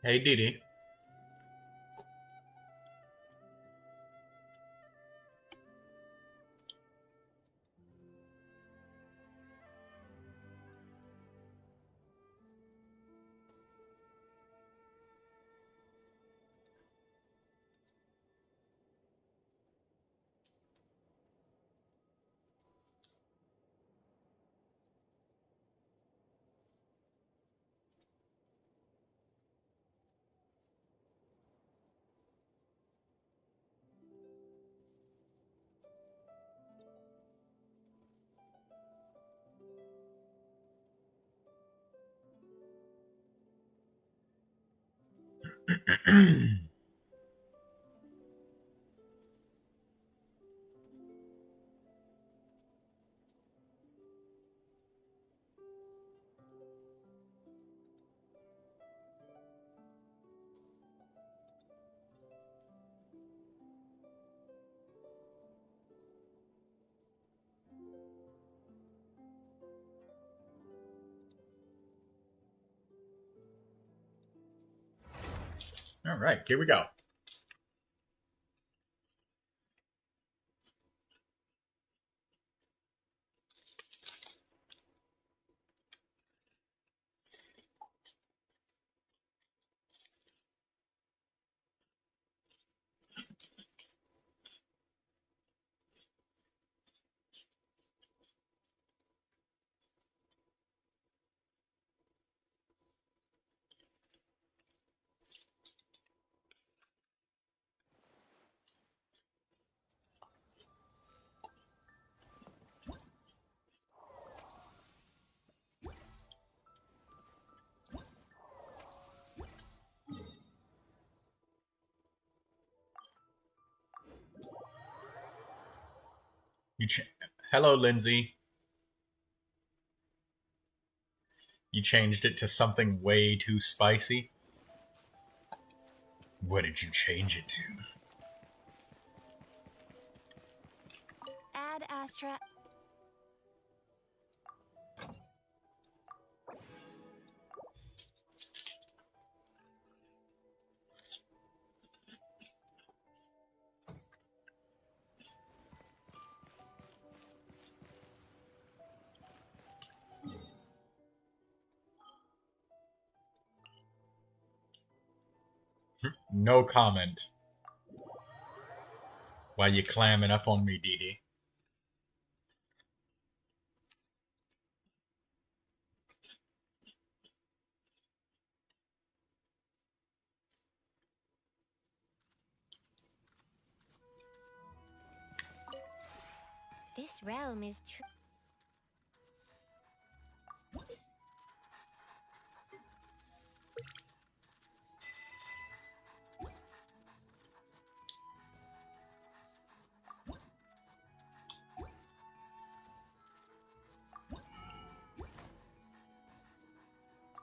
Hey, Didi. All right, here we go. Hello, Lindsay. You changed it to something way too spicy? What did you change it to? Add Astra. No comment. Why you clamming up on me, Didi? This realm is true.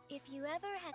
If you ever had...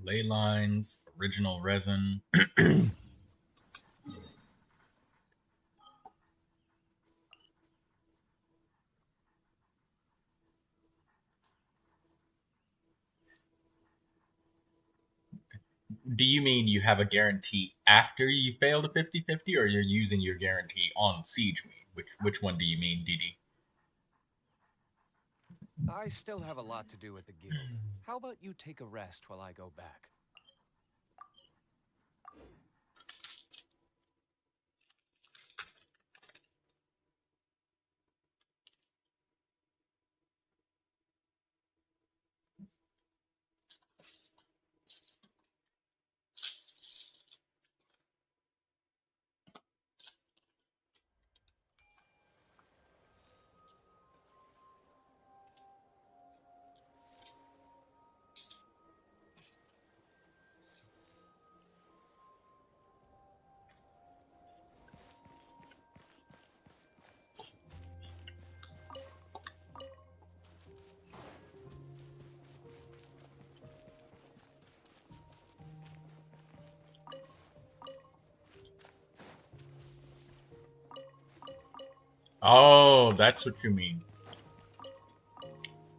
Ley lines, original resin. Do you mean you have a guarantee after you failed a 50-50, or you're using your guarantee on Sigewinne? Which one do you mean, DD? I still have a lot to do at the guild. How about you take a rest while I go back? Oh, that's what you mean.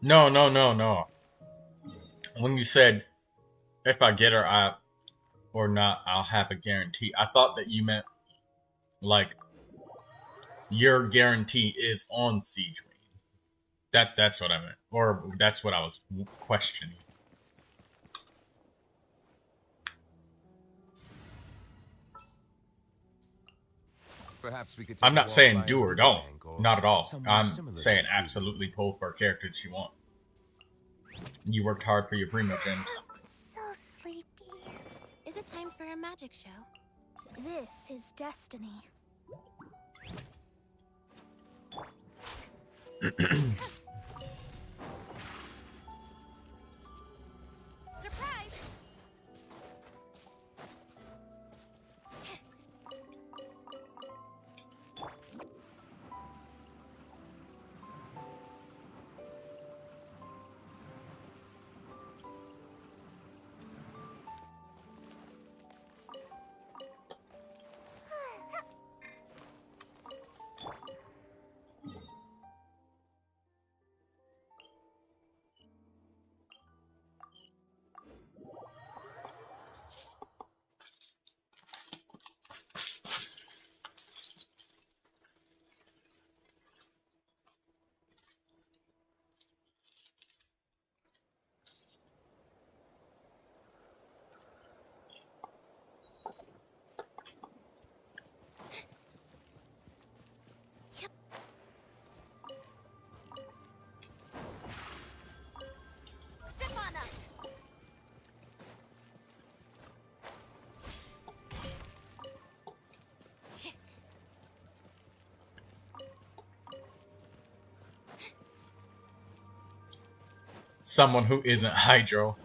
No, no, no, no. When you said if I get her or not, I'll have a guarantee. I thought that you meant like your guarantee is on Sigewinne. That's what I meant, or that's what I was questioning. Perhaps we could take I'm a not walk saying by do or a don't. riverbank or Not at all. somewhere I'm similar to saying the absolutely pull for a character that you want. You worked hard for your Primo gems. So sleepy. Is it time for a magic show? This is destiny. Surprise! Step on us! Someone who isn't Hydro.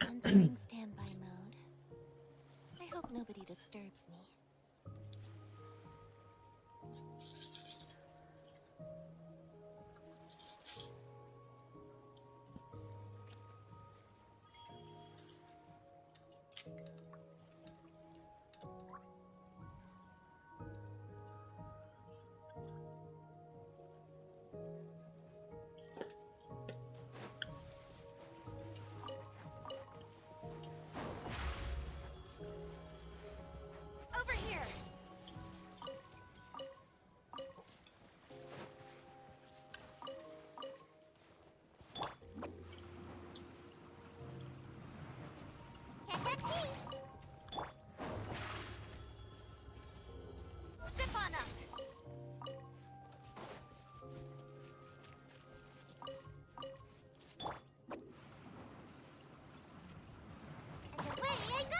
Entering standby mode. I hope nobody disturbs me. Catch me! Zip on up! And away I go!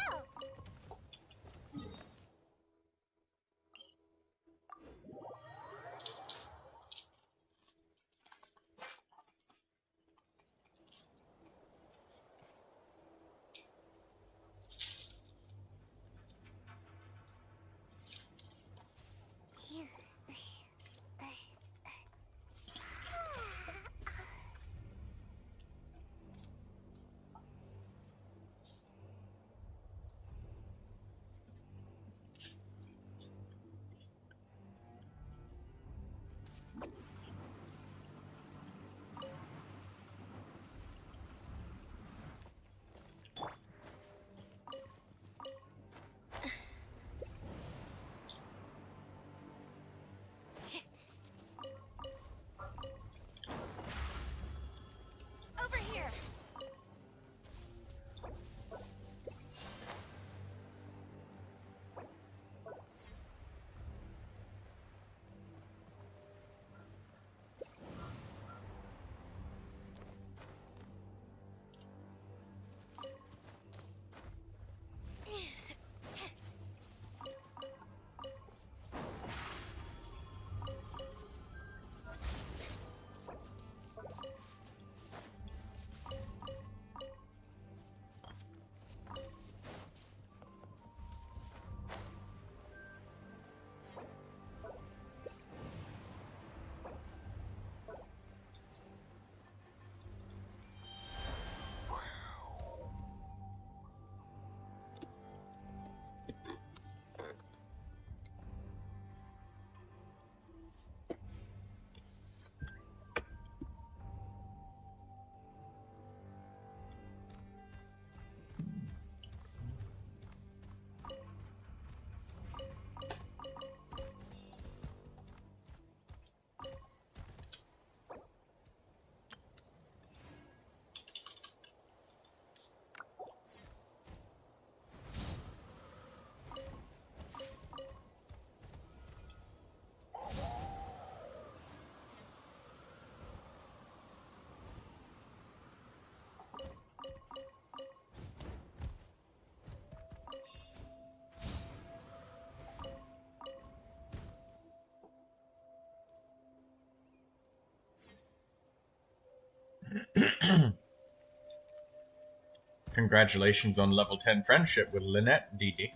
Over here! Congratulations on level 10 friendship with Lynette, Dee.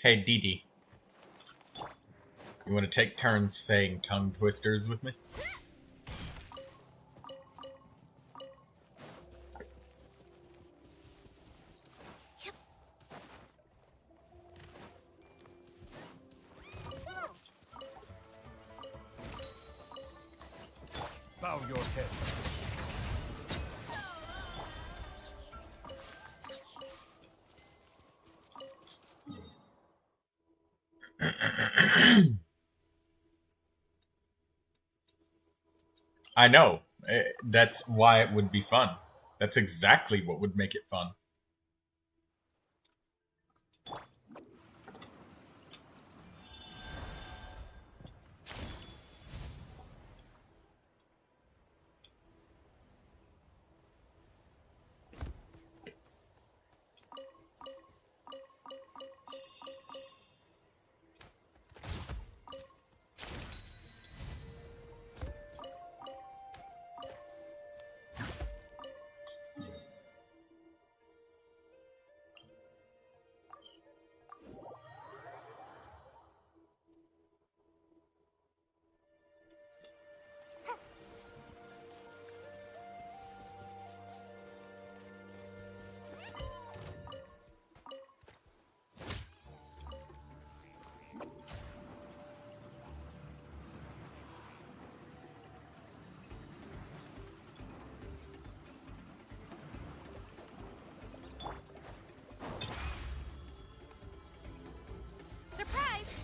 Hey, Dee Dee. You want to take turns saying tongue twisters with me? Bow your head. I know. That's why it would be fun. That's exactly what would make it fun. Surprise!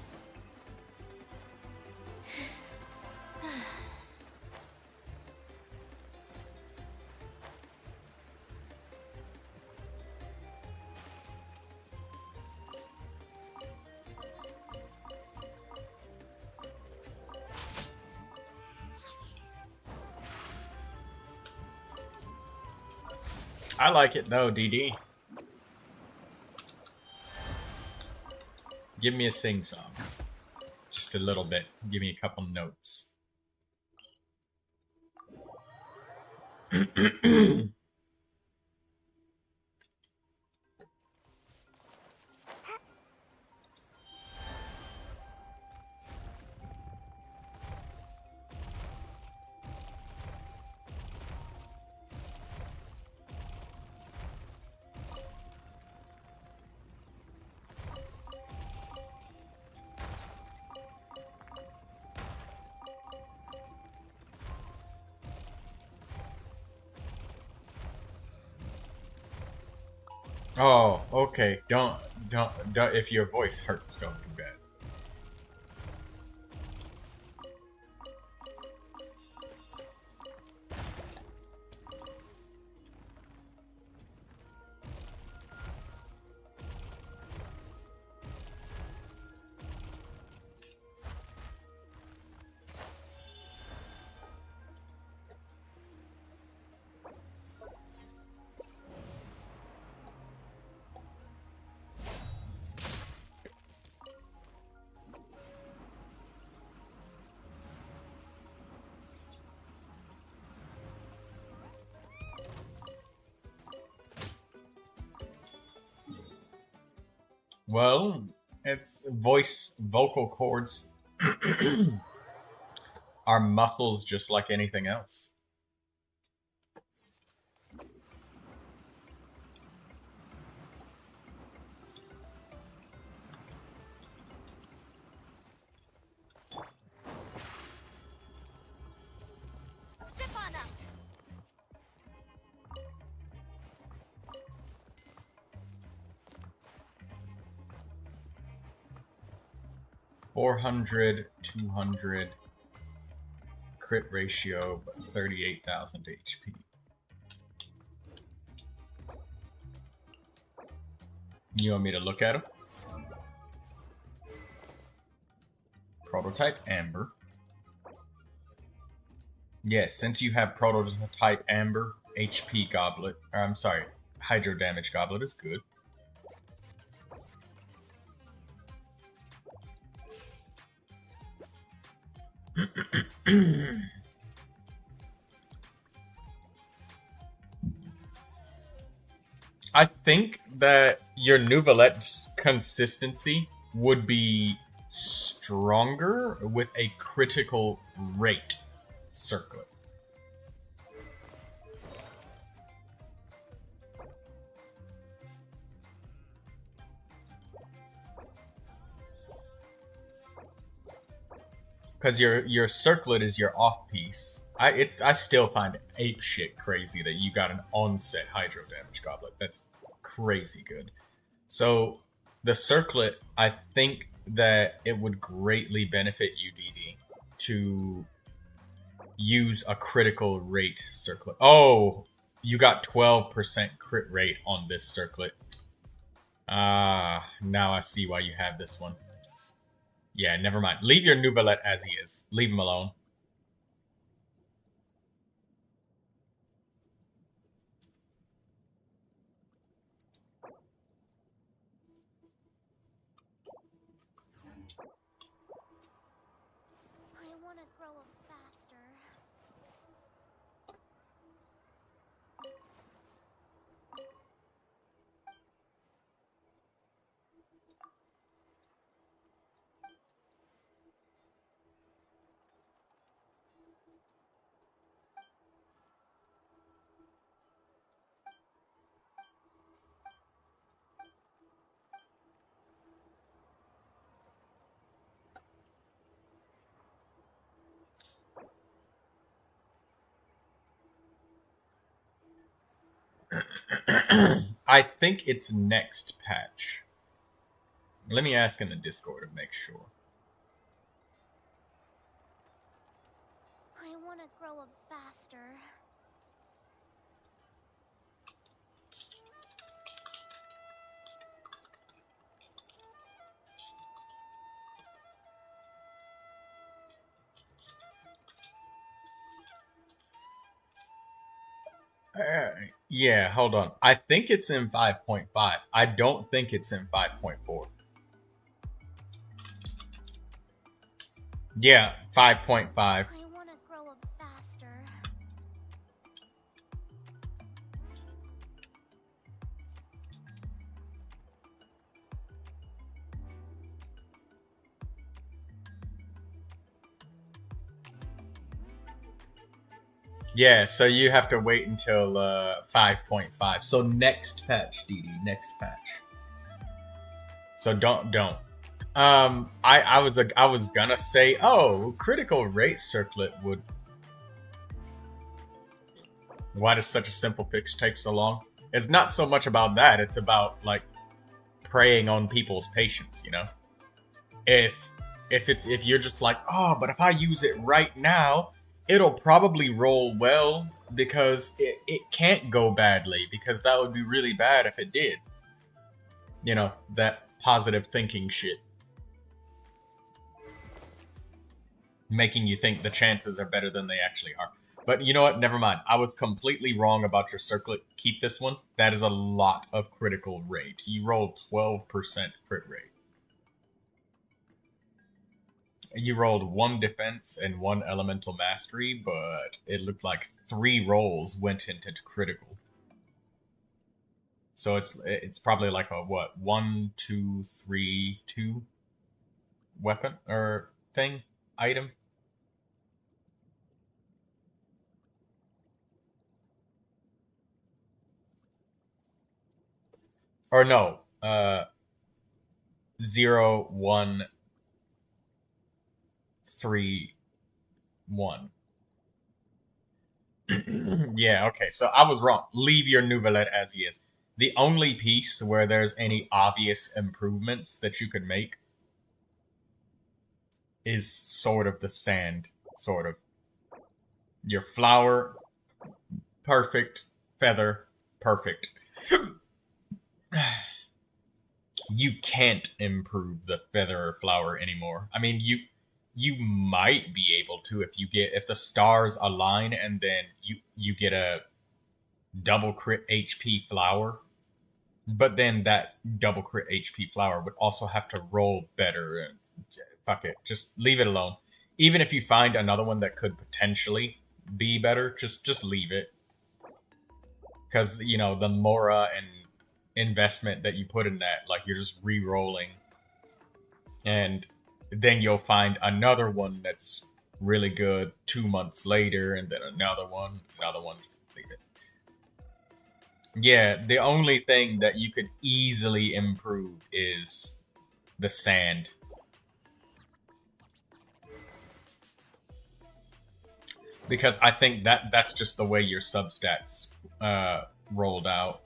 I like it though, DD. Give me a sing-song. Just a little bit. Give me a couple notes. Oh, okay. Don't. If your voice hurts, don't do that. Well, it's vocal cords are muscles just like anything else. Sip on them! 400, 200 crit ratio, but 38,000 HP. You want me to look at him? Prototype Amber. Yes, since you have Prototype Amber, HP Goblet, or I'm sorry, Hydro Damage Goblet is good. I think that your Neuvilette's consistency would be stronger with a critical rate circlet. Because your circlet is your off piece. I still find it apeshit crazy that you got an onset hydro damage goblet. That's crazy good. So the circlet, I think that it would greatly benefit you, DD, to use a critical rate circlet. Oh, you got 12% crit rate on this circlet. Now I see why you have this one. Yeah, never mind. Leave your Neuvilette as he is. Leave him alone. I want to grow up faster. I think it's next patch. Let me ask in the Discord to make sure. I want to grow up faster. Yeah, hold on. I think it's in 5.5. I don't think it's in 5.4. Yeah, 5.5. I want to grow up faster. Yeah, so you have to wait until 5.5. So next patch, DD, next patch. So don't. I was gonna say, oh, critical rate circlet would. Why does such a simple fix take so long? It's not so much about that. It's about like preying on people's patience. You know, if you're just like, oh, but if I use it right now, it'll probably roll well because it can't go badly, because that would be really bad if it did. You know, that positive thinking shit. Making you think the chances are better than they actually are. But you know what? Never mind. I was completely wrong about your circlet. Keep this one. That is a lot of critical rate. You rolled 12% crit rate. You rolled 1 defense and 1 elemental mastery, but it looked like 3 rolls went into critical. So it's probably like a what, 1, 2, 3, 2 weapon or thing, item. Or no, 0, 1, 3, 1. Yeah, okay, so I was wrong. Leave your Neuvilette as he is. The only piece where there's any obvious improvements that you could make is sort of the sand, sort of. Your flower, perfect. Feather, perfect. You can't improve the feather or flower anymore. I mean, you might be able to if the stars align and then you get a double crit HP flower. But then that double crit HP flower would also have to roll better. And fuck it, just leave it alone. Even if you find another one that could potentially be better, just leave it. Because, you know, the Mora and investment that you put in that, like, you're just re-rolling and then you'll find another one that's really good 2 months later, and then another one. Just leave it. Yeah, the only thing that you could easily improve is the sand. Because I think that's just the way your substats rolled out.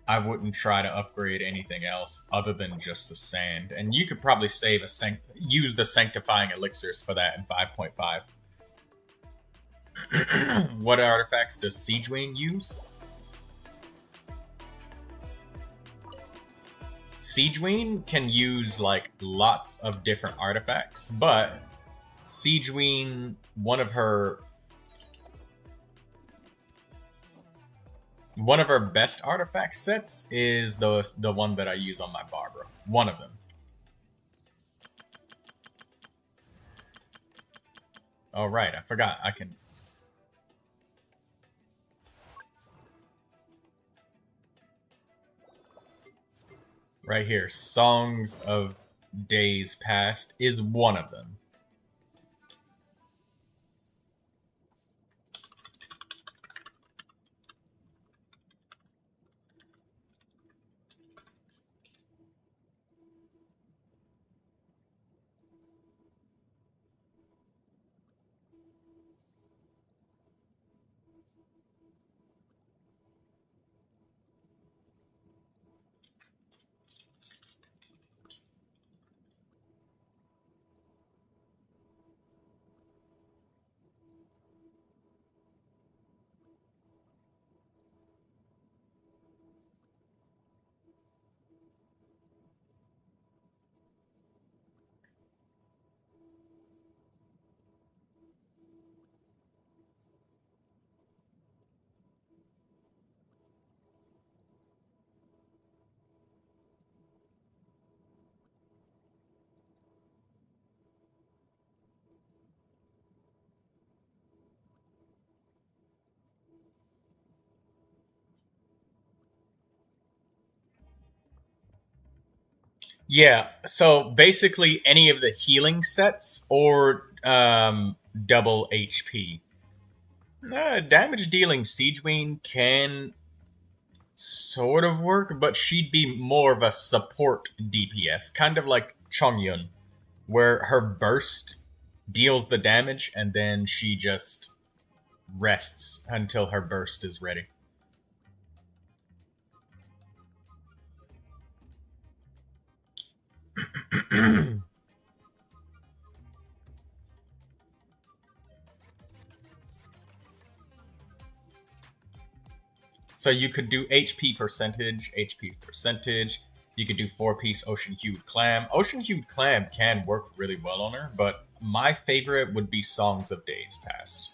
I wouldn't try to upgrade anything else other than just the sand. And you could probably save use the sanctifying elixirs for that in 5.5. What artifacts does Sigewinne use? Sigewinne can use like lots of different artifacts, but Sigewinne, one of her best artifact sets is the one that I use on my Barbara. One of them. Oh right, I forgot. I can. Right here, Songs of Days Past is one of them. Yeah, so basically any of the healing sets or double HP. Damage dealing Sigewinne can sort of work, but she'd be more of a support DPS, kind of like Chongyun, where her burst deals the damage and then she just rests until her burst is ready. So you could do HP percentage. You could do 4-piece Ocean Hued Clam. Ocean Hued Clam can work really well on her, but my favorite would be Songs of Days Past.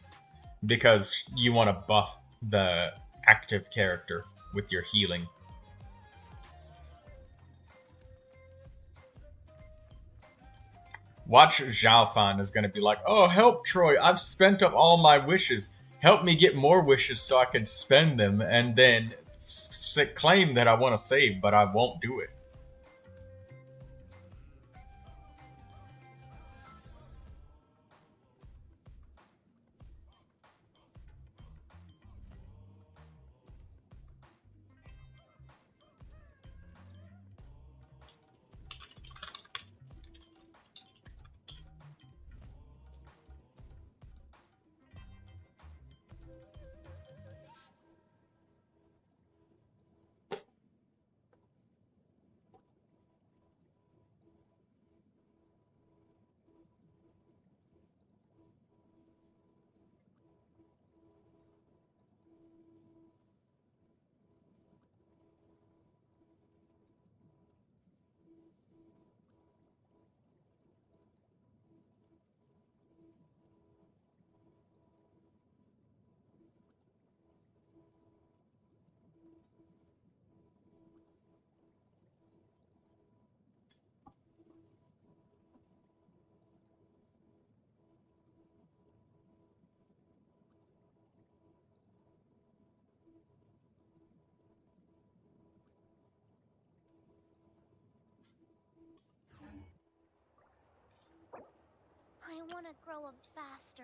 Because you want to buff the active character with your healing. Watch Zhaofan is going to be like, oh, help, Troy, I've spent up all my wishes. Help me get more wishes so I can spend them, and then claim that I want to save, but I won't do it. want to grow up faster.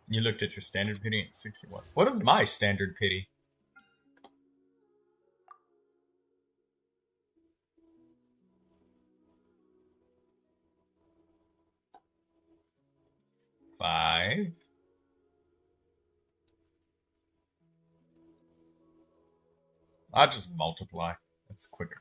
You looked at your standard pity at 61. What is my standard pity? Five. I'll just multiply. That's quicker.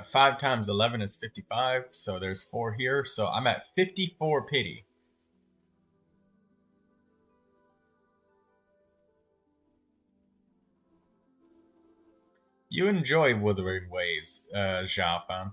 Five times 11 is 55, so there's 4 here, so I'm at 54 pity. You enjoy Wuthering Waves, Xiaofan.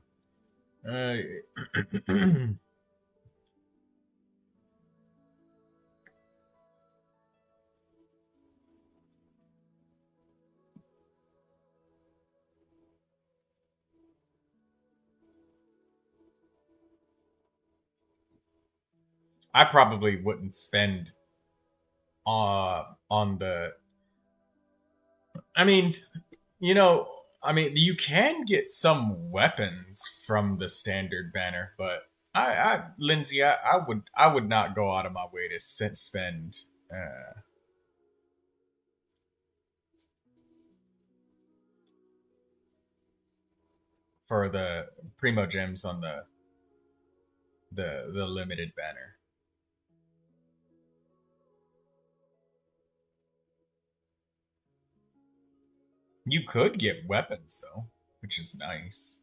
I probably wouldn't spend on the... I mean, you know, you can get some weapons from the standard banner, but Lindsay, I would not go out of my way to spend for the Primo gems on the limited banner. You could get weapons though, which is nice.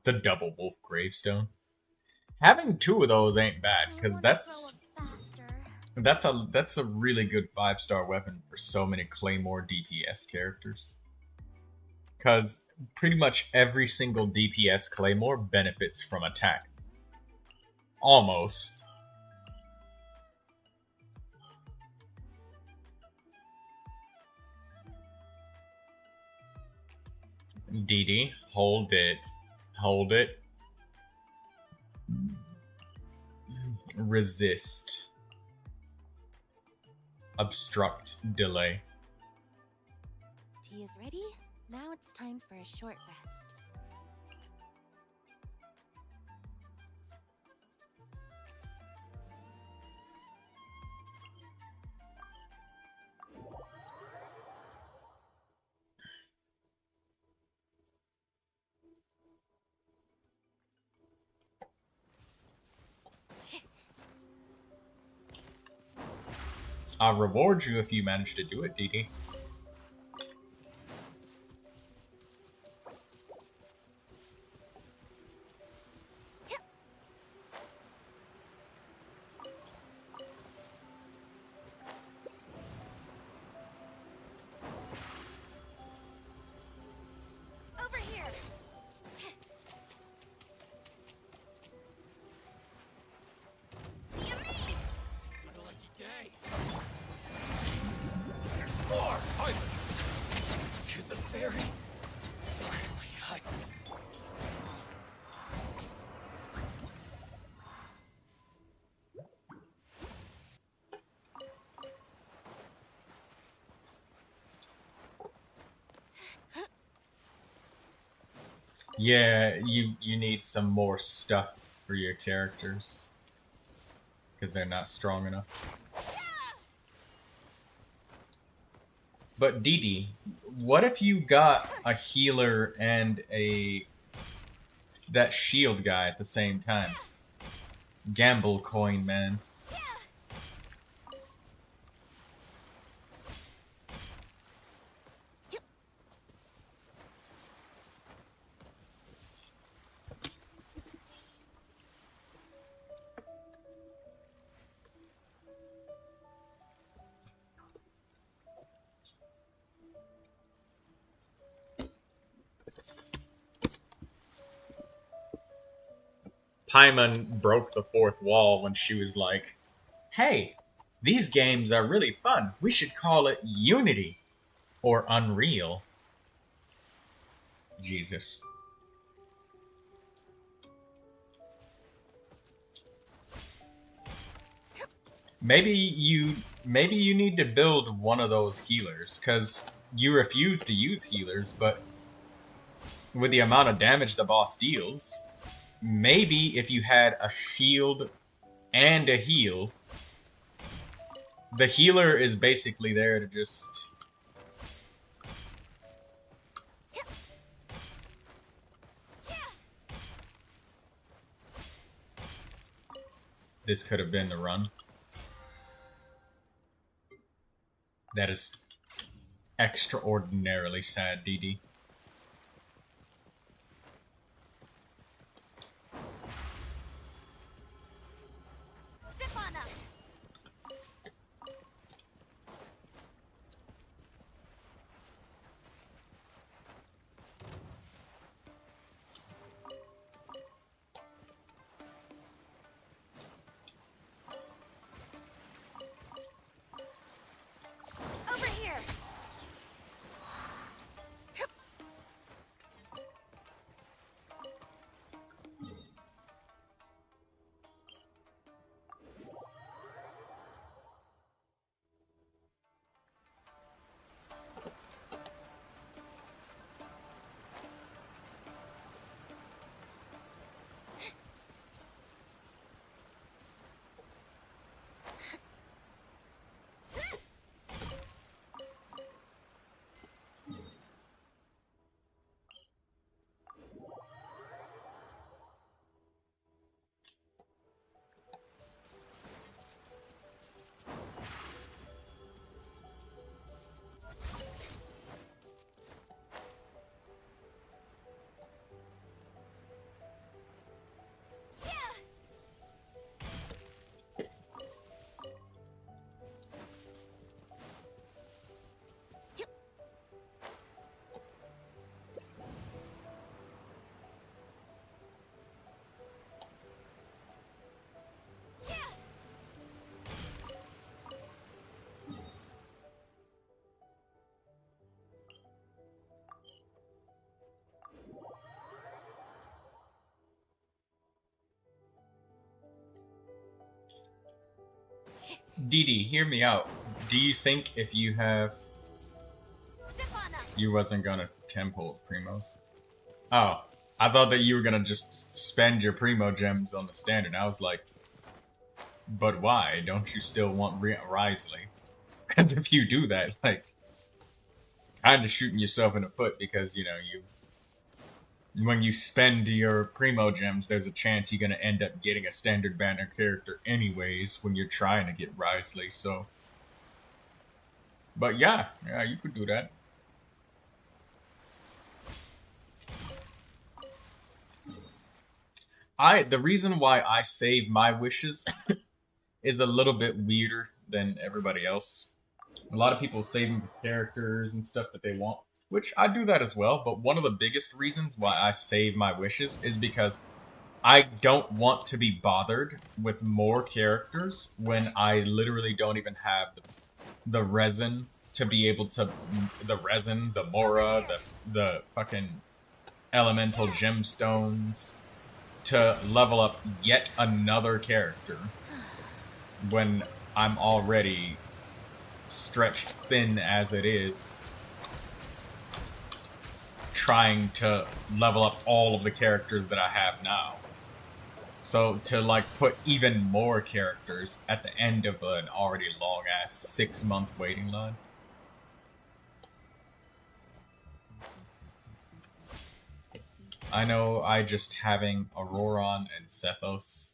the double wolf gravestone. Having 2 of those ain't bad, because that's a really good 5-star weapon for so many Claymore DPS characters. Because pretty much every single DPS Claymore benefits from attack. Almost. DD, hold it. Hold it. Resist. Obstruct. Delay. Tea is ready. Now it's time for a short rest. I'll reward you if you manage to do it, DD. Over here. My lucky day. More silence! To the very finally hype. Yeah, you need some more stuff for your characters. Because they're not strong enough. But Dee Dee, what if you got a healer and that shield guy at the same time? Gamble coin, man. Paimon broke the fourth wall when she was like, hey, these games are really fun. We should call it Unity or Unreal. Jesus. Maybe you need to build one of those healers, because you refuse to use healers, but with the amount of damage the boss deals, maybe if you had a shield and a heal, the healer is basically there to just... This could have been the run. That is extraordinarily sad, Dee Dee. Dee Dee, hear me out. Do you think if you have... You wasn't gonna temple Primos? Oh, I thought that you were gonna just spend your Primo gems on the standard. I was like, but why? Don't you still want Wriothesley? Because if you do that, like, kind of shooting yourself in the foot, because, you know, when you spend your Primo gems, there's a chance you're going to end up getting a standard banner character anyways when you're trying to get Wriothesley, so... But yeah, you could do that. The reason why I save my wishes is a little bit weirder than everybody else. A lot of people saving characters and stuff that they want, which I do that as well, but one of the biggest reasons why I save my wishes is because I don't want to be bothered with more characters when I literally don't even have the resin to be able to... The resin, the Mora, the fucking elemental gemstones to level up yet another character when I'm already stretched thin as it is, trying to level up all of the characters that I have now. So to like put even more characters at the end of an already long ass 6-month waiting line. I know I just having Auroron and Sethos.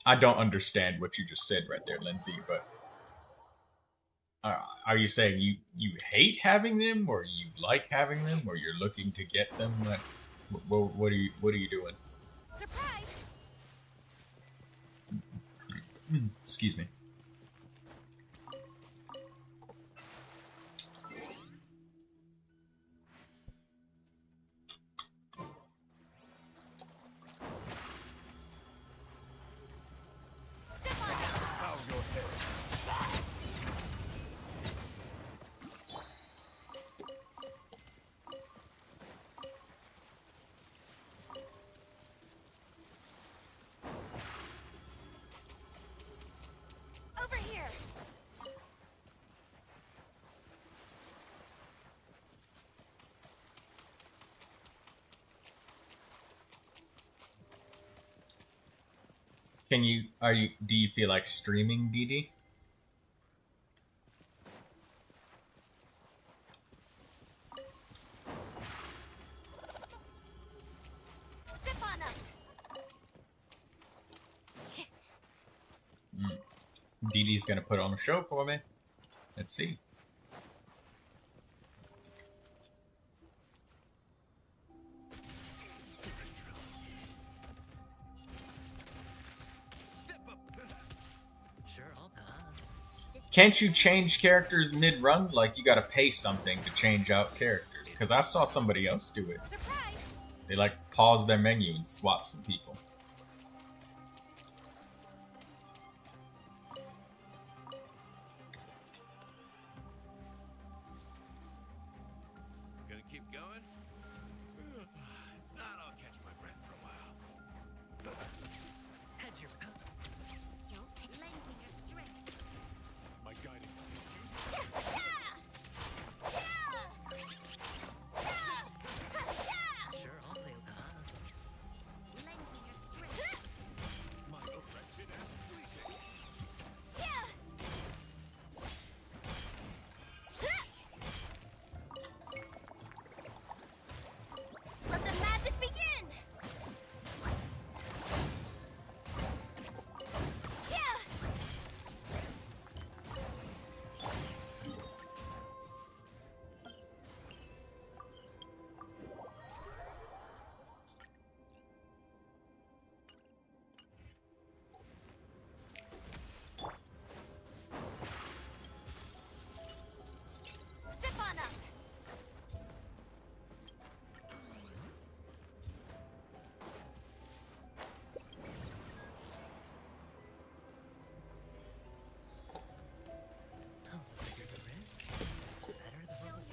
I don't understand what you just said right there, Lindsay, but are you saying you hate having them, or you like having them, or you're looking to get them? Like, what are you doing? Surprise! Excuse me. Over here! Do you feel like streaming, DD? Step on us! DD's gonna put on a show for me. Let's see. Can't you change characters mid-run? Like, you gotta pay something to change out characters. Because I saw somebody else do it. Surprise! They, like, pause their menu and swap some people. Gonna keep going? If not, I'll catch my breath for a while. Head your... You'll lend me your strength. My guiding... Sure, I'll play with that. Lend me your strength. My oppression and fleeting. Let the magic begin! Step on us! Bigger the risk, better the reward.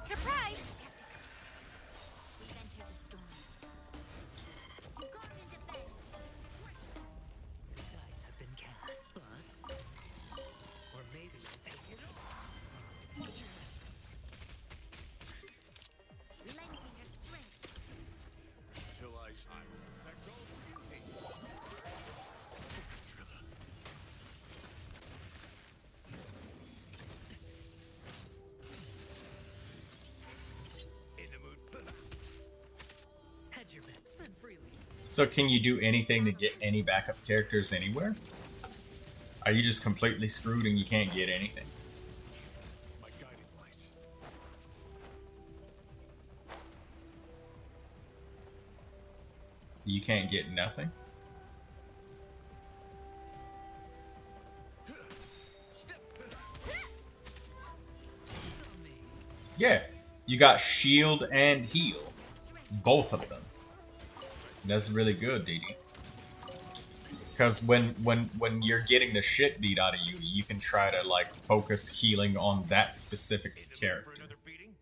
Surprise! We've entered the storm. To guard and defend. The dice have been cast. Bust. Or maybe I'll take it all. Lend me your strength. Till I protect all beauty. Driller. In the mood. Hedge your bets, spend freely. So can you do anything to get any backup characters anywhere? Are you just completely screwed and you can't get anything? My guiding light. You can't get nothing? Yeah, you got shield and heal. Both of them. That's really good, DD. Because when you're getting the shit beat out of you, you can try to like focus healing on that specific character. For another beating?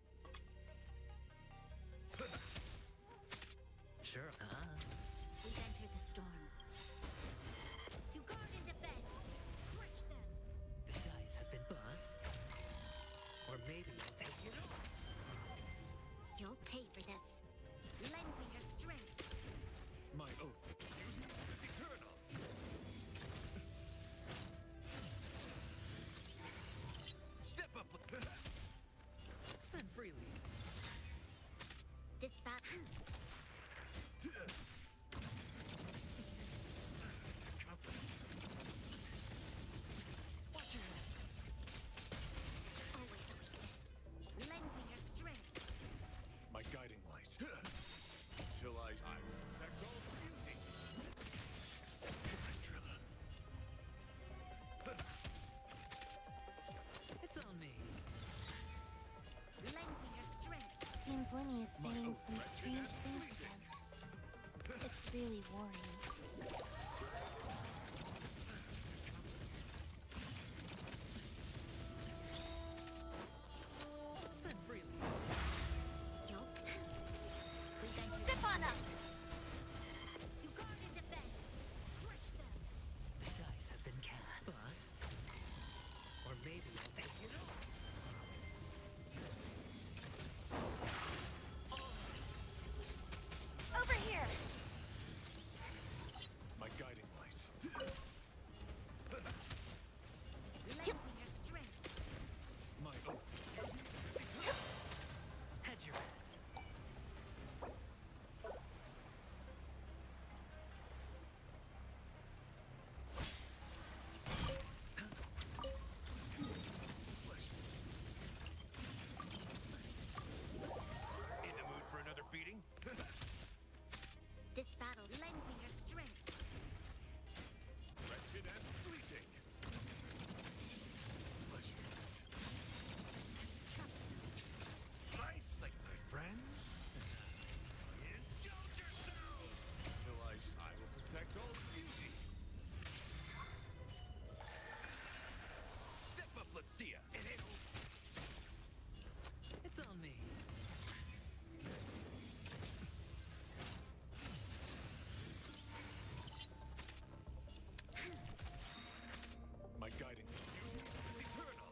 Sure. We've entered the storm. To guard and defend. Crush them. The dice have been bust. Or maybe I'll take it all. You'll pay for this. Lend me your strength. My oath. freely. This battle. Watch your head. Always a weakness. Lend me your strength. My guiding light. Till I will protect all beauty. Trilla. It's on me. Lend me your strength. Seems Winnie is saying some strange things again. It's really worrying. Spend freely. Joke. Step on up! To guard and defend. Crush them. The dice have been cast. Bust. Or maybe I'll take it all. Over here! My guiding light. Lend me your strength. My oath. Hedge your bets. In the mood for another beating? This battle, lend me your strength. Wretched and fleeting. Flesh. Nice, like my friends. Indulge yourself. Till I will protect all beauty. Step up, let's see ya. And it'll It's on me. my guiding light. Eternal.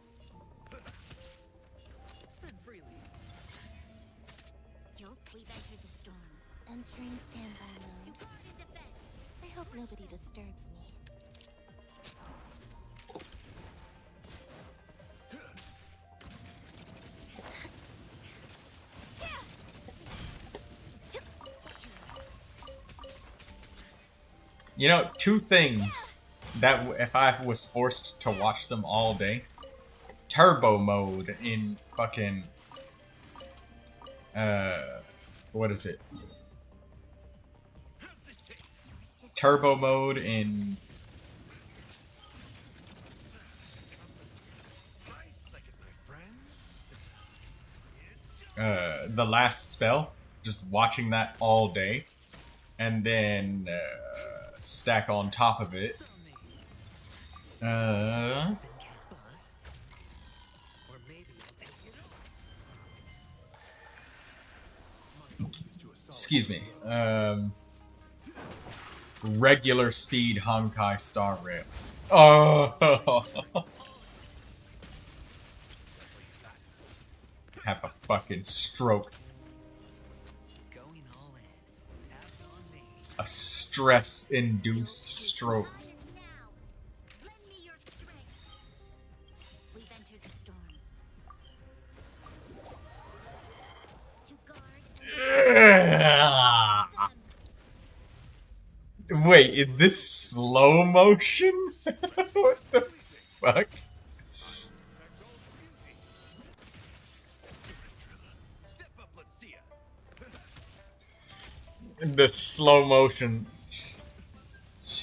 Spend freely. Joke, we've entered the storm. Entering standby mode. To guard and defend. I hope nobody disturbs me. You know, two things that if I was forced to watch them all day, turbo mode in fucking what is it? Turbo mode in the last spell, just watching that all day, and then stack on top of it. It's on me. Bust. Or maybe I'll take it all. Excuse me. Regular speed Honkai Star Rail. Oh, have a fucking stroke. Going all in. Tabs on me. A stress-induced stroke. Time is now. Lend me your strength. We've entered the storm. To guard and Wait, is this slow motion? What the fuck? Step up, let's see ya. The slow motion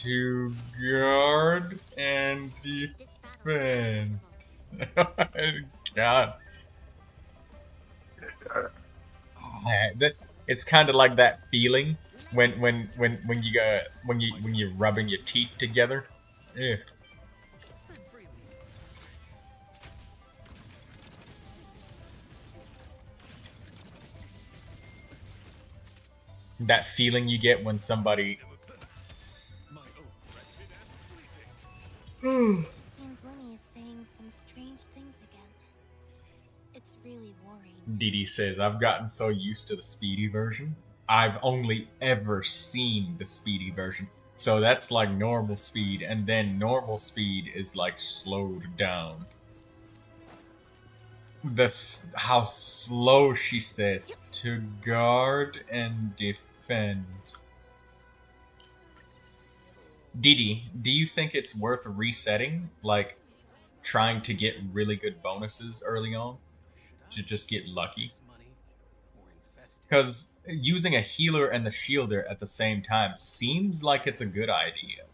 to guard and defend. God. It's kind of like that feeling when you're rubbing your teeth together. Yeah. Spend freely. That feeling you get when somebody My oath, wretched and fleeting. Seems Lenny is saying some strange things again. It's really worrying. Didi says, I've gotten so used to the speedy version. I've only ever seen the speedy version. So that's like normal speed, and then normal speed is like slowed down. how slow she says to guard and defend. Didi, do you think it's worth resetting, like trying to get really good bonuses early on to just get lucky? Because using a healer and the shielder at the same time seems like it's a good idea.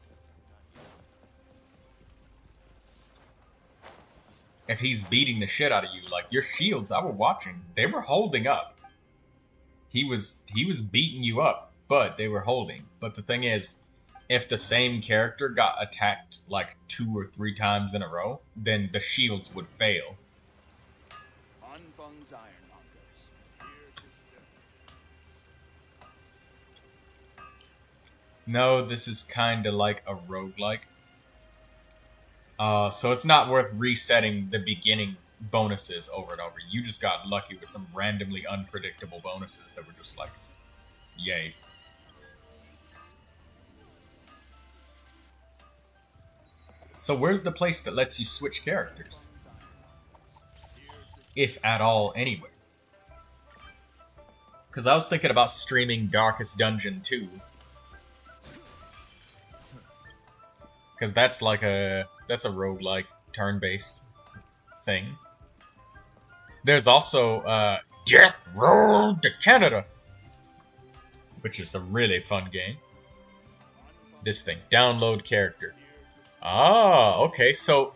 If he's beating the shit out of you, like your shields, I was watching, they were holding up. He was beating you up, but they were holding. But the thing is, if the same character got attacked like 2 or 3 times in a row, then the shields would fail. No, this is kinda like a roguelike. So it's not worth resetting the beginning bonuses over and over. You just got lucky with some randomly unpredictable bonuses that were just like, yay. So where's the place that lets you switch characters? If at all, anywhere. Because I was thinking about streaming Darkest Dungeon 2. Because that's like that's a roguelike turn-based thing. There's also Death Road to Canada, which is a really fun game. This thing, download character. Ah, okay. So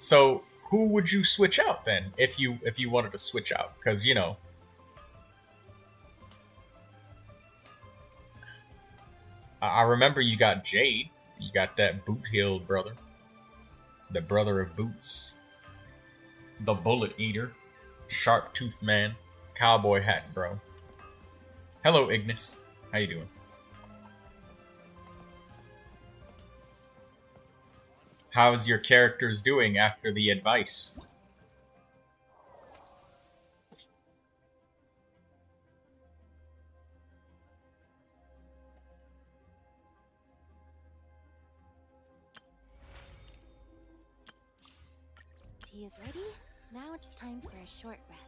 who would you switch out then if you wanted to switch out? Because you know, I remember you got Jade. You got that Boot Hill brother. The brother of Boots. The Bullet Eater. Sharp Tooth Man. Cowboy Hat Bro. Hello, Ignis. How you doing? How's your characters doing after the advice? Tea is ready. Now it's time for a short rest.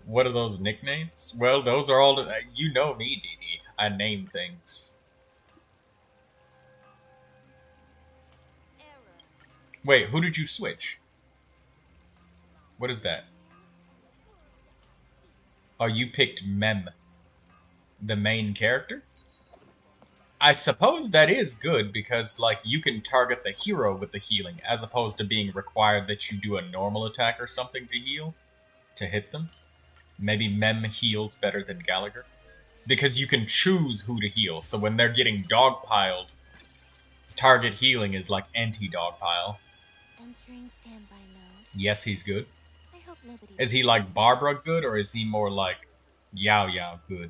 What are those nicknames? Well, those are all... you know me, Dee. I name things. Wait, who did you switch? What is that? Oh, you picked Mem. The main character? I suppose that is good because, like, you can target the hero with the healing as opposed to being required that you do a normal attack or something to heal, to hit them. Maybe Mem heals better than Gallagher. Because you can choose who to heal, so when they're getting dogpiled, target healing is like anti-dogpile. Entering standby mode. Yes, he's good. I hope nobody Is he like Barbara good, or is he more like Yao Yao good?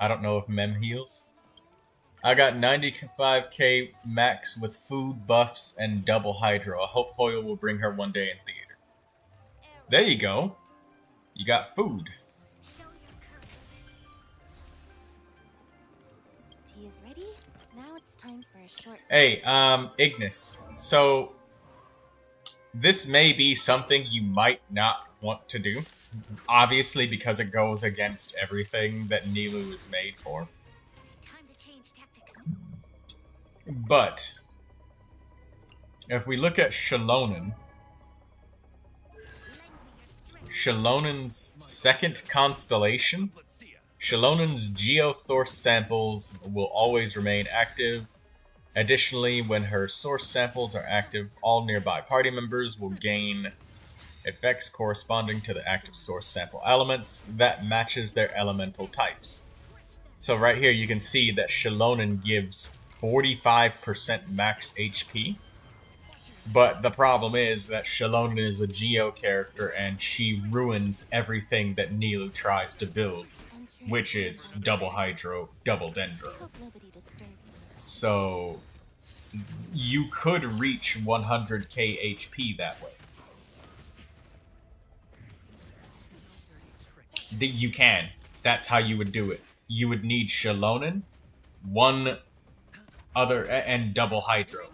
I don't know if Mem heals. I got 95k max with food, buffs, and double hydro. I hope Hoyle will bring her one day in theater. There you go. You got food. Tea is ready. Now it's time for a short Hey, Ignis. So, this may be something you might not want to do. Obviously, because it goes against everything that Nilou is made for. time to change tactics. But, if we look at Shallonen, Shallonen's second constellation, Shallonen's Geosource samples will always remain active. Additionally, when her source samples are active, all nearby party members will gain effects corresponding to the active source sample elements that matches their elemental types. So right here you can see that Shallonen gives 45% max HP, but the problem is that Shallonen is a Geo character and she ruins everything that Nilou tries to build, which is double Hydro, double Dendro. I hope nobody disturbs me. So you could reach 100k HP that way. You can. That's how you would do it. You would need Shalonen, one other, and double Hydro.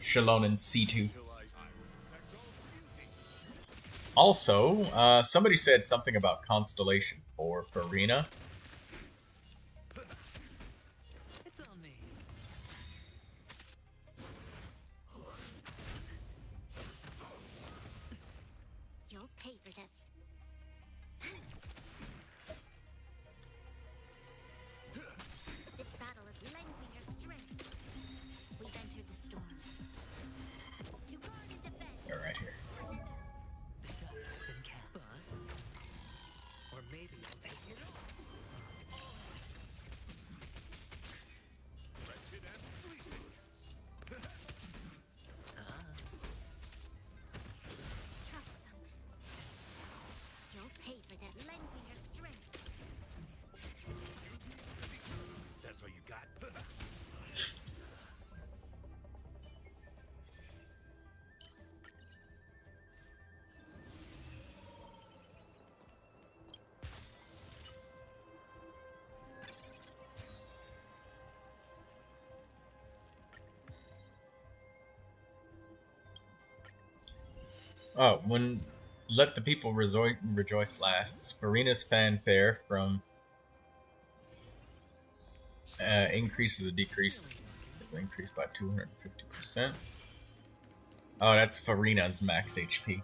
Shalonen C2. Also, somebody said something about Constellation for Furina. It's on me. You'll pay for this. This battle is lengthening your strength. We've entered the storm. To guard and defend. They're right here. The dice have been cast. Bust. Or maybe I'll take it all. Wretched and fleeting. Troublesome. You'll pay for that. Lengthening your strength. That's all you got? Oh, when Let the People Rejoice lasts, Furina's fanfare from increases or decrease. Increased by 250%. Oh, that's Furina's max HP.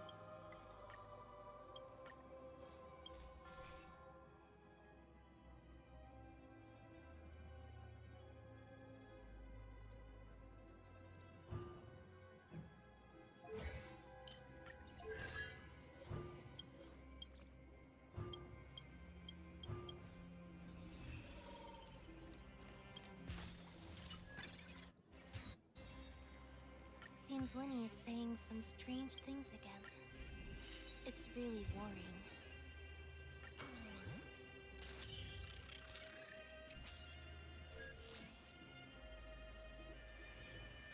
Seems Lenny is saying some strange things again. It's really worrying.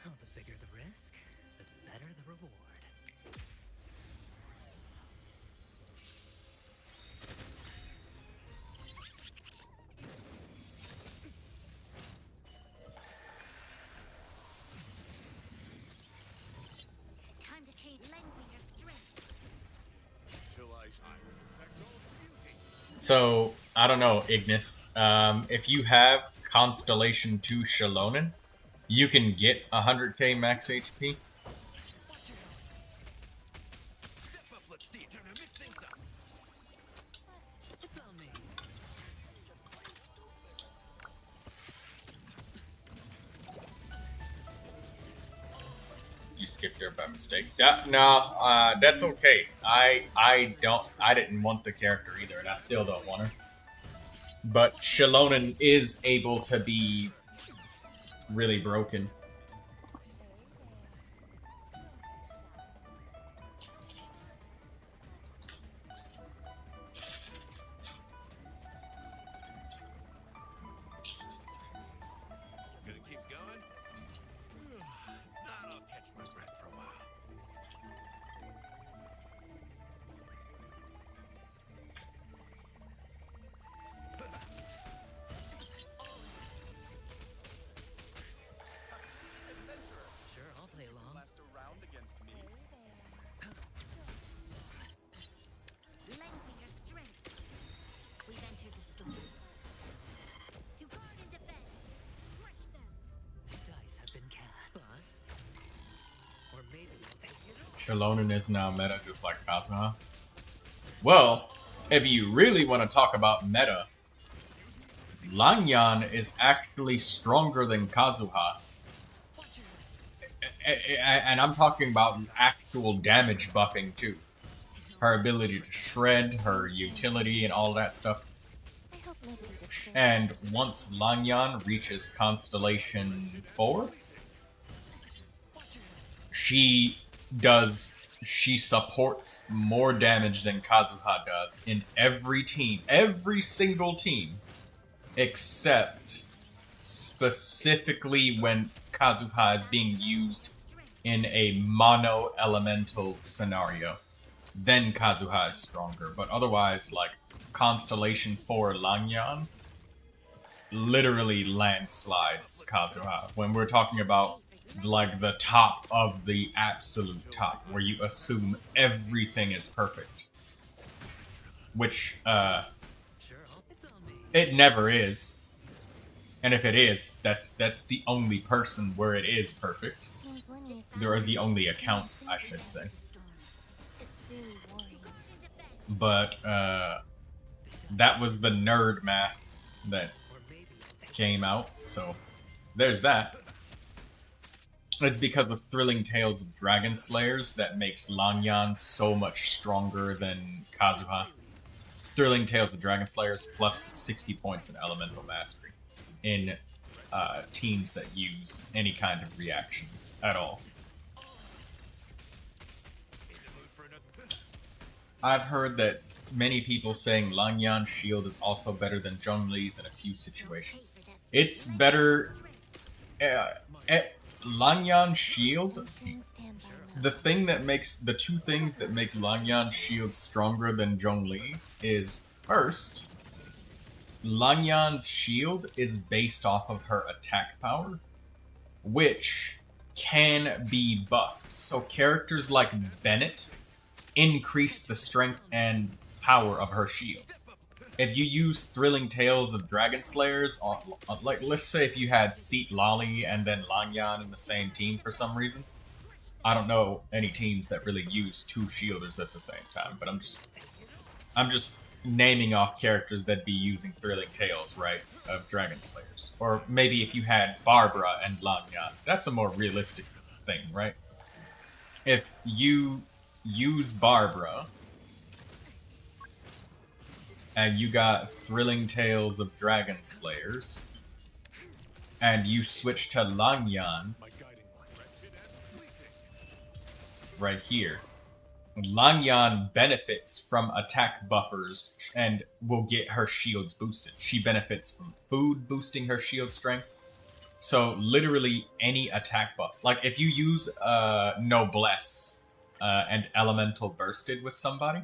Oh, the bigger the risk, the better the reward. Time to change. Lengthening your strength. Till I protect all beauty. So, I don't know, Ignis. If you have Constellation 2 Shalonen, you can get 100k max HP. Step up, let's see. Time to mix things up. It's on me. You skipped there by mistake. That's okay. I didn't want the character either, and I still don't want her. But Shalonen is able to be really broken. Gonna keep going? If not, I'll catch my breath for a while. Sure, I'll play along. Last a round against me. Lengthening your strength. We've entered the storm. To guard and defend. Crush them. The dice have been cast. Bust. Or maybe I'll take it all. Shalonen is now meta just like Kazuha. Well, if you really want to talk about meta, Lanyan is actually stronger than Kazuha. And I'm talking about actual damage buffing too. Her ability to shred, her utility, and all that stuff. I hope maybe this will- And once Lanyan reaches Constellation 4, she supports more damage than Kazuha does in every team. Every single team. Except specifically when Kazuha is being used in a mono elemental scenario. Then Kazuha is stronger. But otherwise, like, constellation for Langyan literally landslides Kazuha. When we're talking about like the top of the absolute top, where you assume everything is perfect. Which, Sure, it's on me. it never is. And if it is, that's the only person where it is perfect. Or the only account, I should say. But, that was the nerd math that Or maybe I'll take came out, so there's that. It's because of Thrilling Tales of Dragon Slayers that makes Langyan so much stronger than Kazuha. Thrilling Tales of Dragon Slayers plus the 60 points in Elemental Mastery in teams that use any kind of reactions at all. I've heard that many people saying Langyan's shield is also better than Zhongli's in a few situations. It's better. Langyan's shield. The two things that make Langyan's shield stronger than Zhongli's is first, Langyan's shield is based off of her attack power, which can be buffed. So characters like Bennett increase the strength and power of her shields. If you use Thrilling Tales of Dragon Slayers, like let's say if you had Seat Lolly and then Langyan in the same team for some reason, I don't know any teams that really use two shielders at the same time, but I'm just naming off characters that'd be using Thrilling Tales, right, of Dragon Slayers. Or maybe if you had Barbara and Langyan, that's a more realistic thing, right? If you use Barbara and you got Thrilling Tales of Dragon Slayers and you switch to Langyan right here, Langyan benefits from attack buffers and will get her shields boosted. She benefits from food boosting her shield strength. So literally any attack buff. Like if you use Noblesse and Elemental Bursted with somebody,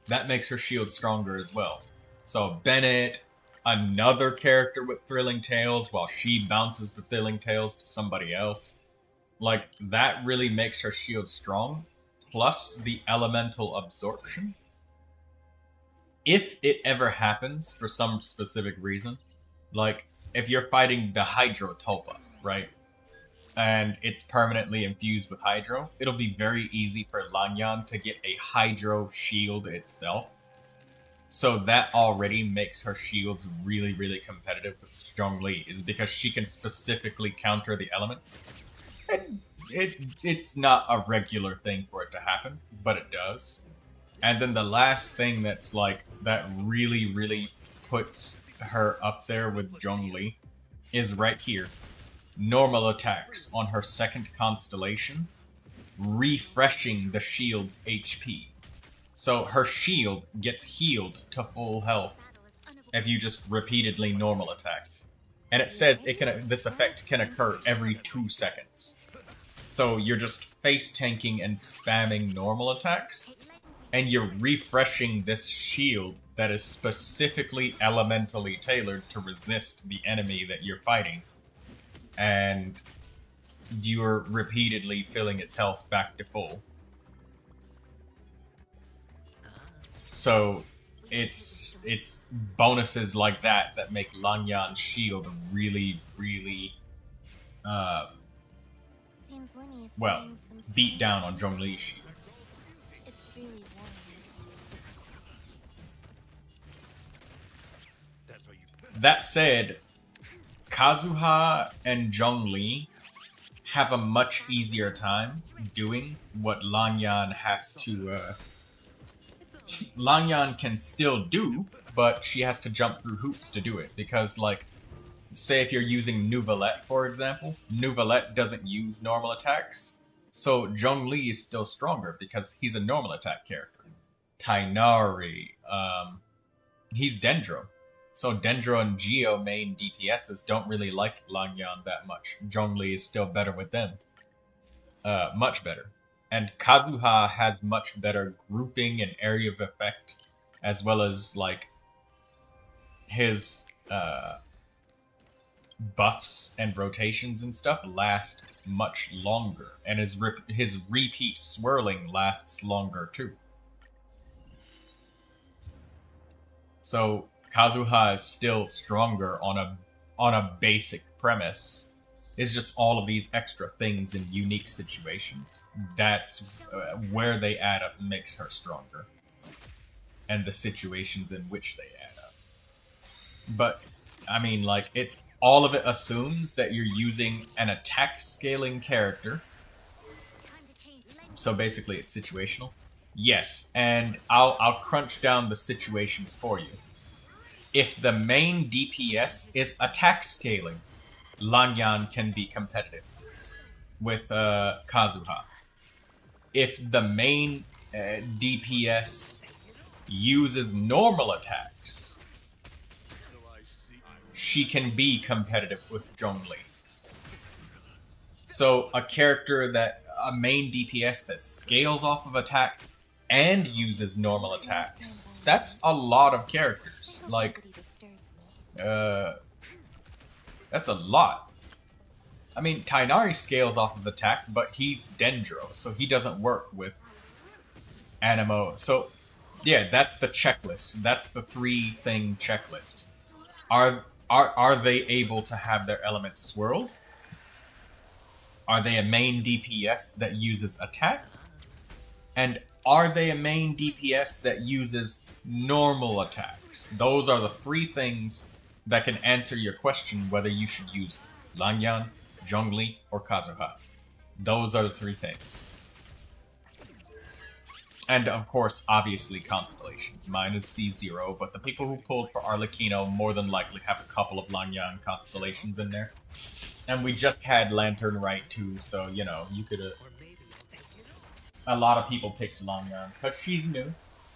that makes her shield stronger as well. So Bennett, another character with Thrilling Tales, while she bounces the Thrilling Tales to somebody else, like that really makes her shield strong. Plus the elemental absorption. If it ever happens for some specific reason, like if you're fighting the Hydro Tulpa, right? And it's permanently infused with Hydro, it'll be very easy for Langyan to get a Hydro shield itself. So that already makes her shields really, really competitive with Zhongli, is because she can specifically counter the elements. And it's not a regular thing for it to happen, but it does. And then the last thing that's like, that really, really puts her up there with Zhongli is right here. Normal attacks on her second constellation, refreshing the shield's HP. So her shield gets healed to full health if you just repeatedly normal attack. And it says this effect can occur every 2 seconds. So you're just face tanking and spamming normal attacks, and you're refreshing this shield that is specifically elementally tailored to resist the enemy that you're fighting. And you're repeatedly filling its health back to full. So it's bonuses like that that make Langyan's shield really, really well, beat down on Zhongli's shield. That said, Kazuha and Zhongli have a much easier time doing what Langyan has to... Langyan can still do, but she has to jump through hoops to do it, because, like, say if you're using Neuvilette, for example, Neuvilette doesn't use normal attacks, so Zhongli is still stronger because he's a normal attack character. Tainari, he's Dendro. So Dendro and Geo main DPSs don't really like Langyan that much. Zhongli is still better with them. Much better. And Kazuha has much better grouping and area of effect, as well as, like, his buffs and rotations and stuff last much longer, and his repeat swirling lasts longer too. So Kazuha is still stronger on a basic premise. It's just all of these extra things in unique situations. That's where they add up makes her stronger, and the situations in which they add up. But I mean, like, it's all of it assumes that you're using an attack scaling character. So basically it's situational. Yes, and I'll crunch down the situations for you. If the main DPS is attack scaling, Lanyan can be competitive with Kazuha. If the main DPS uses normal attacks, she can be competitive with Xiangling. So a main DPS that scales off of attack and uses normal attacks, that's a lot of characters. Like, that's a lot. I mean, Tainari scales off of attack, but he's Dendro, so he doesn't work with Anemo. So, yeah, that's the checklist. That's the 3-thing checklist. Are they able to have their elements swirled? Are they a main DPS that uses attack? And are they a main DPS that uses normal attacks? Those are the 3 things that can answer your question whether you should use Lanyan, Xiangling, or Kazuha. Those are the 3 things. And of course, obviously, constellations. Mine is C0, but the people who pulled for Arlecchino more than likely have a couple of Lanyan constellations in there. And we just had Lantern Right too, so, you know, you could... a lot of people picked Lanyan, because she's new.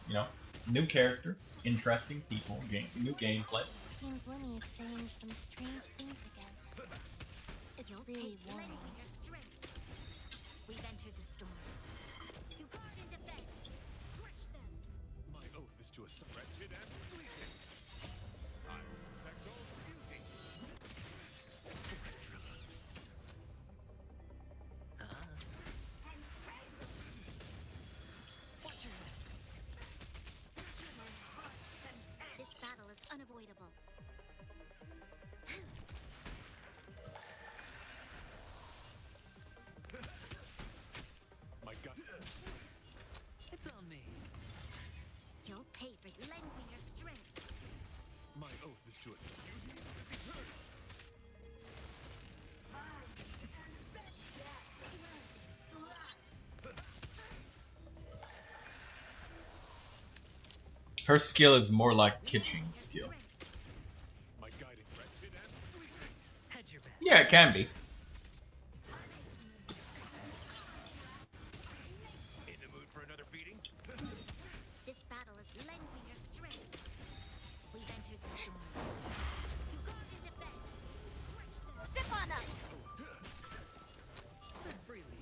You know, new character, interesting people, new gameplay. Seems Lenny is saying some strange things again. It's really worrying. We've entered the storm. To guard and defend. Crush them. My oath is to assault wretched and fleeting. I will protect all beauty. This battle is unavoidable. My God. It's on me. You'll pay for lending your strength. My oath is to it. Her skill is more like Kitching's skill. My guiding wretched and fleeting. Hedge your bet. Yeah, it can be. In the mood for another beating? This battle is lending your strength. We've entered the storm. To guard and defend. Crush them. Step on us. Spin freely.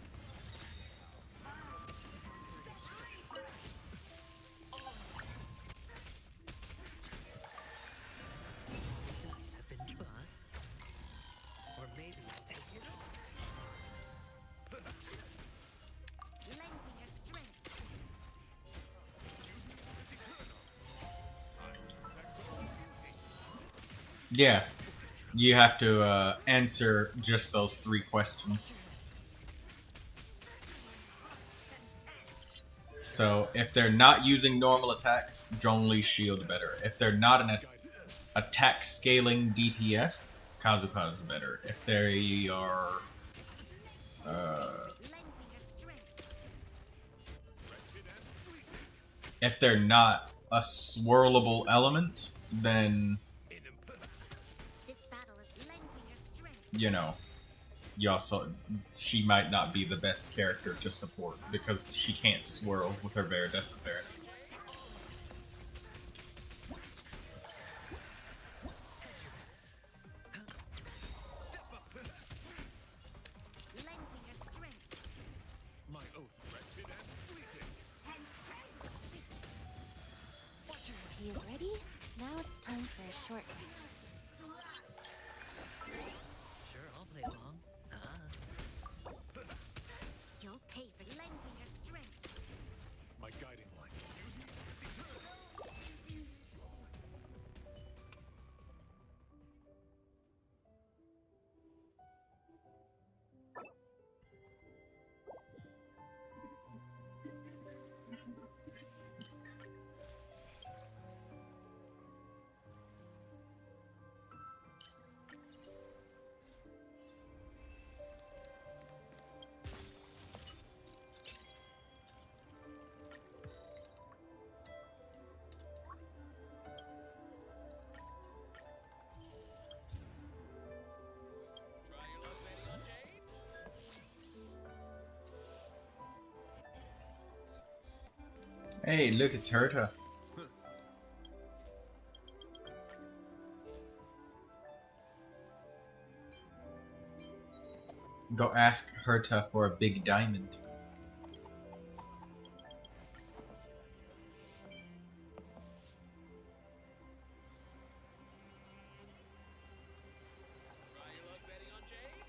The dice have been tossed. Or maybe I'll take it all. Lending your strength. Yeah. You have to answer just those 3 questions. So, if they're not using normal attacks, Zhongli's shield better. If they're not an attack scaling DPS, Kazuha's better. If they are... Lending your strength. if they're not a swirlable element, then, This battle is lending your strength. you know, she might not be the best character to support because she can't swirl with her Viridescent Baron. Lending your strength. My oath wretched and fleeting. He is ready. Now it's time for a short Hey, look, it's Herta. Go ask Herta for a big diamond. Try your luck betting on Jade?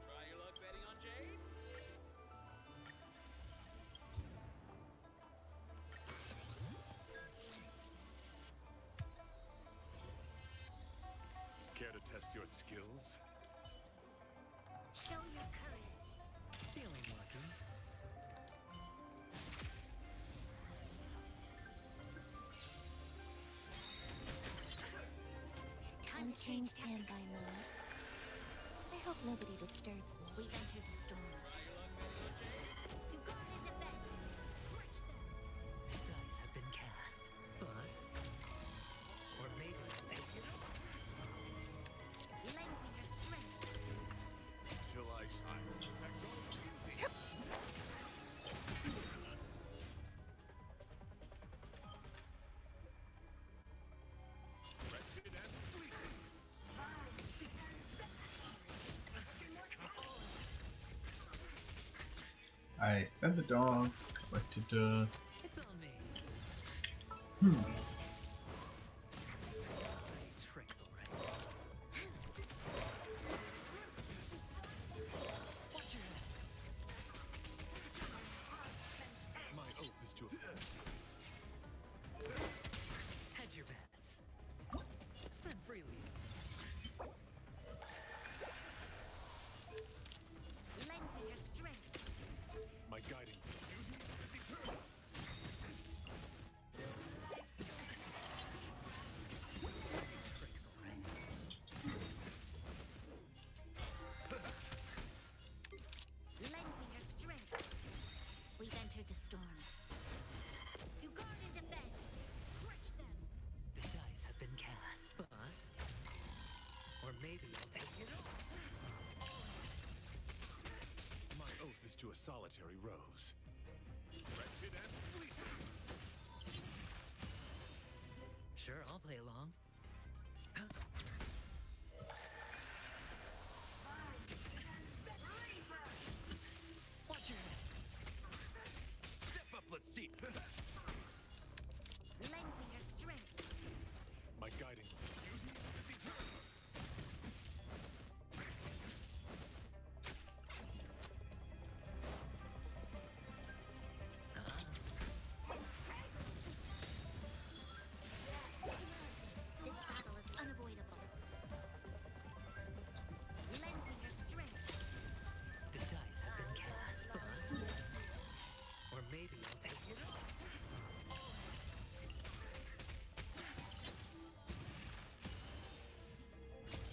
Try your luck betting on Jade? Care to test your skills? Show your courage. Feeling lucky. Time to change standby mode. I hope nobody disturbs me. We've entered the storm. Try your luck betting on Jade? To guard and defend. Crush them. Dice have been cast. Bust. Or maybe I'll take it all. Lend me your strength. Till I protect all beauty. Wretched and fleeting. I fed the dogs, collected It's on me. hmm. Dirty tricks already. Watch your head. My oath is to Hedge your bets. Spend freely. Lend me your strength. my guiding beauty is eternal. Tricks already. Lend me your strength. We've entered the storm. To guard and defend. Crush them. The dice have been cast. Bust. Or maybe I'll take it all. My oath is to a solitary rose. Wretched and fleeting. Sure, I'll play along. Watch your head. Step up, let's see. Lend me your strength. My guiding beauty is eternal. This battle is unavoidable. Lend me your strength. The dice have been cast. Bust. Or maybe I'll take it all.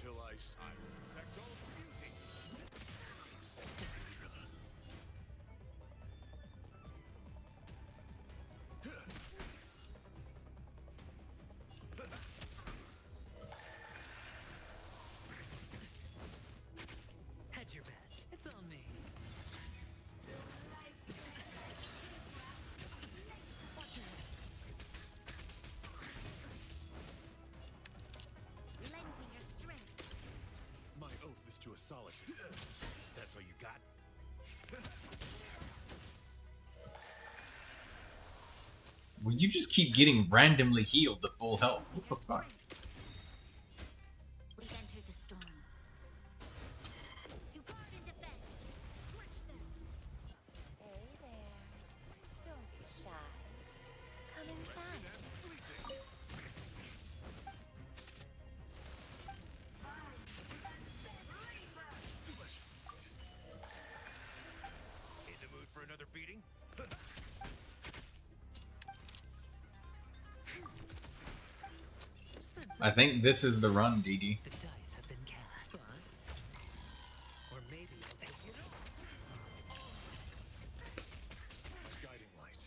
Till I protect all beauty. Trilla. Hedge your bets. It's on me. Watch your head. Lend me your strength. My oath is to a solitary. That's all you got? Will you just keep getting randomly healed to full health? What the Your fuck? strength. We've entered the storm. To guard and defend. Crush them. Hey there. Don't be shy. Come inside. In the mood for another beating? Spend I think this is the run, DD. The dice have been cast. Bust. Or maybe I'll take it all. My guiding light.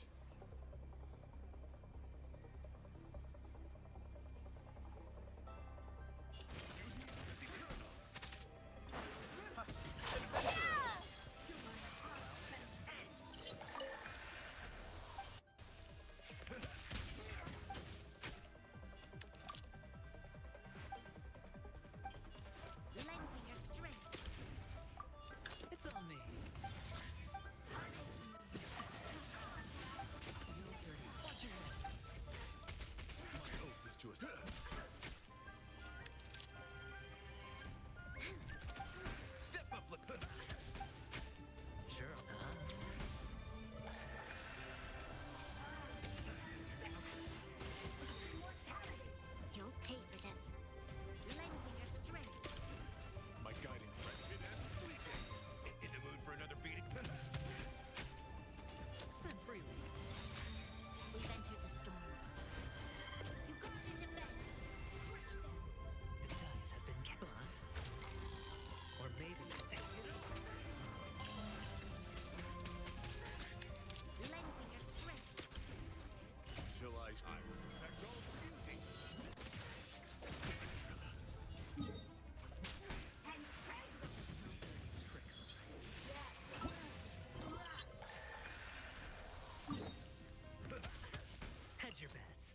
Lengthen your strength. It's on me. You dirty. Watch your head. My oath is to us. Step up, look. Sure. You'll pay for this. Lengthen your strength. My guiding light. In the mood for another beating? Spend freely. We've entered the storm. To guard and defend. Crush them. The dice have been bust. Or maybe I'll take it all. Lengthen your strength. Till I will protect all beauty. Hedge your bets.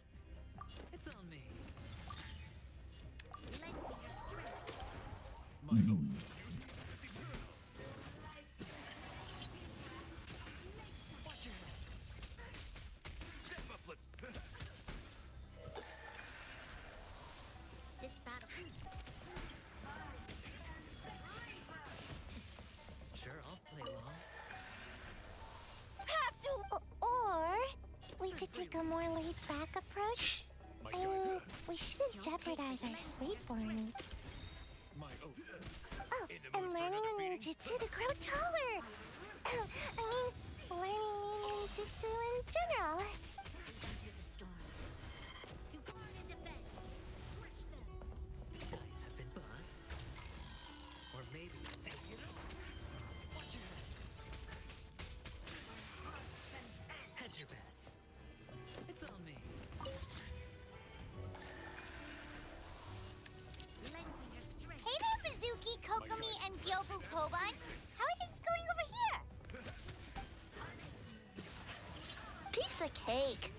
It's on me. Lengthen your strength. My oath. Watch your head. Step up, let's. This battle. Sure, I'll play along. Have to. Or we could take a more laid-back approach. My I mean, guiding. we shouldn't jeopardize our sleep or anything. My oath. Oh, and learning a ninjutsu to grow taller. I mean, learning ninjutsu in general. Enter the storm. To guard and defend. Crush them. The dice have been bust. Or maybe I'll take it all. Watch your head. Hedge your bets. It's on me. Lengthen your strength. Hey there, Mizuki, Kokomi, and Gyobu Koban. How are things going over here? Piece of cake.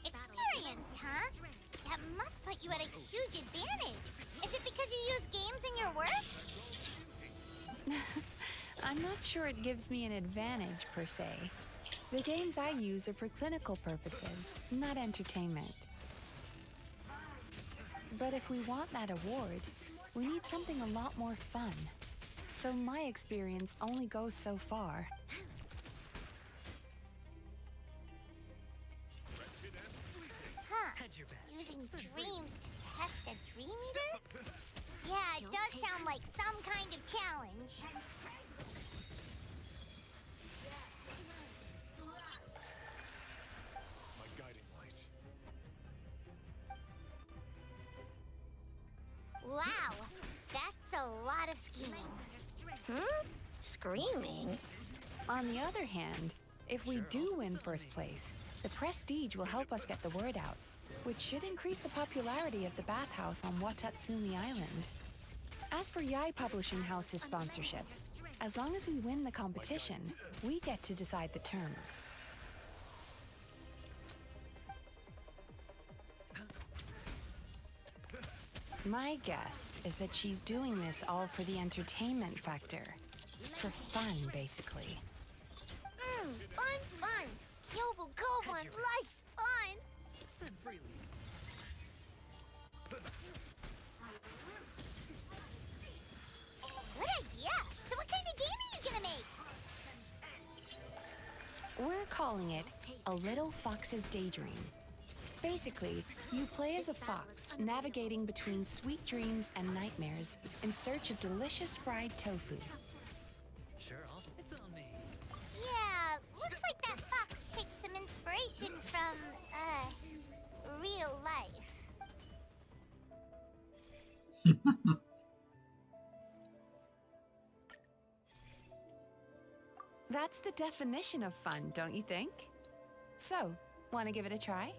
Experienced, huh? That must put you at a huge advantage. Is it because you use games in your work? I'm not sure it gives me an advantage per se. The games I use are for clinical purposes, not entertainment. But if we want that award, we need something a lot more fun. So my experience only goes so far. Huh. Hedge your bets. Using Spend dreams to test a dream eater? Yeah, it does sound like some kind of challenge. My guiding light. Wow, that's a lot of scheming. Lengthen your strength. Screaming? On the other hand, if we do win first place, the prestige will help us get the word out, which should increase the popularity of the bathhouse on Watatsumi Island. As for Yai Publishing House's sponsorship, as long as we win the competition, we get to decide the terms. My guess is that she's doing this all for the entertainment factor. For fun, basically. Fun. Yobu Koban likes fun. Spend freely. Good idea. So what kind of game are you gonna make? We're calling it A Little Fox's Daydream. Basically, you play as a fox, navigating between sweet dreams and nightmares in search of delicious fried tofu. Sure, it's on me. Yeah, looks like that fox takes some inspiration from, real life. That's the definition of fun, don't you think? So, want to give it a try?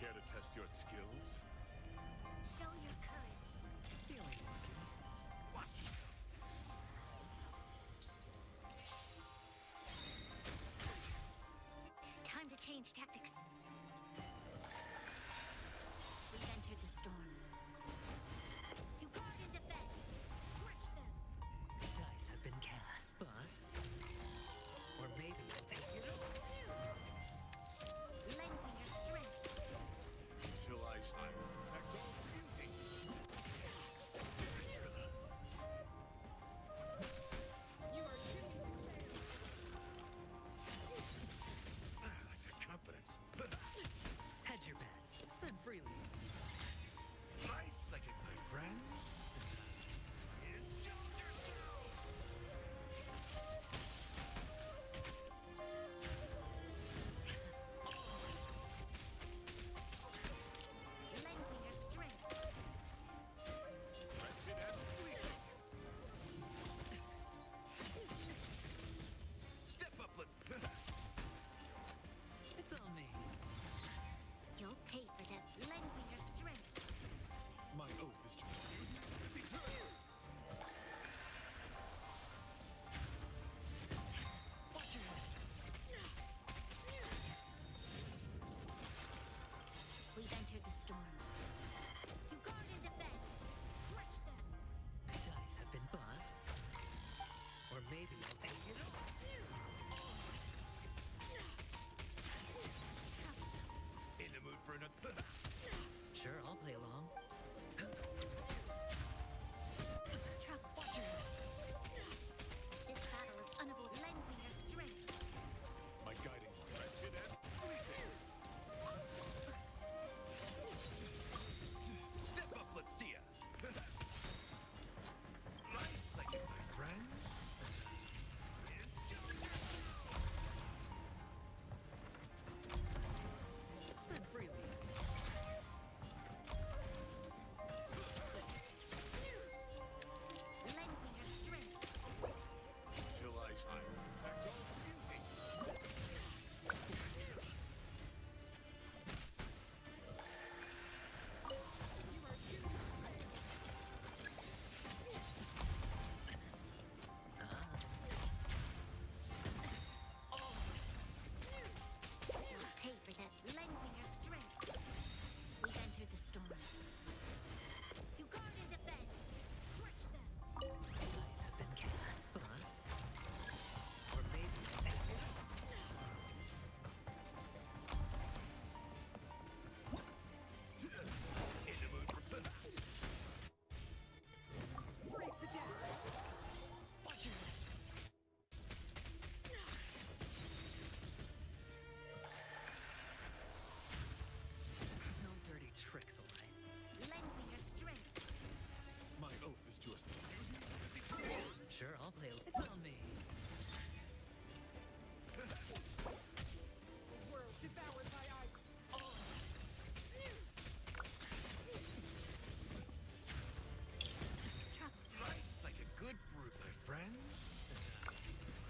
Care to test your skills? Show your courage. Feeling lucky. Watch. Time to change tactics. We've entered the storm. To guard and defend. Crush them. Dice have been cast. Bust. Or maybe you'll take it all. Lengthen your strength. Until I will protect all beauty. I like that confidence. Hedge your bets. Spend freely. Nice second, my friend. Indulge yourself. Lengthen your strength. Rested and bleeding. Step up, let's. It's on me. You'll pay for this. Lengthen your strength. My oath is to Watch your head. We've entered the storm. To guard and defend. Crush them. Dice have been bust. Or maybe you'll take it all. in the mood for another. Sure, I'll play along. Trucks. This battle is unavoidable. Lengthen your strength. My guiding light. Rested and bleeding. Step up, let's see ya. Nice second, my friend. Spend freely. Lengthen your strength. Till I will protect all beauty. You'll pay for this. Lengthen your strength. We've entered the storm. To guard and defend. Crush them. Dice have been cast. Bust. Or maybe you'll take it all. In the mood for Freeze to death. Watch your head. No dirty tricks, alright. Lengthen your strength. my oath is to us. Sure, I'll play. It's on me. World devoured by ice. Trucks. Nice like a good brute, my friend.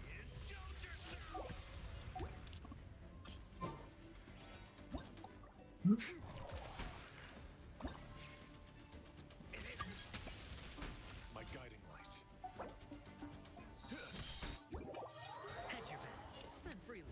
Indulge yourself. My guiding light. Hedge your bets. Spend freely.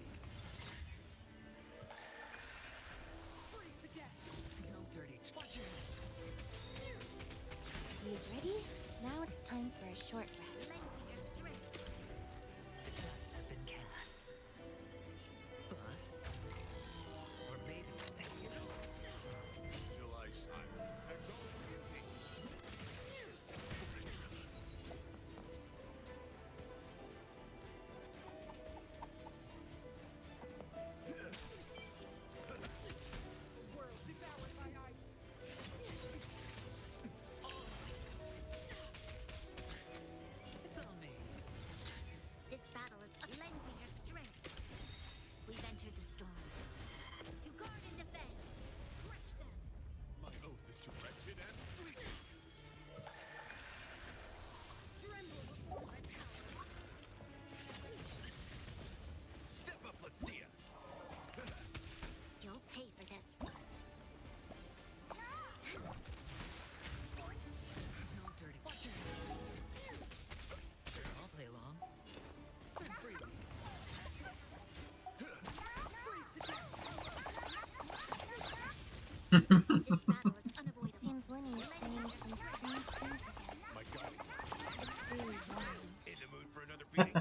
This battle is unavoidable. Seems Lenny's saying some strange things again. My guiding light. It's really worrying. In the mood for another beating?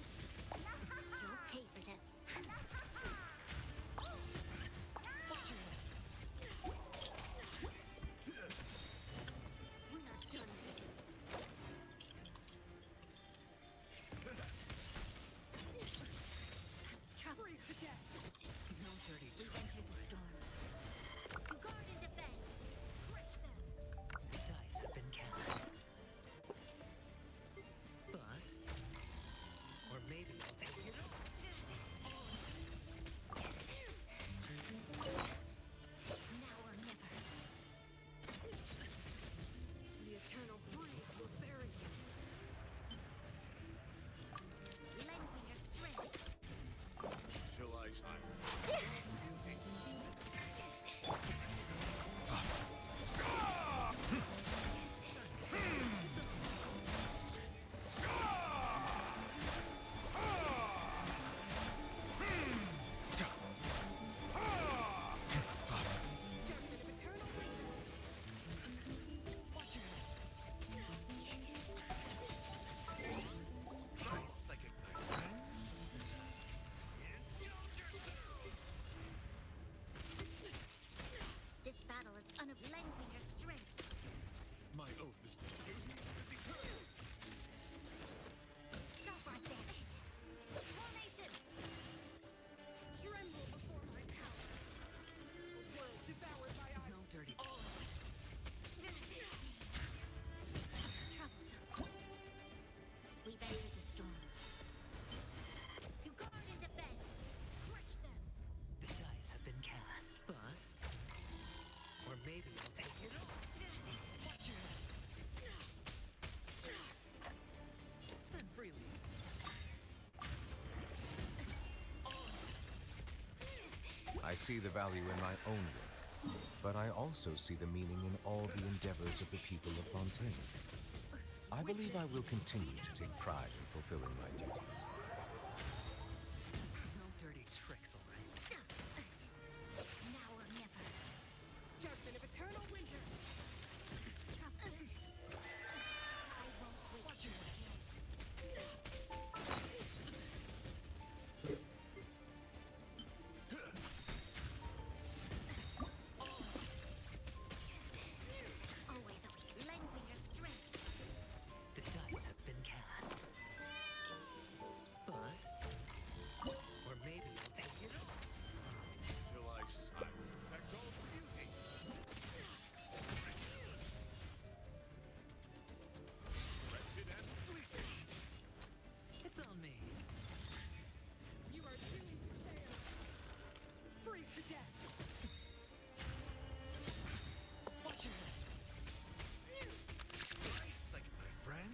You'll pay for this. We're not done. Trouble. No dirty We tricks enter the allowed. storm. To guard and defend. Crush them. The dice have been cast. Bust. Or maybe I'll take it all. Now or never. The eternal freeze will bury you. Lend me your strength. Till I psychic my friend. This battle is lend me your strength. My oath is to Stop right there. Formation. Tremble before my power. The world devoured by No dirty troublesome. We've entered the storm. To guard and defend. Crush them. The dice have been cast. Bust. Or maybe I'll take it all. Spend freely. I see the value in my own work, but I also see the meaning in all the endeavors of the people of Fontaine. I believe I will continue to take pride in fulfilling my duties. No dirty tricks, alright? Now or never. Judgment of eternal winter. Trouble. I won't wait for your chance. Always awake. Lend me your strength. The dice have been cast. Bust. Or maybe I'll take it all. till I protect all beauty. Wretched and fleeting. It's on me. You are doomed to fail. Freeze to death. Watch your head. Psychic my friend.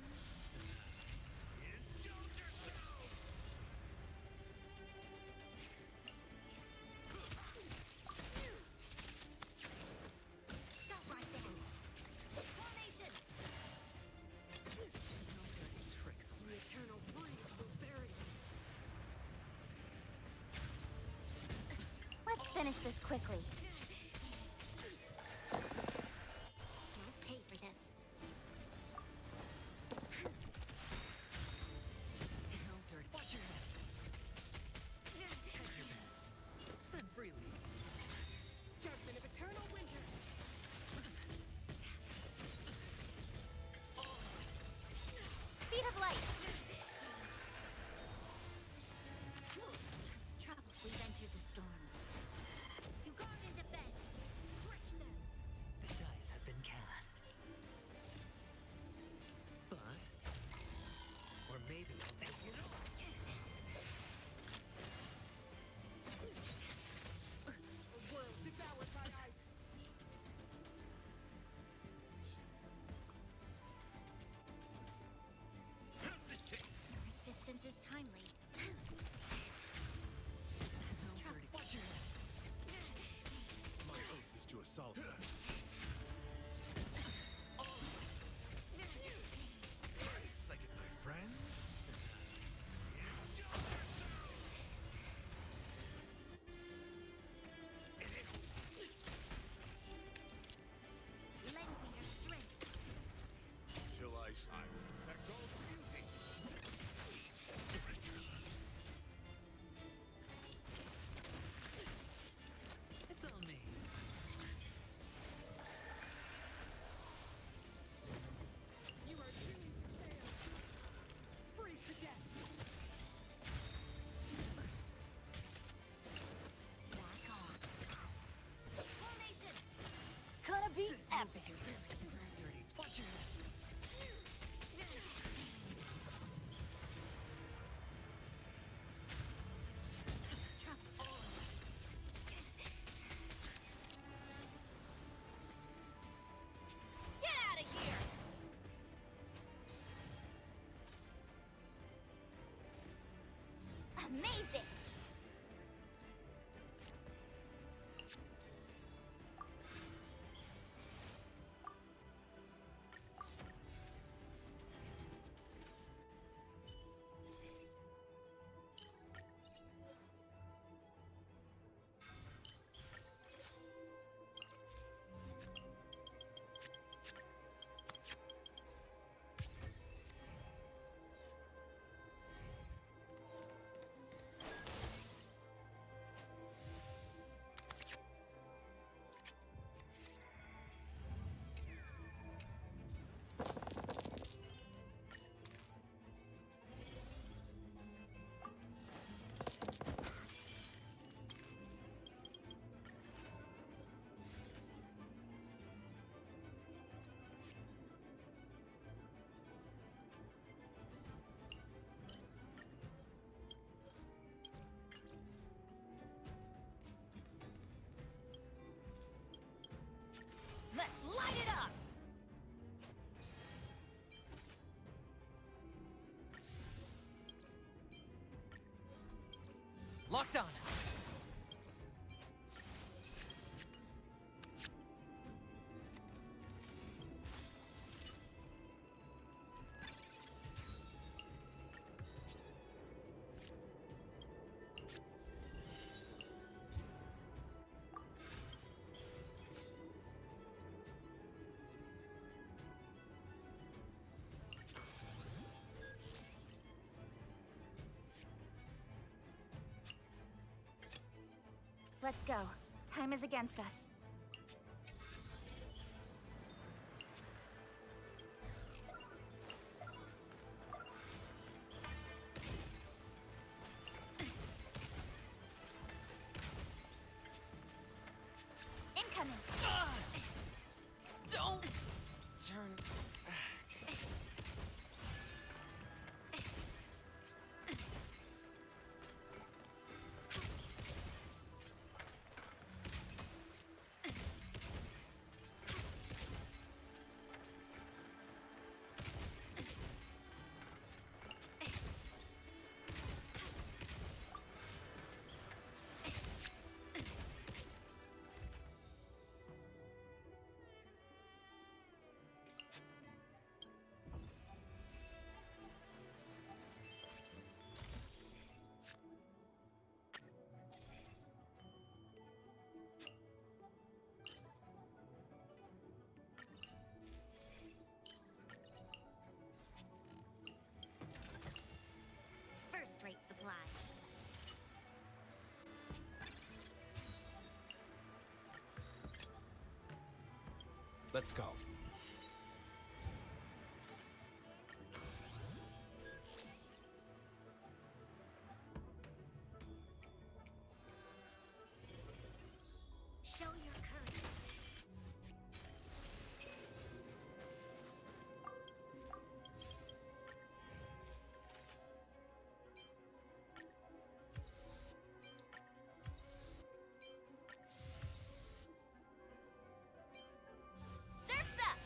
Indulge yourself. Stop right there. Formation. No dirty tricks, The alright? eternal freeze will bury you. Let's finish this quickly. You'll pay for this. No dirty. Watch your head. Hedge your bets. Spend freely. Judgment of eternal winter. Speed of light. Troubles. We've entered the storm. To guard and defend. Crush them. The dice have been cast. Bust. Or maybe I'll take it all. A world devoured by ice. Has the Locked on. Let's go. Time is against us. Incoming. Don't turn. First-rate supplies. Let's go. Show your courage. Surf's up!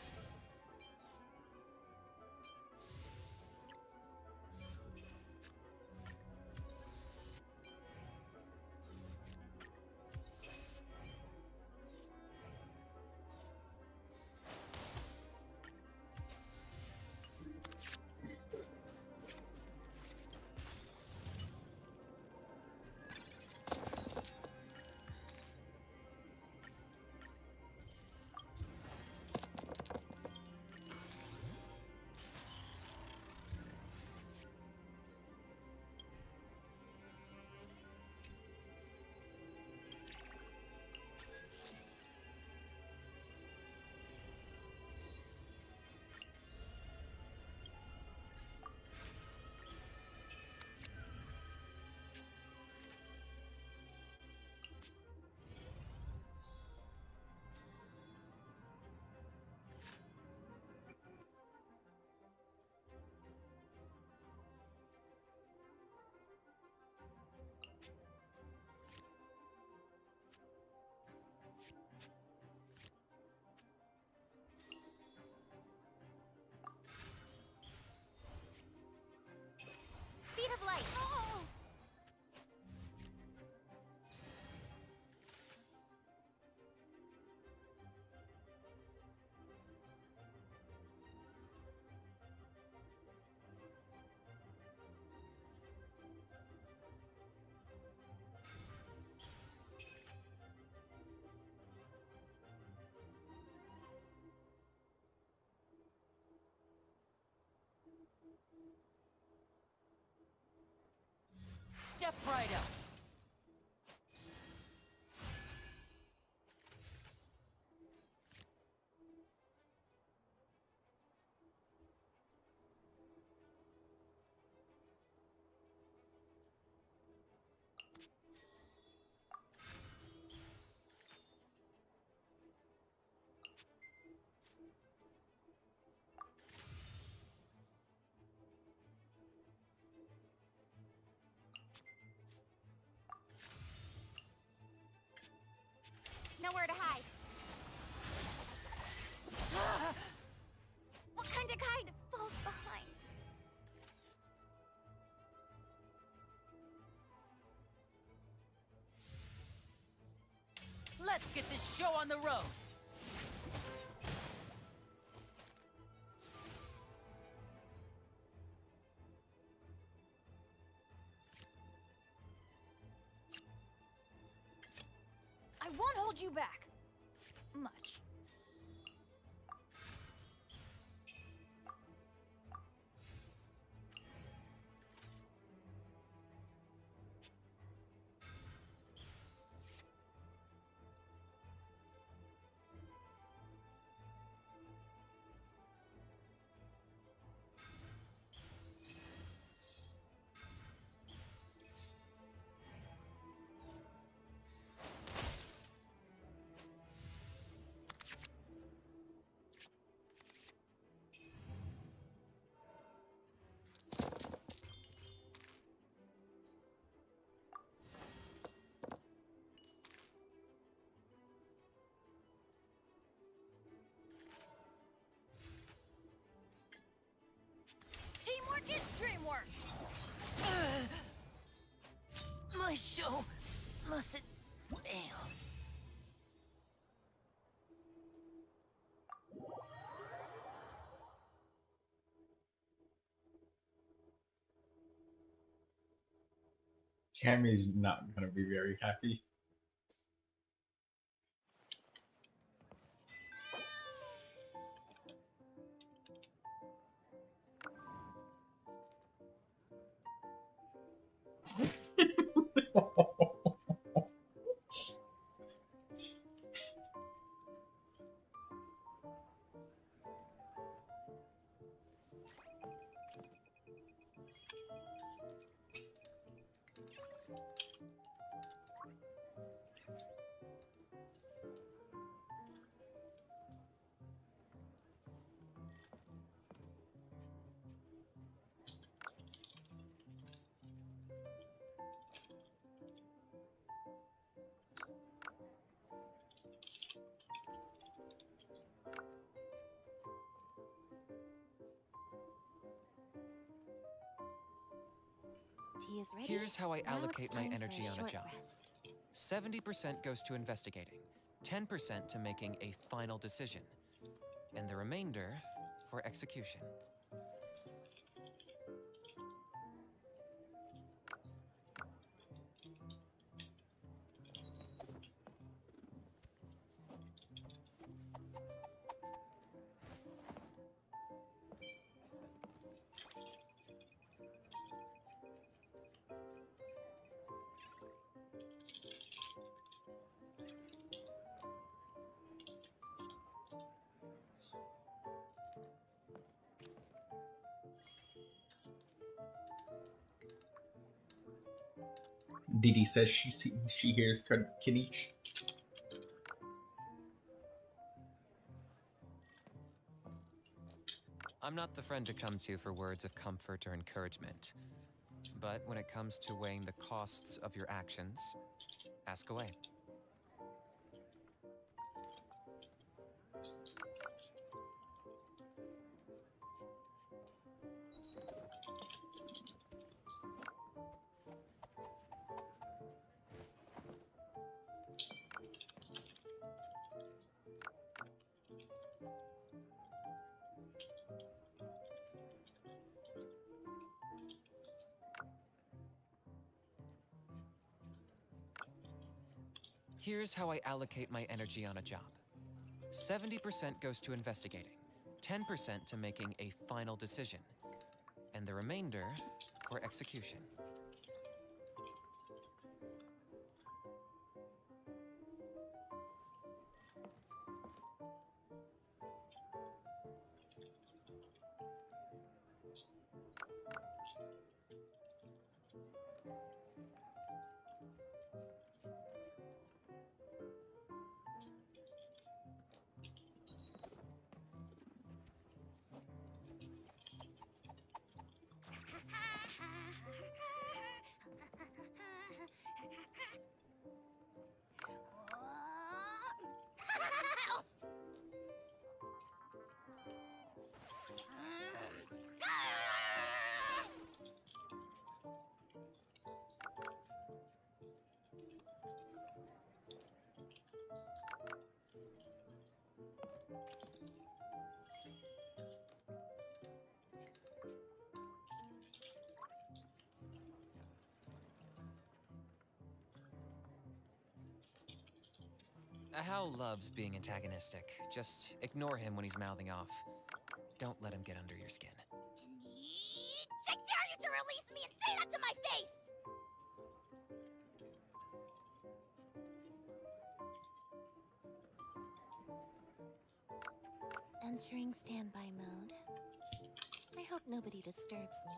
Speed of light. Oh! Step right up. Nowhere to hide. What kind of guide falls behind? Let's get this show on the road. I won't hold you back. Much. Teamwork is dreamwork. My show mustn't fail. Cammy's not gonna be very happy. Tea is ready. Here's how I Now allocate it's my time for energy on a short job. rest. 70% goes to investigating, 10% to making a final decision, and the remainder for execution. Didi says she hears Kanish. I'm not the friend to come to for words of comfort or encouragement. But when it comes to weighing the costs of your actions, ask away. Here's how I allocate my energy on a job. 70% goes to investigating, 10% to making a final decision, and the remainder for execution. Hal loves being antagonistic. Just ignore him when he's mouthing off. Don't let him get under your skin. I dare you to release me and say that to my face! Entering standby mode. I hope nobody disturbs me.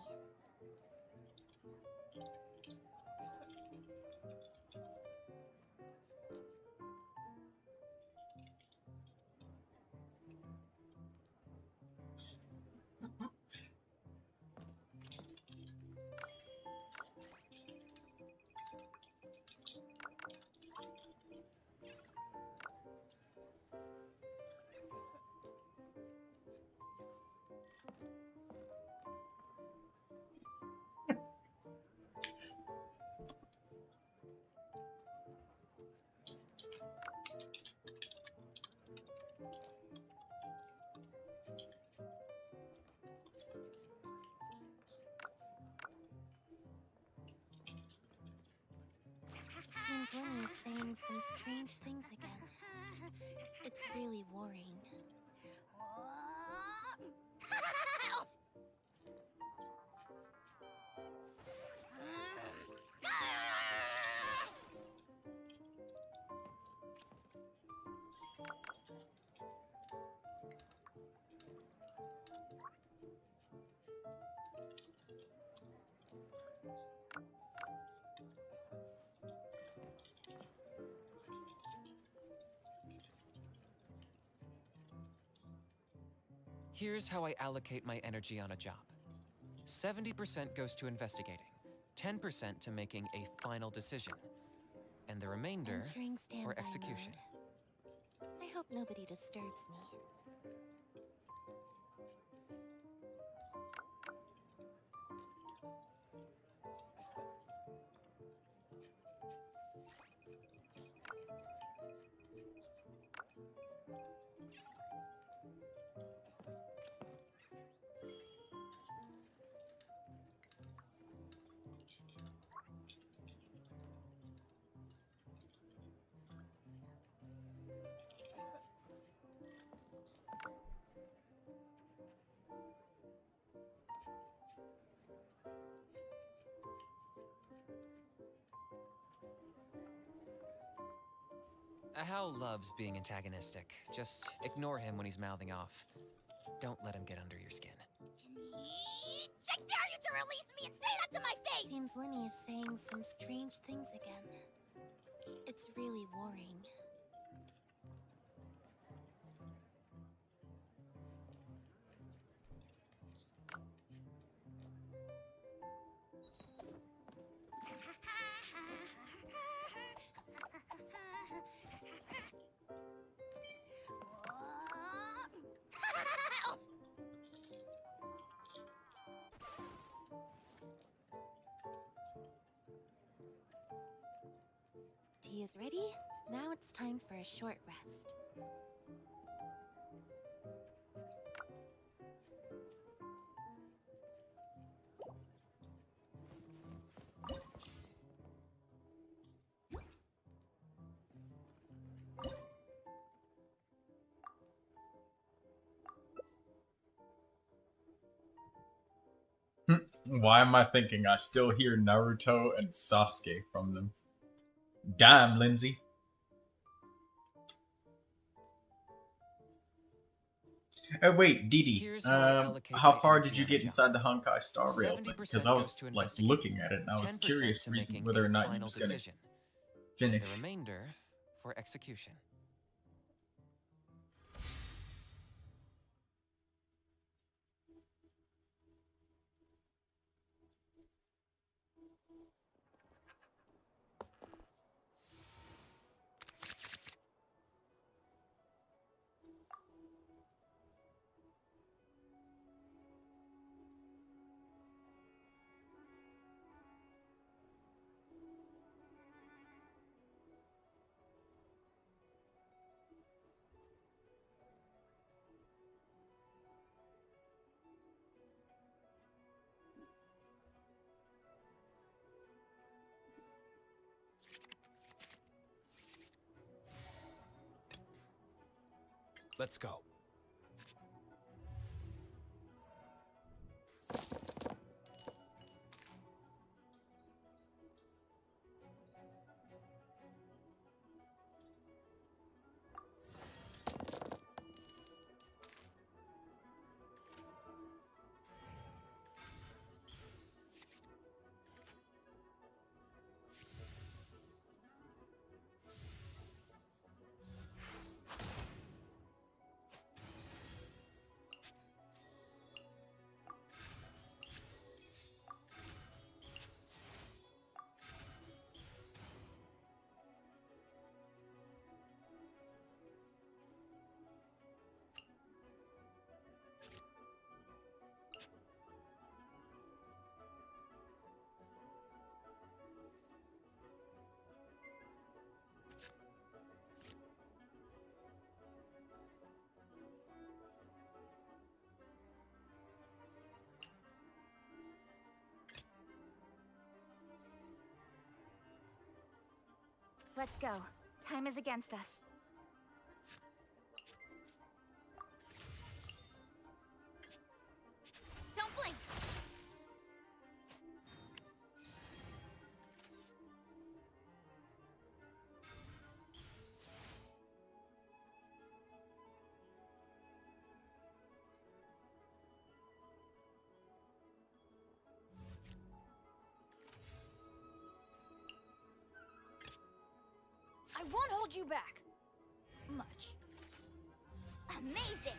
Seems Lenny is saying some strange things again. It's really worrying. Here's how I allocate my energy on a job. 70% goes to investigating, 10% to making a final decision, and the remainder Entering standby for execution. mode. I hope nobody disturbs me. Hal loves being antagonistic. Just ignore him when he's mouthing off. Don't let him get under your skin. I dare you to release me and say that to my face! Seems Lenny is saying some strange things again. It's really worrying. Tea is ready. Now it's time for a short rest. Why am I thinking I still hear Naruto and Sasuke from them? Damn, Lindsay. Oh wait, Didi. Here's how I allocate How my far energy did you on a get job. inside the Honkai Star Rail thing? 70% Because I was goes to like investigate, looking at it and I was 10% curious to making whether or a not you final was gonna decision, finish. and the remainder for execution. Let's go. Let's go. Time is against us. Don't blink! I won't hold you back. Much. Amazing!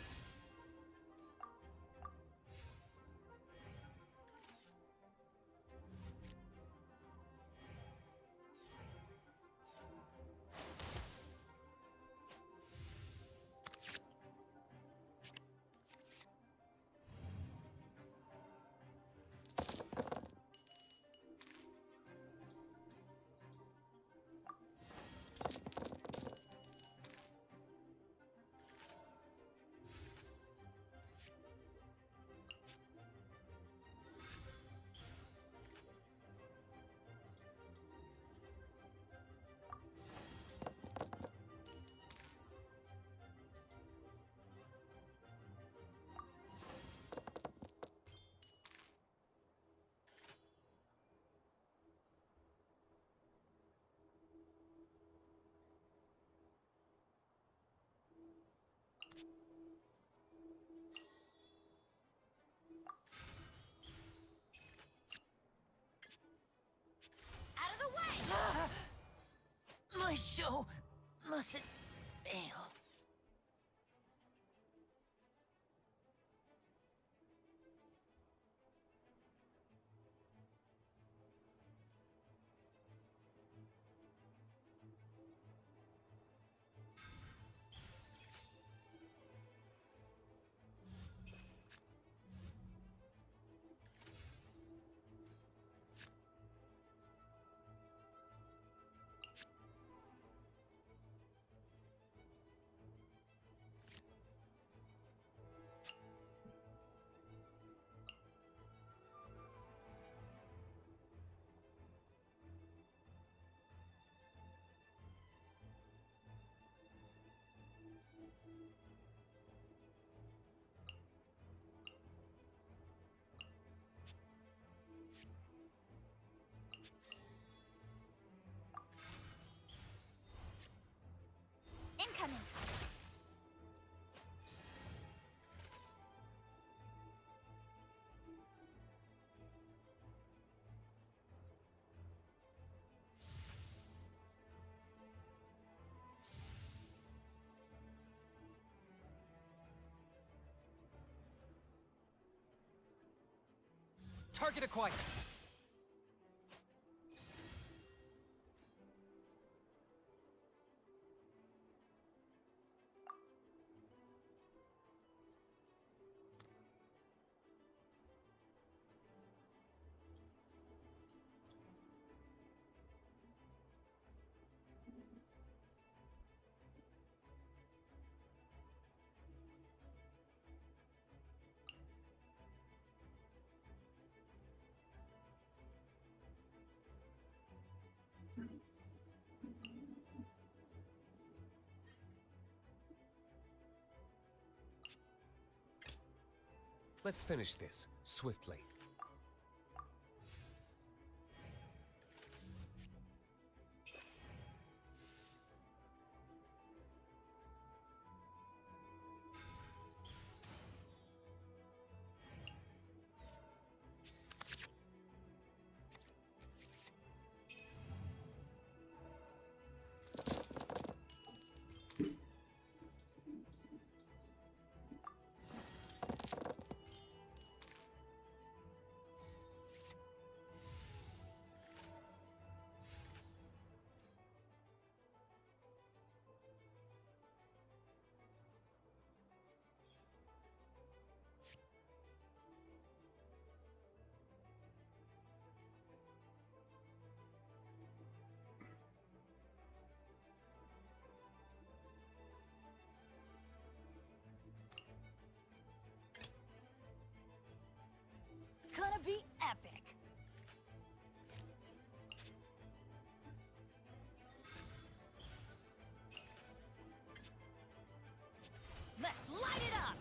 My show mustn't fail. Incoming! Target acquired. Let's finish this swiftly. Gonna be epic. Let's light it up.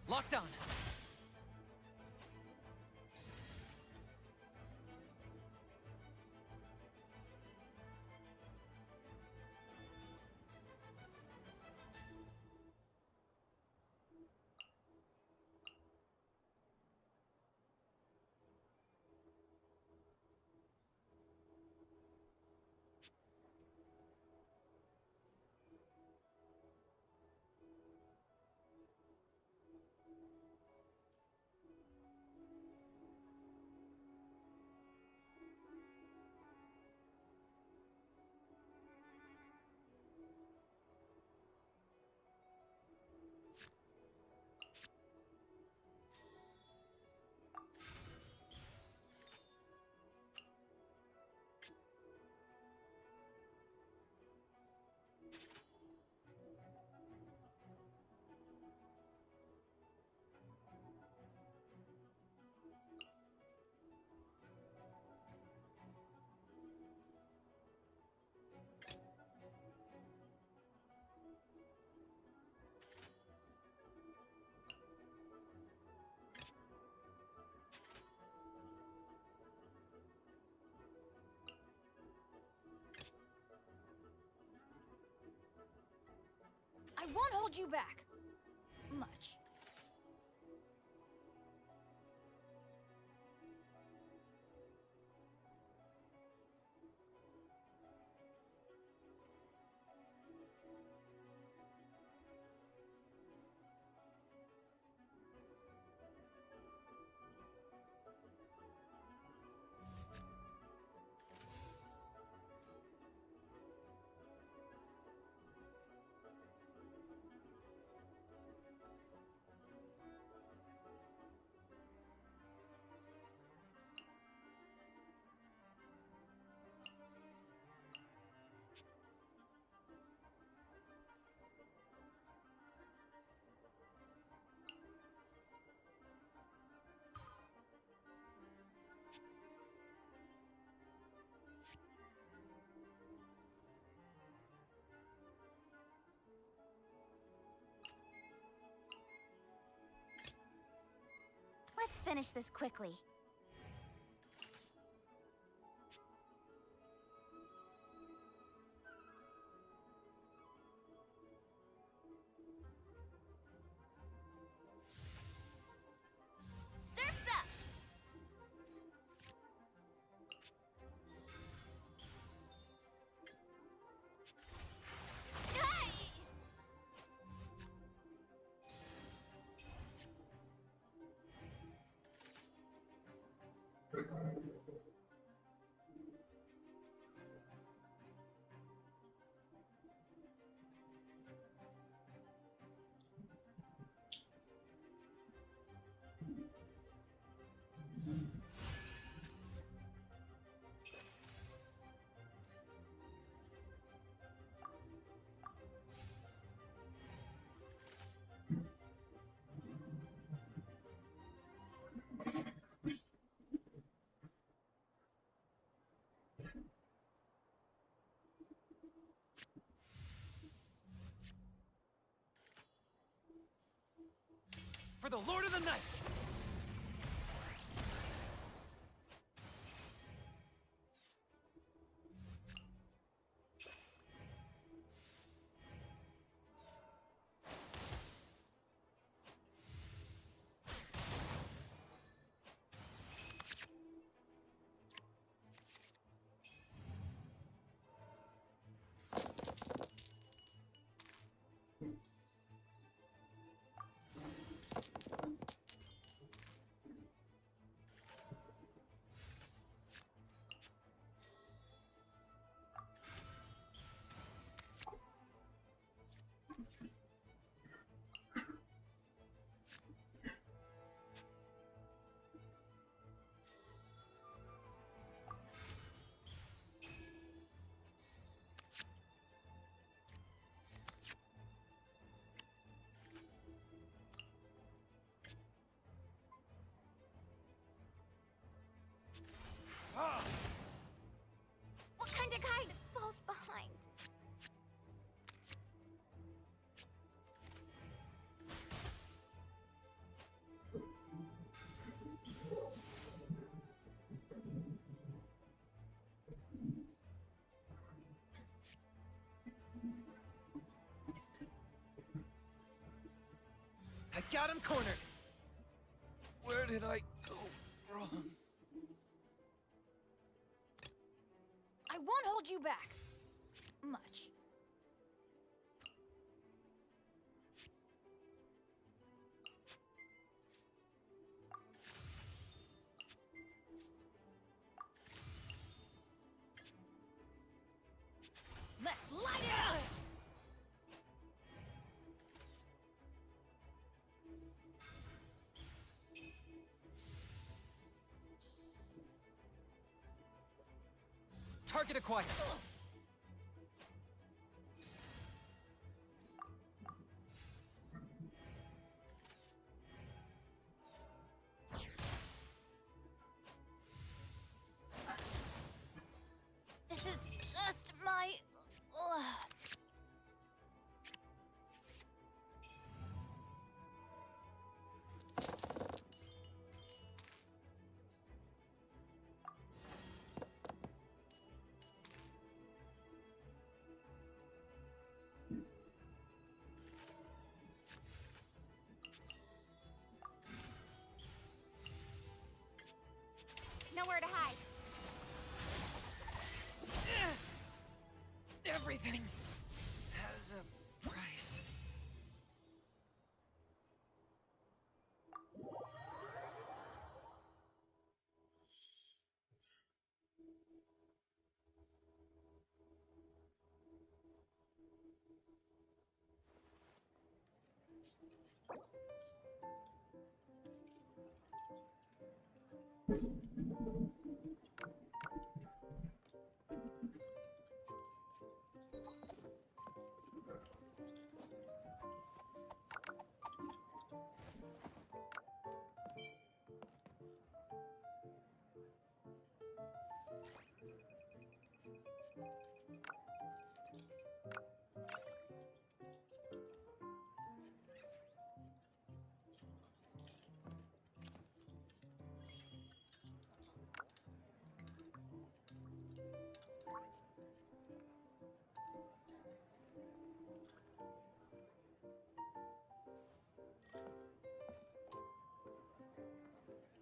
Locked on. I won't hold you back. Much. Let's finish this quickly. Surf's up! for the Lord of the Night! What kind of guy falls behind? I got him cornered! Where did I go wrong? I won't hold you back. Much. Let's light it up! Target acquired. This is just my... Nowhere to hide. Everything has a price.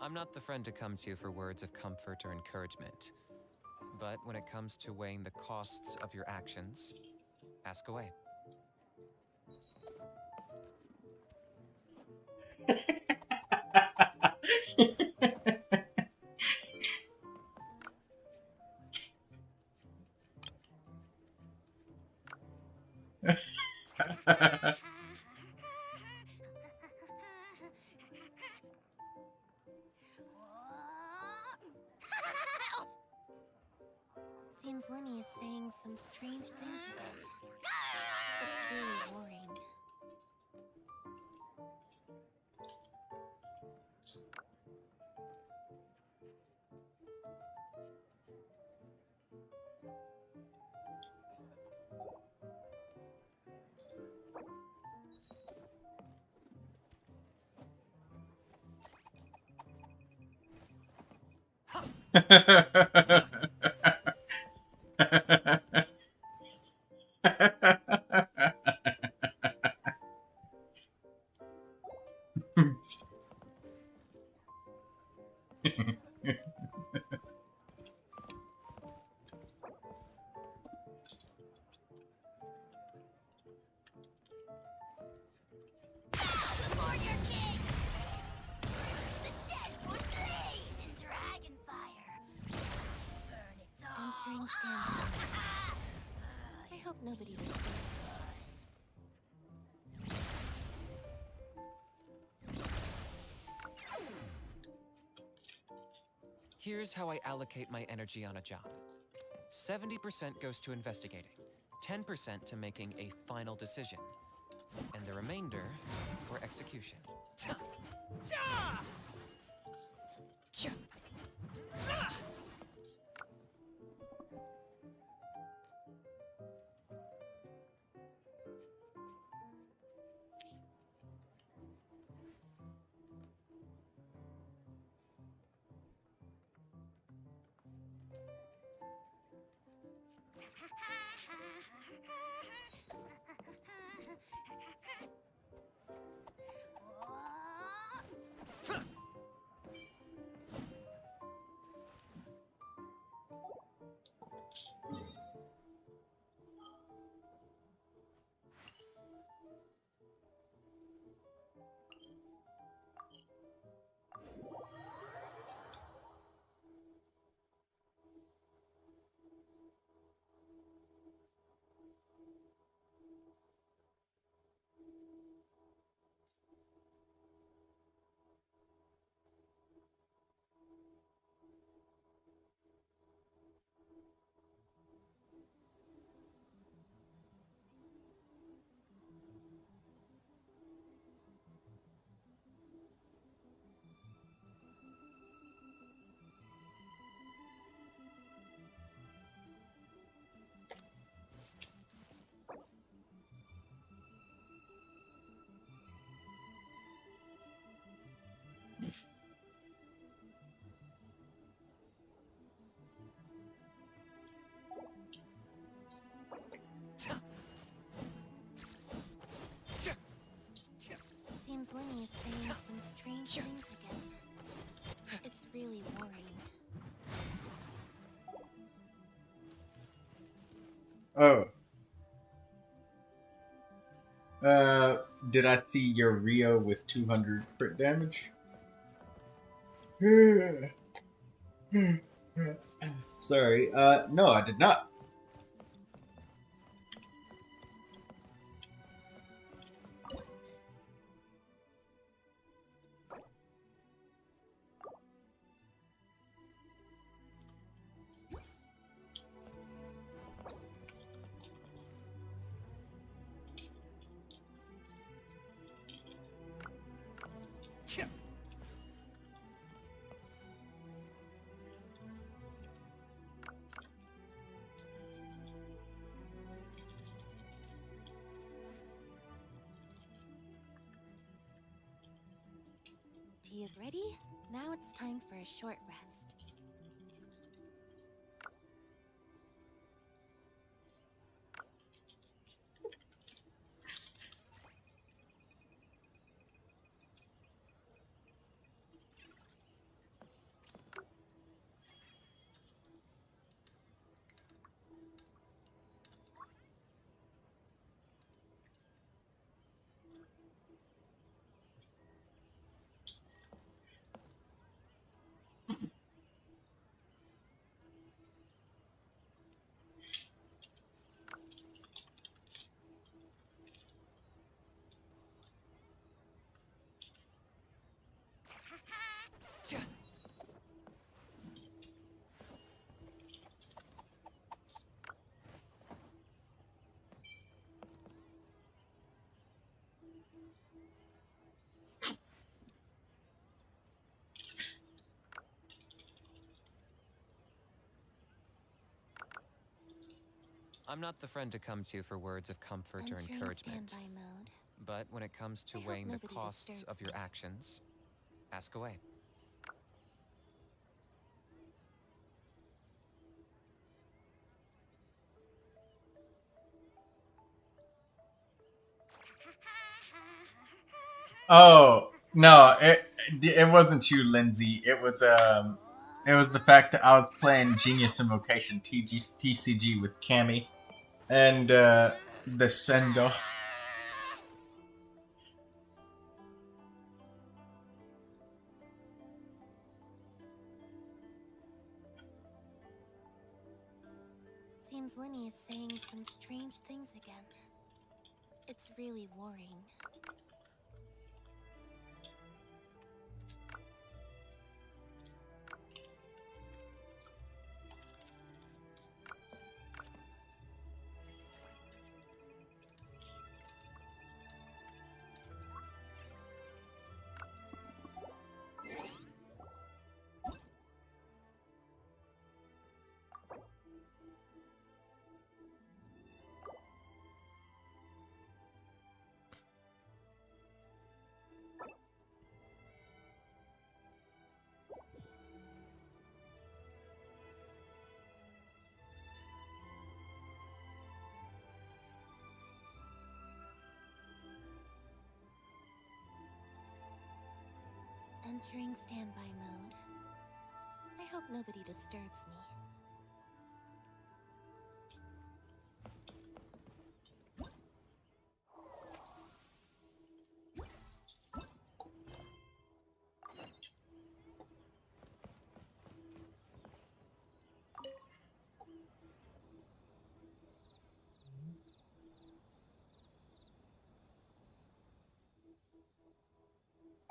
I'm not the friend to come to for words of comfort or encouragement. But when it comes to weighing the costs of your actions, ask away. Seems Lenny is saying some strange things again. It's really worrying. Before your king! The dead would blaze in dragon fire. Burn it all. Entering standby. I hope nobody responds. Here's how I allocate my energy on a job. 70% goes to investigating, 10% to making a final decision, and the remainder for execution. Seems Lenny is saying some strange things again. It's really worrying. Did I see your Rio with 200 crit damage? Sorry, no, I did not. Tea is ready. Now it's time for a short rest. I'm not the friend to come to for words of comfort or Entering encouragement. standby mode. But when it comes to I hope weighing the nobody costs disturbs of your me. actions, ask away. Oh no, it wasn't you, Lindsay. It was the fact that I was playing Genius Invocation TCG with Cammy and the Sendo. Seems Linny is saying some strange things again. It's really worrying. Entering standby mode. I hope nobody disturbs me.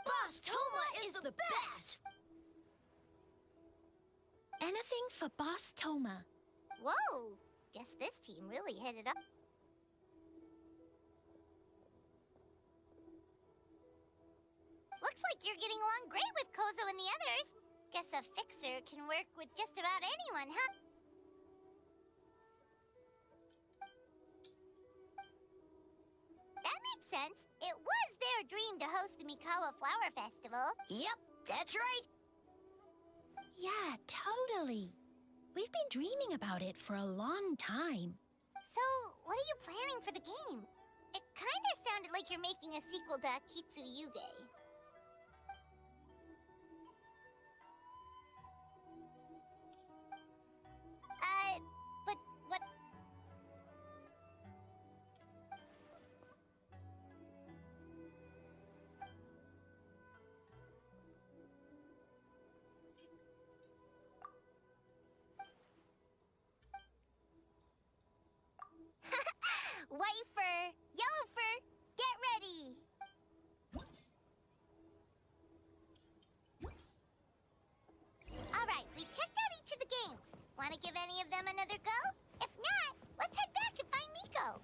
Boss Toma is the best! Anything for Boss Toma. Whoa! Guess this team really hit it up. Looks like you're getting along great with Kozo and the others. Guess a fixer can work with just about anyone, huh? That makes sense. It was their dream to host the Mikawa Flower Festival. Yep, that's right. Yeah, totally. We've been dreaming about it for a long time. So, what are you planning for the game? It kind of sounded like you're making a sequel to Kitsuyuge. But what? White fur, yellow fur, get ready! Alright, we checked out each of the games. Want to give any of them another go? If not, let's head back and find Miko.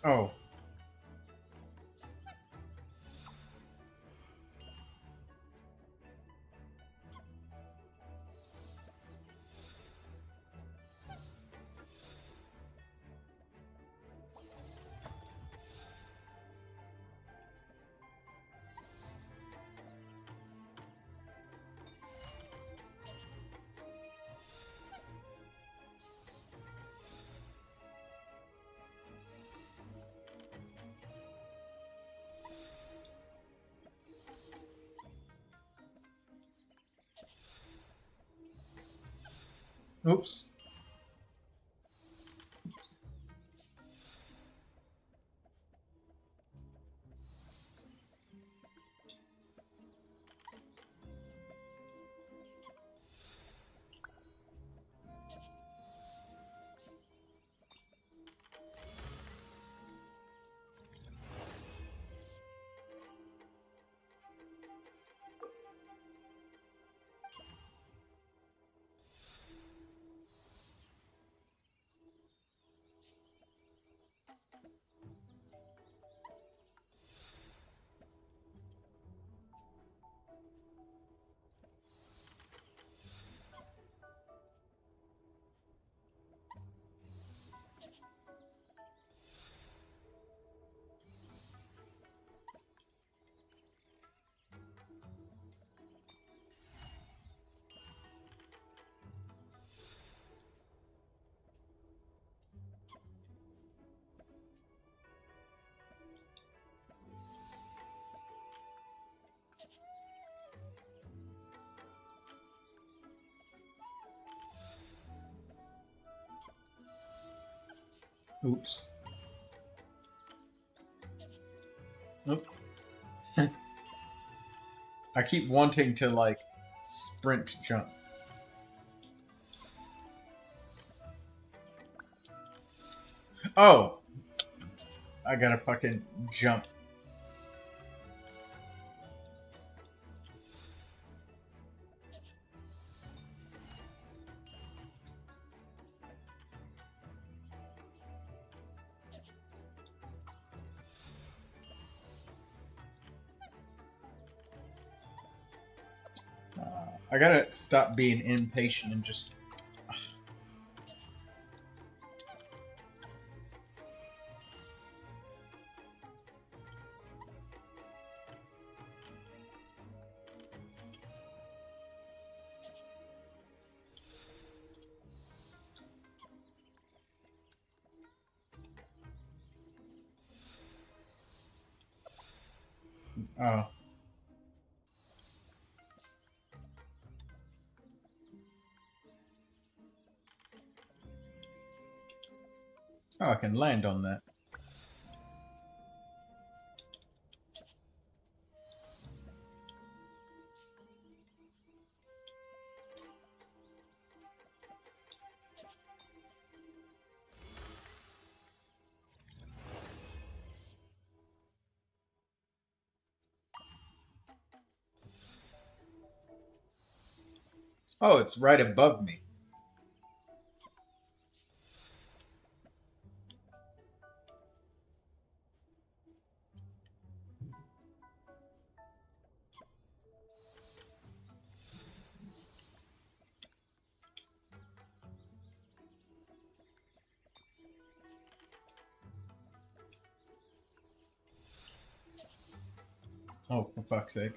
Oh. Oops. Oops. Nope. I keep wanting to, like, sprint jump. Oh! I gotta fucking jump. I gotta stop being impatient and just... Oh. Oh, I can land on that. Oh, it's right above me. Oh, for fuck's sake.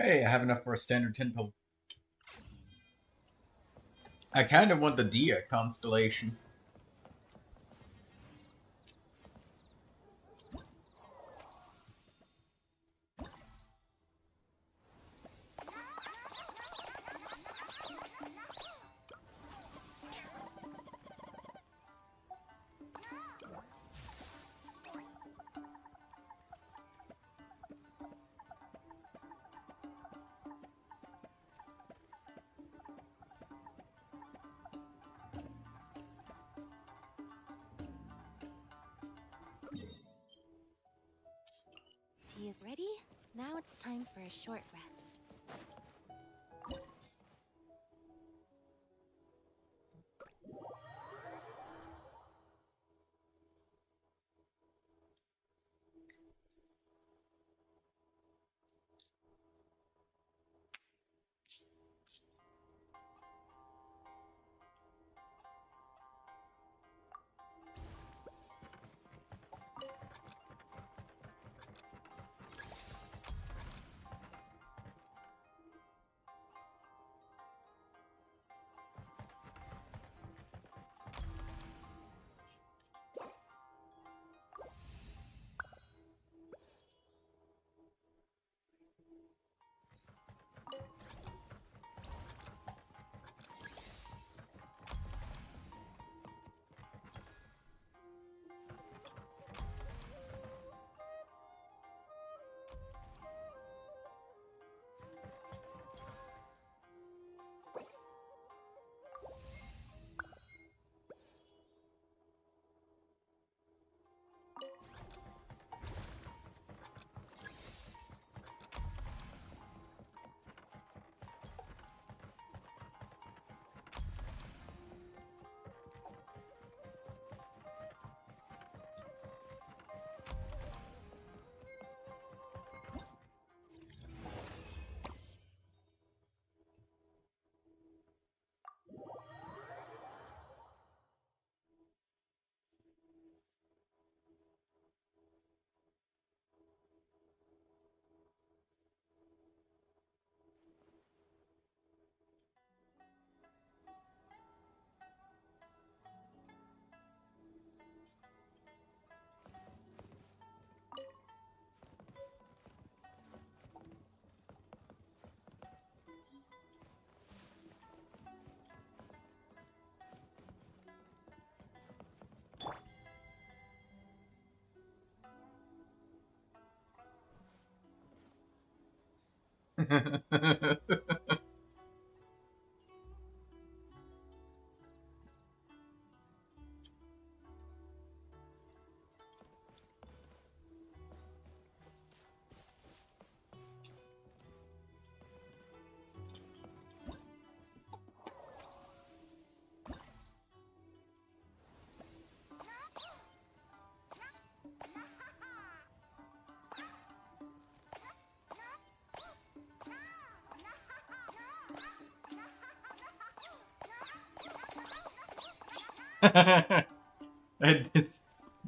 Hey, I have enough for a standard 10 pill. I kind of want the Dia constellation. Tea is ready. Now it's time for a short rest.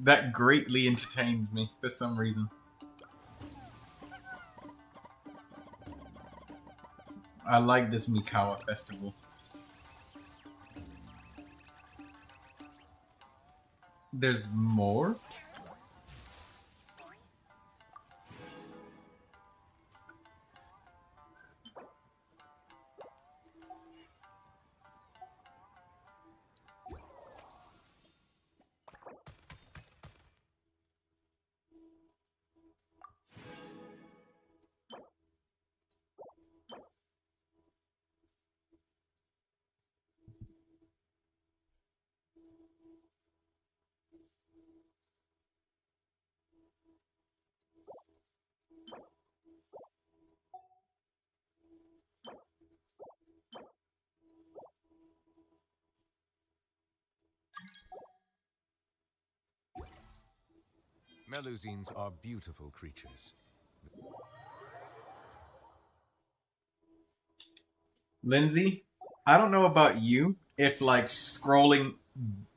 That greatly entertains me for some reason. I like this Mikawa festival. There's more? Melusines are beautiful creatures. Lindsay, I don't know about you, if like scrolling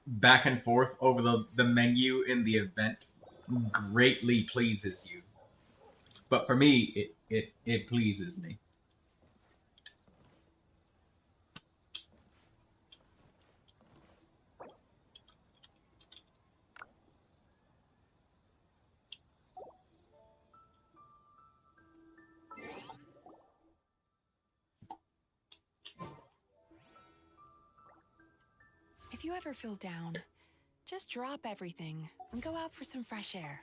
back and forth over the menu in the event greatly pleases you. But for me, it pleases me. you ever feel down, just drop everything and go out for some fresh air.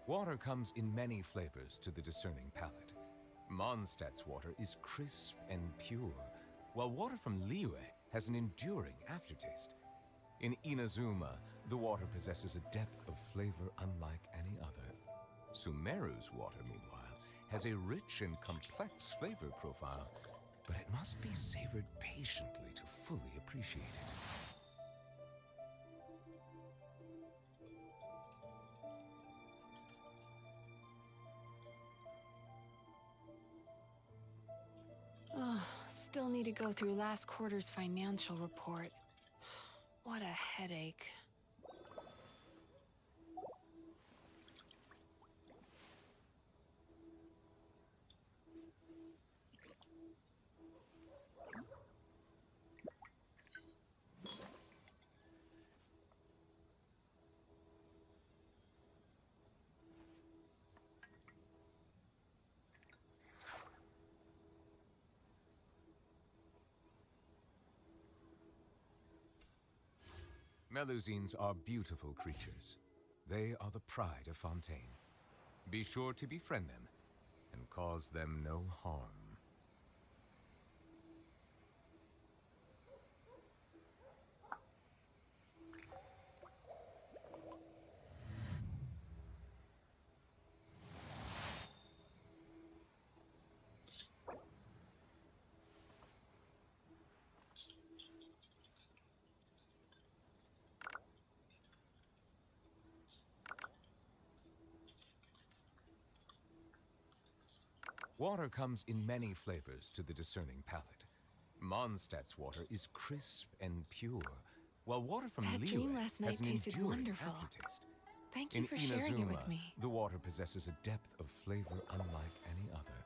Water comes in many flavors to the discerning palate. Mondstadt's water is crisp and pure, while water from Liyue has an enduring aftertaste. In Inazuma, the water possesses a depth of flavor unlike any other. Sumeru's water, meanwhile, has a rich and complex flavor profile, but it must be savored patiently to fully appreciate it. Oh, still need to go through last quarter's financial report. What a headache. Melusines are beautiful creatures. They are the pride of Fontaine. Be sure to befriend them and cause them no harm. Water comes in many flavors to the discerning palate. Mondstadt's water is crisp and pure, while water from That dream Liyue last night has an tasted enduring wonderful. aftertaste. Thank you In for sharing it with Inazuma, me. the water possesses a depth of flavor unlike any other.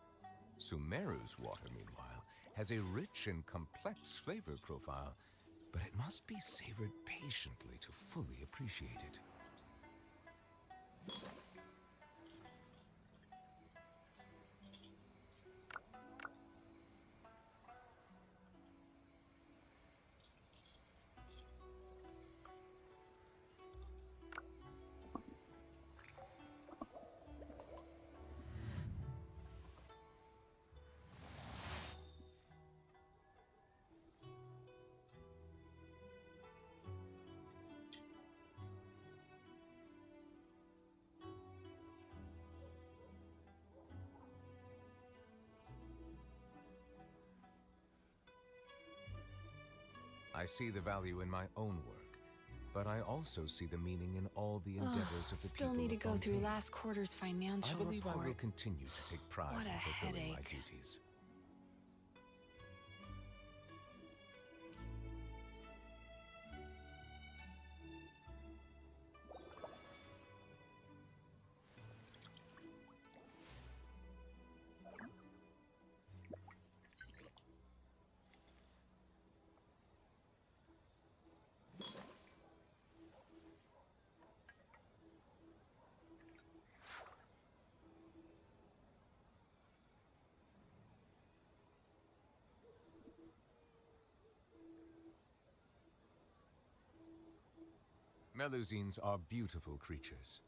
Sumeru's water, meanwhile, has a rich and complex flavor profile, but it must be savored patiently to fully appreciate it. I see the value in my own work, but I also see the meaning in all the endeavors of the Still people need to of go through Fontaine. last quarter's financial I believe report. I will continue to take pride What in a fulfilling my headache. duties. Melusines are beautiful creatures.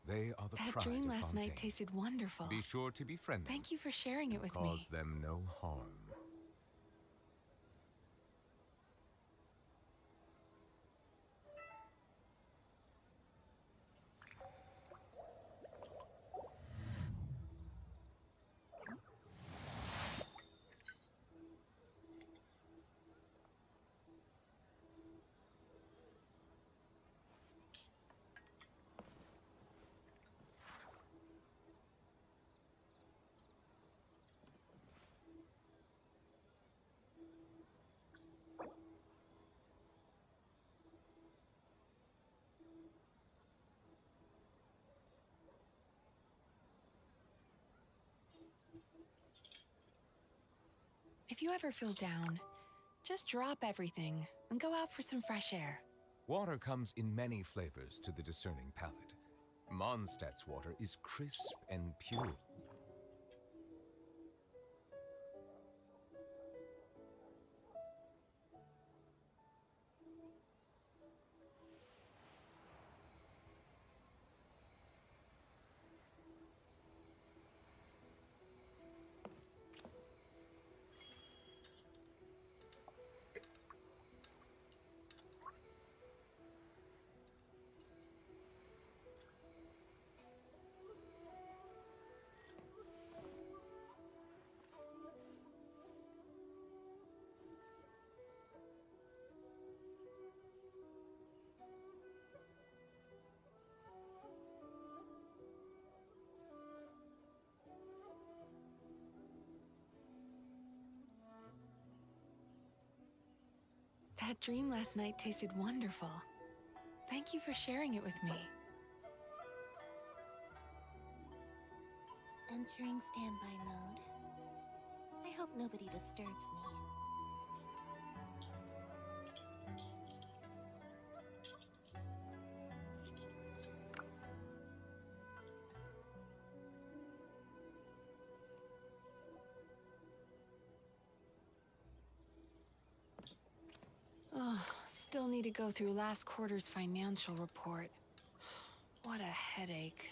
They are the That pride dream of last Fontaine. night tasted wonderful. Be sure to befriend them. Thank you for sharing it and with cause me. them no harm. If you ever feel down, just drop everything and go out for some fresh air. Water comes in many flavors to the discerning palate. Mondstadt's water is crisp and pure. That dream last night tasted wonderful. Thank you for sharing it with me. Entering standby mode. I hope nobody disturbs me. Oh, still need to go through last quarter's financial report. What a headache.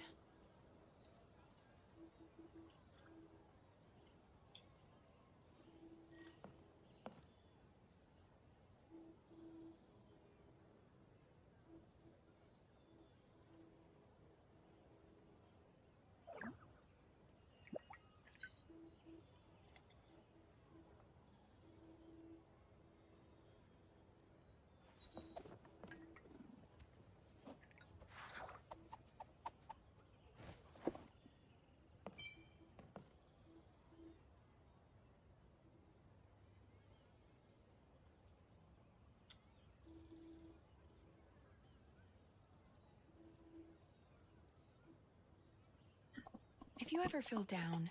If you ever feel down,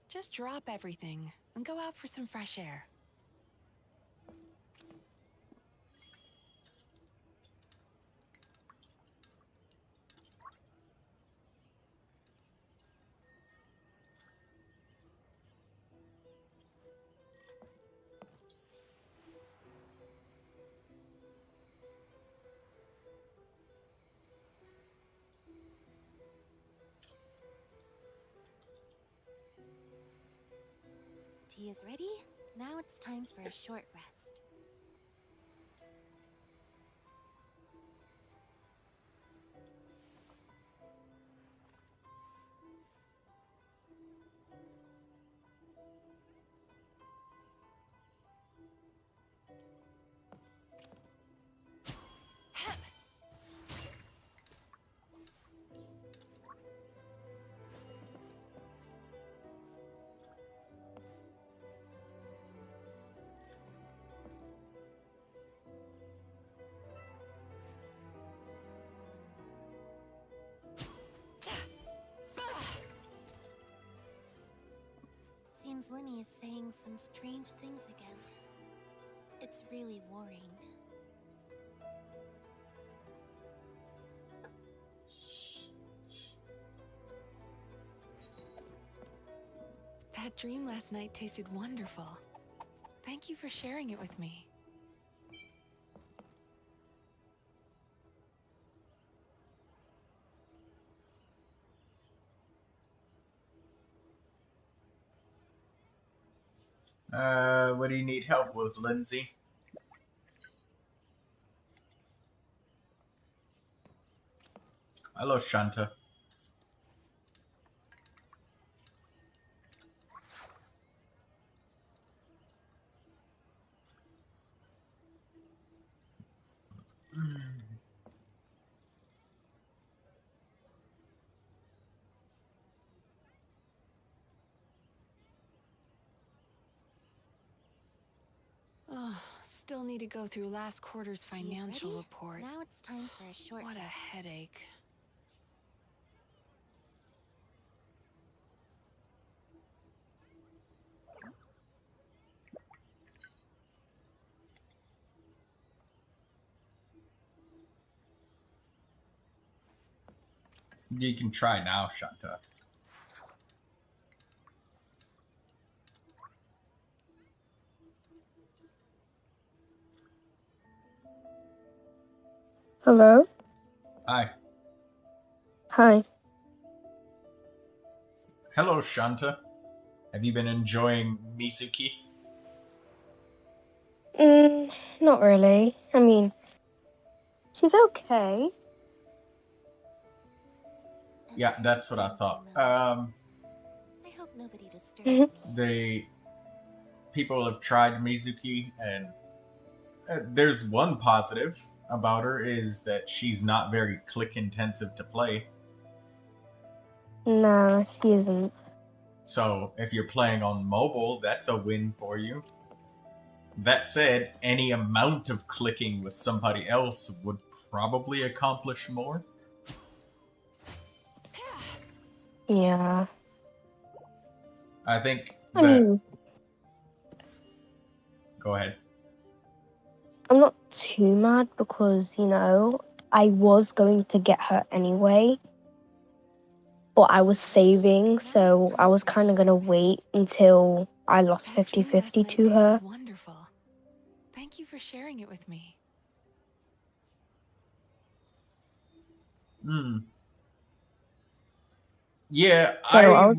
just drop everything and go out for some fresh air. Tea is ready. Now it's time for a short rest. Seems Linny is saying some strange things again. It's really worrying. That dream last night tasted wonderful. Thank you for sharing it with me. What do you need help with, Lindsay? Hello, Shanta. Oh, still need to go through last quarter's financial ready? report. Now it's time for a short What a rest. headache. You can try now, Shanta. Hello? Hi. Hi. Hello, Shanta. Have you been enjoying Mizuki? Not really. I mean, she's okay. Yeah, that's what I thought. I hope nobody disturbs me. People have tried Mizuki, and there's one positive about her is that she's not very click intensive to play. No, she isn't. So if you're playing on mobile, that's a win for you. That said, any amount of clicking with somebody else would probably accomplish more. Yeah. I think that... I mean, Go ahead. I'm not too mad because, you know, I was going to get her anyway. But I was saving, so I was kind of going to wait until I lost 50-50 to her. Wonderful. Thank you for sharing it with me. Yeah, So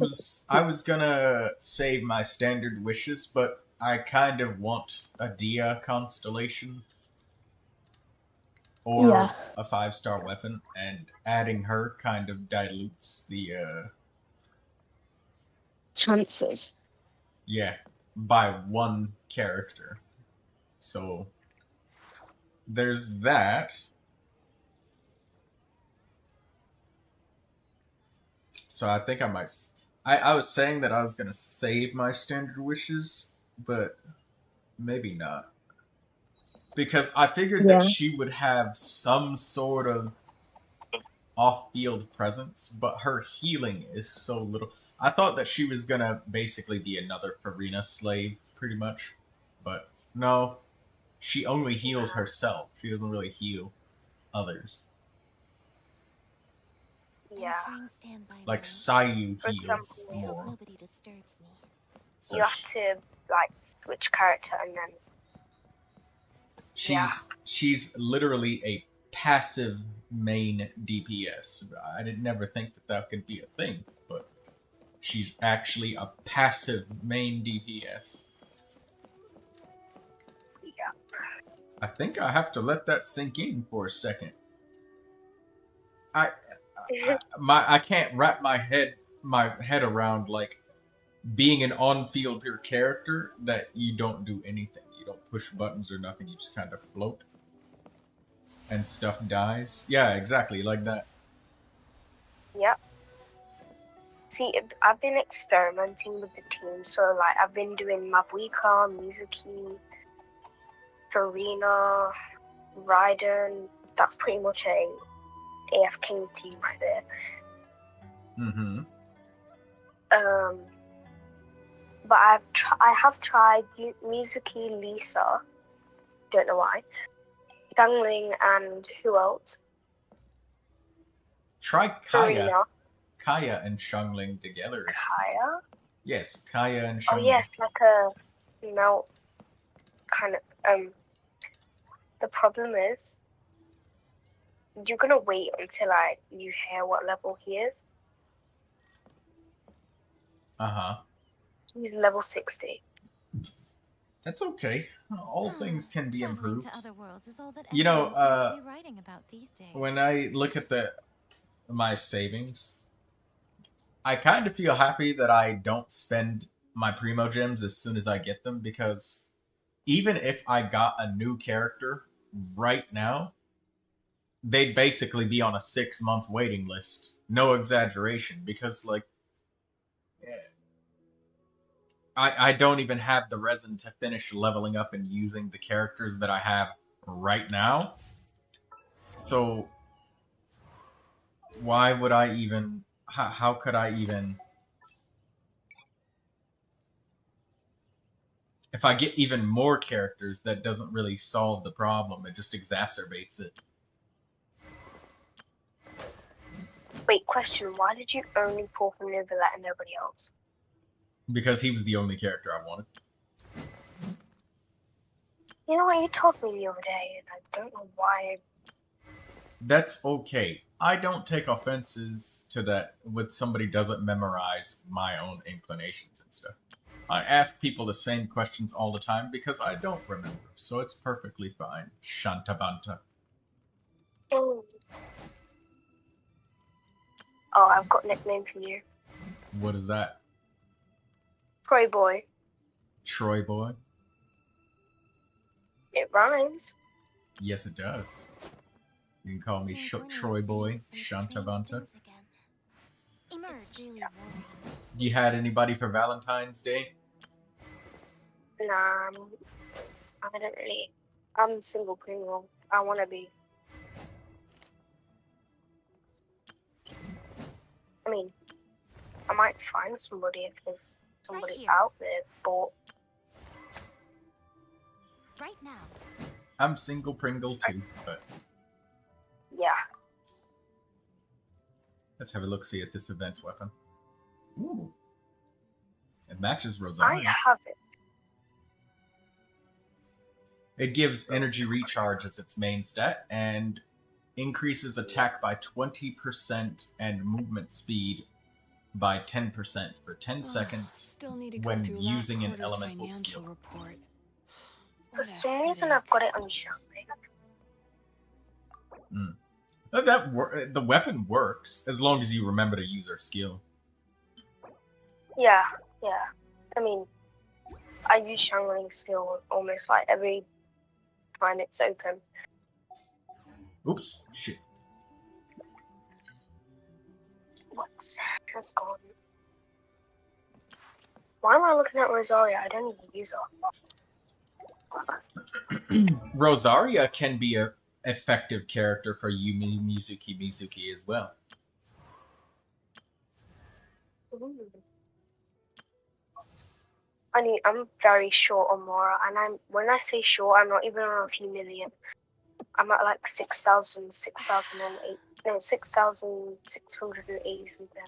I was gonna save my standard wishes, but I kind of want a Dia constellation. Or a 5-star weapon, and adding her kind of dilutes the, chances. Yeah, by one character. So, there's that. So I think I might... I was saying that I was gonna save my standard wishes, but maybe not. Because I figured that she would have some sort of off-field presence, but her healing is so little. I thought that she was gonna basically be another Furina slave, pretty much. But no, she only heals herself. She doesn't really heal others. Yeah. Like Sayu For heals example, I hope more. nobody disturbs me. So You have to, like, switch character and then... she's literally a passive main DPS. I didn't never think that that could be a thing, but she's actually a passive main DPS. Yeah. I think I have to let that sink in for a second. I can't wrap my head around like being an on-fielder character that you don't do anything. You don't push buttons or nothing. You just kind of float, and stuff dies. Yeah, exactly like that. Yep. See, I've been experimenting with the team, so like I've been doing Mabuika, Mizuki, Furina, Raiden. That's pretty much a AFK team right there. Mm-hmm. But I have tried Mizuki, Lisa. Don't know why. Xiangling and who else? Try Kaya. Furina. Kaya and Xiangling together. Kaya? Yes, Kaya and Xiangling. Oh yes, like a melt kind of. The problem is, you're gonna wait until you hear what level he is. Uh-huh. He's level 60. That's okay. All things can be improved. To other worlds is all that You know, anyone seems to be writing about these days. when I look at my savings, I kind of feel happy that I don't spend my Primo gems as soon as I get them, because even if I got a new character right now, they'd basically be on a 6-month waiting list. No exaggeration, because like I don't even have the resin to finish leveling up and using the characters that I have right now. So why would I even... How could I even... If I get even more characters, that doesn't really solve the problem. It just exacerbates it. Wait, question. Why did you only pull from Neuvilette and nobody else? Because he was the only character I wanted. You know what? You told me the other day, and I don't know why. That's okay. I don't take offenses to that when somebody doesn't memorize my own inclinations and stuff. I ask people the same questions all the time because I don't remember, so it's perfectly fine. Shantabanta. Oh, I've got a nickname for you. What is that? Troy Boy. Troy Boy? It rhymes. Yes, it does. You can call me Troy Boy, Shantabanta. Emerge. You had anybody for Valentine's Day? Nah, I don't really. I'm single Primo. I want to be. I mean, I might find somebody if there's somebody out there, but right now. I'm single Pringle too, but yeah. Let's have a look-see at this event weapon. Ooh. It matches Rosaria. I have it. It gives energy recharge as its main stat, and increases attack by 20% and movement speed by 10% for 10 seconds when using an elemental skill. Report. For some reason, I've got it on Xiangling. The weapon works as long as you remember to use her skill. Yeah. I mean, I use Xiangling skill almost like every time it's open. Oops, shit. What's gone? Why am I looking at Rosaria? I don't even use her. Rosaria can be a effective character for Yumemizuki Mizuki as well. Ooh. I mean, I'm very short on Mora, and when I say short, I'm not even on a few million. I'm at like 6,680 something.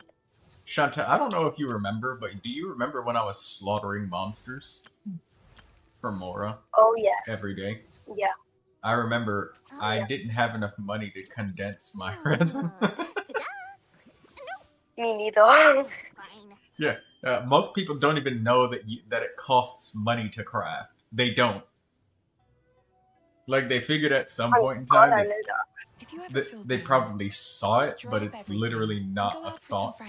Shanta, I don't know if you remember, but do you remember when I was slaughtering monsters for Mora? Oh, yes. Every day? Yeah. I remember I didn't have enough money to condense my resin. Me neither. Yeah, most people don't even know that it costs money to craft. They don't. Like, they figured at some point in time I know that. They probably saw it, but it's literally not a thought.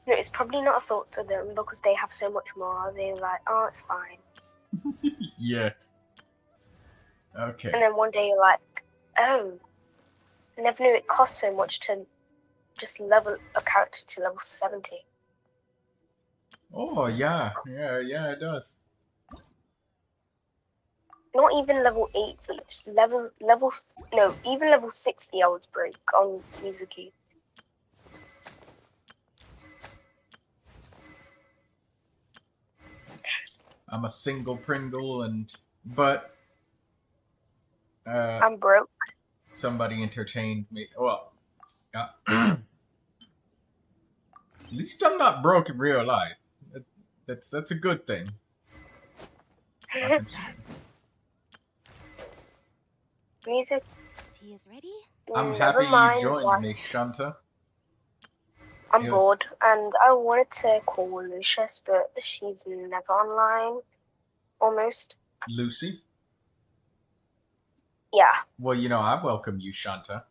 No, it's probably not a thought to them because they have so much more. They're like, oh, it's fine. Yeah. Okay. And then one day you're like, oh, I never knew it cost so much to just level a character to level 70. Oh, yeah, it does. Not even level 80, just even level 60 I would break on Mizuki. I'm a single Pringle, but I'm broke. Somebody entertained me. Well, at least I'm not broke in real life. That's a good thing. Music. Tea is ready. I'm happy you joined me, Shanta. I'm bored, and I wanted to call Lucius, but she's never online. Almost. Lucy? Yeah. Well, I welcome you, Shanta.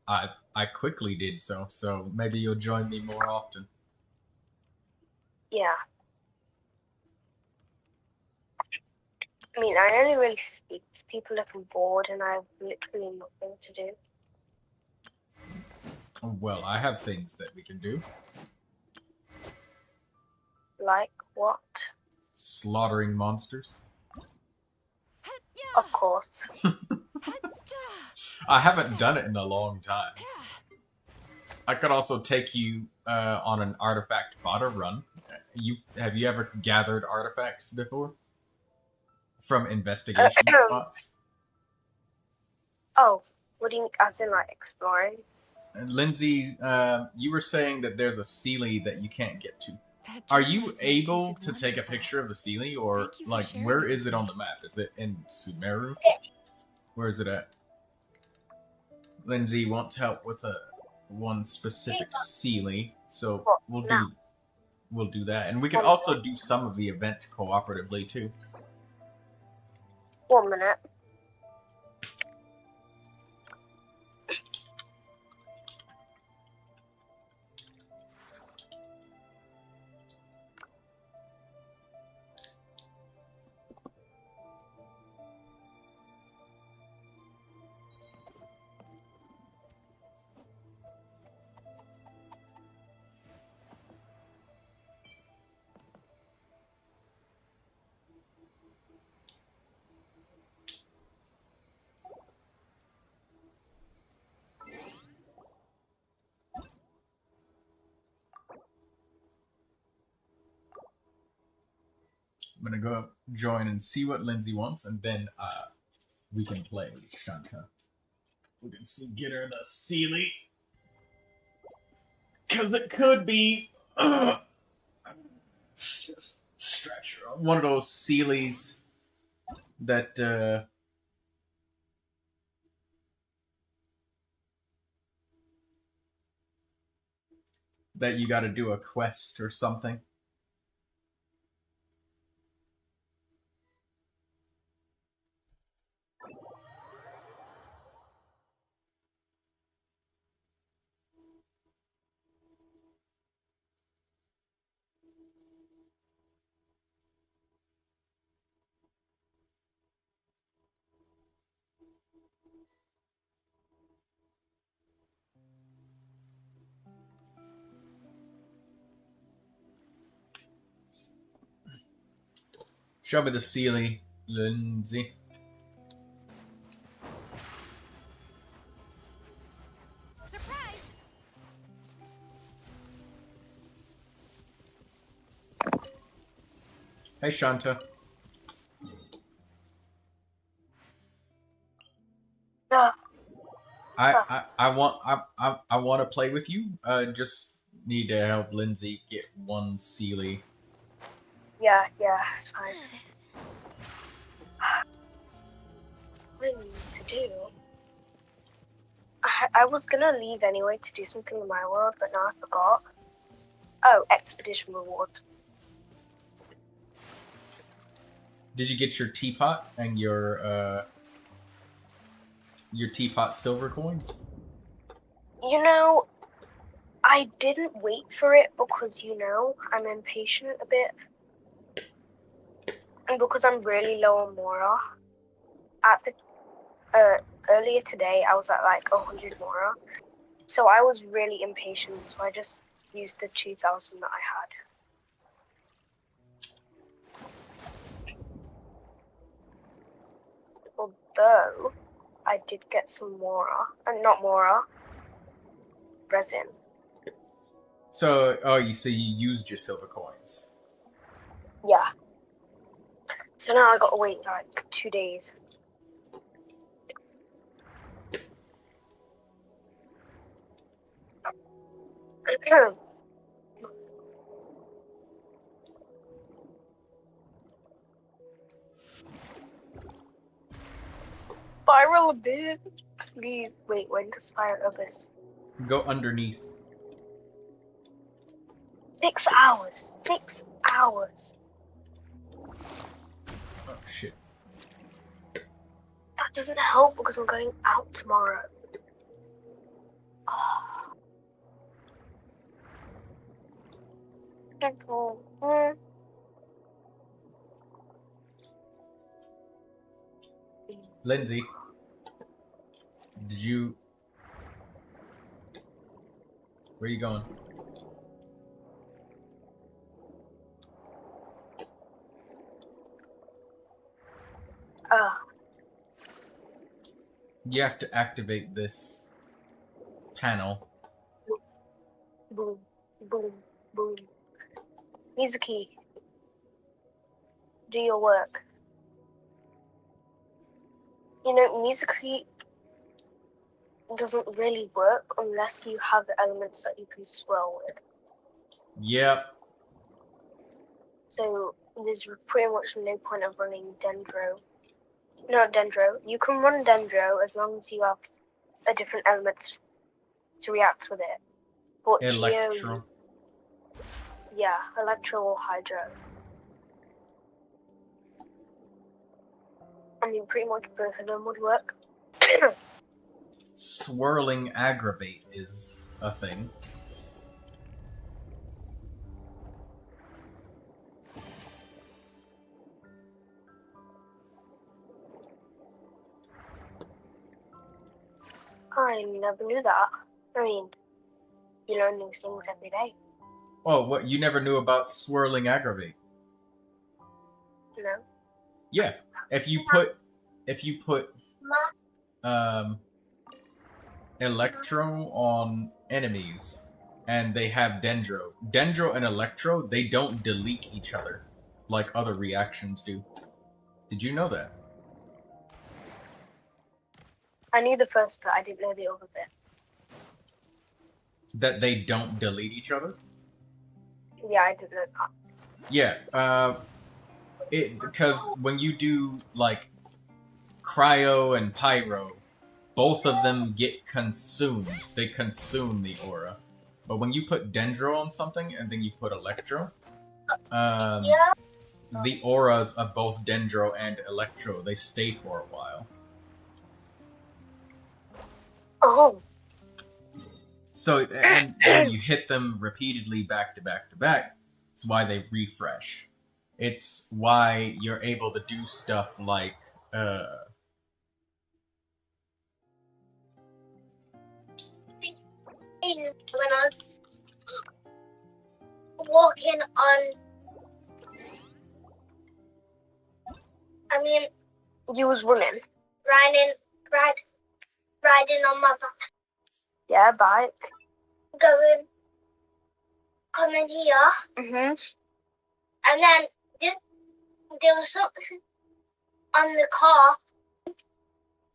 I quickly did so maybe you'll join me more often. Yeah. I mean, I only really speak to people if I'm bored and I have literally nothing to do. Well, I have things that we can do. Like what? Slaughtering monsters. Of course. I haven't done it in a long time. I could also take you on an artifact fodder run. Have you ever gathered artifacts before? From investigation spots? Oh, what do you mean, as in like exploring? Lindsay, you were saying that there's a Sealy that you can't get to. That Are dream you last night able tasted to take a wonderful. picture of the Sealy, or Thank you for like sharing where it is with it on me. the map? Is it in Sumeru? Where is it at? Lindsay wants help with one specific Sealy, so we'll do that, and we can also do some of the event cooperatively too. 1 minute. I'm gonna go join and see what Lindsay wants, and then we can play Shanta. We can get her the Sealy, because it could be stretch her one of those Sealies that that you got to do a quest or something. Show me the Sealy, Lindsay. Surprise! Hey, Shanta. I want to play with you. Just need to help Lindsay get one Sealy. Yeah, it's fine. What do I need to do? I was gonna leave anyway to do something in my world, but now I forgot. Oh, expedition rewards. Did you get your teapot and your teapot silver coins? You know, I didn't wait for it because, you know, I'm impatient a bit. And because I'm really low on Mora. At the earlier today, I was at like 100 Mora. So I was really impatient, so I just used the 2,000 that I had. Although, I did get some Mora. And not Mora. Resin. So, you used your silver coins. Yeah. So now I gotta wait like 2 days. Spiral Abyss. Please wait, when does Spiral Abyss? Go underneath. 6 hours. 6 hours. Oh shit. That doesn't help because I'm going out tomorrow. Lindsay, did you... Where are you going? You have to activate this panel. Boom, boom, boom. Mizuki, do your work. You know, Mizuki doesn't really work unless you have elements that you can swirl with. Yep. So there's pretty much no point of running Dendro. Not Dendro. You can run Dendro as long as you have a different element to react with it. But Electro. Yeah, Electro or Hydro. I mean, pretty much both of them would work. Swirling Aggravate is a thing. I never knew that. I mean, you learn new things every day. Oh, what? You never knew about Swirling Aggravate? No. Yeah. If you put Electro on enemies and they have Dendro and Electro, they don't delete each other like other reactions do. Did you know that? I knew the first bit, I didn't know the other bit. That they don't delete each other? Yeah, I didn't know that. Yeah, because when you do like Cryo and Pyro, both of them get consumed. They consume the aura. But when you put Dendro on something and then you put Electro, the auras of both Dendro and Electro, they stay for a while. Oh. So, and when you hit them repeatedly back to back to back, it's why they refresh. It's why you're able to do stuff like, When I was walking on, You was running? riding on my back, Yeah, bike. coming here, Mhm. and then there was something on the car.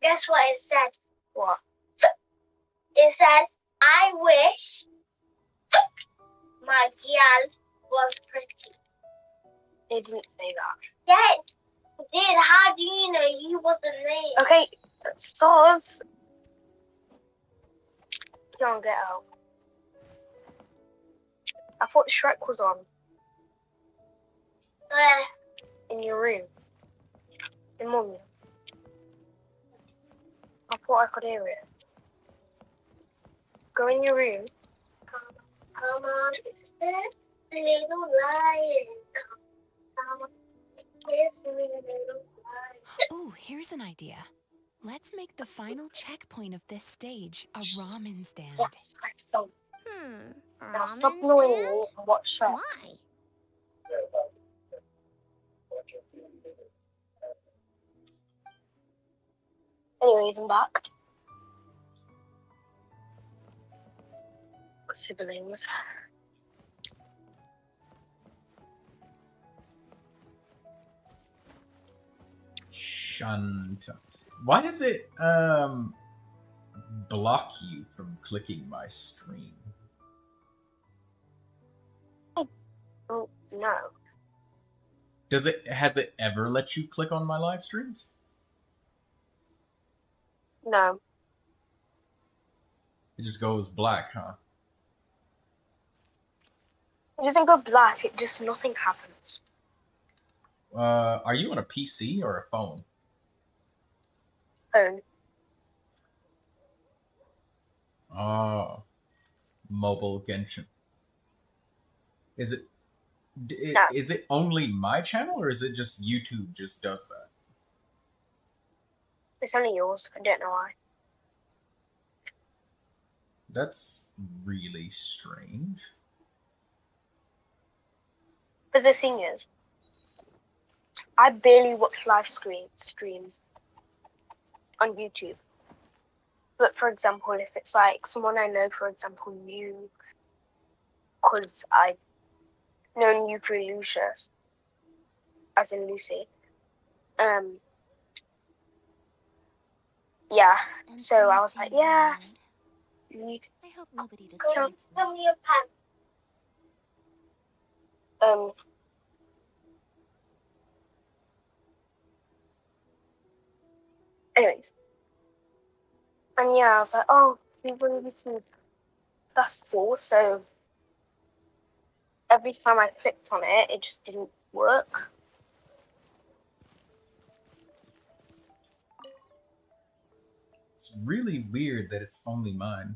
Guess what it said? What? It said, I wish my gal was pretty. It didn't say that. Yeah, it did. How do you know you wasn't there? Okay, swords. Don't get out. I thought Shrek was on in your room. In Mummy. I thought I could hear it. Go in your room. Come on, little lion. Come on, kiss me, little lion. Ooh, here's an idea. Let's make the final checkpoint of this stage a ramen stand. Yes, so now Ramen stop annoying me stand? and watch Shrek. Why? Anyways, I'm back. Siblings. Shanta. Why does it block you from clicking my stream? Oh, no. Has it ever let you click on my live streams? No. It just goes black, huh? It doesn't go black, it just nothing happens. Are you on a PC or a phone? Phone. Oh. Mobile Genshin. Is it No. is it only my channel or is it just YouTube just does that? It's only yours. I don't know why. That's really strange. But the thing is, I barely watch live streams on YouTube. But for example, if it's like someone I know, for example, you, because I known you through Lucius, as in Lucy, Yeah. And So I please was like, hang in yeah. mind. I hope nobody Tell disturbs me. me your plan. Anyways. And yeah, I was like, oh, we really need that's cool. So every time I clicked on it, it just didn't work. It's really weird that it's only mine.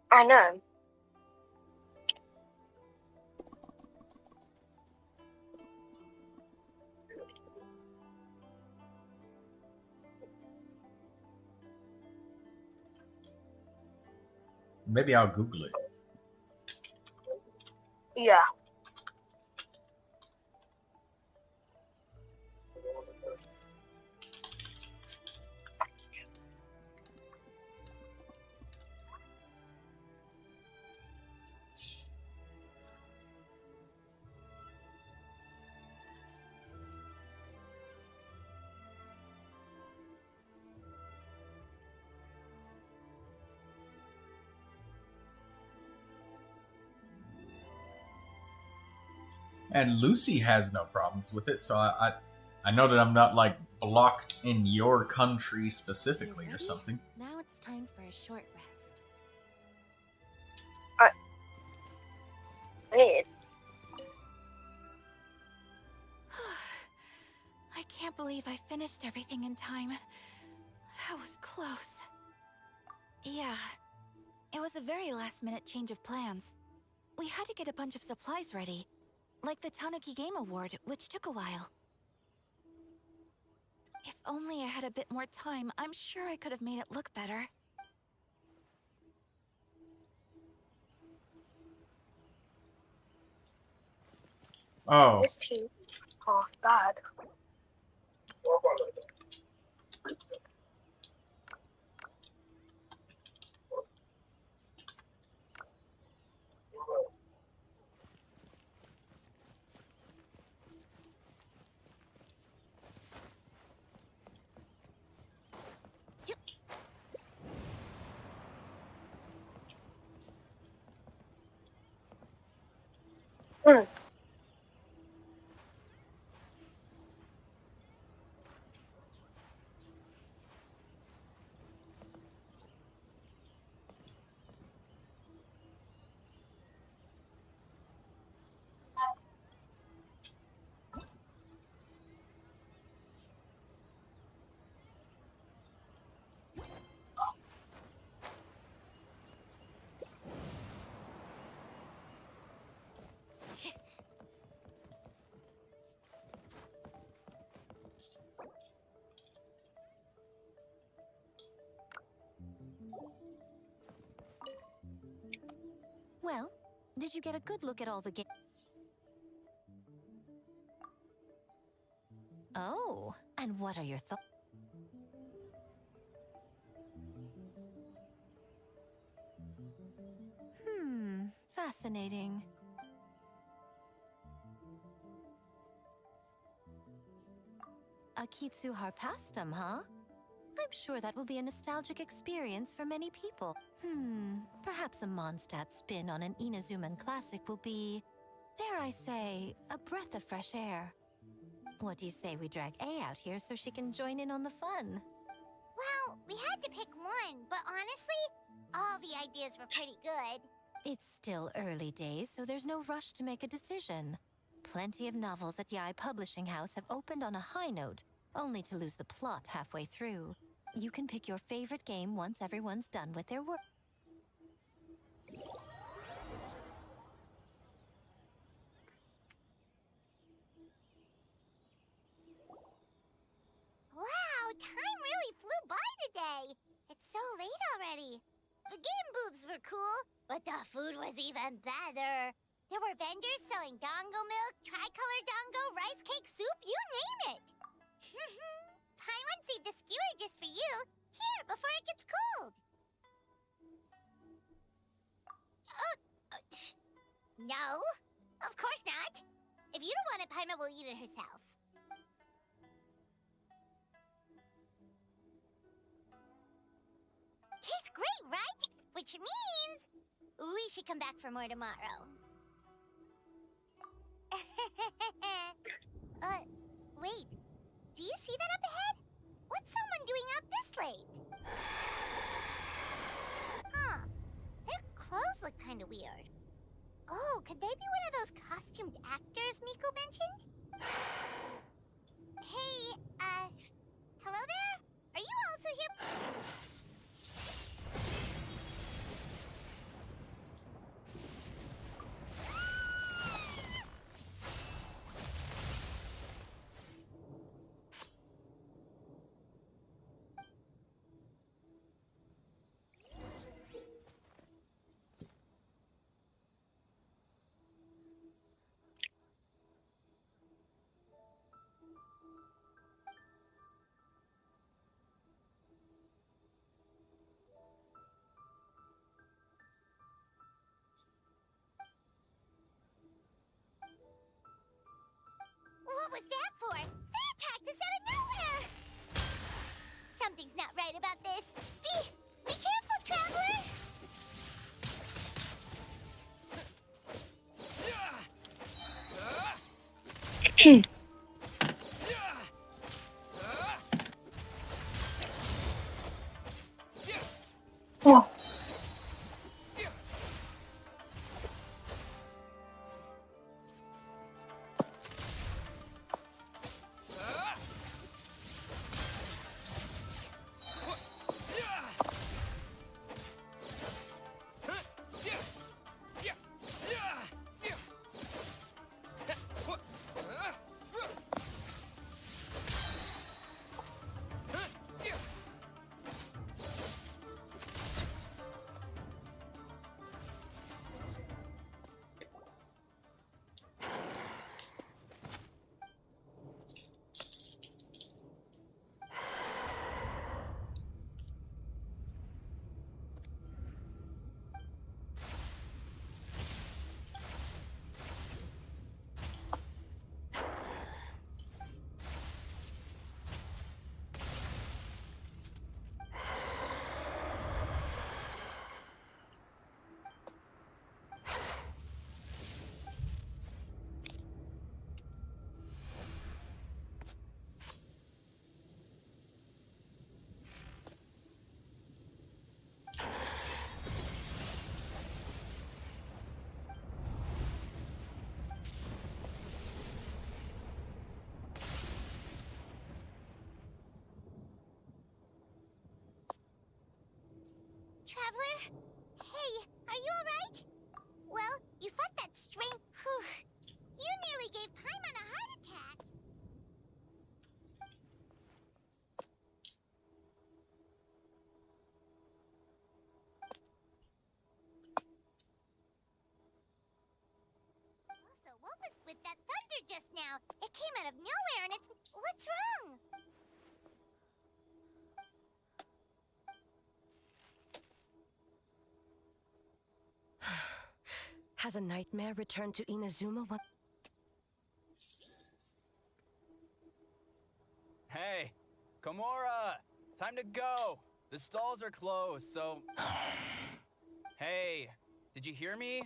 I know. Maybe I'll Google it. Yeah. And Lucy has no problems with it, so I know that I'm not like blocked in your country specifically or something. Now it's time for a short rest. Weird. I can't believe I finished everything in time. That was close. Yeah, it was a very last-minute change of plans. We had to get a bunch of supplies ready, like the Tanuki Game Award, which took a while. If only I had a bit more time, I'm sure I could have made it look better. Oh. This team's half bad. Well, did you get a good look at all the games? Oh, and what are your thoughts? Fascinating. Akitsu Harpastum, huh? I'm sure that will be a nostalgic experience for many people. Perhaps a Mondstadt spin on an Inazuman classic will be, dare I say, a breath of fresh air. What do you say we drag A out here so she can join in on the fun? Well, we had to pick one, but honestly, all the ideas were pretty good. It's still early days, so there's no rush to make a decision. Plenty of novels at Yai Publishing House have opened on a high note, only to lose the plot halfway through. You can pick your favorite game once everyone's done with their work. Wow, time really flew by today. It's so late already. The game booths were cool, but the food was even better. There were vendors selling dongo milk, tricolor dongo, rice cake soup, you name it. Paimon saved a skewer just for you. Here, before it gets cold. No, of course not. If you don't want it, Paima will eat it herself. Tastes great, right? Which means we should come back for more tomorrow. Wait. Do you see that up ahead? What's someone doing out this late? Huh. Their clothes look kind of weird. Oh, could they be one of those costumed actors Miko mentioned? Hey, hello there? Are you also here? What was that for? They attacked us out of nowhere! Something's not right about this. Be careful, Traveler! Whoa. Traveler? Hey, are you alright? Well, you fought that strange... You nearly gave Paimon a heart attack. Also, what was with that thunder just now? It came out of nowhere and it's... What's wrong? Has a nightmare returned to Inazuma? What? Hey, Komura! Time to go! The stalls are closed, so... Hey, did you hear me?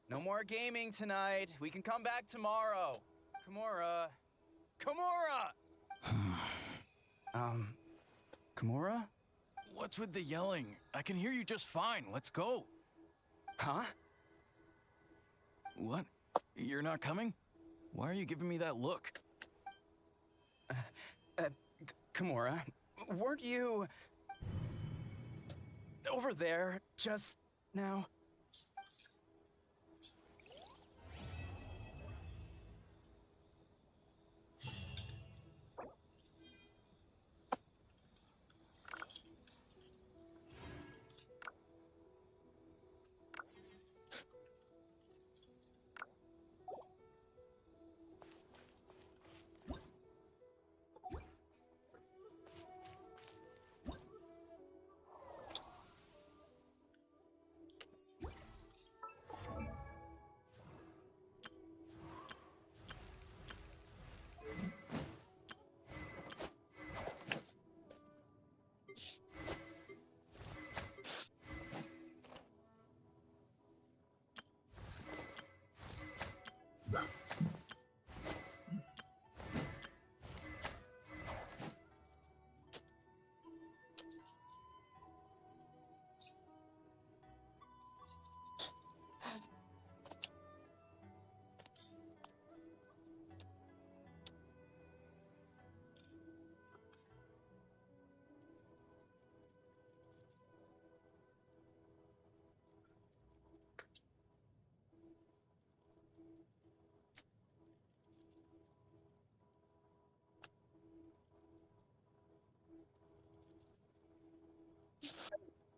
No more gaming tonight. We can come back tomorrow. Komura. Komura! Komura? What's with the yelling? I can hear you just fine. Let's go. Huh? What? You're not coming? Why are you giving me that look? Komura, weren't you... over there just now?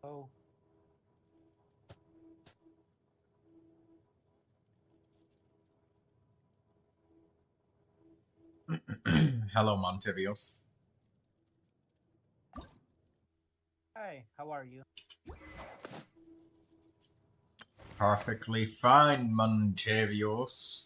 Oh. Hello, Montevios. Hi, how are you? Perfectly fine, Montevios.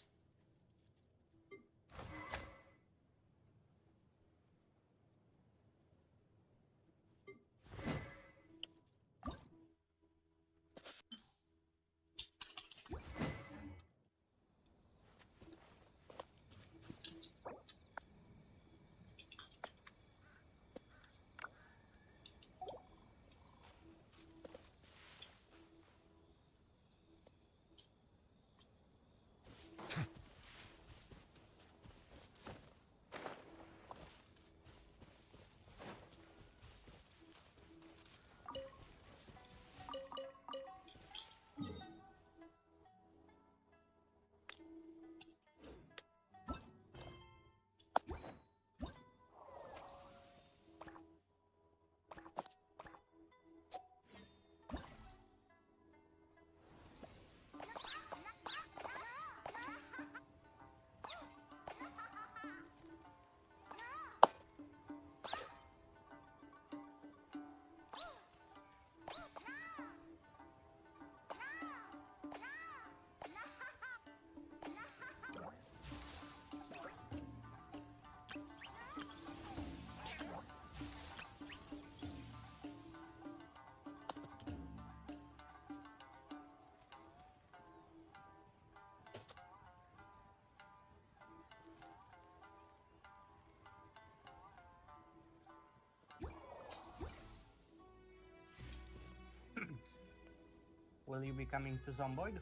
Will you be coming to Zomboid?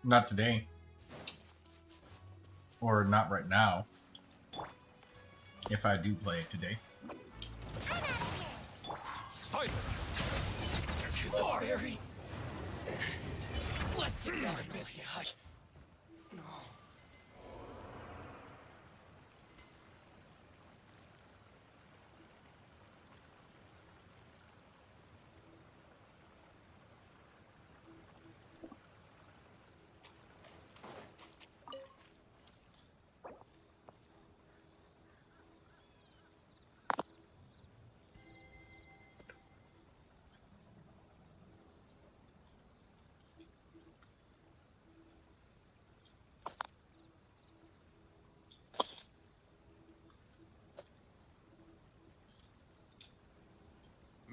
Not today. Or not right now. If I do play it today. Silence! Harry! Let's get down to business. No.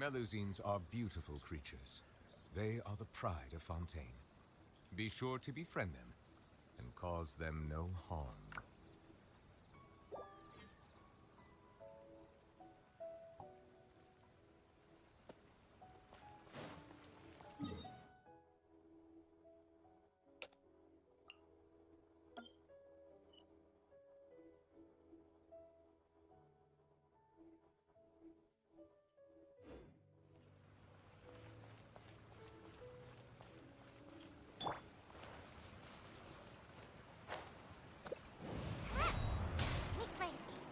Melusines are beautiful creatures. They are the pride of Fontaine. Be sure to befriend them and cause them no harm. Make my escape.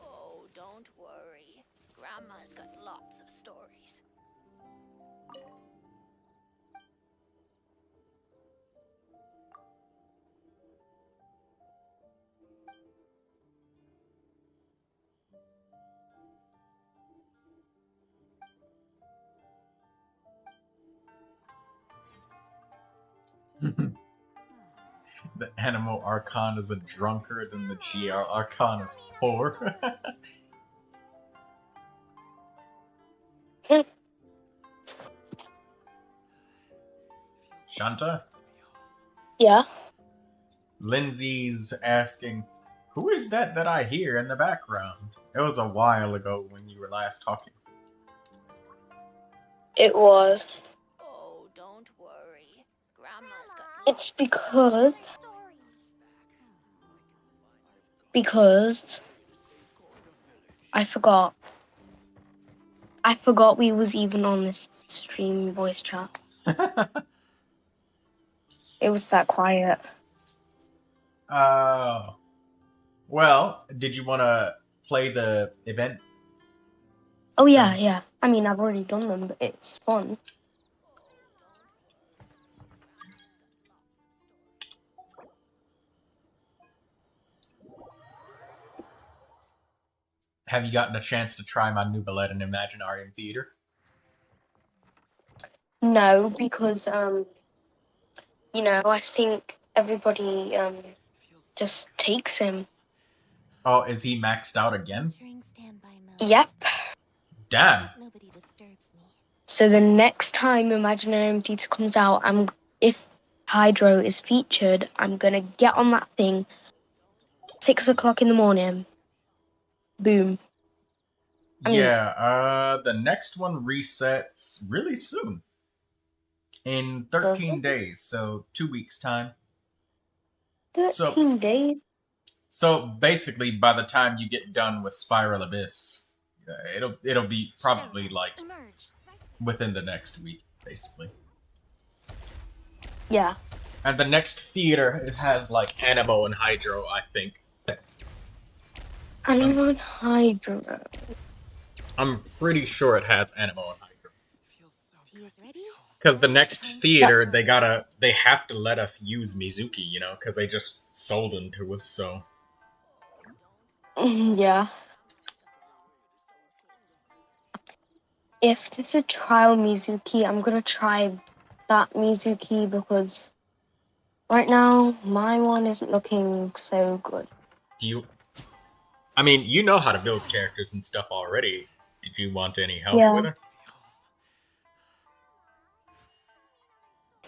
Oh, don't worry. Grandma's got lots of stories. The Animal Archon is a drunkard and the GR Archon is poor. Shanta? Yeah. Lindsay's asking, who is that I hear in the background? It was a while ago when you were last talking. It was. Oh, don't worry. Grandma's got It's because I forgot we was even on this stream voice chat. It was that quiet. Well, did you want to play the event? Oh yeah. I mean, I've already done them, but it's fun. Have you gotten a chance to try my Neuvilette and Imaginarium Theater? No, because I think everybody just takes him. Oh, is he maxed out again? Yep. Damn. Nobody disturbs me. So the next time Imaginarium Theater comes out, if Hydro is featured, I'm gonna get on that thing. 6 o'clock in the morning. Boom. The next one resets really soon. In 13 days, so 2 weeks' time. 13 days? So basically, by the time you get done with Spiral Abyss, it'll be probably like within the next week, basically. Yeah. And the next theater has like Anemo and Hydro, I think. Anemo and Hydro. I'm pretty sure it has Anemo and Hydro. Tea is ready? Because the next theater, they have to let us use Mizuki, because they just sold him to us, so. Yeah. If there's a trial Mizuki, I'm gonna try that Mizuki because right now my one isn't looking so good. I mean, you know how to build characters and stuff already. Did you want any help with it?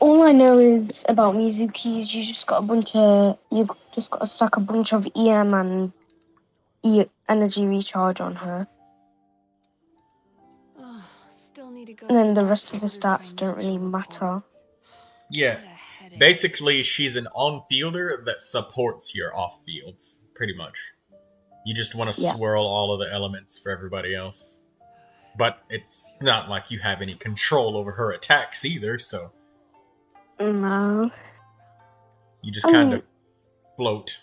All I know is about Mizuki is you just got to stack a bunch of EM and energy recharge on her. Still need to go And then the rest of the stats don't really matter. Yeah. Basically, she's an on-fielder that supports your off-fields, pretty much. You just want to swirl all of the elements for everybody else. But it's not like you have any control over her attacks either, so... No. You just kind of float.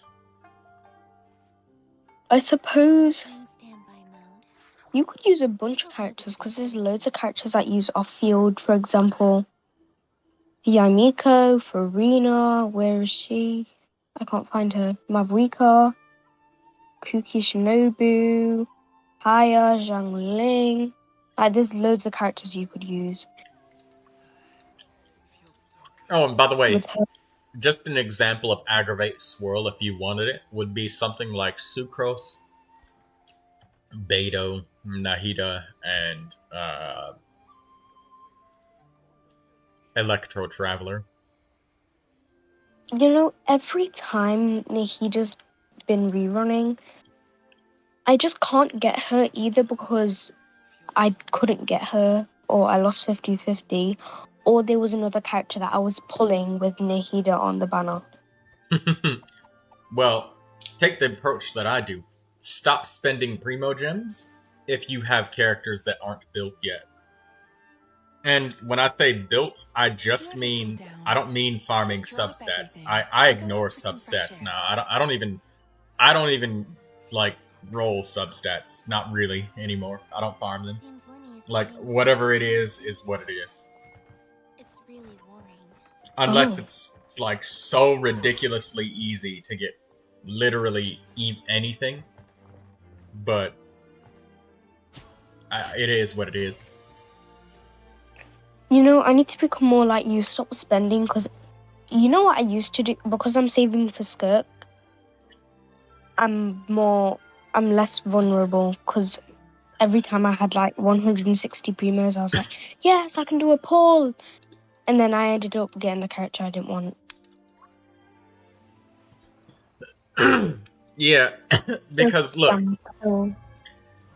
I suppose you could use a bunch of characters, because there's loads of characters that use off-field, for example. Yamiko, Furina, where is she? I can't find her. Mavuika, Kuki Shinobu, Haya, Xiangling. There's loads of characters you could use. Oh, and by the way, just an example of Aggravate Swirl, if you wanted it, would be something like Sucrose, Beto, Nahida, and Electro Traveler. Every time Nahida's been rerunning, I just can't get her either because I couldn't get her, or I lost 50-50, or there was another character that I was pulling with Nahida on the banner. Well, take the approach that I do. Stop spending Primo Gems if you have characters that aren't built yet. And when I say built, I just mean, I don't mean farming substats. I ignore substats now. I don't even like roll substats. Not really anymore. I don't farm them. Like whatever it is what it is. It's really boring. Unless it's like so ridiculously easy to get literally anything. But it is what it is. I need to become more like you. Stop spending, because you know what I used to do? Because I'm saving for Skirk, I'm less vulnerable, because every time I had like 160 Primos, I was like, yes, I can do a pull. And then I ended up getting the character I didn't want. Yeah, because look, Oh.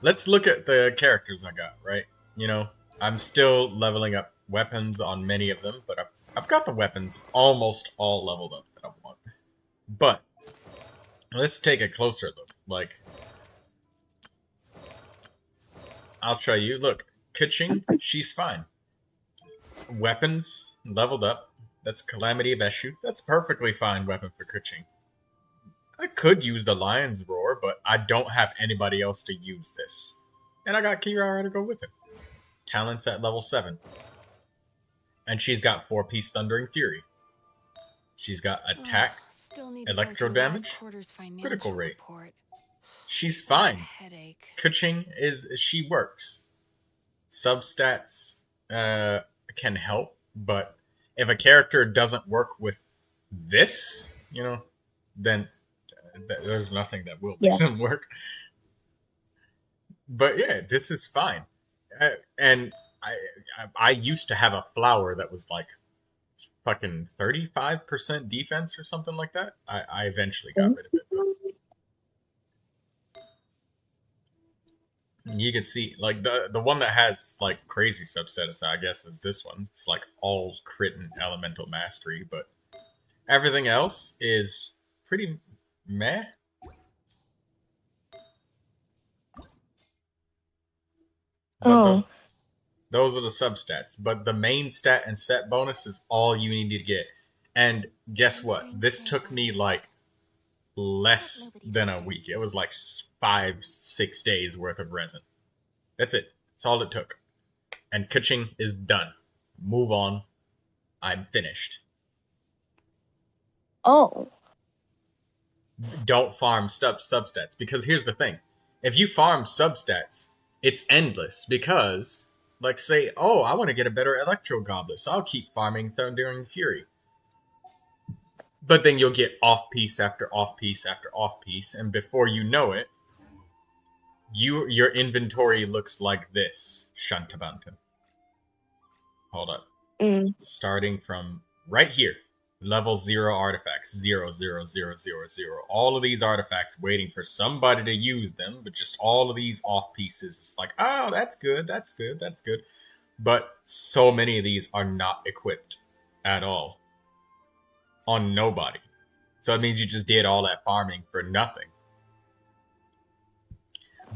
let's look at the characters I got, right? You know, I'm still leveling up weapons on many of them, but I've got the weapons almost all leveled up that I want. But let's take a closer look. Like, I'll show you. Look, Keqing, she's fine. Weapons leveled up. That's Calamity of Eshu. That's a perfectly fine weapon for Keqing. I could use the Lion's Roar, but I don't have anybody else to use this. And I got Kirara to go with it. Talents at level 7. And she's got 4-piece Thundering Fury. She's got attack, electro damage, critical rate. She's fine. Keqing she works. Substats can help, but if a character doesn't work with this, you know, then there's nothing that will make them work. But yeah, this is fine. And I used to have a flower that was like fucking 35% defense or something like that. I eventually got rid of it, though. You can see, like, the one that has, like, crazy substats, I guess, is this one. It's, like, all crit and elemental mastery, but everything else is pretty meh. But those are the substats. But the main stat and set bonus is all you need to get. And guess what? This took me, like, less than a week. It was, like, 5-6 days worth of resin. That's it. That's all it took. And Keqing is done. Move on. I'm finished. Oh. Don't farm substats. Because here's the thing. If you farm substats, it's endless. Because, like, say, oh, I want to get a better Electro Goblet, so I'll keep farming Thundering Fury. But then you'll get off-piece after off-piece after off-piece, and before you know it, your inventory looks like this, Shantabanta. Hold up. Starting from right here. Level 0 artifacts. 0, 0, 0, 0, 0. All of these artifacts waiting for somebody to use them, but just all of these off pieces. It's like, oh, that's good, that's good, that's good. But so many of these are not equipped at all. On nobody. So it means you just did all that farming for nothing.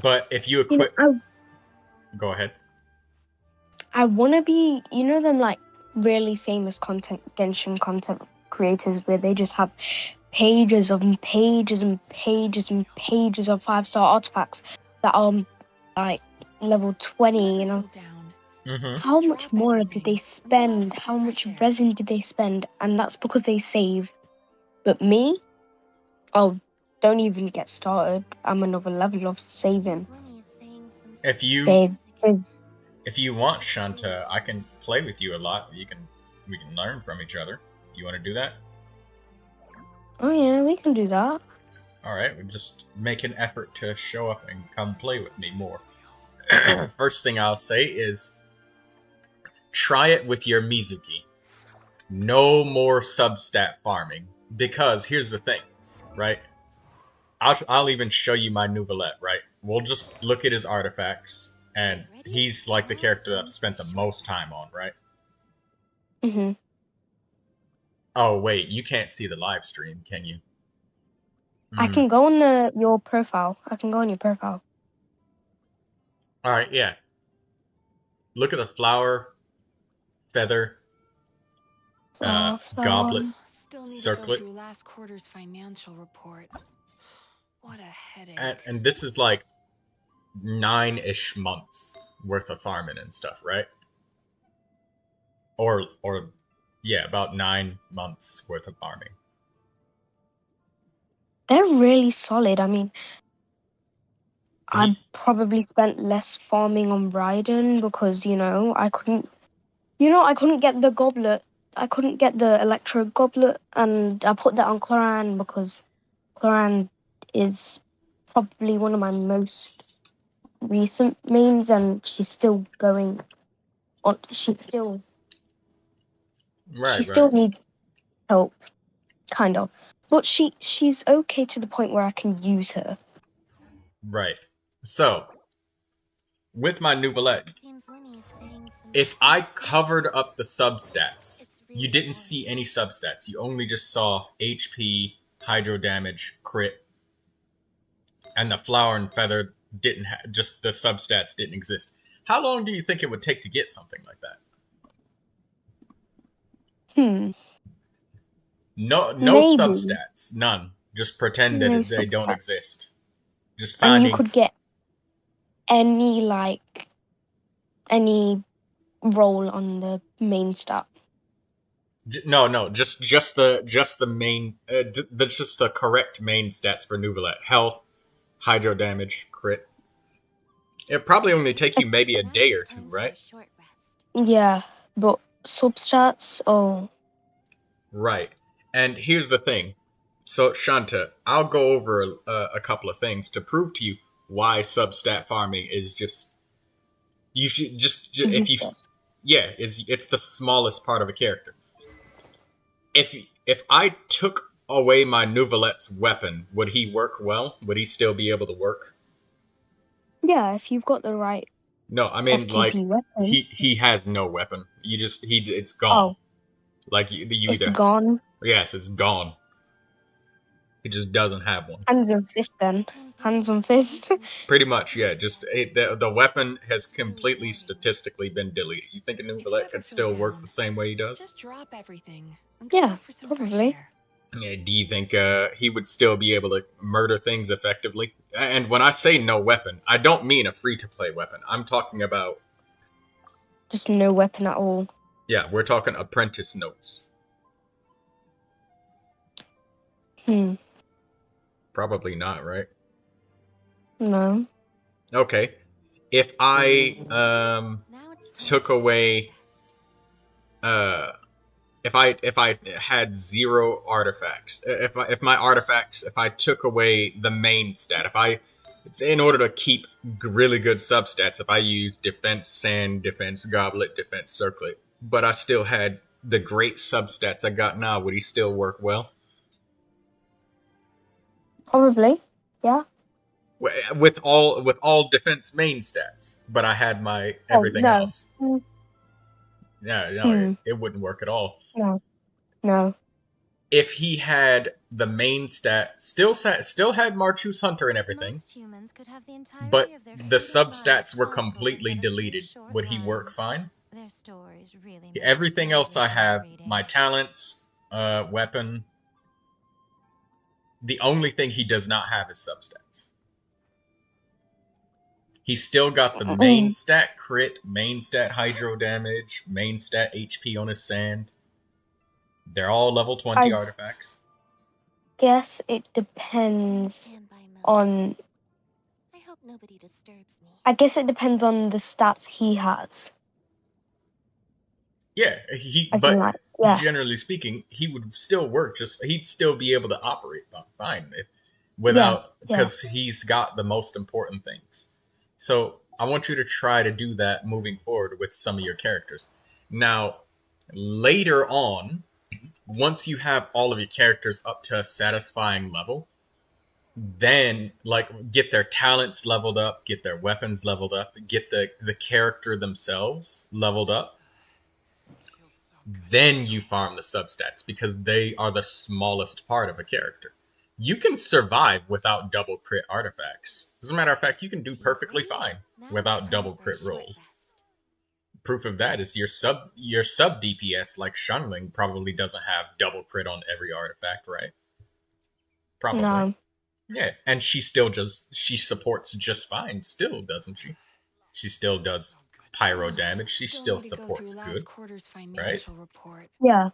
But if you equip... Go ahead. I want to be, you know them like really famous Genshin content creators where they just have pages and pages and pages and pages of 5-star artifacts that are like level 20, you know. How much more did they spend? How much resin did they spend? And that's because they save. But me? Oh, don't even get started. I'm another level of saving. If you want, Shanta, I can play with you a lot. We can learn from each other. You want to do that? Oh yeah, we can do that. Alright, we just make an effort to show up and come play with me more. First thing I'll say is, try it with your Mizuki. No more substat farming. Because here's the thing, right? I'll even show you my Neuvilette, right? We'll just look at his artifacts, and he's like the character that I've spent the most time on, right? Mm-hmm. Oh, wait, you can't see the live stream, can you? I can go on your profile. I can go on your profile. Alright, yeah. Look at the flower, feather, goblet, circlet. Through last quarter's financial report. What a headache. And this is like 9-ish months worth of farming and stuff, right? Or yeah, about 9 months worth of farming. They're really solid. I mean, I probably spent less farming on Raiden because, I couldn't get the goblet. I couldn't get the Electro Goblet, and I put that on Cloran because Cloran is probably one of my most recent mains, and she's still going on. She still needs help, kind of. But she's okay to the point where I can use her. Right. So, with my Neuvilette, Seems Lenny is saying some if I strange covered things. up the substats, It's really you didn't annoying. see any substats. You only just saw HP, hydro damage, crit, and the flower and feather didn't have, just the substats didn't exist. How long do you think it would take to get something like that? No Maybe. substats, none. Just pretend that No they don't substats. exist. Just And finding. you could get any roll on the main stat. No, just the main, just the correct main stats for Neuvilette: health, hydro damage, crit. It probably only take you maybe a Now day it's or two, time for right? a short rest. Yeah, but substats, oh, Right. And here's the thing. So, Shanta, I'll go over a couple of things to prove to you why substat farming is just. You should just if you. useless. Yeah, it's the smallest part of a character. If I took away my Neuvilette's weapon, would he work well? Would he still be able to work? Yeah, if you've got the right No, I mean FTP like weapon. he has no weapon. It's gone. Oh, Like you it's either gone. yes, it's gone. He just doesn't have one. Hands and fist then. Seems Hands like and there's fist. something Pretty much, yeah. Just the weapon has completely statistically been deleted. You think a If you Neuvilette ever could feel still work down, the same way he does? Just drop everything and go Yeah, out for some fresh probably. air. Yeah, do you think he would still be able to murder things effectively? And when I say no weapon, I don't mean a free-to-play weapon. I'm talking about, Just no weapon at all. yeah, we're talking apprentice notes. Probably not, right? No. Okay. If I now it's time took for a away short rest. if I had 0 artifacts, if I took away the main stat, in order to keep really good substats, if I used defense sand, defense goblet, defense circlet, but I still had the great substats I got now, would he still work well? Probably. Yeah. With all defense main stats, but I had my everything no. else. Yeah, no, it wouldn't work at all. No. If he had the main stat, still had Marchus Hunter and everything, Most humans could have the entirety but of their the physical substats lives were chronicled completely within a few deleted. short Would he work lines. fine? Their stories really make Everything it else I worthy have, of reading. my talents, weapon. The only thing he does not have is substats. He's still got the main stat crit, main stat hydro damage, main stat HP on his sand. They're all level 20 artifacts. Guess it depends Stand by Mel. on. I hope nobody disturbs me. I guess it depends on the stats he has. Yeah, As in, like, yeah. generally speaking, he would still work. He'd still be able to operate fine without because he's got the most important things. So I want you to try to do that moving forward with some of your characters. Now, later on, once you have all of your characters up to a satisfying level, then get their talents leveled up, get their weapons leveled up, get the character themselves leveled up. Then you farm the substats because they are the smallest part of a character. You can survive without double crit artifacts. As a matter of fact, you can do perfectly fine without double crit rolls. Proof of that is your sub DPS like Xiangling probably doesn't have double crit on every artifact, right? Probably. No. Yeah, and she supports just fine still, doesn't she? She still does pyro damage. She still supports good, right? Report. Yeah.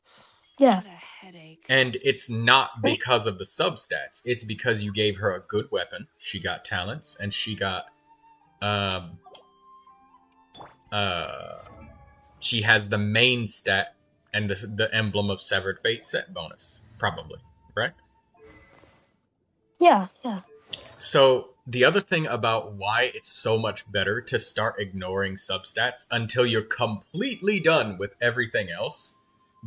What a headache. And it's not because of the substats. It's because you gave her a good weapon. She got talents, and she got she has the main stat and the emblem of Severed Fate set bonus, probably, right? Yeah. So the other thing about why it's so much better to start ignoring substats until you're completely done with everything else,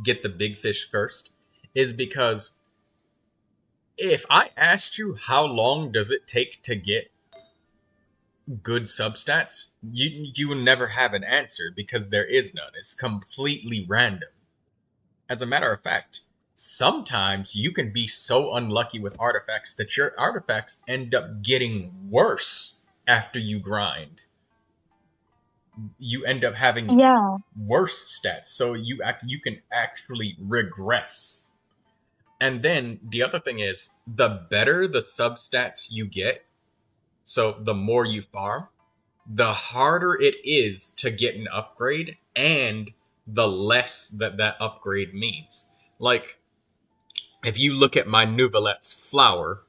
get the big fish first, is because If I asked you how long does it take to get good substats, you will never have an answer because there is none. It's completely random. As a matter of fact, sometimes you can be so unlucky with artifacts that your artifacts end up getting worse after you grind. You end up having worse stats, so you can actually regress. And then the other thing is, the better the substats you get, so the more you farm, the harder it is to get an upgrade, and the less that upgrade means. Like, if you look at my Neuvilette's flower,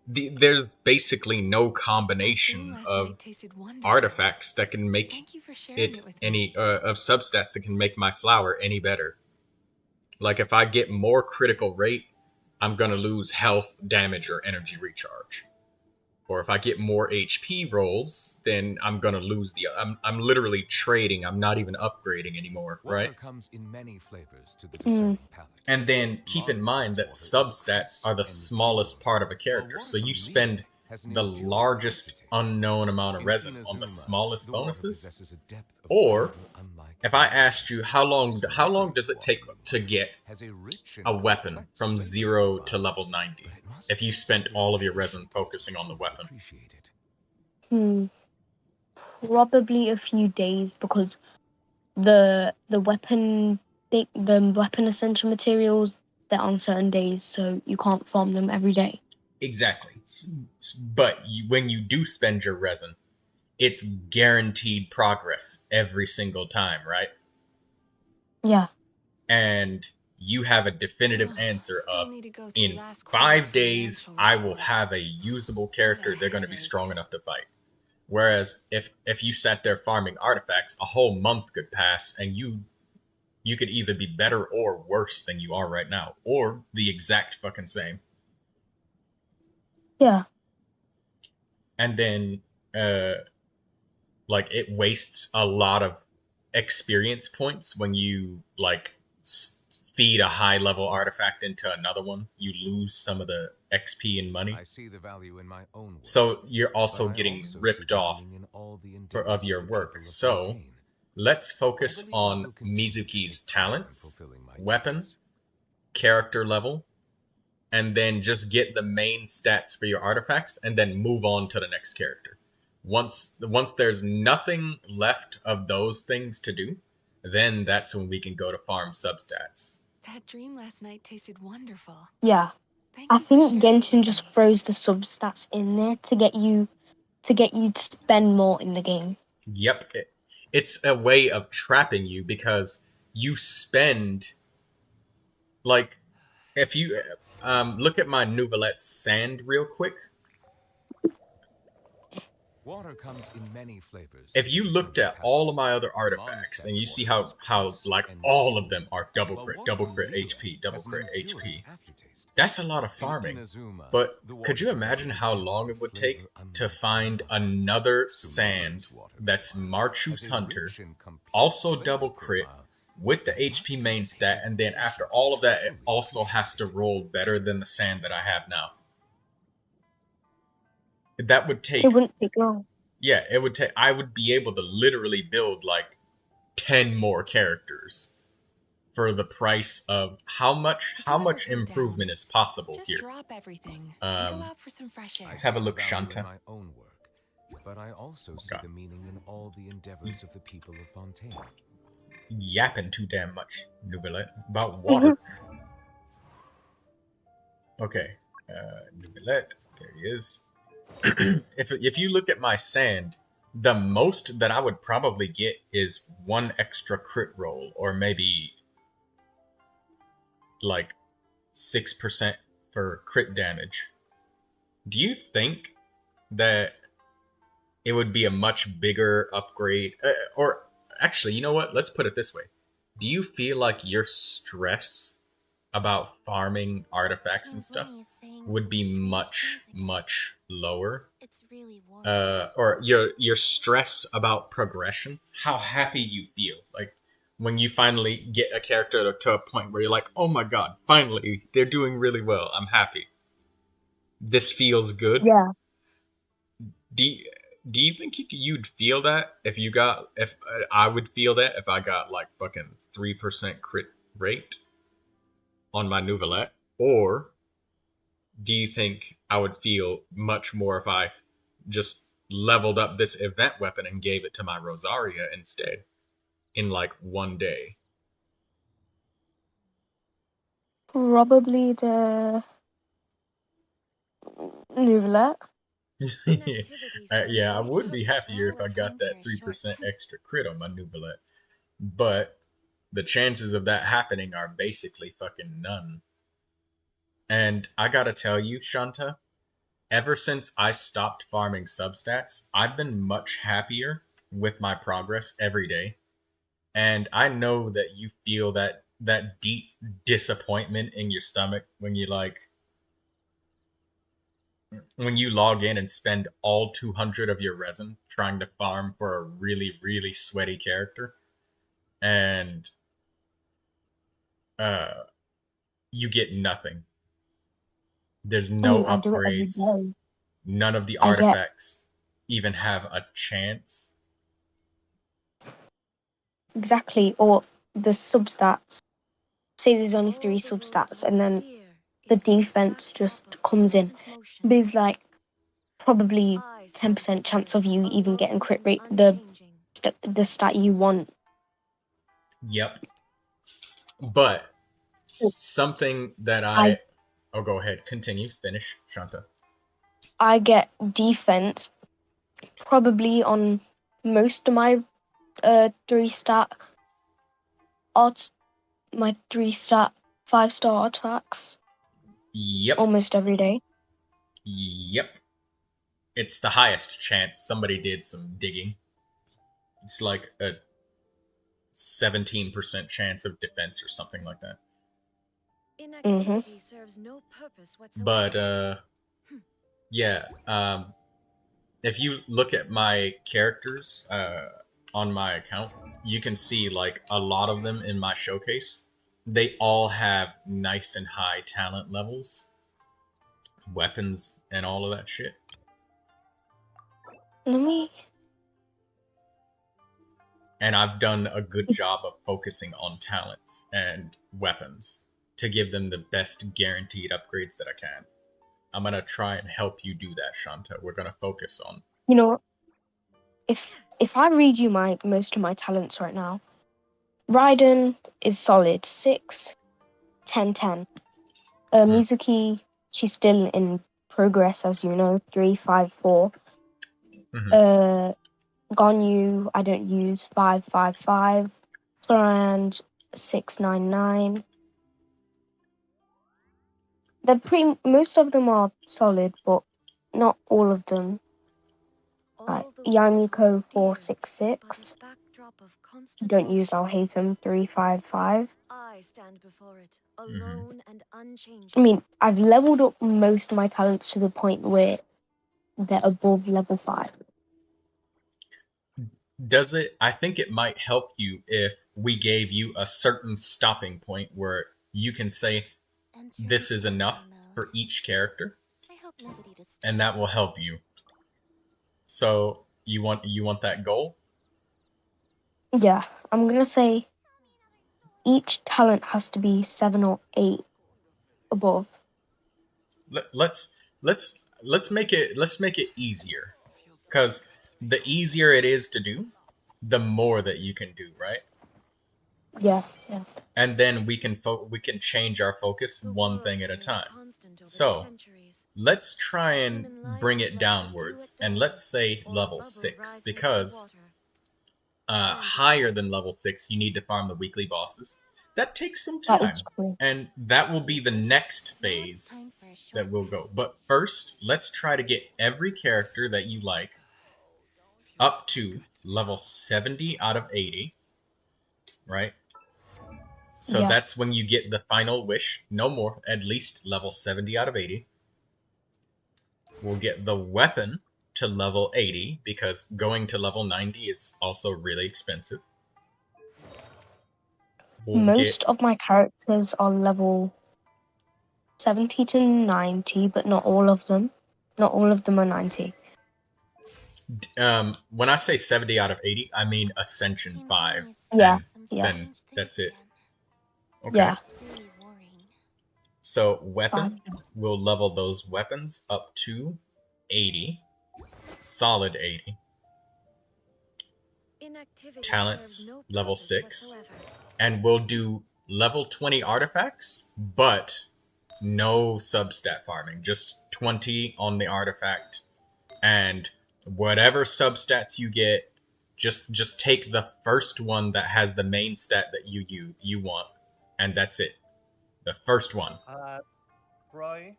there's basically no combination of artifacts that can make it any of substats that can make my flower any better. Like, if I get more critical rate, I'm gonna lose health, damage, or energy recharge. Or if I get more HP rolls, then I'm gonna lose I'm literally trading. I'm not even upgrading anymore, right? Comes in many flavors to the discerning palate. And then keep in mind that substats are the smallest part of a character, so you spend the largest unknown amount of resin on the smallest bonuses. Or if I asked you how long does it take to get a weapon from 0 to level 90 if you spent all of your resin focusing on the weapon? Probably a few days, because the weapon essential materials, they're on certain days, so you can't farm them every day. Exactly. But when you do spend your resin, it's guaranteed progress every single time, right? Yeah. And you have a definitive answer of, in 5 days, I will have a usable character. They're going to be strong enough to fight. Whereas if you sat there farming artifacts, a whole month could pass, and you could either be better or worse than you are right now, or the exact fucking same. Yeah. And then, like, it wastes a lot of experience points when you, like, feed a high-level artifact into another one. You lose some of the XP and money. I see the value in my own work, so you're also getting ripped off of your work. So let's focus on Mizuki's talents, weapons, character level, and then just get the main stats for your artifacts, and then move on to the next character. Once there's nothing left of those things to do, then that's when we can go to farm substats. That dream last night tasted wonderful. Yeah. I think Genshin just throws the substats in there to get you to spend more in the game. Yep. It's a way of trapping you, because you spend, like, if you look at my Neuvilette's sand real quick. Water comes in many flavors. If you looked at all of my other artifacts and you see how like all of them are double crit HP, double crit HP, that's a lot of farming. But could you imagine how long it would take to find another sand that's Marchu's Hunter, also double crit, with the HP main stat, and then after all of that, it also has to roll better than the sand that I have now? That would take... It wouldn't take long. Yeah, it would take... I would be able to literally build, like, 10 more characters for the price of how much improvement is possible Just here. drop everything and go out for some fresh air. Let's have a look, Shanta. My own work, but I also see the meaning in all the endeavors of the people of Fontaine. Yapping too damn much, Neuvilette, about water. Okay, Neuvilette, there he is. If you look at my sand, the most that I would probably get is 1 extra crit roll, or maybe like 6% for crit damage. Do you think that it would be a much bigger upgrade? Or actually, you know what? Let's put it this way. Do you feel like your stress about farming artifacts and stuff would be much, much lower? Or your stress about progression? How happy you feel? Like, when you finally get a character to a point where you're like, oh my god, finally, they're doing really well. I'm happy. This feels good. Yeah. Do you think you'd feel that if I would feel that if I got like fucking 3% crit rate on my Neuvilette? Or do you think I would feel much more if I just leveled up this event weapon and gave it to my Rosaria instead in like one day? Probably the Neuvilette. Yeah, I would be happier if I got that 3% extra crit on my Neuvilette. But the chances of that happening are basically fucking none. And I gotta tell you, Shanta, ever since I stopped farming substats, I've been much happier with my progress every day. And I know that you feel that deep disappointment in your stomach when you log in and spend all 200 of your resin trying to farm for a really, really sweaty character. And you get nothing. There's no upgrades. None of the artifacts even have a chance. Exactly. Or the substats. Say there's only 3 substats, and then the defense just comes in. There's like probably 10% chance of you even getting crit rate, the stat you want. Yep. But something that oh, go ahead. Continue. Finish, Shanta. I get defense probably on most of my 3-stat my 3-stat 5-star artifacts. Yep. Almost every day. Yep. It's the highest chance. Somebody did some digging. It's like a 17% chance of defense or something like that. Inactivity serves no purpose whatsoever. But yeah, if you look at my characters on my account, you can see like a lot of them in my showcase. They all have nice and high talent levels, weapons, and all of that shit. And I've done a good job of focusing on talents and weapons to give them the best guaranteed upgrades that I can. I'm gonna try and help you do that, Shanta. We're gonna focus on. You know what? If I read you most of my talents right now, Raiden is solid 6, 10, 10. Mizuki, she's still in progress, as you know, 3, 5, 4. Gonyu, I don't use 5, 5, 5. Florand, 6, 9, 9. Most of them are solid, but not all of them. Right. Yumiko 466. Don't use Alhaitham 355. I stand before it, alone and unchanging. I mean, I've leveled up most of my talents to the point where they're above level 5. Does it? I think it might help you if we gave you a certain stopping point where you can say, this is enough for each character, and that will help you. So you want that goal? Yeah, I'm gonna say each talent has to be 7 or 8 above. Let's make it easier, because the easier it is to do, the more that you can do, right? Yeah. And then we can change our focus one thing at a time. So let's try and bring it downwards, and let's say level 6, because higher than level 6, you need to farm the weekly bosses. That takes some time, and that will be the next phase that we'll go. But first, let's try to get every character that you like up to level 70 out of 80, right? So that's when you get the final wish. No more, at least level 70 out of 80. We'll get the weapon to level 80, because going to level 90 is also really expensive. we'll Most get of my characters are level 70 to 90, but not all of them. Not all of them are 90. when I say 70 out of 80, I mean Ascension 5. Yeah, And yeah. then that's it. Okay. Yeah. So weapon, we'll level those weapons up to 80. Solid 80. Inactivity Talents, serves no level purpose 6. whatsoever. And we'll do level 20 artifacts, but no substat farming. Just 20 on the artifact. And whatever substats you get, just take the first one that has the main stat that you want. And that's it. The first one. Roy,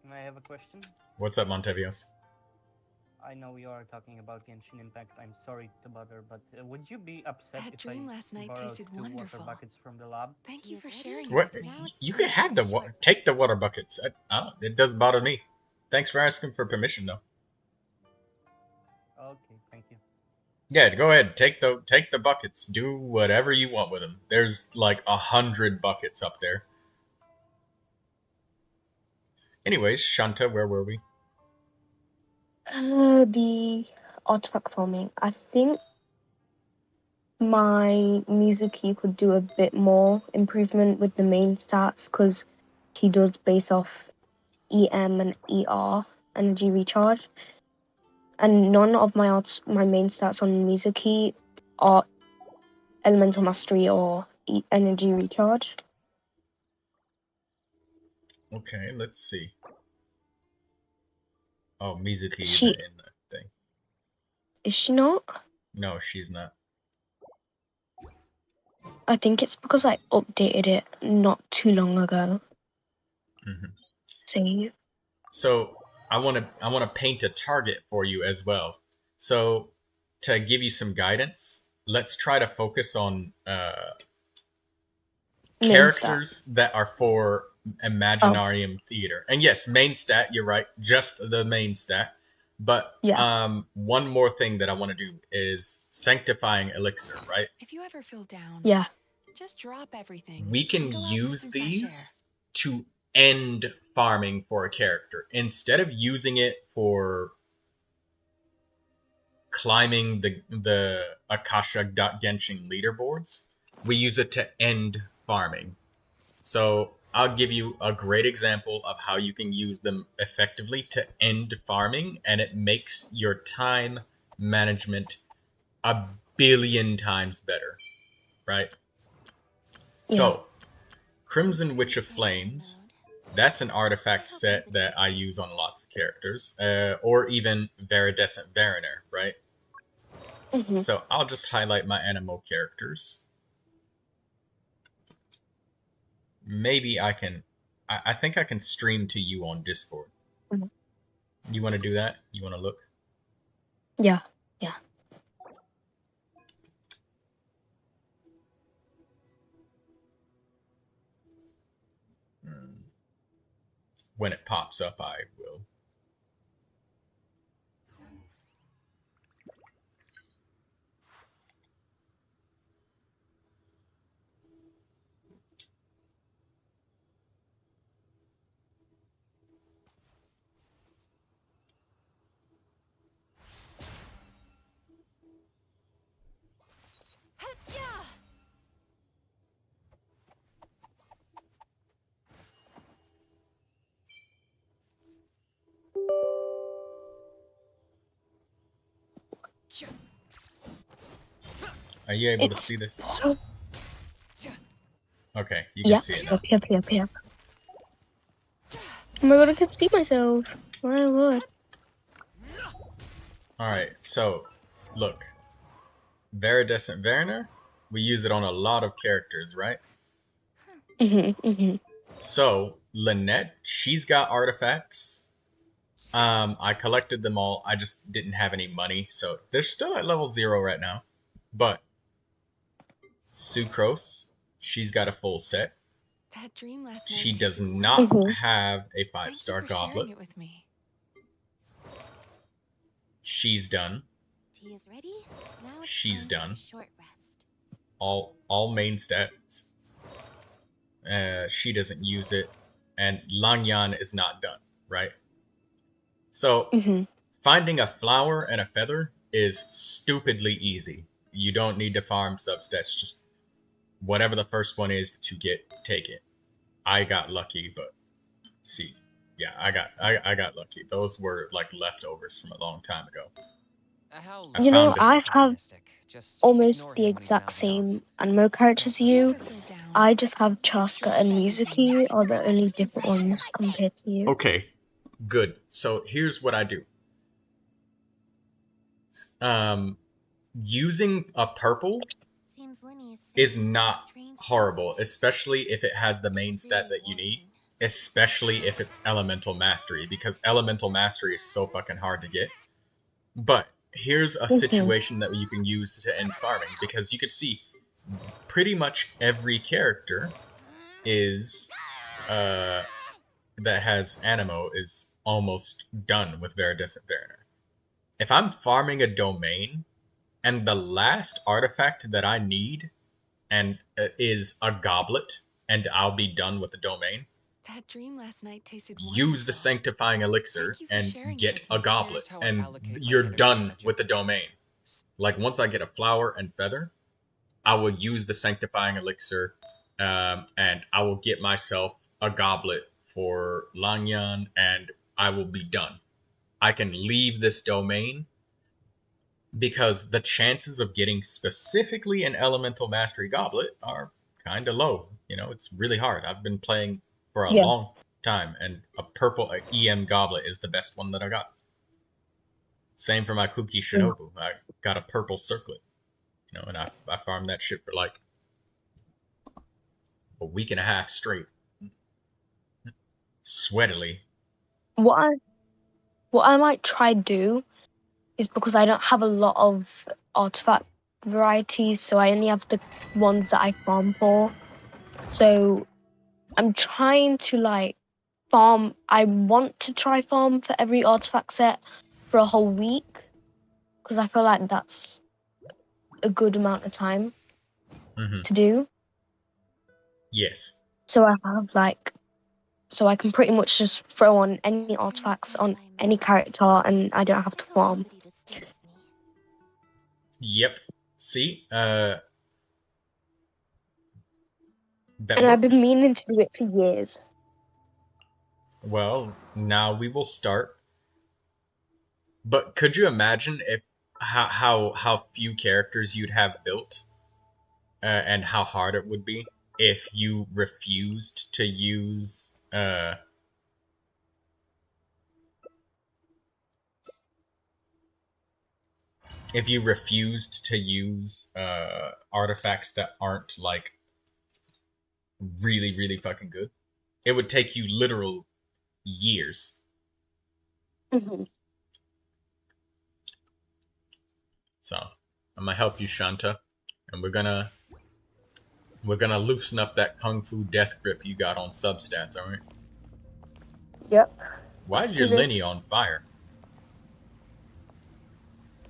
can I have a question? What's up, Montevios? I know we are talking about Genshin Impact. I'm sorry to bother, but would you be upset That if dream I last night borrowed tasted 2 wonderful. water buckets from the lab? Thank you for sharing it What? with me. You can have the water. Take the water buckets. It doesn't bother me. Thanks for asking for permission, though. Okay, thank you. Yeah, go ahead. Take the buckets. Do whatever you want with them. There's like 100 buckets up there. Anyways, Shanta, where were we? The artifact farming. I think my Mizuki could do a bit more improvement with the main stats because he does base off EM and ER energy recharge, and none of my main stats on Mizuki are elemental mastery or energy recharge. Okay, let's see. Oh, Mizuki She- isn't in that thing. Is she not? No, she's not. I think it's because I updated it not too long ago. Save. So I want to paint a target for you as well. So to give you some guidance, let's try to focus on Main characters that are for Imaginarium Theater. And yes, main stat, you're right, just the main stat. But one more thing that I want to do is Sanctifying Elixir, right? If you ever feel down, Yeah. just drop everything. We can and go out for use some fresh these to end farming for a character. Instead of using it for climbing the Akasha.Genshin leaderboards, we use it to end farming. So I'll give you a great example of how you can use them effectively to end farming, and it makes your time management a billion times better, right? So, Crimson Witch of Flames, that's an artifact set that I use on lots of characters, or even Viridescent Variner, right? So I'll just highlight my Animo characters. Maybe I can, I think I can stream to you on Discord. You want to do that? You want to look? Yeah. When it pops up, I will. Are you able to see this? Okay, you can see it now. Yep. Oh my god, I can see myself. Oh my god. Alright, so, look. Viridescent Variner, we use it on a lot of characters, right? So, Lynette, she's got artifacts. I collected them all. I just didn't have any money, so they're still at level 0 right now. But Sucrose, she's got a full set. That dream last night She does tasted not wonderful. have a Thank 5-star you for sharing goblet. it with me. She's done. Tea is ready. Now it's She's time for a done. short rest. All main stats. She doesn't use it, and Langyan is not done, right? So finding a flower and a feather is stupidly easy. You don't need to farm substats. Just whatever the first one is that you get, take it. I got lucky, but see, yeah, I got lucky. Those were like leftovers from a long time ago. You know, I have almost the exact same anime characters as you. I just have Chaska and Mizuki are the only different ones compared to you. Okay, good. So here's what I do. Using a purple is not horrible, especially if it has the main stat that you need, especially if it's elemental mastery, because elemental mastery is so fucking hard to get. But here's a situation that you can use to end farming, because you can see pretty much every character is that has Animo is almost done with Viridescent Mariner. If I'm farming a domain and the last artifact that I need and is a goblet, and I'll be done with the domain, That dream last night tasted use the sanctifying elixir and get a goblet, and you're done with the domain. Like, once I get a flower and feather, I will use the sanctifying elixir, and I will get myself a goblet for Langyan, and I will be done. I can leave this domain because the chances of getting specifically an elemental mastery goblet are kind of low. You know, it's really hard. I've been playing for a long time, and a purple EM goblet is the best one that I got. Same for my Kuki Shinobu. I got a purple circlet, you know, and I farmed that shit for like a week and a half straight, sweatily. What I might try do is, because I don't have a lot of artifact varieties, so I only have the ones that I farm for. So I'm trying to like farm. I want to try farm for every artifact set for a whole week, because I feel like that's a good amount of time to do. Yes. So I have like, so I can pretty much just throw on any artifacts on any character, and I don't have to farm. Yep. See, and I've been meaning to do it for years. Well, now we will start. But could you imagine if how few characters you'd have built, and how hard it would be if you refused to use artifacts that aren't like really, really fucking good? It would take you literal years. So I'm gonna help you, Shanta, and we're gonna loosen up that Kung Fu death grip you got on substats, alright? Yep. Why is your Linny on fire?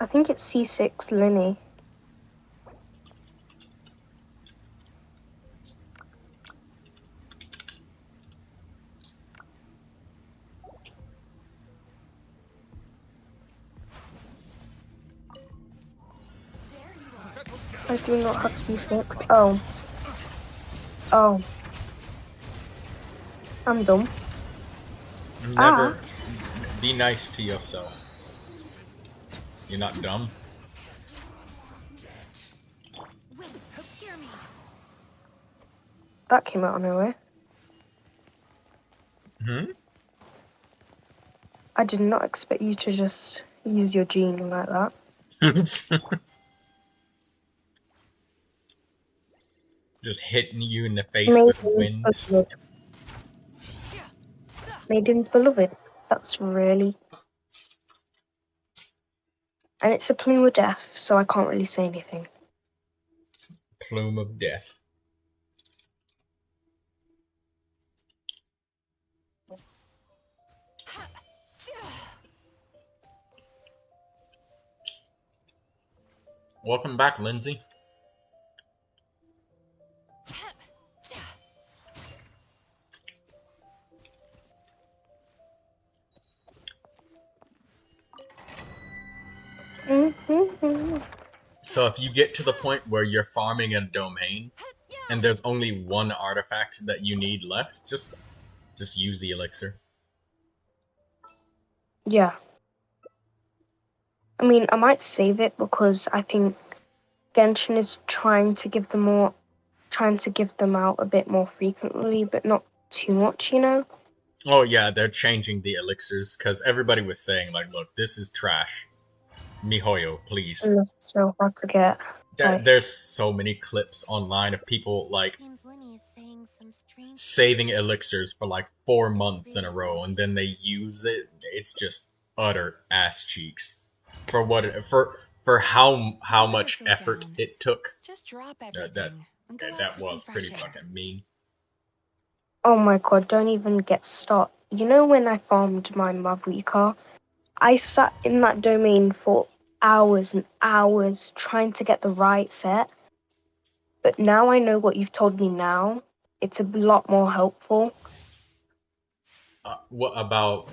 I think it's C6 Linny. I do not have C6. Oh. Oh. I'm dumb. Never be nice to yourself. You're not dumb. That came out of nowhere. I did not expect you to just use your gene like that. Just hitting you in the face with wind. Maiden's beloved. That's really... And it's a plume of death, so I can't really say anything. Plume of death. Welcome back, Lindsay. So if you get to the point where you're farming a domain and there's only one artifact that you need left, just use the elixir. Yeah. I mean, I might save it because I think Genshin is trying to give them out a bit more frequently, but not too much, you know? Oh yeah, they're changing the elixirs because everybody was saying like, look, this is trash. Mihoyo, please. And it's so hard to get. There's so many clips online of people like saving elixirs for like 4 months in a row, and then they use it. It's just utter ass cheeks for what for how much effort it took. Just drop everything. That was pretty fucking mean. Oh my god, don't even get started. You know when I farmed my Mavrika? I sat in that domain for hours and hours trying to get the right set. But now I know what you've told me now. It's a lot more helpful. What about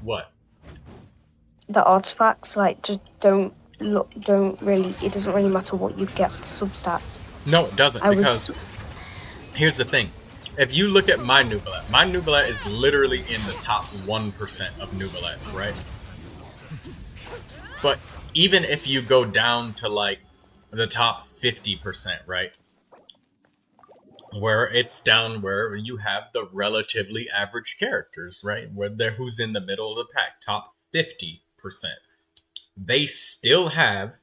what? The artifacts, like, just it doesn't really matter what you get for substats. No, it doesn't, because here's the thing. If you look at my Neuvilette is literally in the top 1% of Neuvilettes, right? But even if you go down to, like, the top 50%, right? Where it's down where you have the relatively average characters, right? Who's in the middle of the pack, top 50%. They still have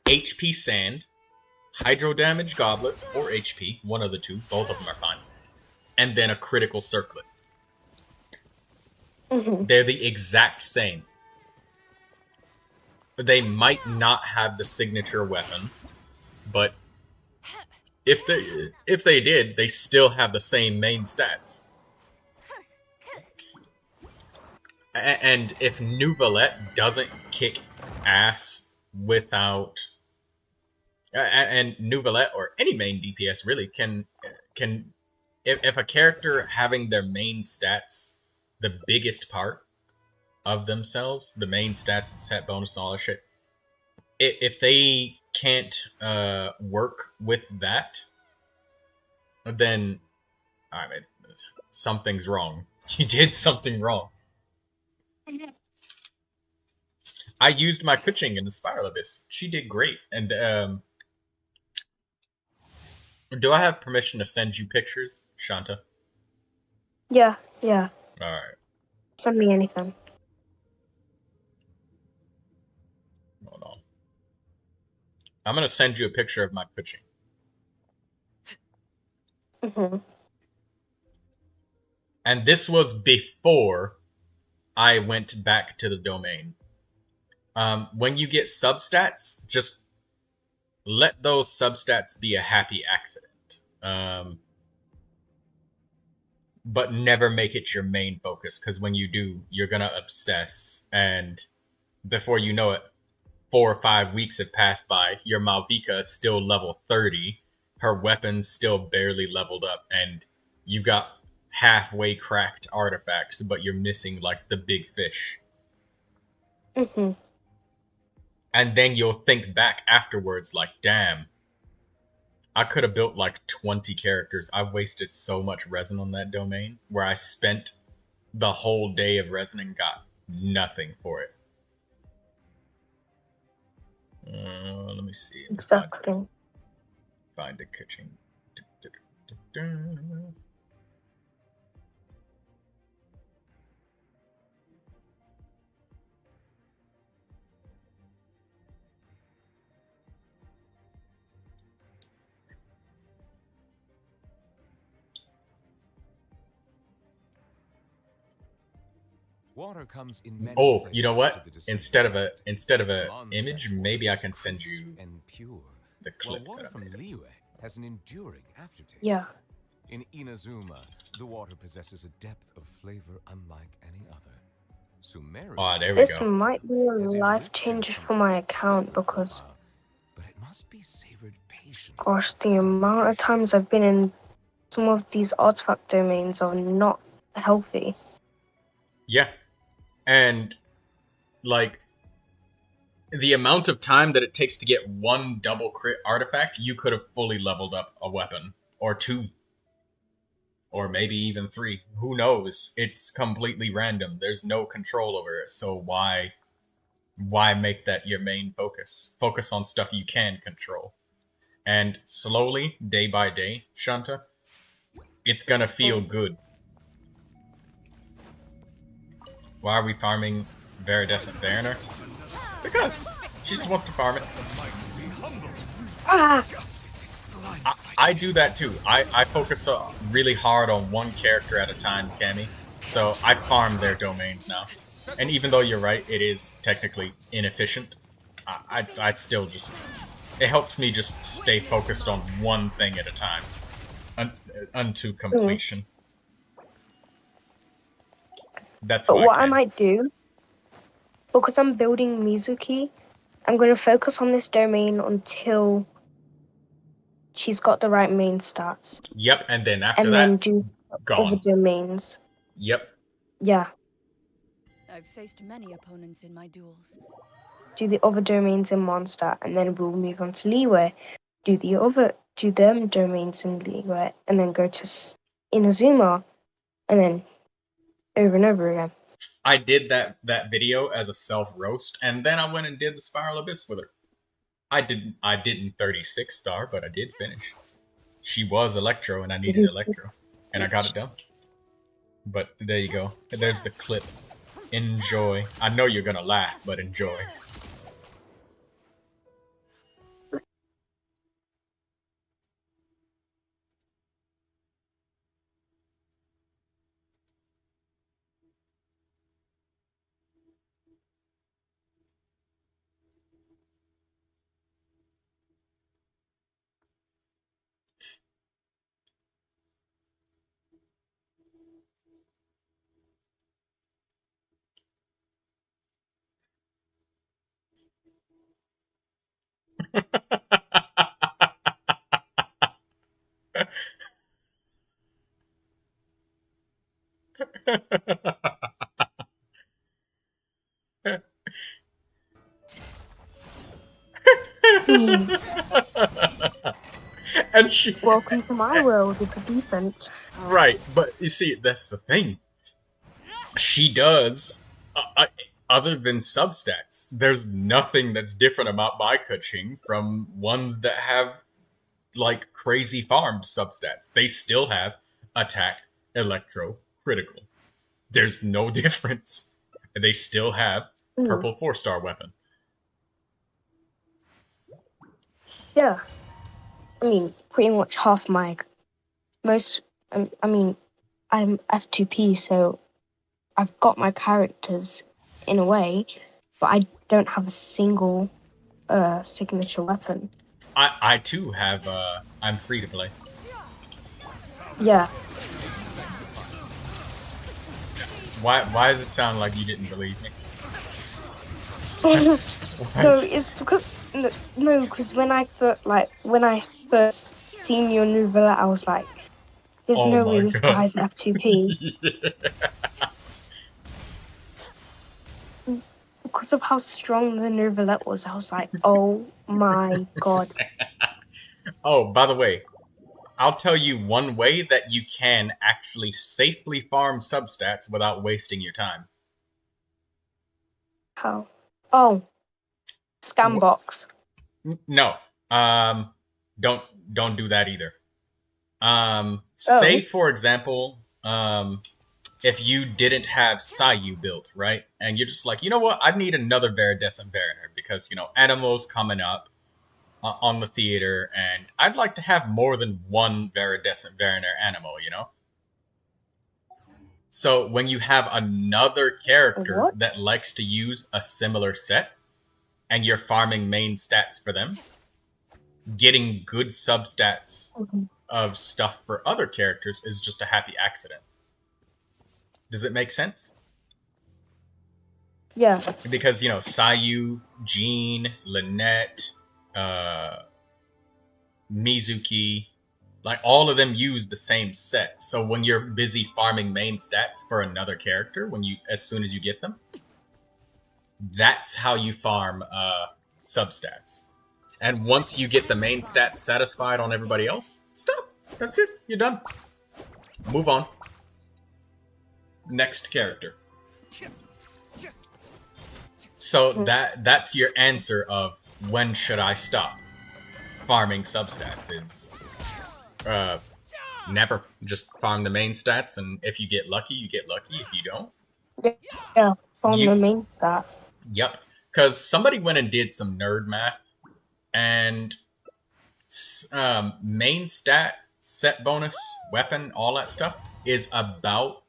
HP Sand, Hydro Damage Goblet, or HP, one of the two, both of them are fine, and then a Critical Circlet. They're the exact same. They might not have the signature weapon, but if they did, they still have the same main stats. And if Neuvilette doesn't kick ass without... And Neuvilette, or any main DPS really, can if a character having their main stats, the biggest part of themselves, the main stats and set bonus and all that shit, if they can't work with that, then I mean, something's wrong. You did something wrong. I used my Kuching in the Spiral Abyss. She did great. And do I have permission to send you pictures, Shanta? Yeah. Alright. Send me anything. Hold on. I'm gonna send you a picture of my Kuching. And this was before I went back to the domain. When you get substats, just let those substats be a happy accident. But never make it your main focus, because when you do, you're gonna obsess, and before you know it, 4 or 5 weeks have passed by, your Malvika is still level 30, her weapon's still barely leveled up, and you got halfway cracked artifacts, but you're missing, like, the big fish. And then you'll think back afterwards, like, damn, I could have built, like, 20 characters. I wasted so much resin on that domain, where I spent the whole day of resin and got nothing for it. Let me see. Exactly. Find a kitchen. Water comes in many Oh, you know what? flavors to the Instead of distribution. a Monster image, water maybe I is can send you crisp and pure, the while clip water that I from made. Liyue has an enduring aftertaste. Yeah. In Inazuma, the water possesses a depth of flavor unlike any other. Sumeru, Oh, there we This go. might be a life changer for my account because, but it must be savored patiently. gosh, the amount of times I've been in some of these artifact domains are not healthy. Yeah. And, like, the amount of time that it takes to get one double crit artifact, you could have fully leveled up a weapon. Or 2. Or maybe even 3. Who knows? It's completely random. There's no control over it. So why make that your main focus? Focus on stuff you can control. And slowly, day by day, Shanta, it's gonna feel good. Why are we farming Viridescent Mariner? Because she just wants to farm it. I do that too. I focus really hard on one character at a time, Cammy. So I farm their domains now. And even though you're right, it is technically inefficient, I still just... It helps me just stay focused on one thing at a time. Unto completion. That's but what I might do, because I'm building Mizuki, I'm going to focus on this domain until she's got the right main stats. Yep, and then after and that, then do gone. other domains. Yep. Yeah. I've faced many opponents in my duels. Do the other domains in Mondstadt, and then we'll move on to Liyue. Do them domains in Liyue, and then go to Inazuma, and then over and over again. I did that video as a self-roast, and then I went and did the Spiral Abyss with her. I didn't 36 star, but I did finish. She was Electro, and I needed Electro, and I got it done. But there you go. There's the clip. Enjoy. I know you're gonna laugh, but enjoy. And she... Welcome to my world with the defense. Right, but you see, that's the thing. She does, other than substats, there's nothing that's different about my Keqing from ones that have, like, crazy farmed substats. They still have attack, electro, critical. There's no difference. They still have purple 4-star weapon. Yeah. I mean, pretty much half my... I mean, I'm F2P, so I've got my characters in a way, but I don't have a single signature weapon. I too have, I'm free to play. Yeah. Why does it sound like you didn't believe me? No, it's because... No, because when I first seen your Neuvilette, I was like, there's no way this guy's F2P. Because of how strong the Neuvilette was, I was like, oh my god. Oh, by the way, I'll tell you one way that you can actually safely farm substats without wasting your time. How? Oh. Scam box. No. Don't do that either. Say for example, if you didn't have Sayu built, right? And you're just like, you know what? I need another Viridescent Mariner because, you know, Animo's coming up on the theater, and I'd like to have more than one Viridescent Mariner Animo, you know? So when you have another character that likes to use a similar set, and you're farming main stats for them, getting good substats of stuff for other characters is just a happy accident. Does it make sense? Yeah. Because, you know, Sayu, Jean, Lynette, Mizuki, like all of them use the same set. So when you're busy farming main stats for another character, as soon as you get them, That's how you farm substats. And once you get the main stats satisfied on everybody else, stop. That's it. You're done. Move on. Next character. So that's your answer of when should I stop farming substats is never. Just farm the main stats, and if you get lucky, you get lucky. If you don't, Yeah, farm the main stat. Yep. Because somebody went and did some nerd math, and main stat, set bonus, weapon, all that stuff is about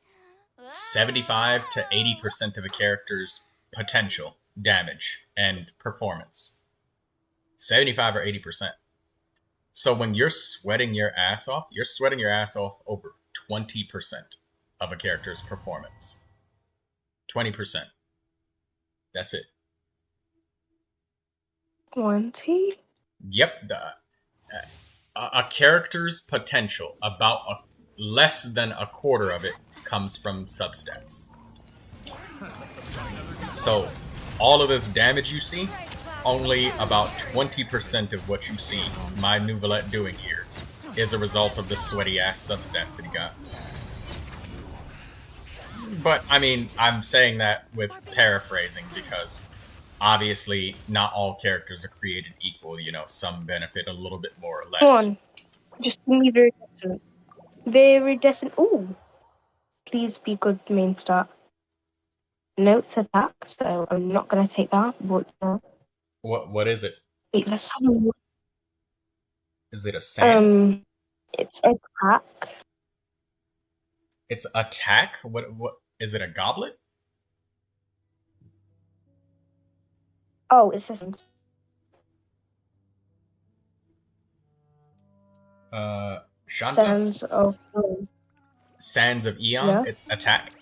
75 to 80% of a character's potential damage and performance. 75 or 80%. So when you're sweating your ass off, you're sweating your ass off over 20% of a character's performance. 20%. That's it. 20? Yep. A character's potential, about less than a quarter of it, comes from substats. So, all of this damage you see, only about 20% of what you see my Neuvilette doing here is a result of the sweaty-ass substats that he got. But, I mean, I'm saying that with paraphrasing because obviously not all characters are created equal. You know, some benefit a little bit more or less. Come on. Just give me Viridescent. Viridescent. Ooh. Please be good main stat. No, it's attack, so I'm not going to take that. But, What is it? wait, let's have a look. Is it a sand? It's attack. It's attack? What is it, a goblet? Oh, it's a sand. Shanta? Sands of Sands of Eon? Yeah. It's attack?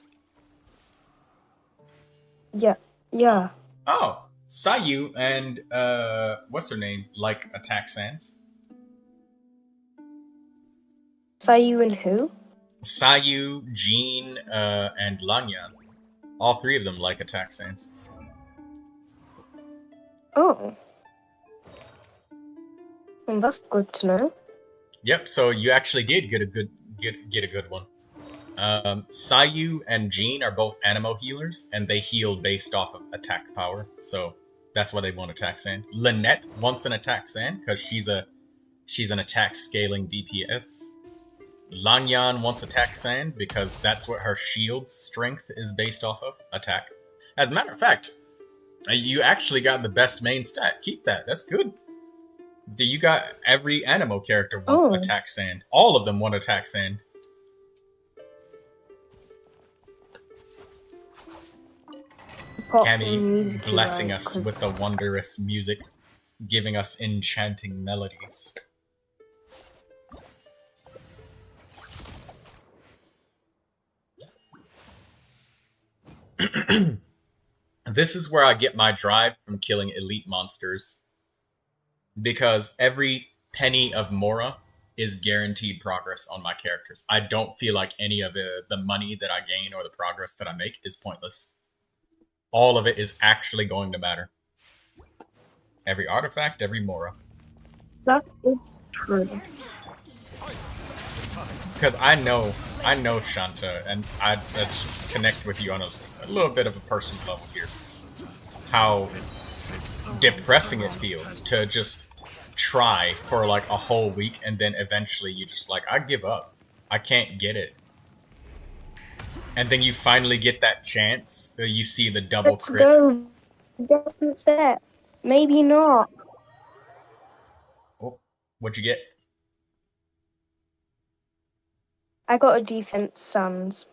Yeah. Yeah. Oh, Sayu and, what's her name, like attack sands? Sayu and who? Sayu, Jean, and Lanyan. All three of them like attack sands. Oh. Well, that's good to know. Yep, so you actually did get a good one. Sayu and Jean are both Animo healers, and they heal based off of attack power, so that's why they want attack sand. Lynette wants an attack sand because she's an attack scaling DPS. Lanyan wants attack sand because that's what her shield's strength is based off of, attack. As a matter of fact, you actually got the best main stat. Keep that. That's good. You got every Animo character wants attack sand. All of them want attack sand. Cammy blessing us with the wondrous music, giving us enchanting melodies. This is where I get my drive from killing elite monsters. Because every penny of Mora is guaranteed progress on my characters. I don't feel like any of the money that I gain or the progress that I make is pointless. All of it is actually going to matter. Every artifact, every Mora. That is true. Because I know Shanta, and I just connect with you on a little bit of a personal level here. How depressing it feels to just try for like a whole week and then eventually you just like, I give up. I can't get it. And then you finally get that chance, you see the double crit. Go. Doesn't set. Maybe not. Oh, what'd you get? I got a defense Suns.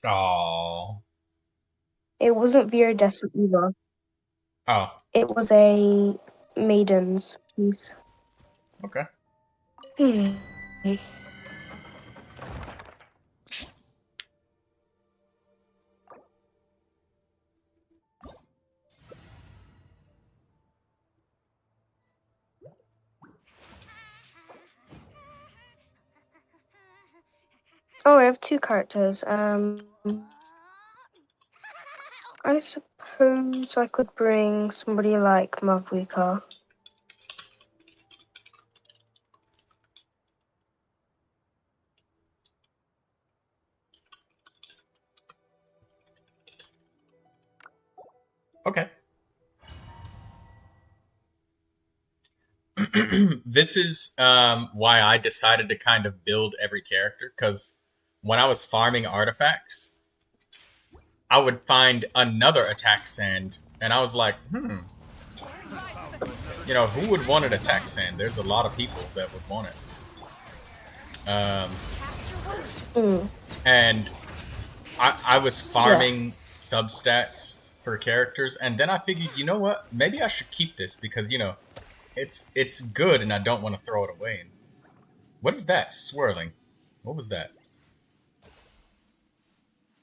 Oh. It wasn't Viridescent either. Oh. It was a Maiden's piece. Okay. Oh, I have two characters. suppose I could bring somebody like Mavuika. Okay. This is why I decided to kind of build every character, because when I was farming artifacts, I would find another attack sand, and I was like, you know, who would want an attack sand? There's a lot of people that would want it. And I was farming substats for characters, and then I figured, you know what? Maybe I should keep this because, you know, it's good, and I don't want to throw it away. What is that swirling? What was that?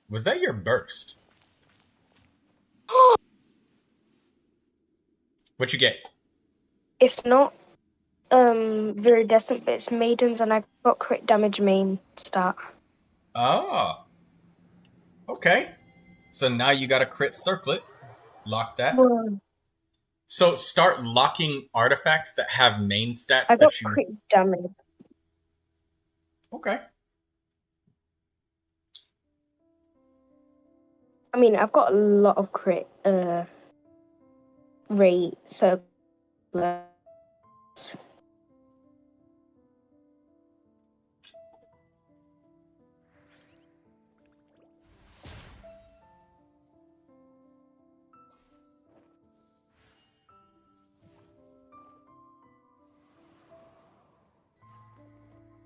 Was that your burst? What you get? It's not viridescent, but it's maidens, and I got crit damage main stat. Ah. Okay. So now you got a crit circlet. Lock that. Well, So start locking artifacts that have main stats I got that you... crit damage. Okay. I mean, I've got a lot of crit rate, so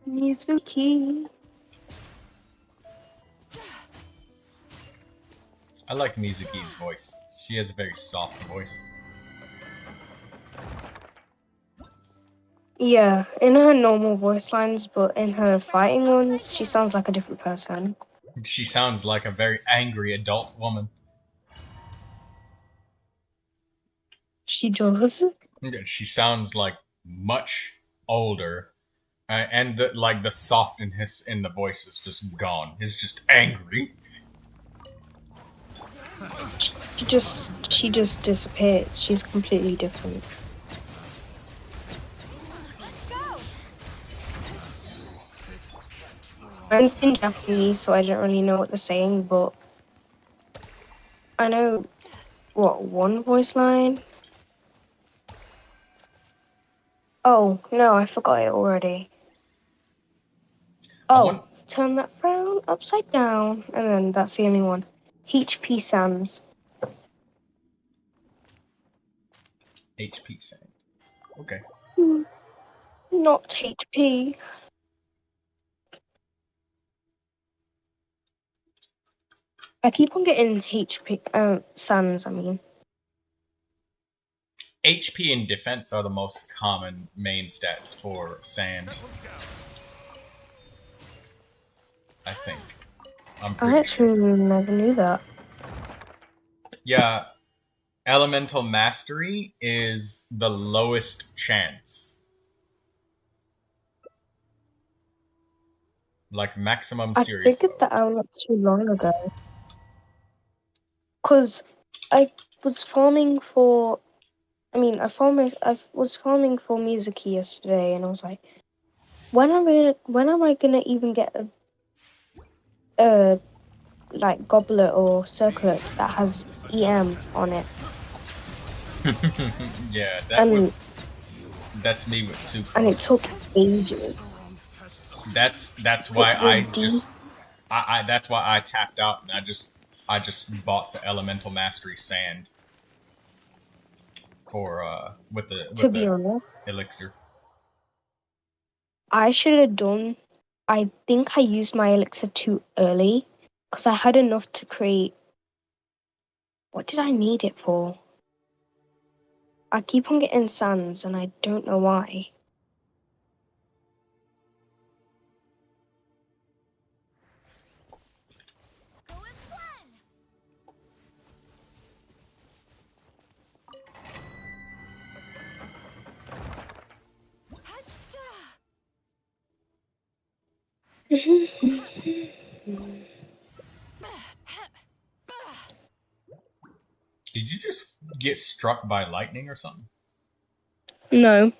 Mizuki. I like Mizuki's voice. She has a very soft voice. Yeah, in her normal voice lines, but in her fighting ones, she sounds like a different person. She sounds like a very angry adult woman. She does. She sounds like much older, and the softness in the voice is just gone. It's just angry. She just disappeared. She's completely different. I'm in Japanese, so I don't really know what they're saying, but I know one voice line. Oh no, I forgot it already. Oh, turn that frown upside down, and then that's the only one. HP Sans. HP Sans. Okay. Not HP. I keep on getting HP Sans, I mean. HP and defense are the most common main stats for sand. I think. I actually never knew that. Yeah. Elemental Mastery is the lowest chance. Like maximum serious. I figured that out not too long ago. Because I was farming for... I was farming for Mizuki yesterday, and I was like, when am I gonna even get a like goblet or circlet that has EM on it? Yeah, that's me with super. And it took ages. That's why that's why I tapped out, and I just bought the Elemental Mastery Sand for with the honest, elixir. I should have done. I think I used my elixir too early because I had enough to create. What did I need it for? I keep on getting sands, and I don't know why. Did just get struck by lightning or something? No,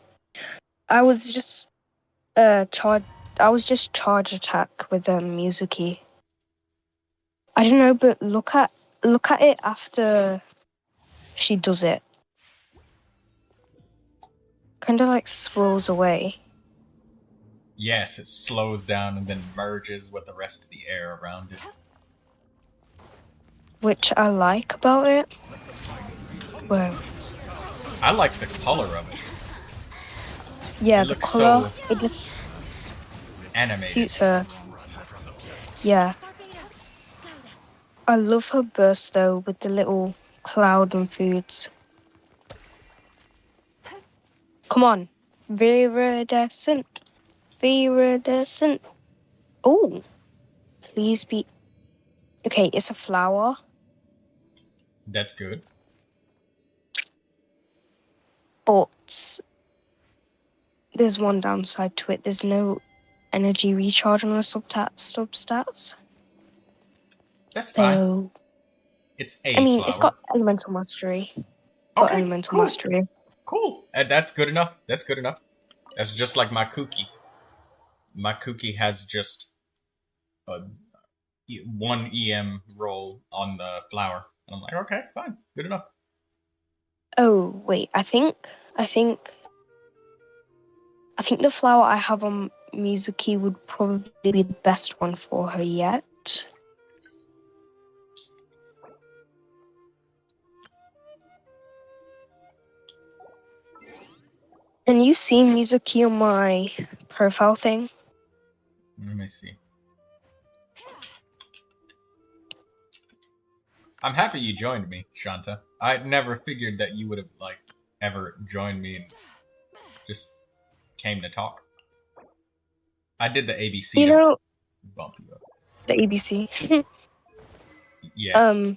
I was just charge. I was just charge attack with Mizuki. I don't know, but look at it after she does it. Kind of like swirls away. Yes, it slows down and then merges with the rest of the air around it. Which I like about it. Well, I like the color of it. yeah, It the looks color, so it just animated. suits her. Yeah. I love her burst though, with the little cloud and foods. Come on. Viridescent. Viridescent. Oh. Please be... Okay, it's a flower. That's good. But there's one downside to it. There's no energy recharge on the substats. That's fine. So, It's a I mean, flower. it's got elemental mastery. Got Okay, elemental cool. mastery. Cool. That's good enough. That's good enough. That's just like my Kuki. My Kuki has just a 1 EM roll on the flower. And I'm like, okay, fine. Good enough. Oh, wait. I think the flower I have on Mizuki would probably be the best one for her yet. Can you see Mizuki on my profile thing? Let me see. I'm happy you joined me, Shanta. I never figured that you would have, like, ever joined me and just came to talk. I did the ABC You to know, bump you up. the ABC. Yes.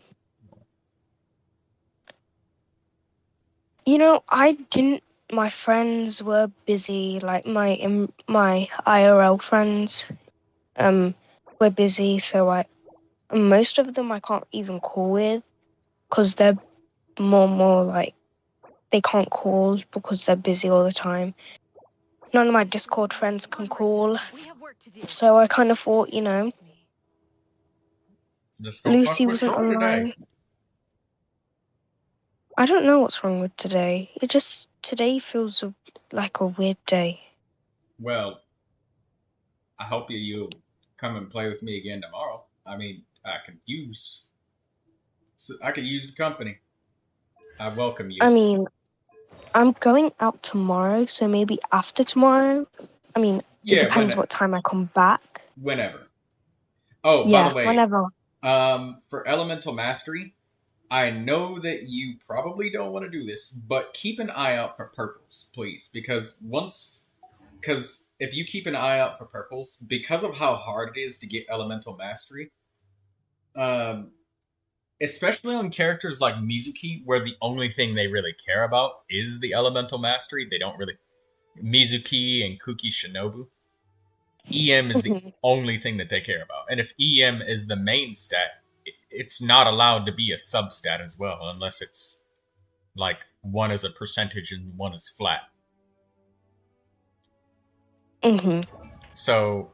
You know, I didn't. My friends were busy. Like my IRL friends, were busy. So most of them I can't even call with, because they're more like they can't call because they're busy all the time. None of my Discord friends can call, so I kind of thought, you know, Let's go Lucy fuck with wasn't Thor online. today. I don't know what's wrong with today. Today feels like a weird day. Well, I hope you come and play with me again tomorrow. I mean, I could use the company. I welcome you. I mean, I'm going out tomorrow, so maybe after tomorrow. I mean, Yeah, it depends whenever. what time I come back. Whenever. Oh, Yeah, by the way, whenever. For Elemental Mastery, I know that you probably don't want to do this, but keep an eye out for purples, please, because if you keep an eye out for purples, because of how hard it is to get Elemental Mastery, especially on characters like Mizuki, where the only thing they really care about is the Elemental Mastery, they don't really... Mizuki and Kuki Shinobu, EM is the only thing that they care about. And if EM is the main stat, it's not allowed to be a substat as well, unless it's like one is a percentage and one is flat. So,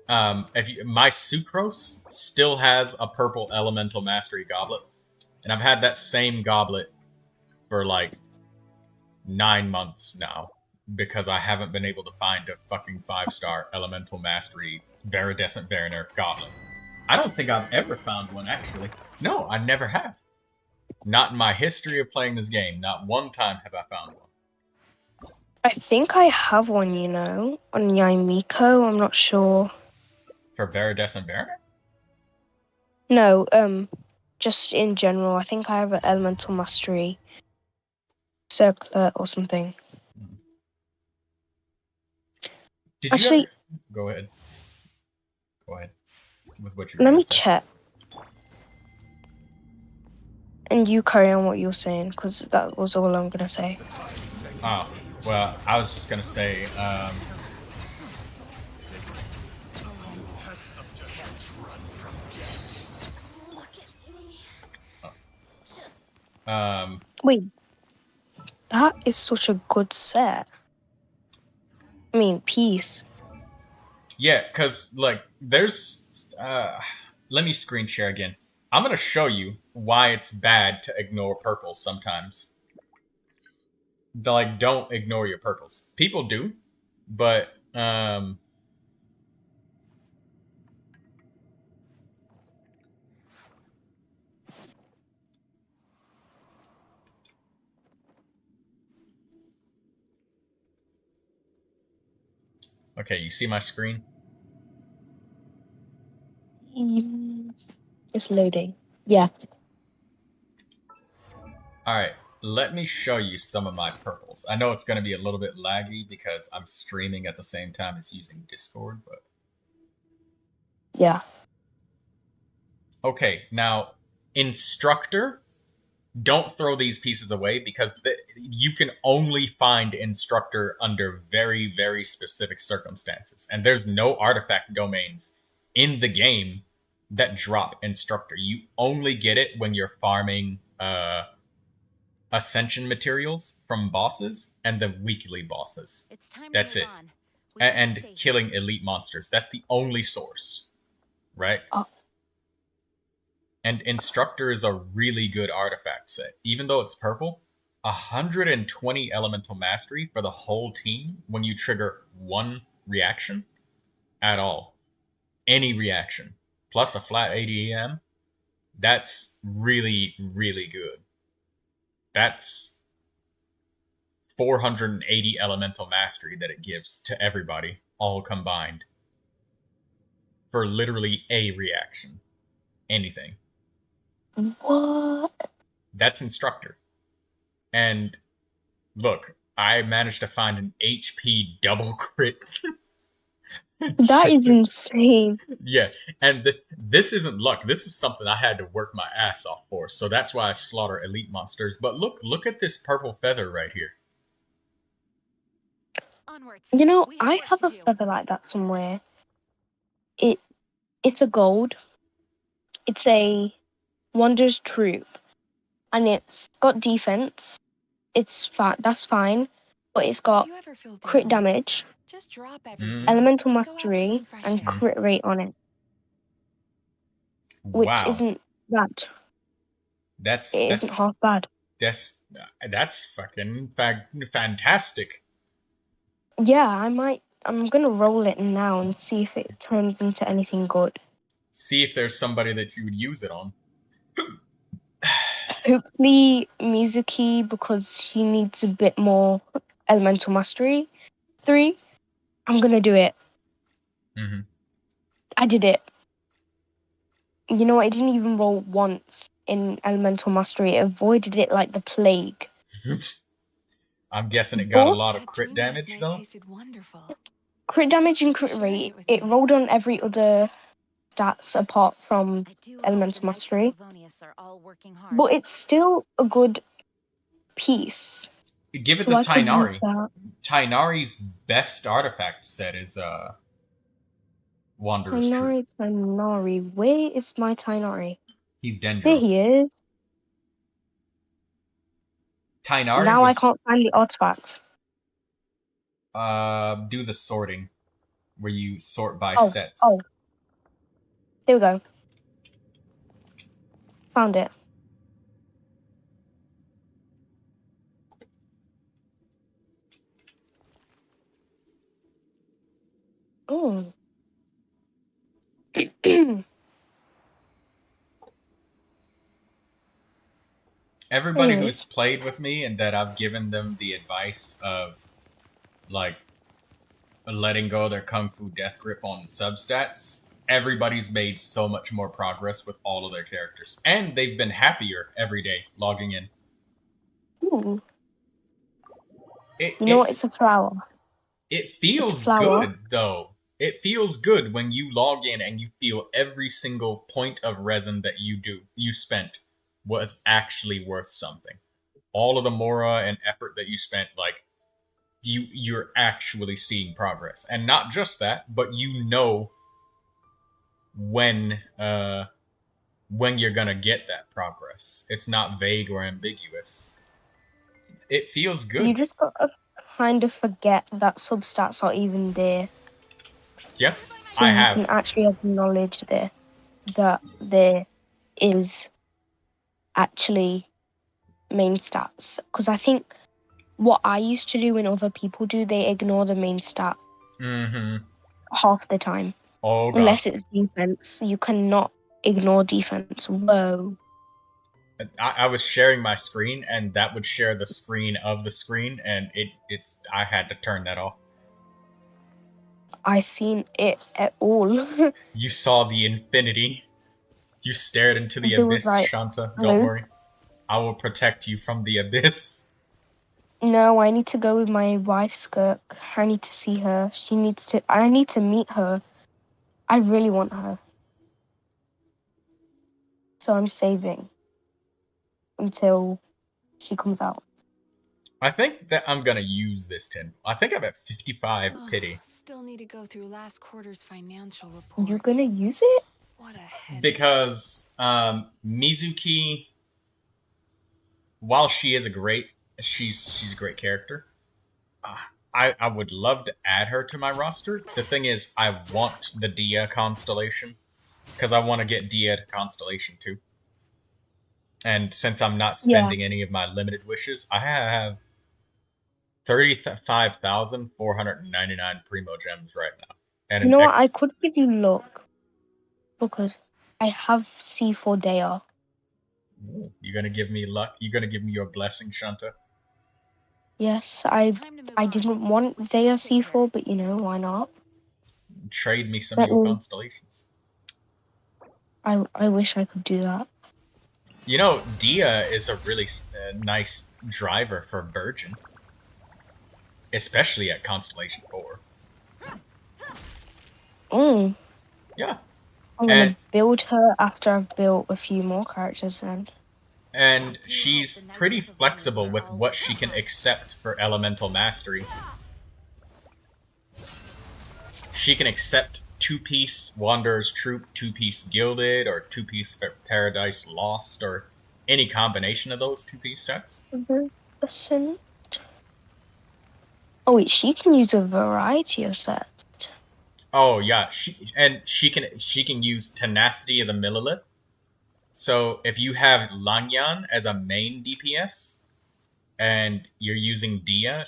my Sucrose still has a purple Elemental Mastery goblet, and I've had that same goblet for like 9 months now, because I haven't been able to find a fucking 5-star Elemental Mastery Viridescent Variner goblet. I don't think I've ever found one, actually. No, I never have. Not in my history of playing this game. Not one time have I found one. I think I have one, you know, on Yaimiko. I'm not sure. For Viridescent Variner? No, just in general. I think I have an Elemental Mastery Circlet or something. Did Actually, you Go ahead. Go ahead. With what you're let gonna me say. check. And you carry on what you're saying, because that was all I'm going to say. Oh, well, I was just going to say, Wait, that is such a good set. I mean, piece. Yeah, because, like, there's... let me screen share again. I'm going to show you why it's bad to ignore purples sometimes. Like, don't ignore your purples. People do, but... Okay, you see my screen? It's loading. Yeah. Alright, let me show you some of my purples. I know it's going to be a little bit laggy because I'm streaming at the same time as using Discord, but... Yeah. Okay, now, Instructor, don't throw these pieces away because you can only find Instructor under very, very specific circumstances. And there's no artifact domains in the game that drop Instructor. You only get it when you're farming Ascension materials from bosses and the weekly bosses. That's it. And killing elite monsters. That's the only source. Right? Oh. And Instructor is a really good artifact set. Even though it's purple, 120 elemental mastery for the whole team when you trigger one reaction at all. Any reaction. Plus a flat 80 EM. That's really, really good. That's 480 elemental mastery that it gives to everybody, all combined. For literally a reaction. Anything. What? That's Instructor. And look, I managed to find an HP double crit. That is insane. Yeah, and this isn't luck. This is something I had to work my ass off for. So that's why I slaughter elite monsters. But look at this purple feather right here. You know, I have a feather like that somewhere. It's a gold. It's a Wanderer's Troop, and it's got defense. It's fine. That's fine, but it's got crit damage, just drop everything. elemental mastery, and crit rate on it, which isn't bad. That's isn't half bad. That's fucking fantastic. Yeah, I'm gonna roll it now and see if it turns into anything good. See if there's somebody that you would use it on. Hopefully Mizuki, because she needs a bit more elemental mastery. 3. I'm gonna do it. Mm-hmm. I did it. You know what? I didn't even roll once in elemental mastery. It avoided it like the plague. I'm guessing it got a lot of crit damage though. Crit damage and crit rate. It rolled on every other stats apart from elemental mastery, but it's still a good piece. Give it to Tainari. Tainari's best artifact set is Wanderer's Troop. Tainari, where is my Tainari? He's Dendro. There he is. Tainari. Now I can't find the artifact. Do the sorting, where you sort by sets. Oh. There we go. Found it. Oh. Everybody who's played with me and that I've given them the advice of, like, letting go of their Kung Fu Death Grip on substats, everybody's made so much more progress with all of their characters. And they've been happier every day logging in. Ooh. You know what? It's a flower. It feels good, though. It feels good when you log in and you feel every single point of resin that you spent was actually worth something. All of the mora and effort that you spent, like, you're actually seeing progress. And not just that, but you know when when you're gonna get that progress. It's not vague or ambiguous. It feels good. You just gotta kind of forget that substats are even there. Yeah, So I you have. can actually acknowledge that there is actually main stats. Because I think what I used to do when other people do, they ignore the main stat half the time. Oh, God. Unless it's defense. You cannot ignore defense. Whoa. I was sharing my screen, and that would share the screen of the screen, and I had to turn that off. I seen it at all. You saw the infinity. You stared into the There was abyss, like, Shanta. Don't worry. loads. I will protect you from the abyss. No, I need to go with my wife, Skirk. I need to see her. I need to meet her. I really want her. So I'm saving until she comes out. I think that I'm gonna use this 10. I think I'm at 55 pity. Still need to go through last quarter's financial report. You're gonna use it? What a headache. Because Mizuki, while she is she's a great character. I would love to add her to my roster. The thing is, I want the Dia constellation because I want to get Dia to constellation too. And since I'm not spending any of my limited wishes, I have 35,499 Primo gems right now. And You know what? I could give you luck because I have C4 Dea. You're gonna give me luck. You're gonna give me your blessing, Shanta. Yes, I didn't want Dea C4, but you know, why not? Trade me some of your constellations. I wish I could do that. You know, Dia is a really nice driver for Virgin. Especially at Constellation 4. Yeah. I'm gonna build her after I've built a few more characters then. And she's pretty flexible with what she can accept for elemental mastery. She can accept 2-piece Wanderer's Troop, 2-piece Gilded, or 2-piece Paradise Lost, or any combination of those 2-piece sets. Percent. Oh wait, she can use a variety of sets. Oh yeah, she can use Tenacity of the Millilith. So if you have Langyan as a main DPS, and you're using Dia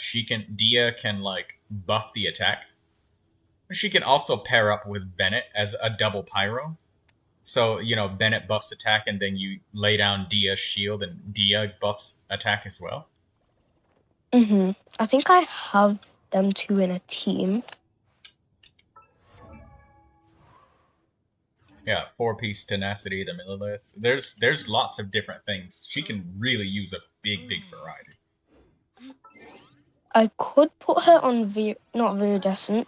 can like buff the attack. She can also pair up with Bennett as a double pyro. So, you know, Bennett buffs attack and then you lay down Dia's shield and Dia buffs attack as well. I think I have them two in a team. Yeah, 4-piece Tenacity, the Millilith. There's lots of different things. She can really use a big variety. I could put her on not Viridescent,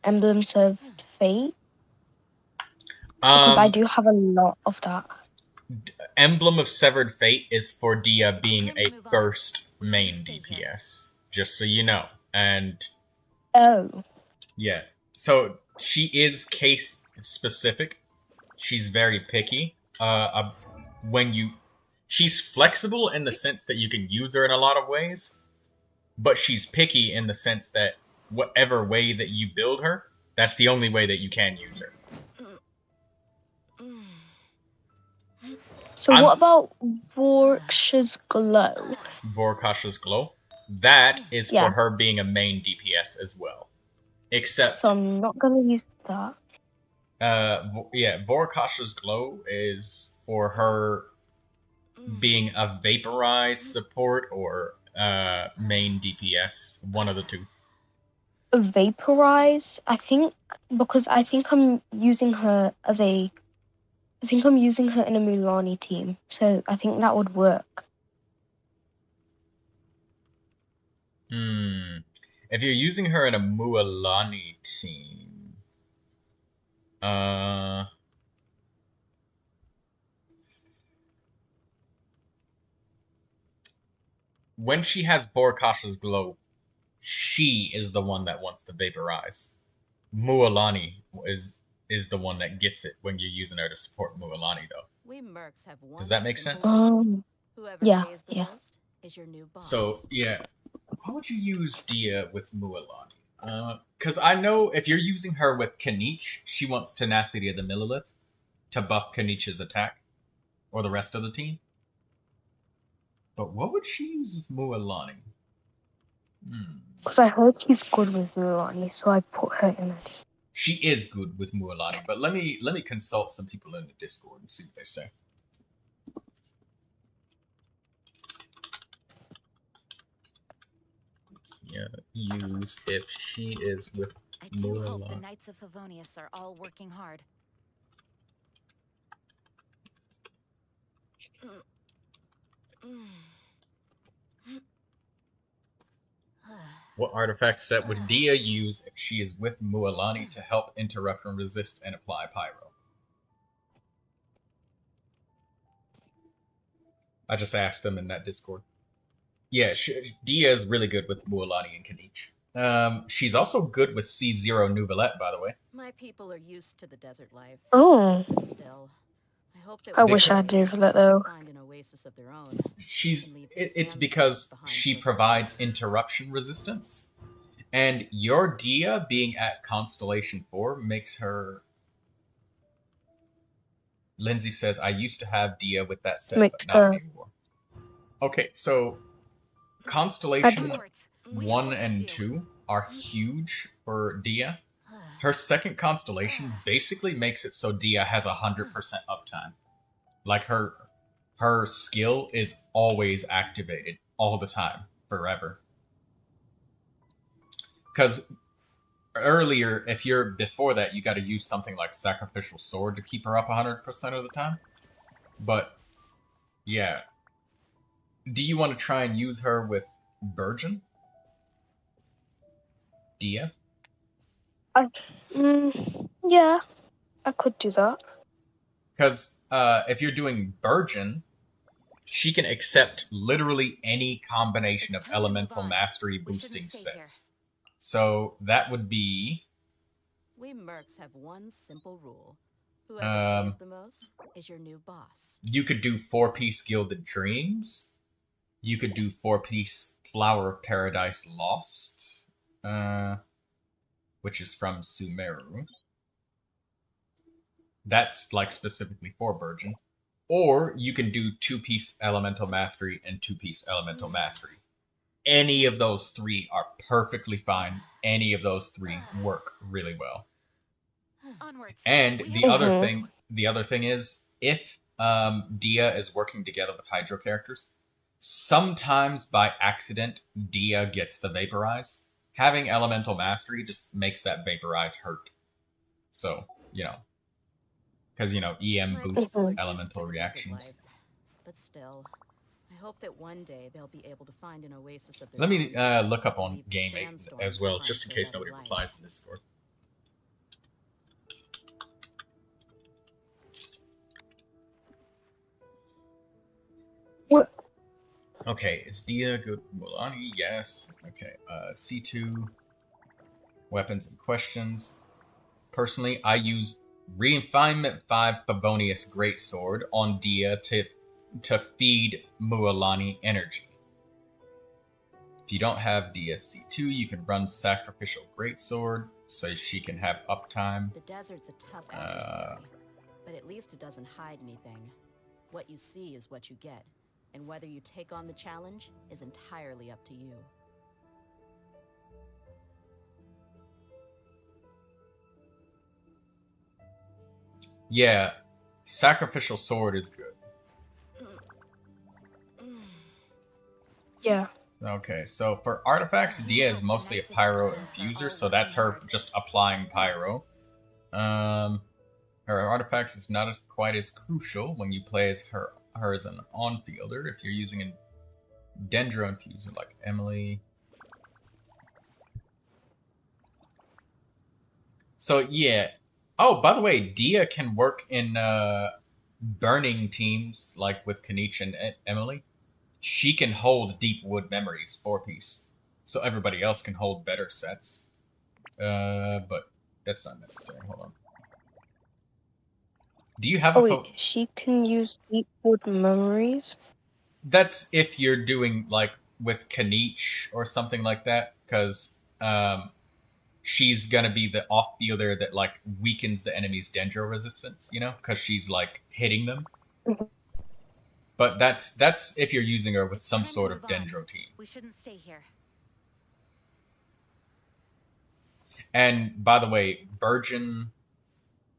Emblems of Fate. Because I do have a lot of that. Emblem of Severed Fate is for Dia being a burst main DPS. Just so you know. And yeah. So she is case specific. She's very picky. She's flexible in the sense that you can use her in a lot of ways, but she's picky in the sense that whatever way that you build her, that's the only way that you can use her. So what about Vorkash's Glow? Vorkash's Glow? That is for her being a main DPS as well. Except... So I'm not going to use that. Vorkash's Glow is for her being a Vaporize support or main DPS. One of the two. A Vaporize? I think I'm using her as a... I think I'm using her in a Mulani team, so I think that would work. If you're using her in a Mualani team... when she has Vorkash's Glow, she is the one that wants to vaporize. Mualani is is the one that gets it when you're using her to support Mualani, though. We mercs have one. Does that make sense? Whoever Yeah, pays the yeah. most is your new boss. So, yeah. Why would you use Dia with Mualani? Because I know if you're using her with Kanich, she wants Tenacity of the Millilith to buff Kanich's attack. Or the rest of the team. But what would she use with Mualani? Because I heard she's good with Mualani, so I put her in it. She is good with Mualani, but let me consult some people in the Discord and see what they say. Yeah, use if she is with I do hope the Mualani. Knights of Favonius are all working hard. What artifact set would Dia use if she is with Mualani to help interrupt and resist and apply Pyro? I just asked them in that Discord. Yeah, Dia is really good with Mualani and Kanich. She's also good with C0 Neuvilette, by the way. My people are used to the desert life. Oh. But still, I hope that I wish I had Neuvilette though. find an oasis of their own. It's because she provides interruption resistance. And your Dia being at Constellation 4 makes her... Lindsay says, I used to have Dia with that set, Makes but not her- anymore. Okay, so Constellation 1 and 2 are huge for Dia. Her second Constellation basically makes it so Dia has 100% uptime. Like her skill is always activated all the time, forever. Because earlier, if you're before that, you got to use something like Sacrificial Sword to keep her up 100% of the time. But yeah, do you want to try and use her with Virgin? Dia? Yeah, I could do that. Because if you're doing Virgin, she can accept literally any combination of elemental mastery boosting sets. So that would be... We mercs have one simple rule. Whoever pays the most is your new boss. You could do 4-piece Gilded Dreams. You could do 4-piece Flower of Paradise Lost. Which is from Sumeru. That's like specifically for Virgin. Or you can do 2-piece Elemental Mastery and 2-piece Elemental Mastery. Any of those three are perfectly fine. Any of those three work really well. And the other thing is, if Dia is working together with Hydro characters, sometimes by accident Dia gets the Vaporize. Having Elemental Mastery just makes that Vaporize hurt. So, you know. Because, you know, EM boosts elemental reactions. But still, I hope that one day they'll be able to find an oasis of their Let me own. look up on Game 8 as well, just in case nobody replies in Discord. What? Okay, is Dia good? Mualani, yes. Okay, C2. Weapons and questions. Personally, I use Refinement 5 Favonius Greatsword on Dia to feed Mualani energy. If you don't have Dia C2, you can run Sacrificial Greatsword so she can have uptime. The desert's a tough adversary, but at least it doesn't hide anything. What you see is what you get, and whether you take on the challenge is entirely up to you. Yeah, Sacrificial Sword is good. Yeah. Okay, so for artifacts, Dia is mostly a Pyro Infuser, so that's her just applying Pyro. Her artifacts is not quite as crucial when you play as her as an on-fielder. If you're using a Dendro Infuser like Emily. So yeah. Oh, by the way, Dia can work in burning teams like with Kanich and Emily. She can hold Deep Wood Memories 4-piece, so everybody else can hold better sets. But that's not necessary. Hold on. Do you have Oh a wait, she can use Deepwood Memories? That's if you're doing like with Kanich or something like that, because she's gonna be the off-fielder that like weakens the enemy's Dendro resistance, you know, because she's like hitting them. But that's if you're using her with some sort of Dendro team. We shouldn't stay here. And by the way, Burgeon,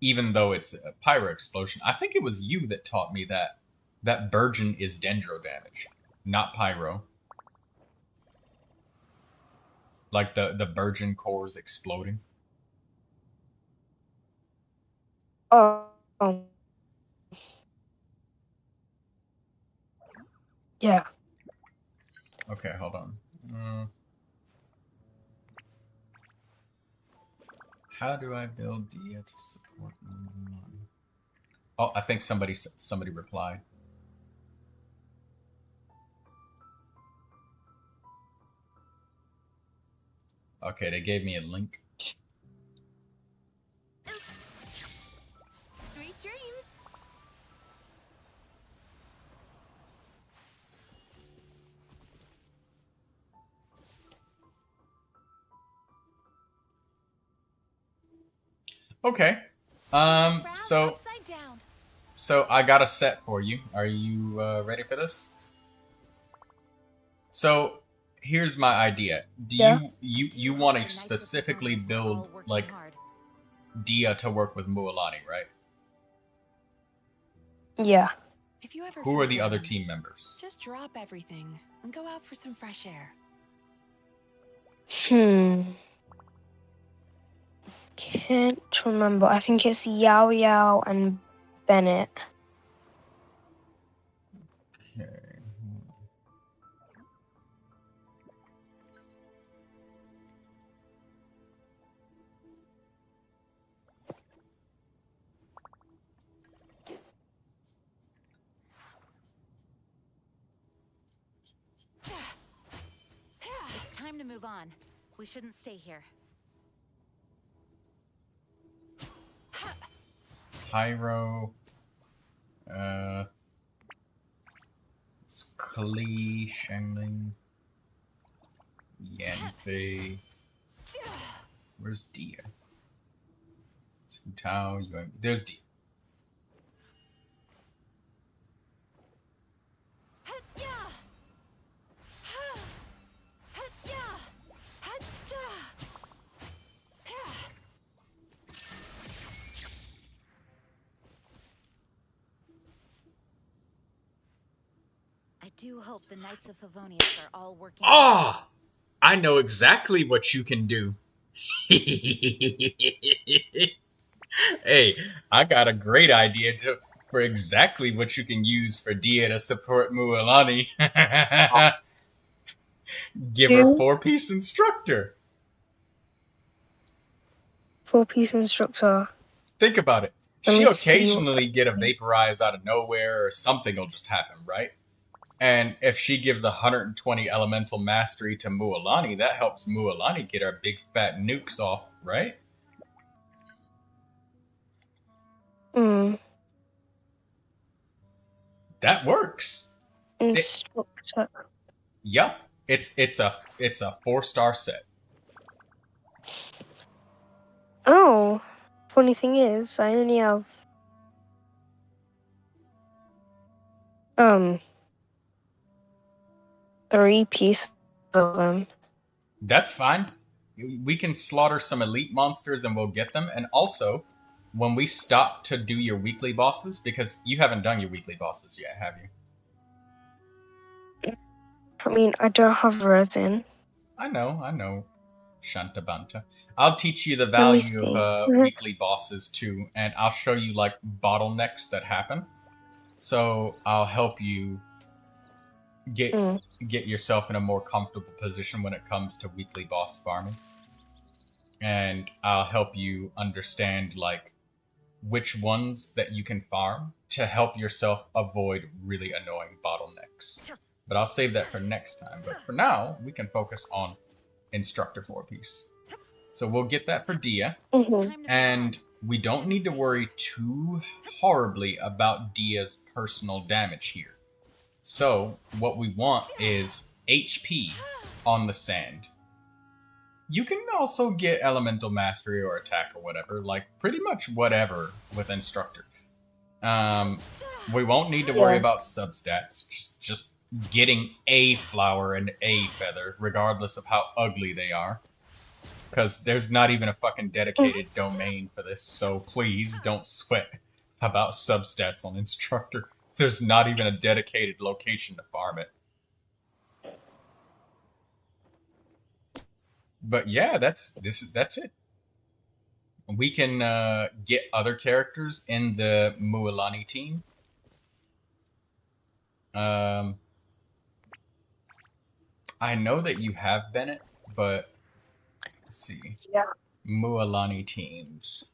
even though it's a pyro explosion, I think it was you that taught me that Burgeon is Dendro damage, not pyro. Like the Burgeon cores exploding. Oh. Yeah. Okay, hold on. How do I build Dia to support Mulan? Oh, I think somebody replied. Okay, they gave me a link. Sweet dreams. Okay. So I got a set for you. Are you ready for this? So here's my idea. Do you want to specifically build like Dia to work with Mualani, right? Yeah. If you ever Who are the feel other down, team members? Just drop everything and go out for some fresh air. Can't remember. I think it's Yao Yao and Bennett. Okay. It's time to move on. We shouldn't stay here. Pyro. It's Kali, Xiangling, Yanfei. Where's Dia? It's Tao, Yuan. There's Dia. I do hope the Knights of Favonius are all working. Ah! I know exactly what you can do. Hey, I got a great idea for exactly what you can use for Dia to support Mualani. Give her 4-piece instructor. 4-piece instructor. Think about it. Let me She'll see. occasionally get a vaporize out of nowhere or something will just happen, right? And if she gives 120 elemental mastery to Mualani, that helps Mualani get her big fat nukes off, right? That works. Instructor. Yep. It's a 4-star set. Oh, funny thing is, I only have 3 pieces of them. That's fine. We can slaughter some elite monsters and we'll get them. And also, when we stop to do your weekly bosses, because you haven't done your weekly bosses yet, have you? I mean, I don't have resin. I know. Shantabanta. I'll teach you the value of weekly bosses too, and I'll show you like bottlenecks that happen. So I'll help you get yourself in a more comfortable position when it comes to weekly boss farming. And I'll help you understand like which ones that you can farm to help yourself avoid really annoying bottlenecks. But I'll save that for next time. But for now, we can focus on Instructor 4-piece. So we'll get that for Dia. And we don't need to worry too horribly about Dia's personal damage here. So, what we want is HP on the sand. You can also get Elemental Mastery or Attack or whatever, like pretty much whatever with Instructor. We won't need to worry about substats, just getting a flower and a feather, regardless of how ugly they are. Because there's not even a fucking dedicated domain for this, so please don't sweat about substats on Instructor. There's not even a dedicated location to farm it. But yeah, that's it. We can get other characters in the Mualani team. I know that you have Bennett, but let's see. Yeah. Mualani teams.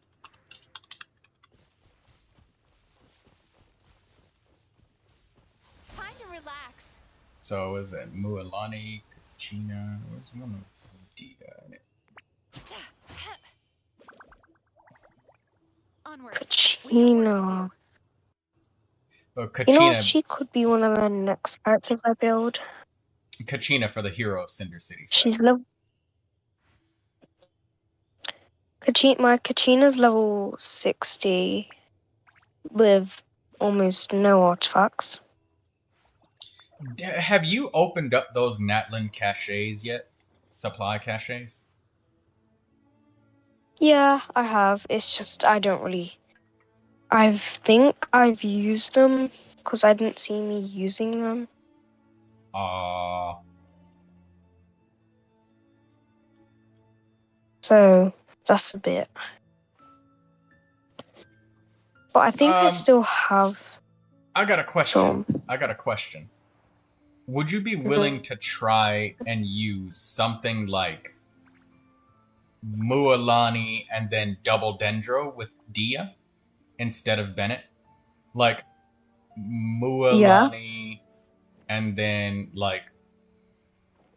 Time to relax. So is it Mualani, Kachina? Where's one with Dia in it? Kachina. Oh, You know Kachina. what? She could be one of the next characters I build. Kachina for the hero of Cinder City. She's level. My Kachina's level 60 with almost no artifacts. Have you opened up those Natlan caches yet? Supply caches? Yeah, I have. It's just I don't really. I think I've used them because I didn't see me using them. So that's a bit. But I think I still have. I got a question. Would you be willing to try and use something like Mualani and then Double Dendro with Dia instead of Bennett? Like Mualani and then like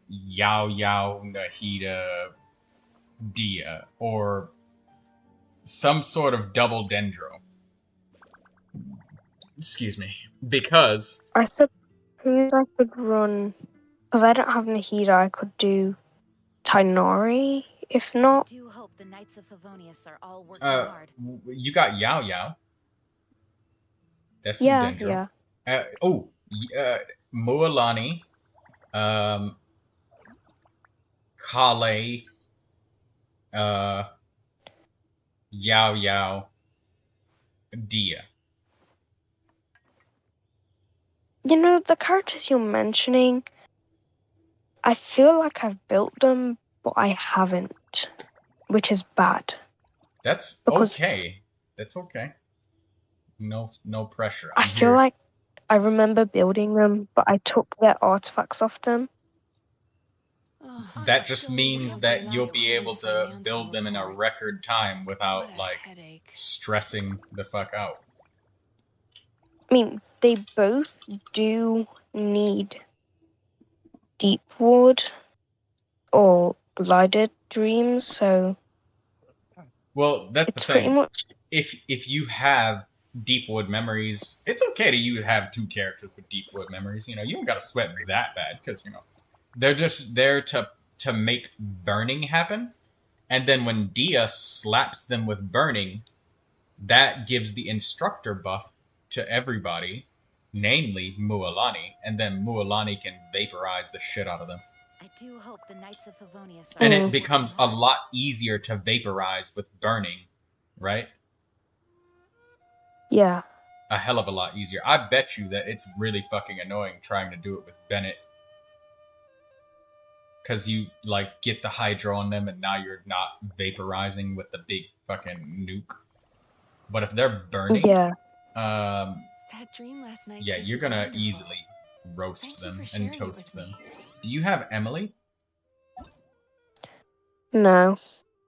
Yao Nahida Dia, or some sort of Double Dendro. Excuse me. Because I suppose I could run, because I don't have Nahida, I could do Tainari, if not. I do hope the Knights of Favonius are all working hard. you got Yao. That's Dendro. Mualani, Kale, Yao, Dia. You know, the characters you're mentioning, I feel like I've built them, but I haven't, which is bad. That's okay. That's okay. No pressure. I feel like I remember building them, but I took their artifacts off them. That just means that you'll be able to build them in a record time without, like, stressing the fuck out. I mean, they both do need deep wood or glided dreams, so. Well, that's it's the thing. Pretty much. If you have Deepwood memories, it's okay to have two characters with Deepwood memories. You know, you don't gotta sweat that bad, because, you know, they're just there to make burning happen. And then when Dia slaps them with burning, that gives the instructor buff to everybody, namely Mualani, and then Mualani can vaporize the shit out of them. I do hope the Knights of Favonius are And it becomes a lot easier to vaporize with burning, right? Yeah. A hell of a lot easier. I bet you that it's really fucking annoying trying to do it with Bennett. Because you, like, get the Hydro on them and now you're not vaporizing with the big fucking nuke. But if they're burning, that dream last night. yeah, you're gonna easily roast them and toast them. Do you have Emily? No.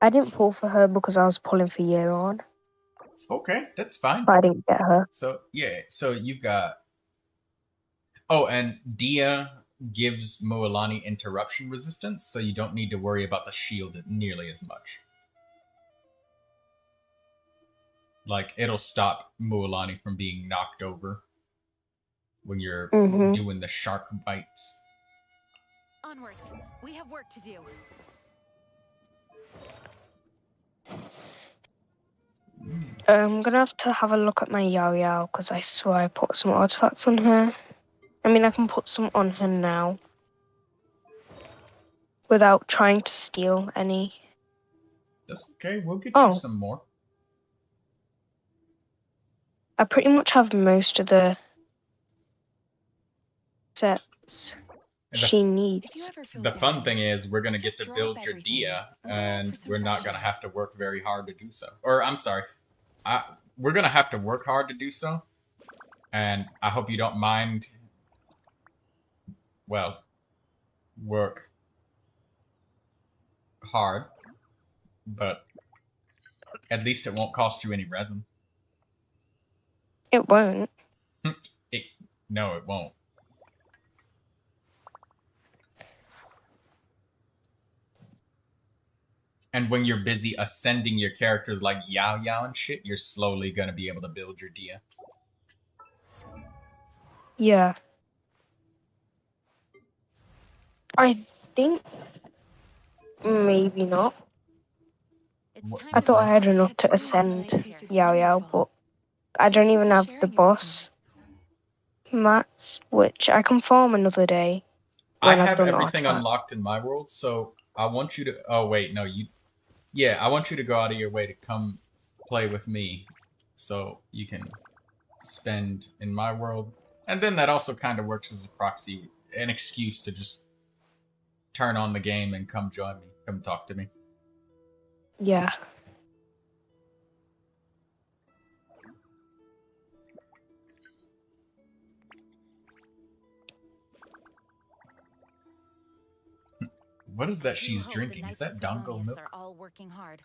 I didn't pull for her because I was pulling for Yeon. Okay, that's fine. But I didn't get her. So, yeah, so you've got... Oh, and Dia gives Mualani interruption resistance, so you don't need to worry about the shield nearly as much. Like, it'll stop Mualani from being knocked over when you're doing the shark bites. Onwards. We have work to do. I'm gonna have a look at my Yao Yao because I swear I put some artifacts on her. I mean, I can put some on her now without trying to steal any. That's okay. We'll get you some more. I pretty much have most of the sets she needs. The fun thing is we're going to get to build your Dia, and we're not going to have to work very hard to do so. Or, I'm sorry. We're going to have to work hard to do so. And I hope you don't mind, well, work hard. But at least it won't cost you any resin. It won't. No, it won't. And when you're busy ascending your characters like Yao Yao and shit, you're slowly gonna be able to build your Dia. Yeah. I think maybe not. I thought I had enough to ascend Yao Yao, but I don't even have the boss mats, which I can farm another day. I have everything unlocked in my world, so I want you to... Oh, wait, no, you... Yeah, I want you to go out of your way to come play with me, so you can spend in my world. And then that also kind of works as a proxy, an excuse to just turn on the game and come join me, come talk to me. Yeah. What is that she's drinking? Is that Dongo milk? Are all working hard.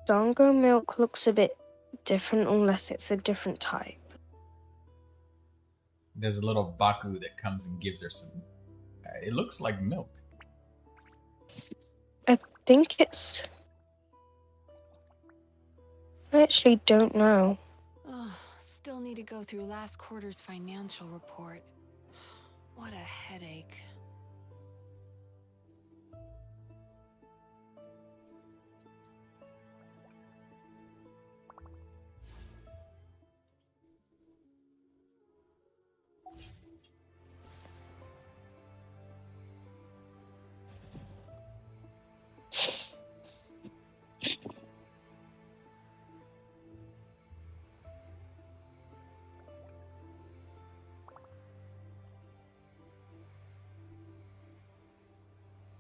Dongo milk looks a bit different unless it's a different type. There's a little Baku that comes and gives her some... it looks like milk. I think it's... I actually don't know. Oh, still need to go through last quarter's financial report. What a headache.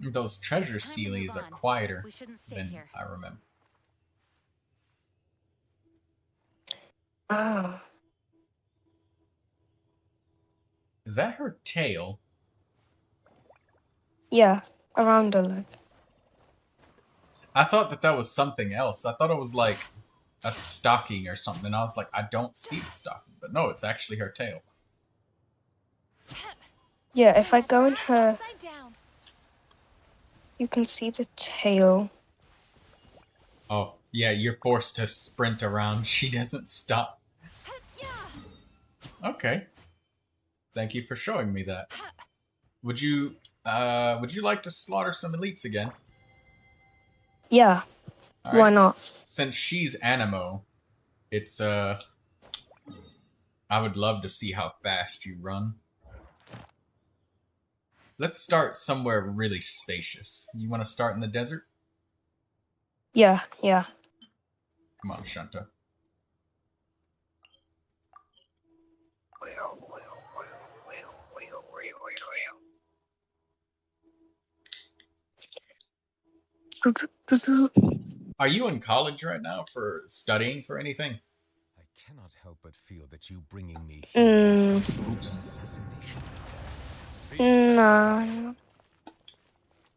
Those treasure sealies are quieter than I remember. Ah. Is that her tail? Yeah, around her leg. I thought that was something else. I thought it was like a stocking or something. I was like, I don't see the stocking. But no, it's actually her tail. Yeah, if I go in her... You can see the tail. Oh, yeah, you're forced to sprint around. She doesn't stop. Okay. Thank you for showing me that. Would you like to slaughter some elites again? Yeah. All Why not? Since she's Animo, it's I would love to see how fast you run. Let's start somewhere really spacious. You want to start in the desert? Yeah, yeah. Come on, Shanta. Are you in college right now for studying for anything? I cannot help but feel that you bringing me here No.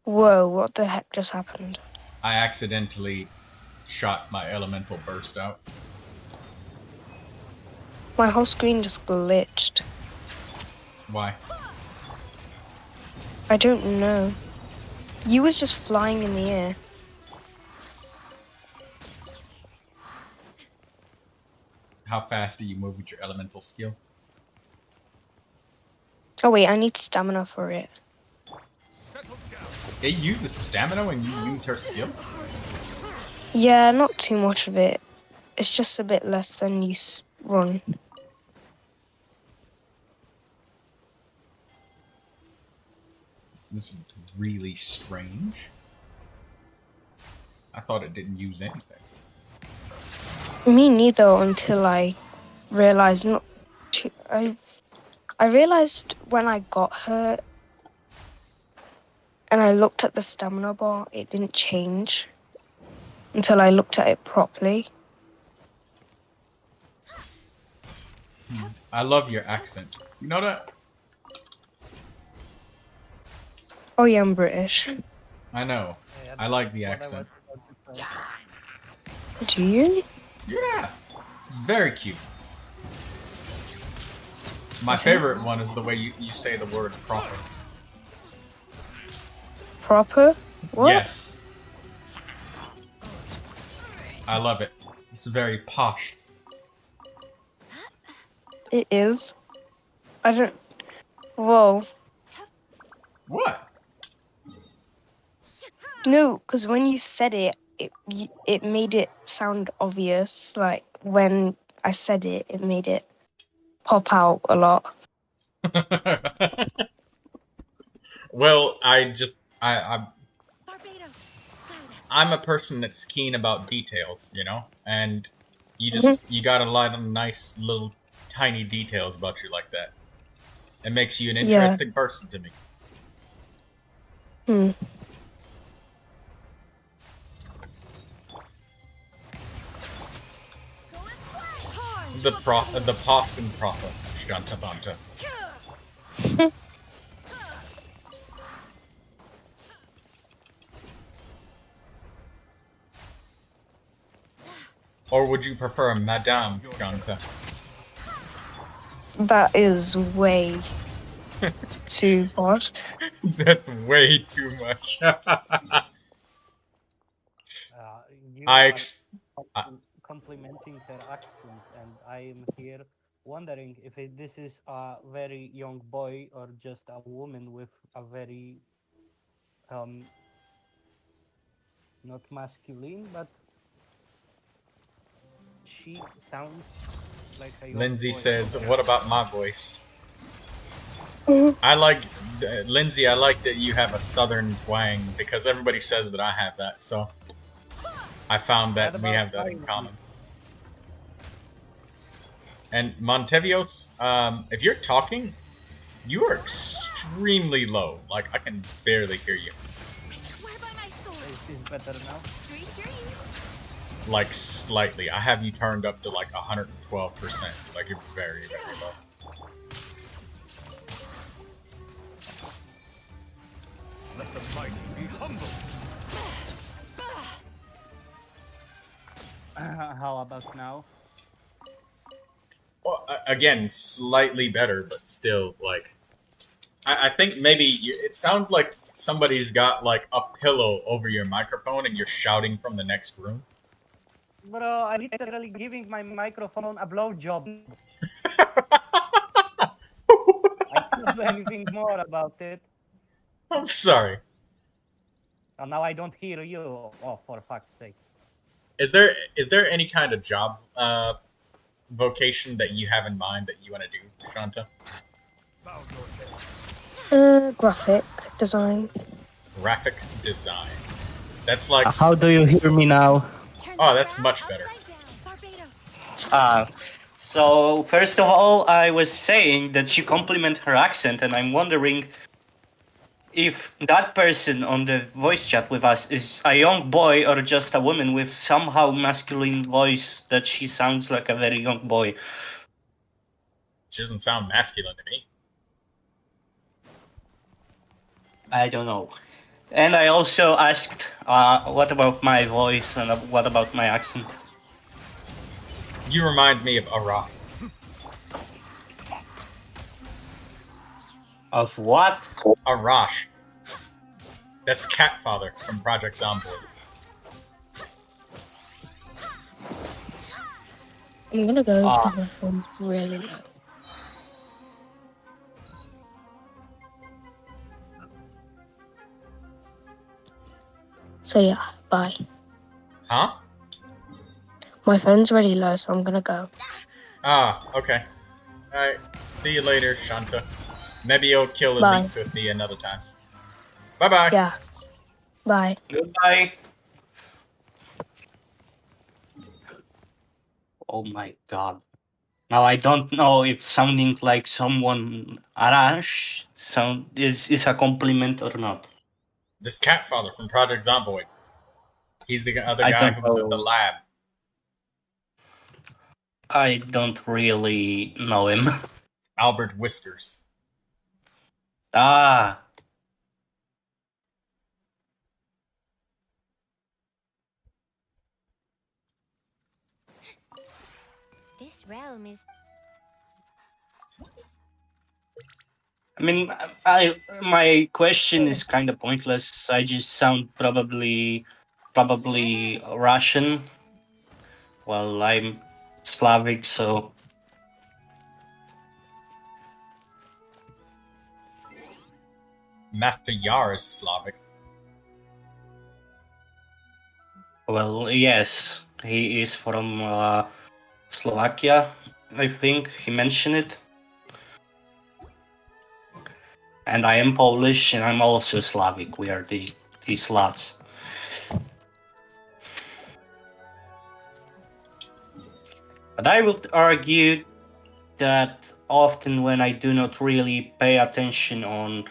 Whoa, what the heck just happened? I accidentally shot my elemental burst out. My whole screen just glitched. Why? I don't know. You was just flying in the air. how fast do you move with your elemental skill? Oh wait, I need stamina for it. It uses stamina when you use her skill? Yeah, not too much of it. It's just a bit less than you run. This is really strange. I thought it didn't use anything. Me neither until I realized not to, I realized when I got her and I looked at the stamina bar, it didn't change until I looked at it properly. I love your accent. You know that? Oh yeah, I'm British. I know. I like the accent. Do you? Yeah. It's very cute. My favorite one is the way you say the word proper. Proper? What? Yes. I love it. It's very posh. It is. I don't... Whoa. What? No, because when you said it, it made it sound obvious. Like, when I said it, it made it pop out a lot. Well, I'm a person that's keen about details, you know? And you got a lot of nice little tiny details about you like that. It makes you an interesting person to me. Hmm. The Poff and Profa, Shantabanta. Or would you prefer Madame Shanta? That is way too much. That's way too much. Complimenting her accent, and I am here wondering if this is a very young boy or just a woman with a very not masculine, but she sounds like a young Lindsay boy. says, "What about my voice?" I like Lindsay. I like that you have a southern twang because everybody says that I have that. So I found that we have that in common. And Montevios, if you're talking, you are extremely low. Like, I can barely hear you. I swear by my sword. Is better now? Sweet dreams. Like, slightly. I have you turned up to like 112%. Like, you're very, very low. Let the mighty be humble. How about now? Well, again, slightly better, but still, like... I think maybe it sounds like somebody's got, like, a pillow over your microphone and you're shouting from the next room. Bro, I'm literally giving my microphone a blowjob. I can't do anything more about it. I'm sorry. And now I don't hear you. Oh, for fuck's sake. Is there any kind of job vocation that you have in mind that you want to do, Shanta? Graphic design. Graphic design. That's like... How do you hear me now? Oh, that's much better. So, first of all, I was saying that you compliment her accent, and I'm wondering if that person on the voice chat with us is a young boy or just a woman with somehow masculine voice that she sounds like a very young boy. She doesn't sound masculine to me. I don't know. And I also asked, what about my voice and what about my accent? You remind me of Arash. Of what? Arash. That's Catfather from Project Zomboid. I'm gonna go Ah. because my phone's really low. So yeah, bye. Huh? My phone's really low, so I'm gonna go. Ah, okay. Alright. See you later, Shanta. Maybe you'll kill Bye. elites with me another time. Bye-bye. Yeah. Bye. Goodbye. Oh my god. Now I don't know if sounding like someone Arash is a compliment or not. This Catfather from Project Zomboid. He's the other I guy don't who was at the know. lab. I don't really know him. Albert Whiskers. Ah. This realm is. I mean, my question is kind of pointless. I just sound probably Russian. Well, I'm Slavic, so Master Yar is Slavic. well, yes, he is from Slovakia. I think he mentioned it. And I am Polish, and I'm also Slavic. We are the Slavs. But I would argue that often when I do not really pay attention on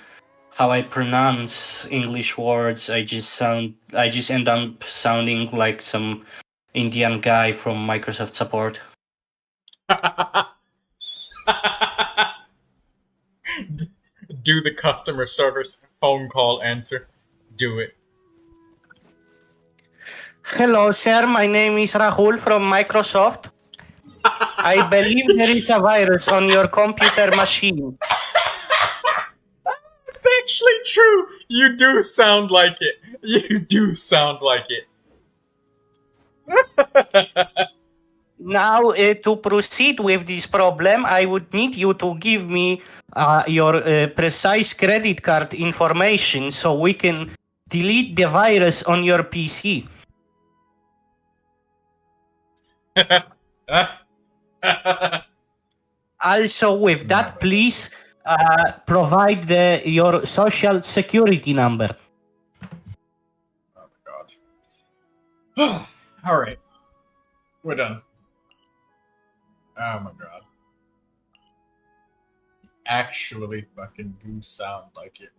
how I pronounce English words, I just end up sounding like some Indian guy from Microsoft support. Do the customer service phone call answer. Do it. Hello, sir. My name is Rahul from Microsoft. I believe there is a virus on your computer machine. It's actually true. You do sound like it. You do sound like it. Now, to proceed with this problem, I would need you to give me your precise credit card information so we can delete the virus on your PC. Also, with that, please provide your social security number. Oh my god. Alright. We're done. Oh my god. Actually fucking do sound like it.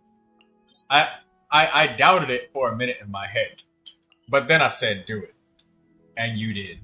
I doubted it for a minute in my head. But then I said do it. And you did.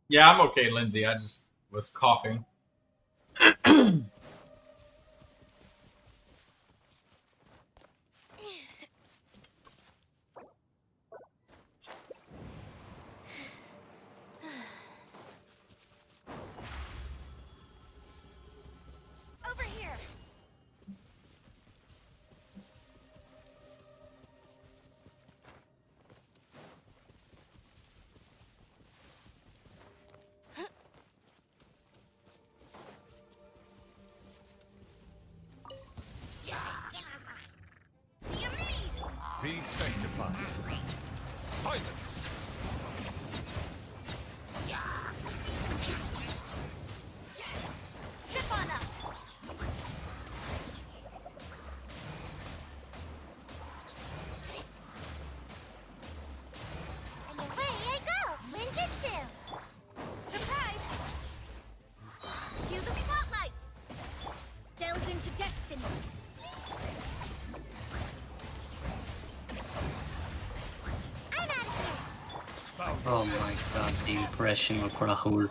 Yeah, I'm okay, Lindsay. I just was coughing. Over here. Be sanctified. Silence! Zip on up. And away I go. Ninjutsu. Surprise. Cue the Oh my god, the impression of Rahul.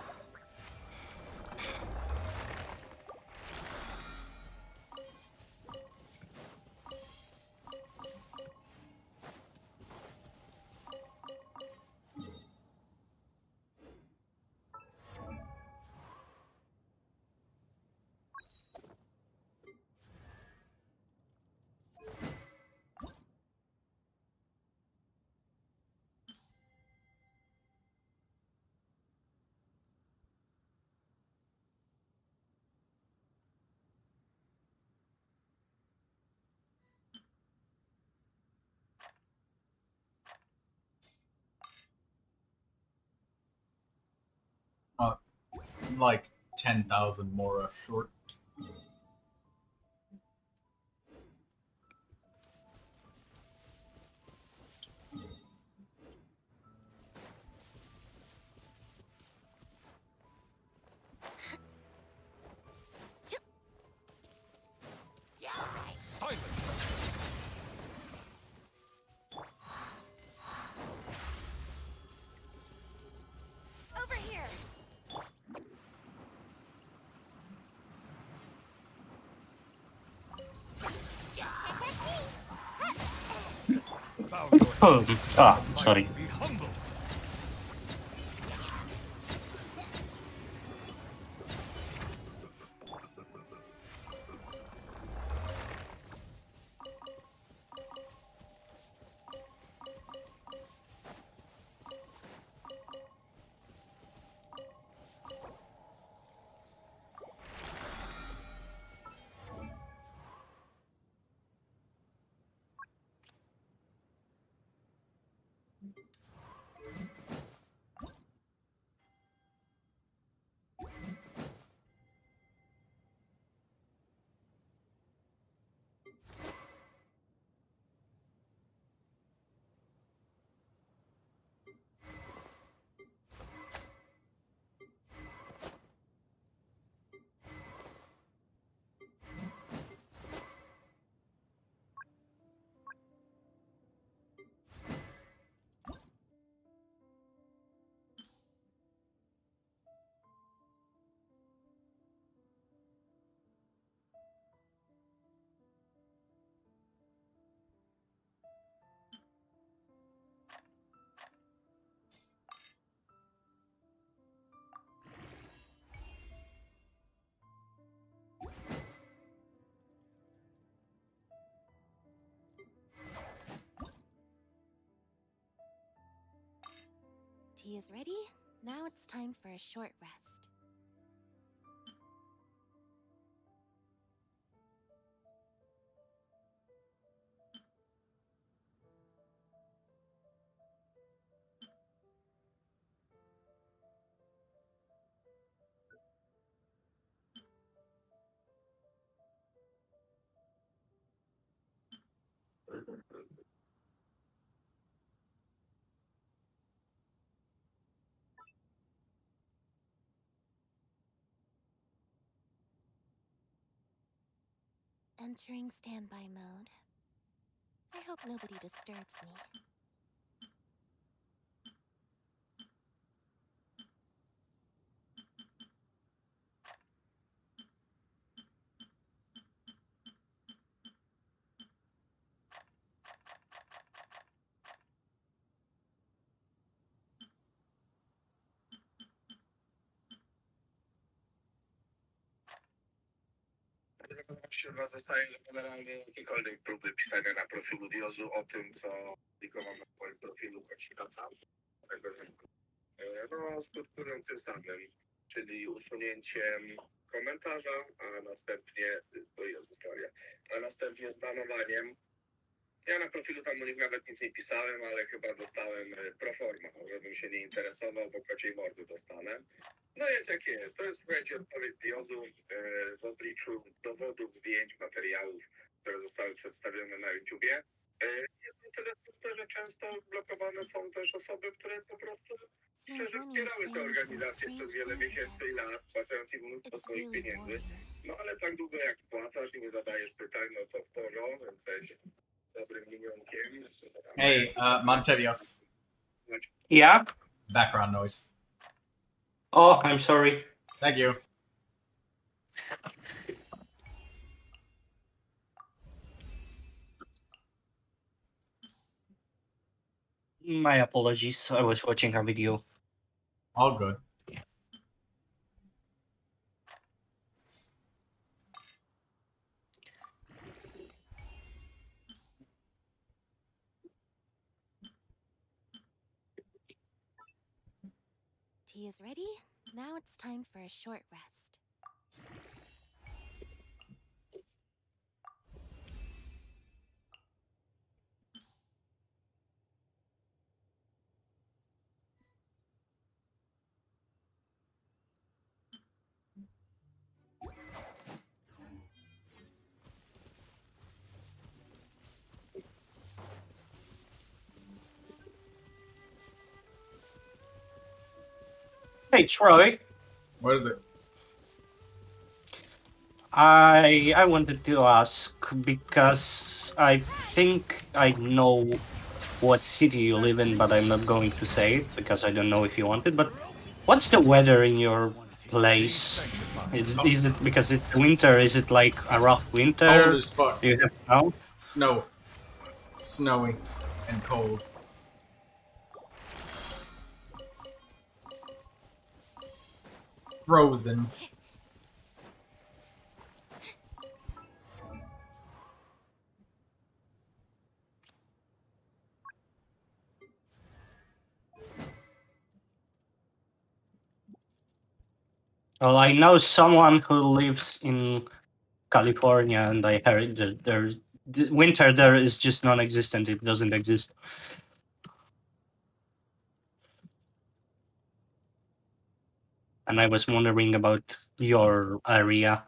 Like 10,000 more short. Silence! Over here. Sorry. Be humble. Tea is ready. Now it's time for a short rest. Entering standby mode. I hope nobody disturbs me. Wśród was zostaje, że generalnie jakiekolwiek próby pisania na profilu Diozu o tym, co publikowałem na moim profilu kończyka tam, tego, że no, skutkują tym samym, czyli usunięciem komentarza, a następnie, o Jezu Maria, a następnie zbanowaniem. Ja na profilu tam u nich nawet nic nie pisałem, ale chyba dostałem proforma, żebym się nie interesował, bo kociej mordy dostanę. No jest jak jest. To jest, słuchajcie, odpowiedź Diozu w obliczu dowodów, zdjęć, materiałów, które zostały przedstawione na YouTubie. Jest to tyle smutne, że często blokowane są też osoby, które po prostu szczerze wspierały te organizacje przez wiele miesięcy i lat, płacąc im mnóstwo swoich pieniędzy. No ale tak długo jak płacasz i nie zadajesz pytań, no to w porządku, więc weź dobrym minionkiem. Hey, Montelios. Yeah? Background noise. Oh, I'm sorry. Thank you. My apologies. I was watching a video. All good. Tea is ready. Now it's time for a short rest. Hey, Troy. What is it? I wanted to ask because I think I know what city you live in, but I'm not going to say it because I don't know if you want it. But what's the weather in your place? Is it because it's winter? Is it like a rough winter? Cold as fuck. Do you have snow? Snow. Snowy and cold. Frozen. Well, I know someone who lives in California, and I heard that the winter there is just non-existent. It doesn't exist. And I was wondering about your area.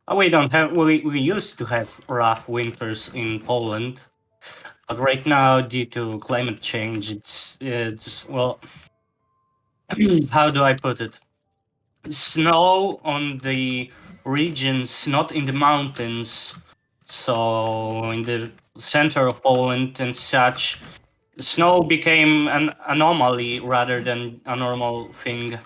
Oh, we don't have. We used to have rough winters in Poland, but right now, due to climate change, it's well. How do I put it? Snow on the regions, not in the mountains. So in the center of Poland and such, snow became an anomaly rather than a normal thing.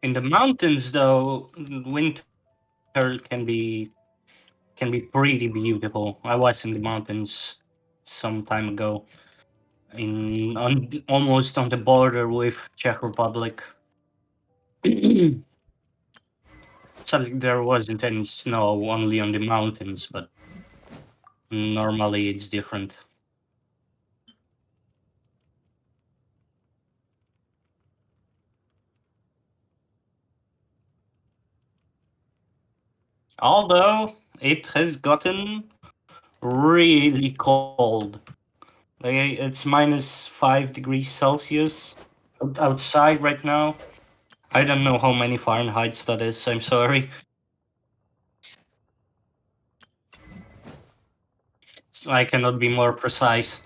In the mountains, though, winter can be pretty beautiful. I was in the mountains some time ago, almost on the border with Czech Republic. So there wasn't any snow, only on the mountains, but normally it's different. Although it has gotten really cold. It's minus 5 degrees Celsius outside right now. I don't know how many Fahrenheit that is, I'm sorry. I cannot be more precise.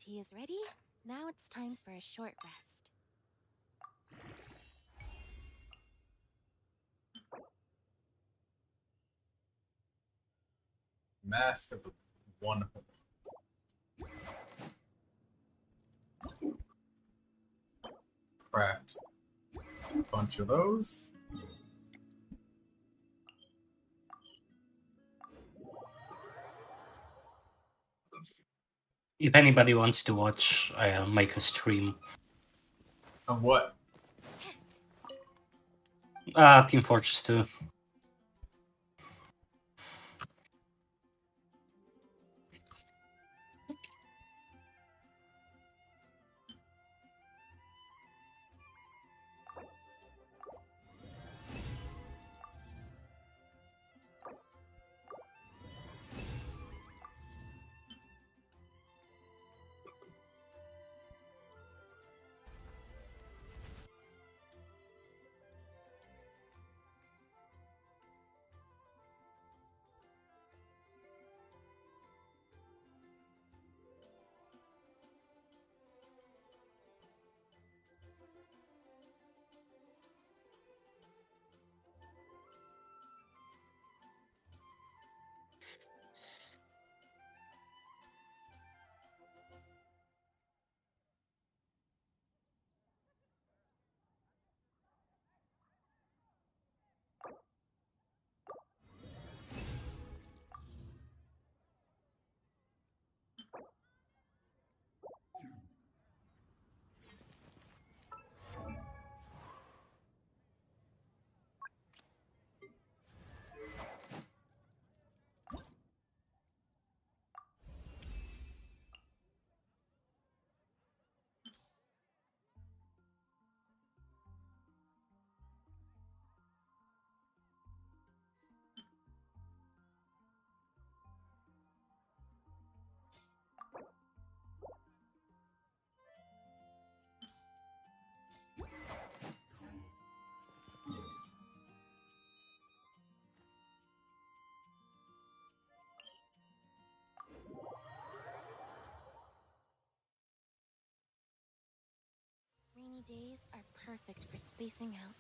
Tea is ready. Now it's time for a short rest. Mask of the one. Craft a bunch of those. If anybody wants to watch, I'll make a stream. Of what? Team Fortress 2. days are perfect for spacing out.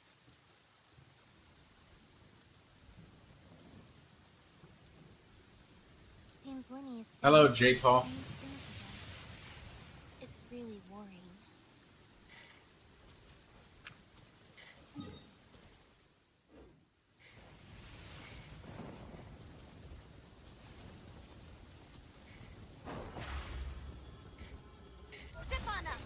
Seems Lenny is Hello, saying J. Paul. strange things again. It's really worrying. Zip on up!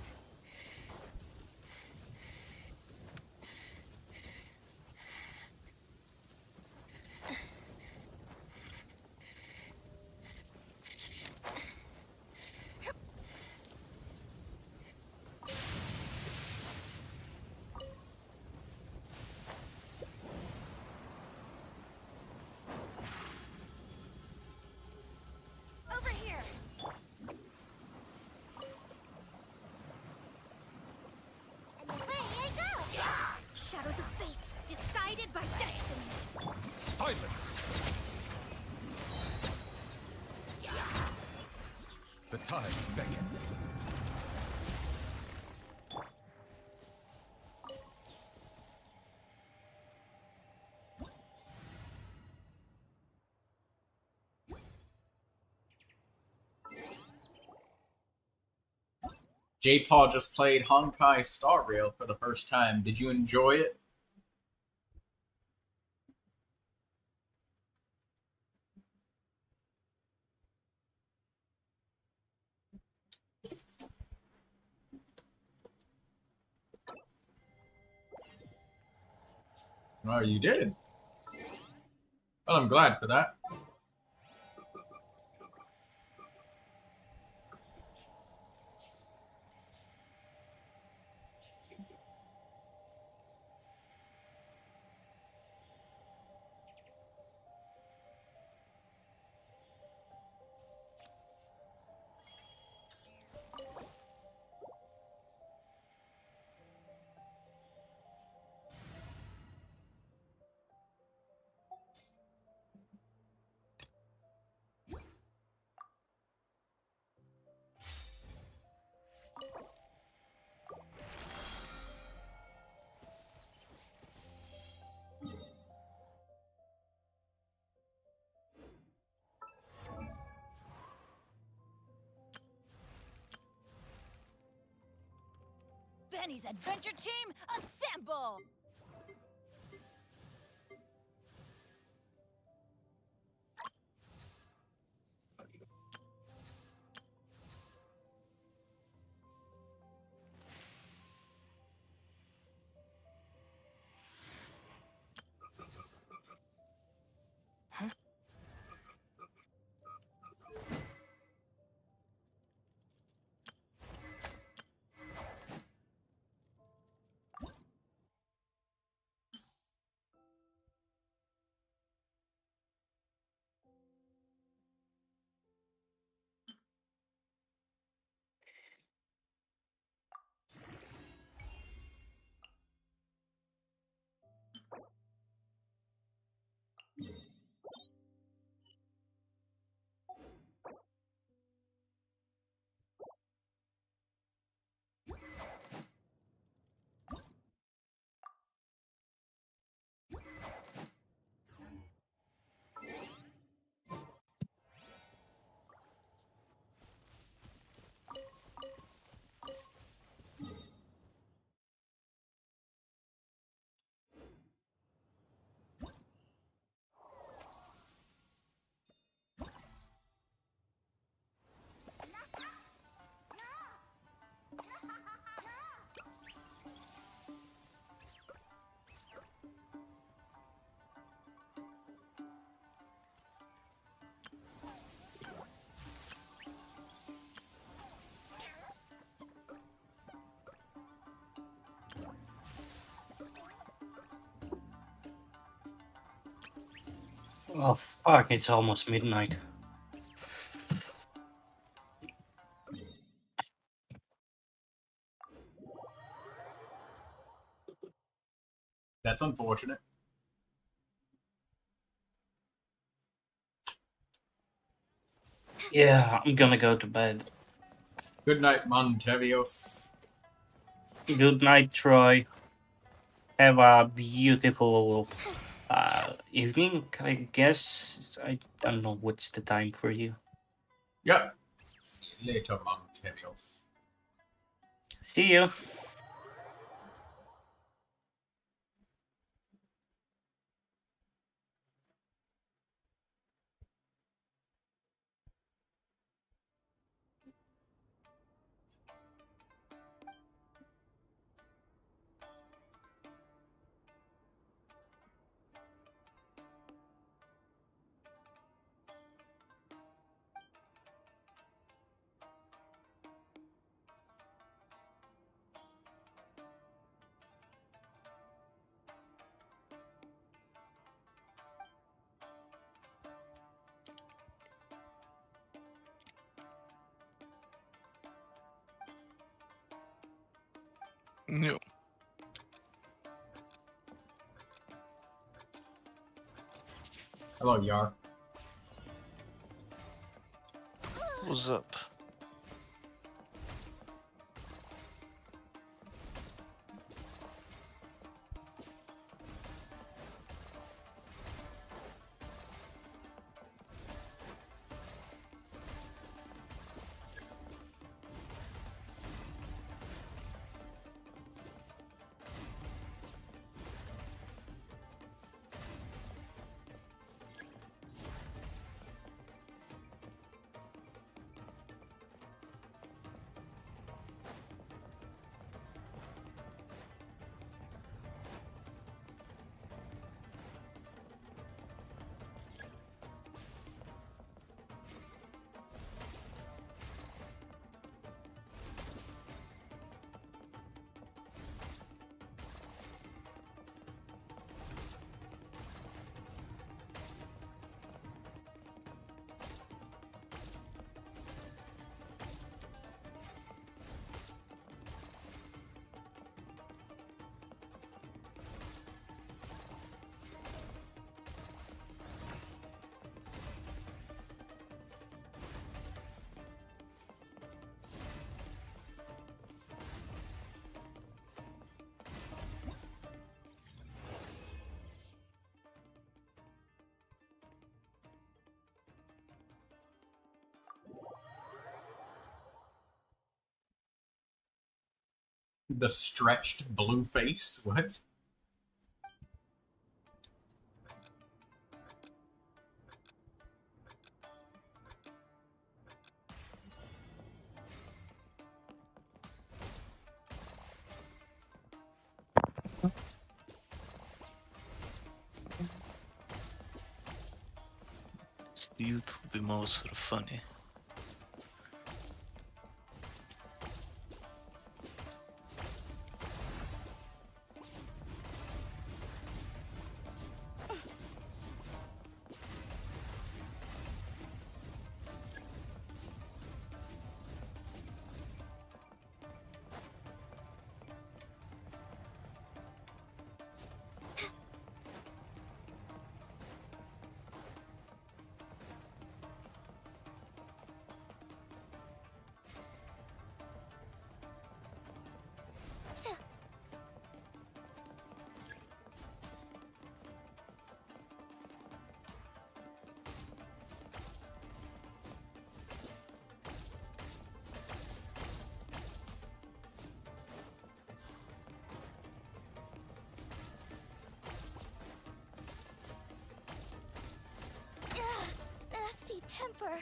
Over here! And away I go! Shadows of fate, decided by destiny. Silence! The tides beckon. J. Paul just played Honkai Star Rail for the first time. Did you enjoy it? Oh, you did. Well, I'm glad for that. Benny's adventure team, assemble! Oh fuck, it's almost midnight. That's unfortunate. Yeah, I'm gonna go to bed. Good night, Montevios. Good night, Troy. Have a beautiful evening, I guess. I don't know what's the time for you. Yep. See you later, Montennials. See you. No. Hello, Yar. What's up? The stretched blue face? What? Speed would be more sort of funny. Nasty temper.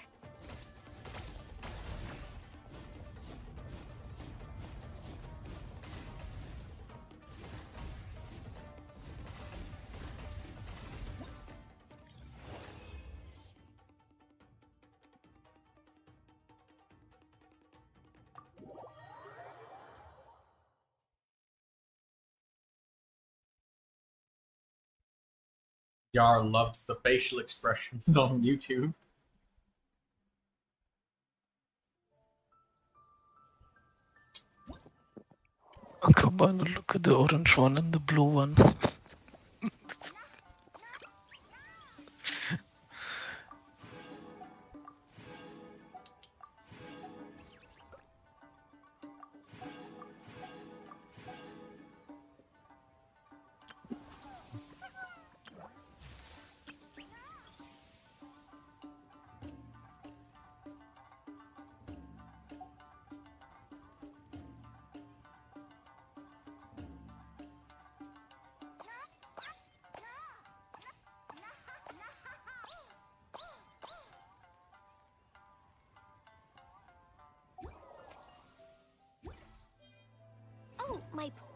Yar loves the facial expressions on YouTube. Oh, come on, look at the orange one and the blue one. My plans?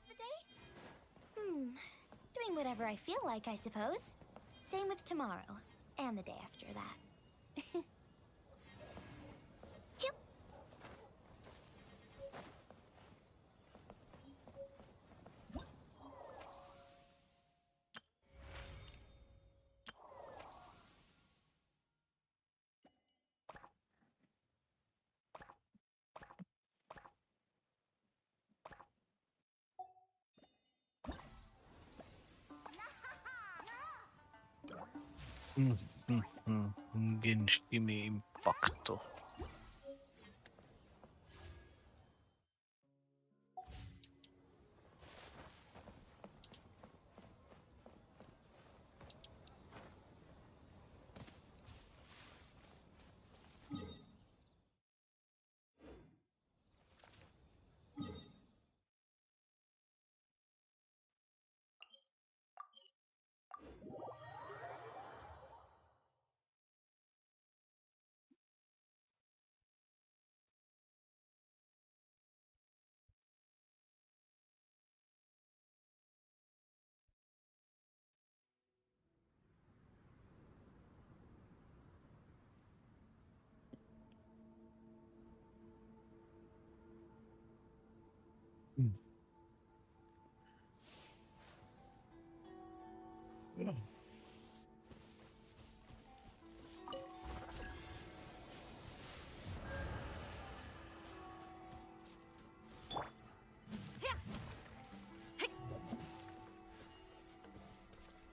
The day? Doing whatever I feel like, I suppose. Same with tomorrow, and the day after that. Yep. Genshimi Impacto.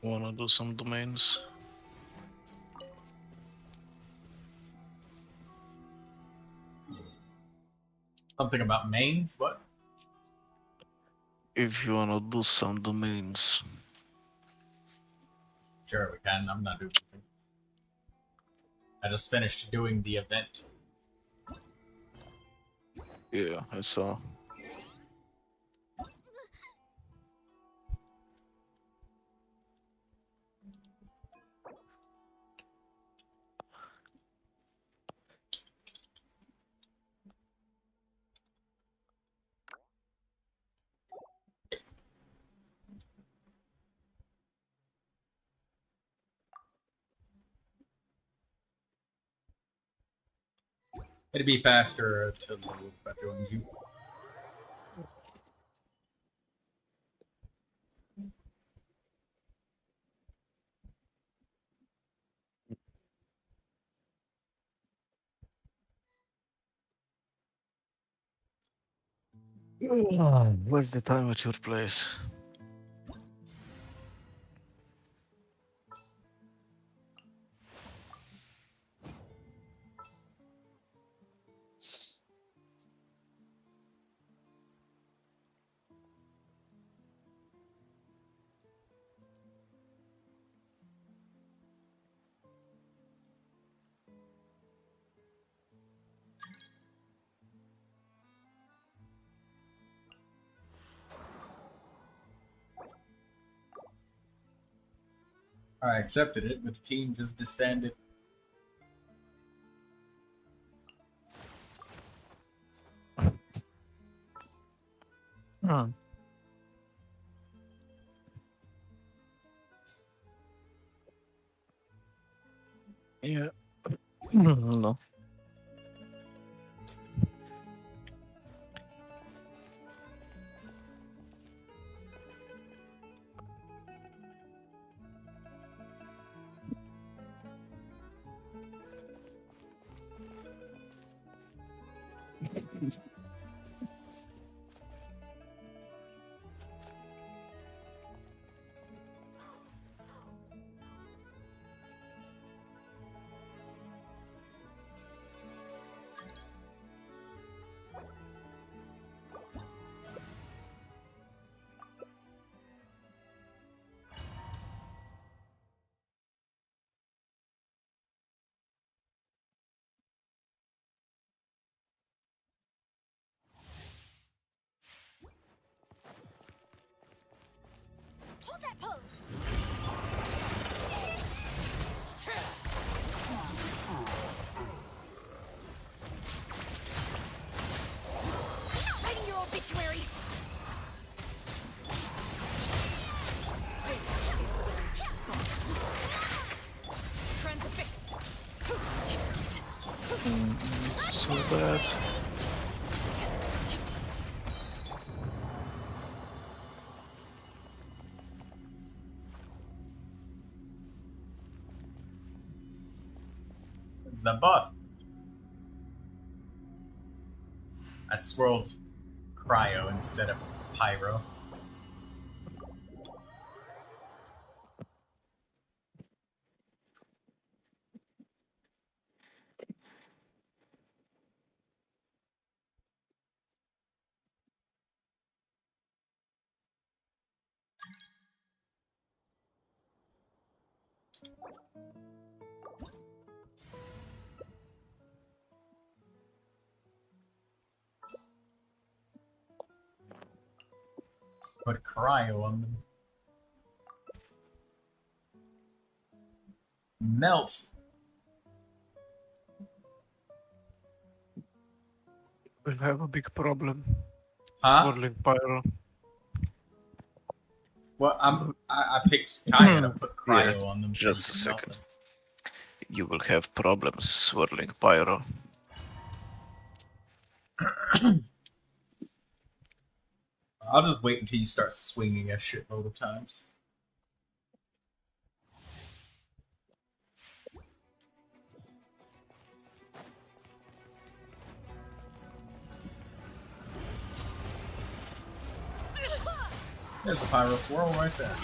Wanna do some domains? Something about mains? What? If you wanna do some domains. Sure, we can. I'm not doing anything. I just finished doing the event. Yeah, I saw. It'd be faster to load if I joined you. What's the time at your place? I accepted it, but the team just disbanded. Hmm. Yeah. No. was bad. The buff. I swirled cryo instead of pyro. Put cryo on them. Melt. We'll have a big problem. Huh? Swirling pyro. Well, I picked Kaya to put cryo Yeah, on them. just a so you can second. You will have problems swirling pyro. I'll just wait until you start swinging a shitload of times. There's the pyro swirl right there.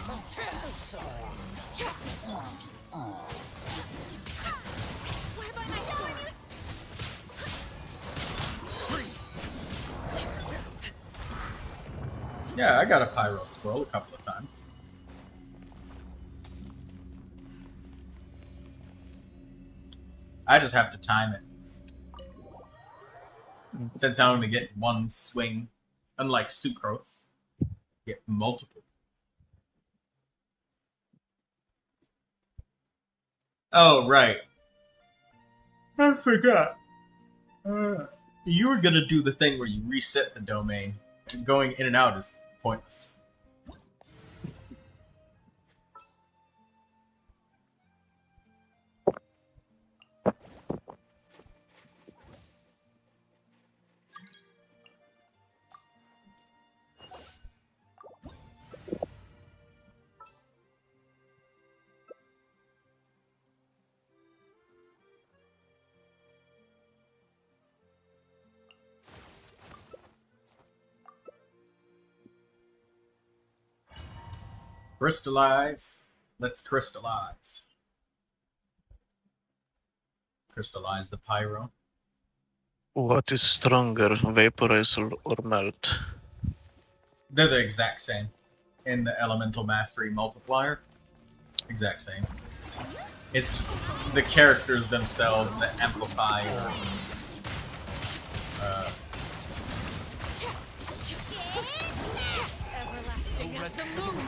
Yeah, I got a pyro swirl a couple of times. I just have to time it. Since I only get one swing, unlike Sucrose, get multiple. Oh, right. I forgot. You were gonna do the thing where you reset the domain. And going in and out is pointless. Crystallize. Let's crystallize. Crystallize the pyro. What is stronger, vaporize or melt? They're the exact same. In the Elemental Mastery multiplier. Exact same. It's the characters themselves that amplify Everlasting as the moon.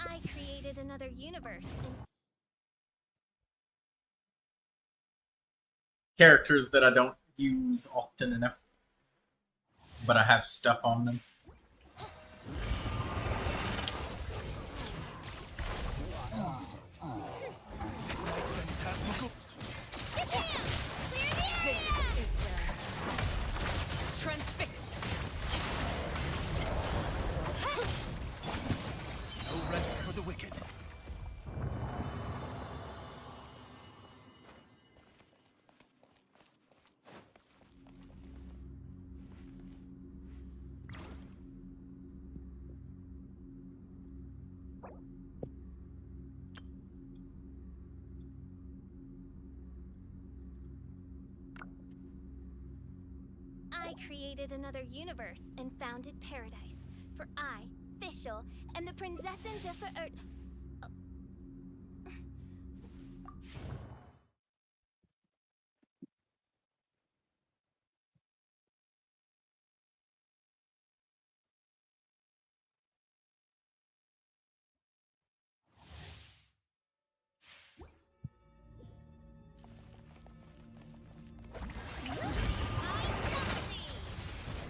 I created another universe. characters that I don't use often enough. But I have stuff on them. Transfixed. No rest for the wicked. I created another universe and founded paradise. For I, Fischl, and the Prinzessin de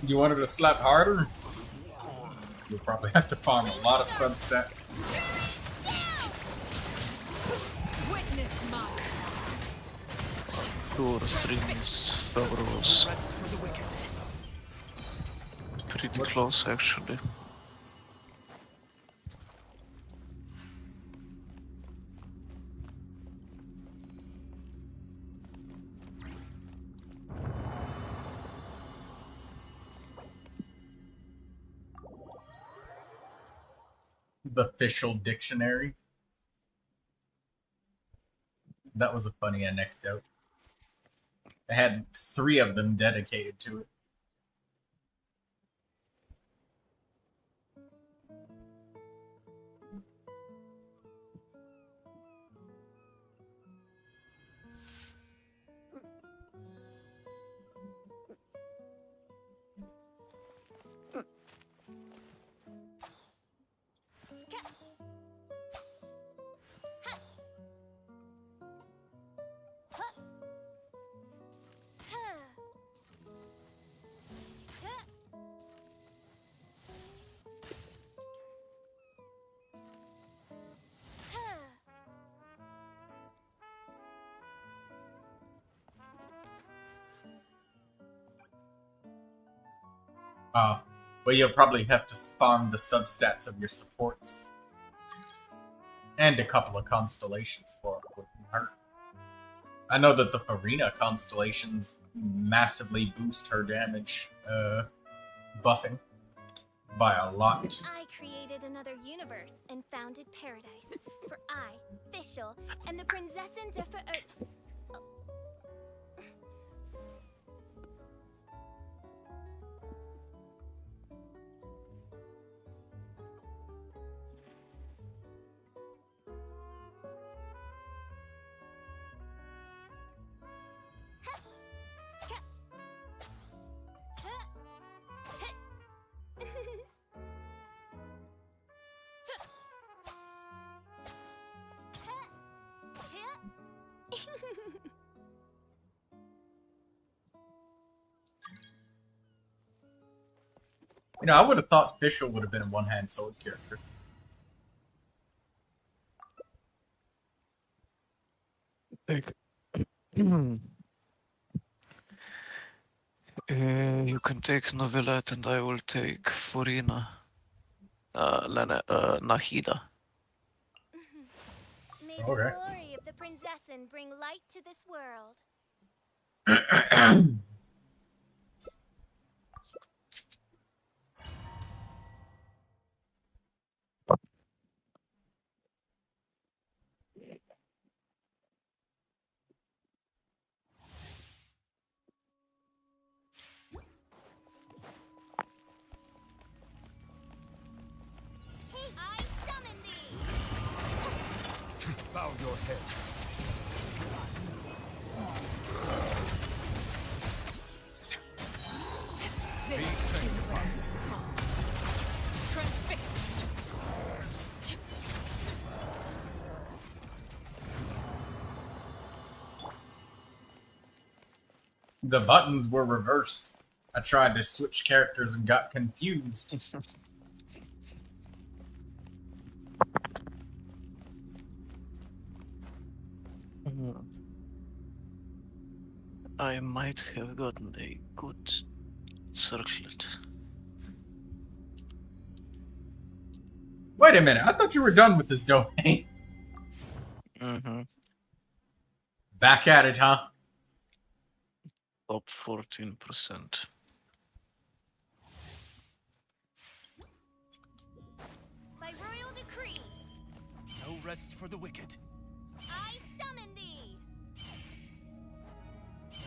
You wanted to slap harder? You'll probably have to farm a lot of substats. Witness my Servers. Pretty close, actually. The official dictionary. That was a funny anecdote. I had 3 of them dedicated to it. Well, you'll probably have to farm the substats of your supports. And a couple of constellations for it wouldn't hurt. I know that the Furina constellations massively boost her damage, buffing by a lot. I created another universe and founded paradise. For I, Fischl, and the Prinzessin de Euorpe. You know, I would have thought Fischl would have been a one-hand sword character. You can take Neuvilette and I will take Furina. Nahida. May the Okay. glory of the Prinzessin bring light to this world. I summon thee! Bow your head. This is where you fall. Transfixed. The buttons were reversed. I tried to switch characters and got confused. I might have gotten a good circlet. Wait a minute, I thought you were done with this domain. Back at it, huh? Top 14%. By royal decree, No rest for the wicked. I summon thee!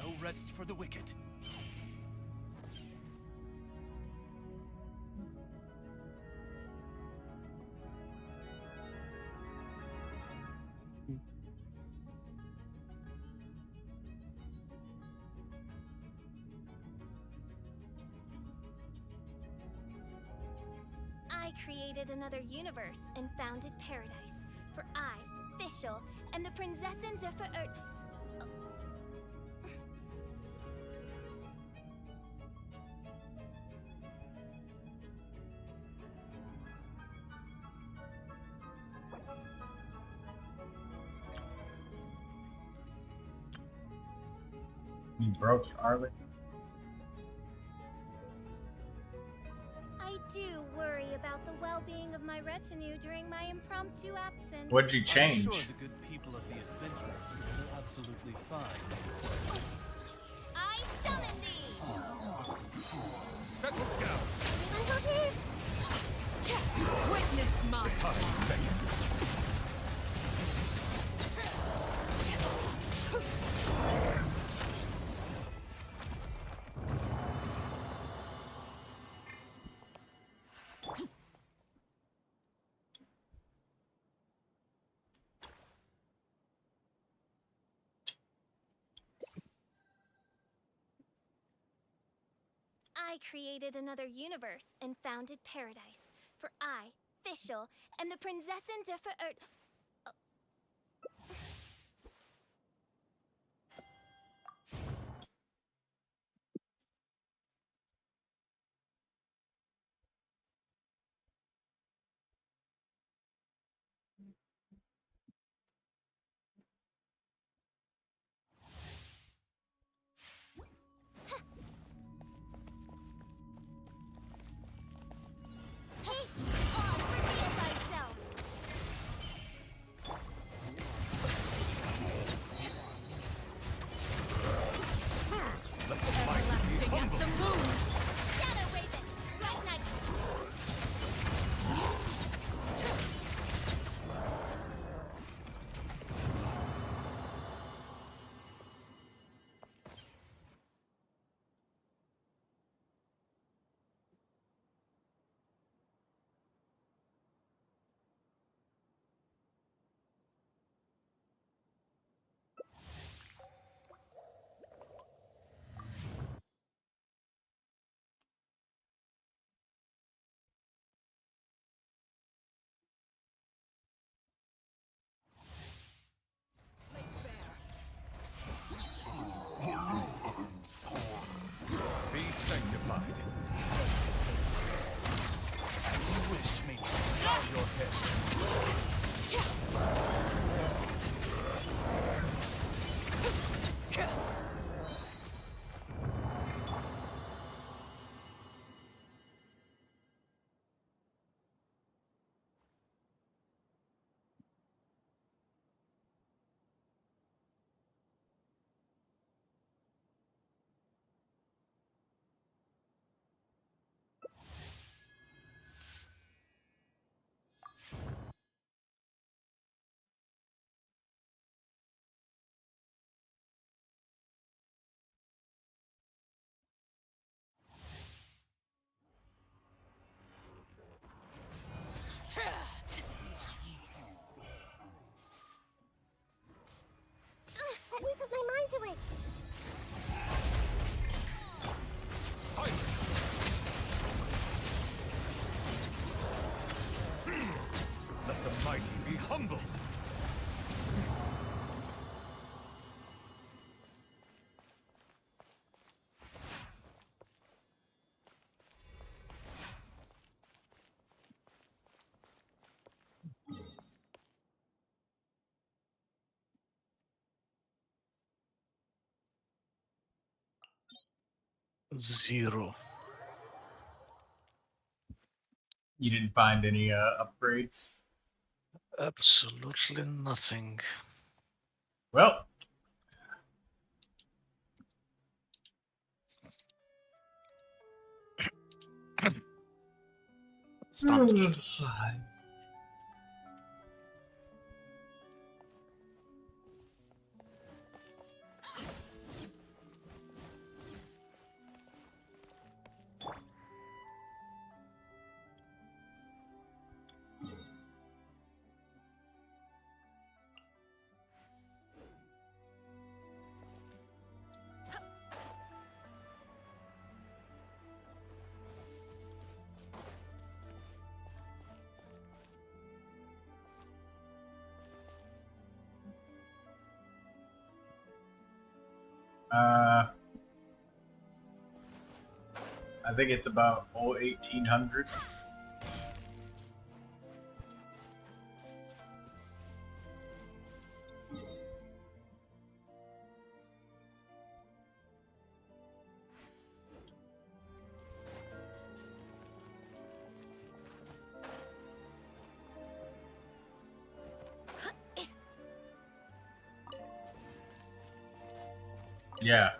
No rest for the wicked. I created another universe and founded paradise. For I, Fischl, and the Prinzessin de Euorpe. You broke Arlie? I do worry about the well-being of my retinue during my impromptu absence. What'd you I'm change? sure the good people of the Adventurers Guild are absolutely fine. I summon thee! Settle down. Witness my Time to face. I created another universe and founded paradise. For I, Fischl, am the Prinzessin de Haste on, reveal thyself! Let the mighty be humble. the moon. Shadow Raven, White Knight! Be sanctified. As you wish, me. Bow your head. Let me put my mind to it! Silence. Let the mighty be humbled. Zero. You didn't find any upgrades? Absolutely nothing. Well. I think it's about 1800. Yeah.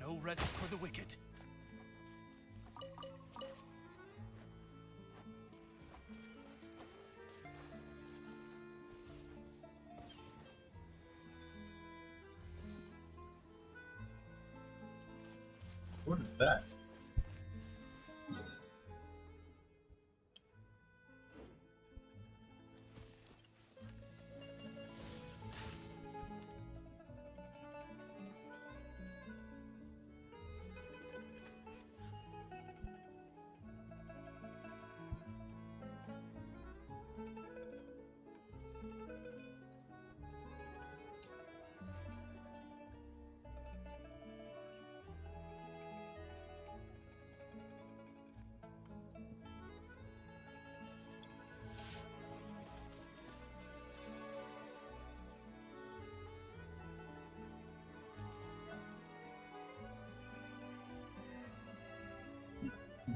No rest for the wicked. What is that?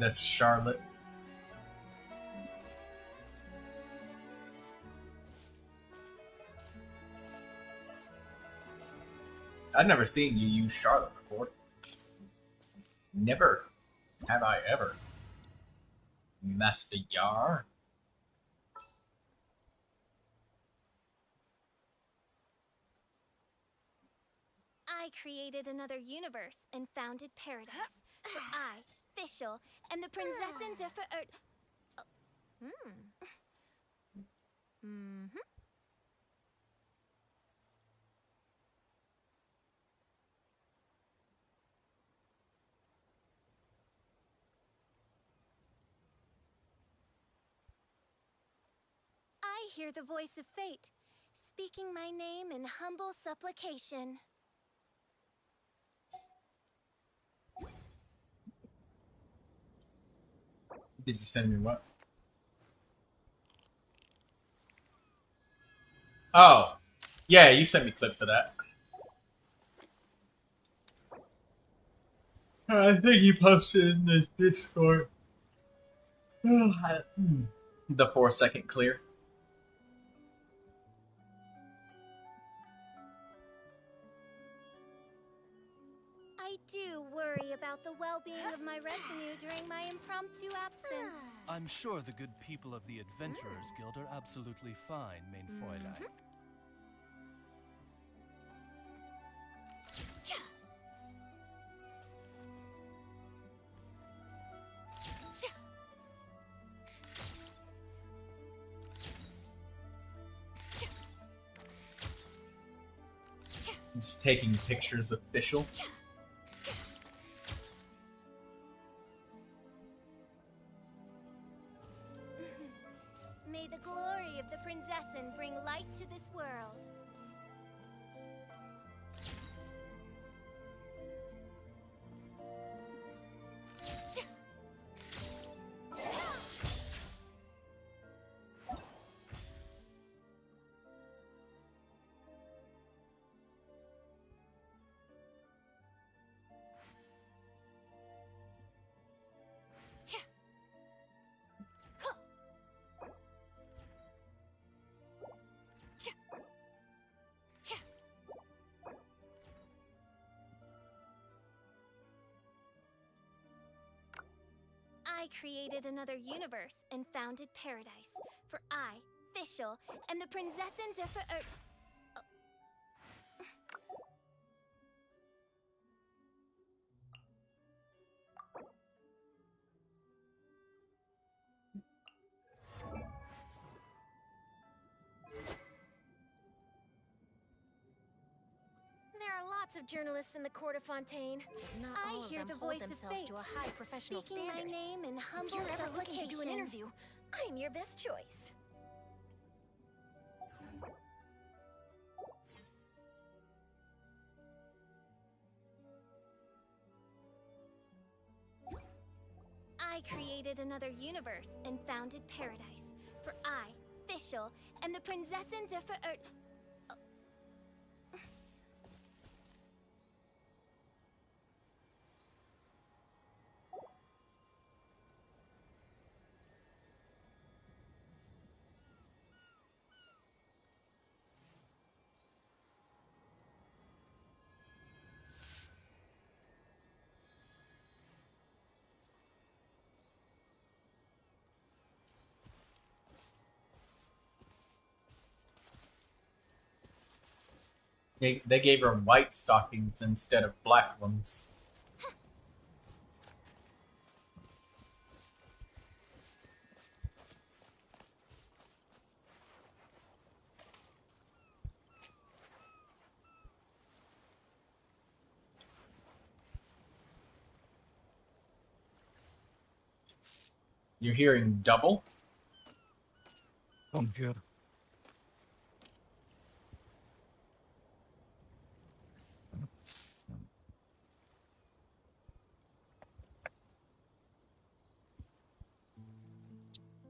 That's Charlotte. I've never seen you use Charlotte before. Never have I ever. Master Yar. I created another universe and founded paradise. For I, Fischl, and the Prinzessin de I hear the voice of fate, speaking my name in humble supplication. Did you send me what? Oh, yeah, you sent me clips of that. I think you posted in this Discord. The 4-second clear. I do worry about the well-being of my retinue during my impromptu absence. I'm sure the good people of the Adventurers Guild are absolutely fine, Main Fräulein. I'm just taking pictures of Fischl. May the glory of the Prinzessin bring light to this world. I created another universe and founded paradise. For I, Fischl, and the Prinzessin de lots of journalists in the court of Fontaine. But not all of them hold themselves to a high professional standard. Speaking my name in humble supplication. If you're ever looking to do an interview, I'm your best choice. I created another universe and founded paradise. For I, Fischl, am the Prinzessin de Ver... They gave her white stockings instead of black ones. You're hearing double? Come here.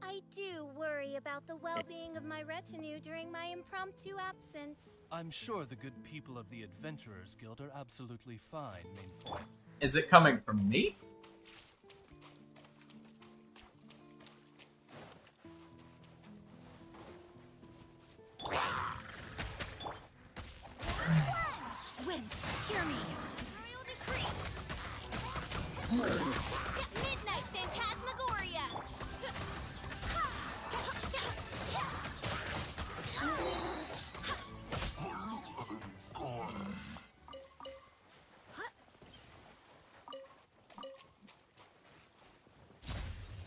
I do worry about the well-being of my retinue during my impromptu absence. I'm sure the good people of the Adventurers Guild are absolutely fine, Mainframe. Is it coming from me? Wind, hear me. Royal decree. Midnight Phantasmagoria.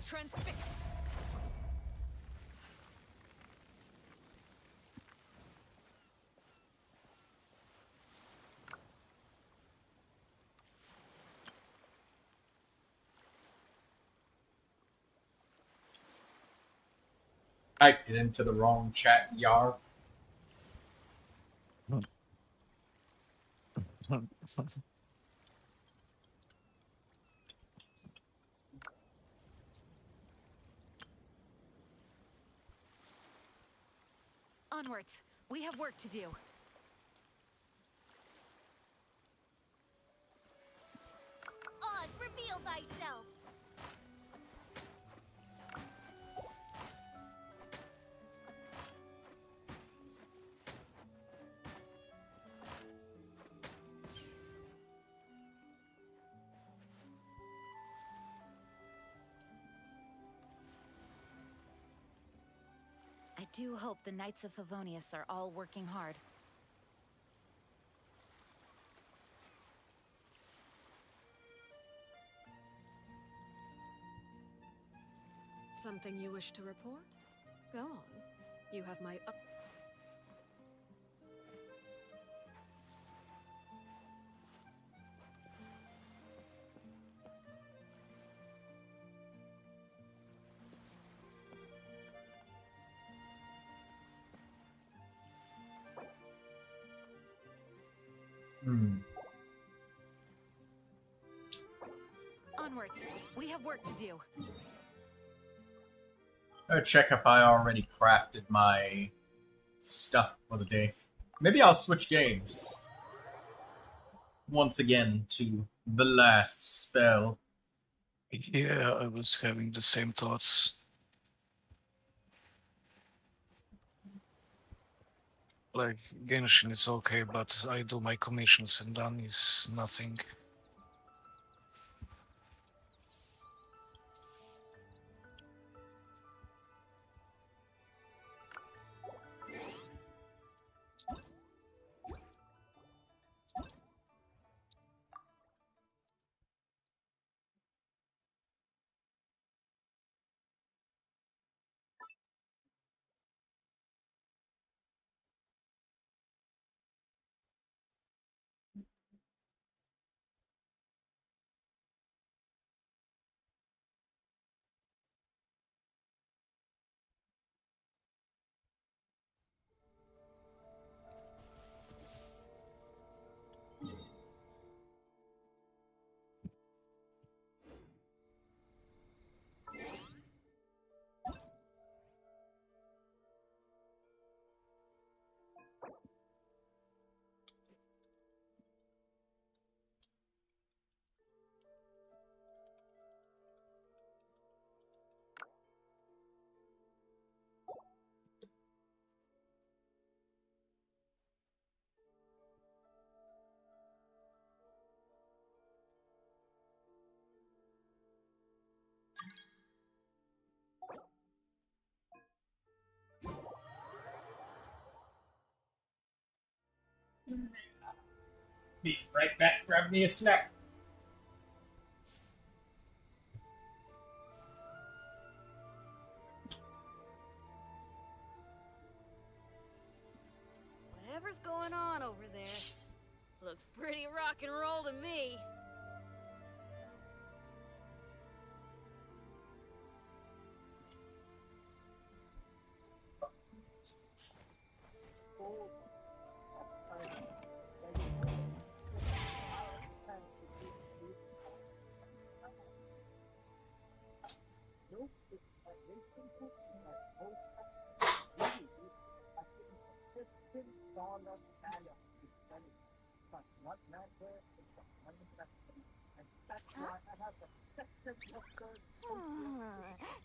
Transfixed. Typed it into the wrong chat, Yar. Onwards. We have work to do. Oz, reveal thyself. I do hope the Knights of Favonius are all working hard. Something you wish to report? Go on. You have my up. Onwards. We have work to do. I'll check if I already crafted my stuff for the day. Maybe I'll switch games. Once again to the last spell. Yeah, I was having the same thoughts. Like, Genshin is okay, but I do my commissions and done is nothing. Be right back. Grab me a snack. Whatever's going on over there looks pretty rock and roll to me.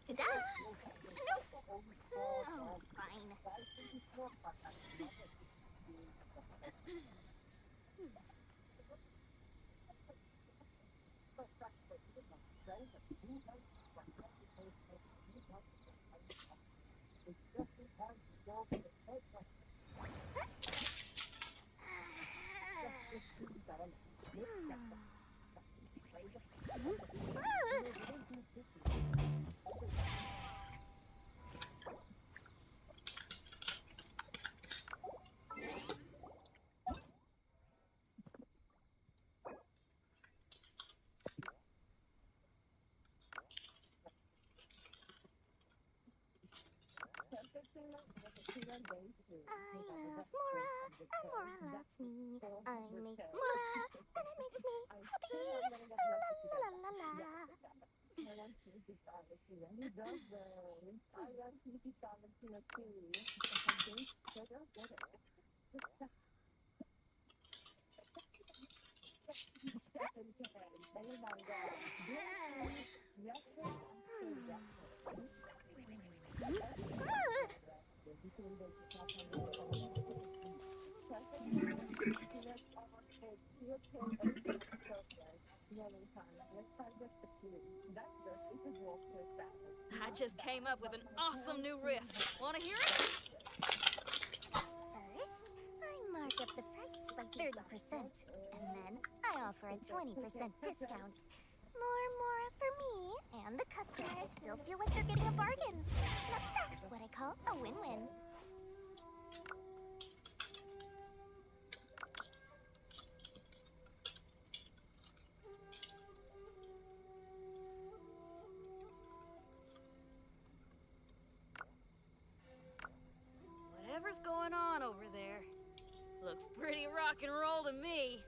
Ta-da! No! Oh, fine. I love Mora, and Mora loves me. I make Mora, and it makes me happy. La la la la la. I just came up with an awesome new riff. Wanna hear it? First, I mark up the price by 30%, and then I offer a 20% discount. More Mora for me, and the customers still feel like they're getting a bargain. Now that's what I call a win-win. Whatever's going on over there looks pretty rock and roll to me.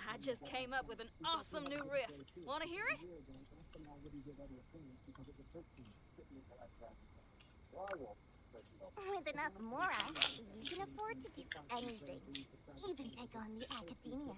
I just came up with an awesome new riff. Wanna hear it? With enough Mora, you can afford to do anything, even take on the academia.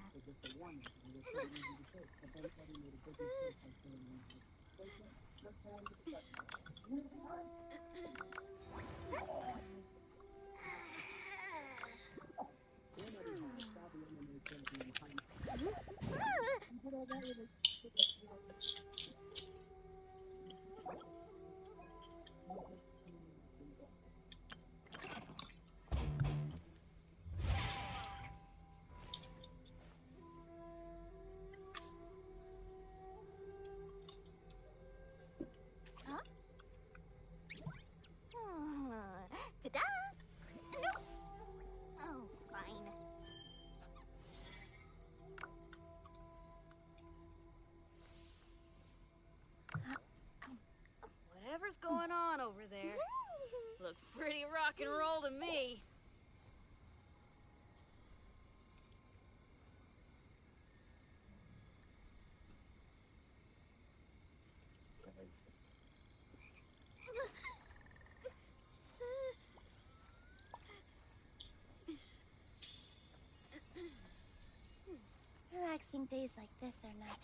Relaxing days like this are not.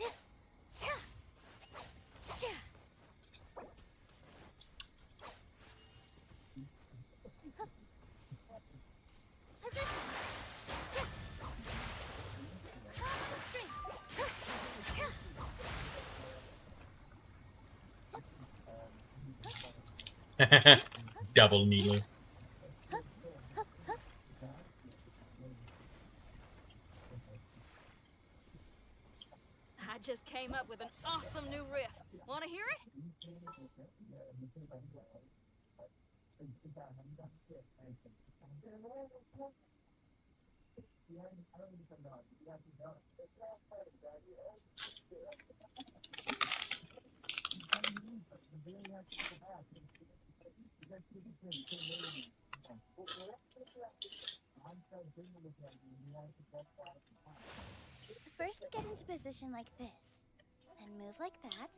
Double needler. I just came up with an awesome new riff. Want to hear it? First, get into position like this. Then move like that.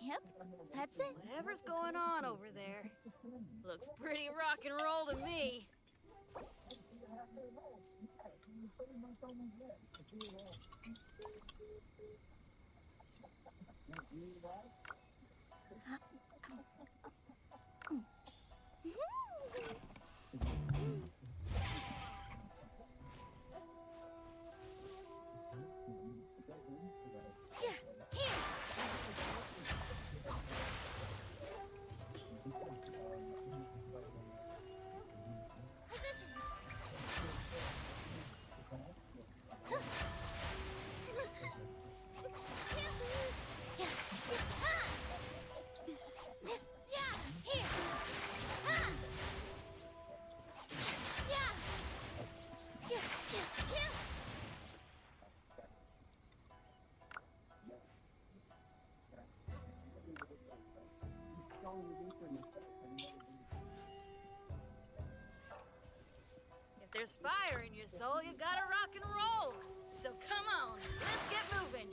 Yep, that's it. Whatever's going on over there. Looks pretty rock and roll to me. If there's fire in your soul, you gotta rock and roll. So come on, let's get moving.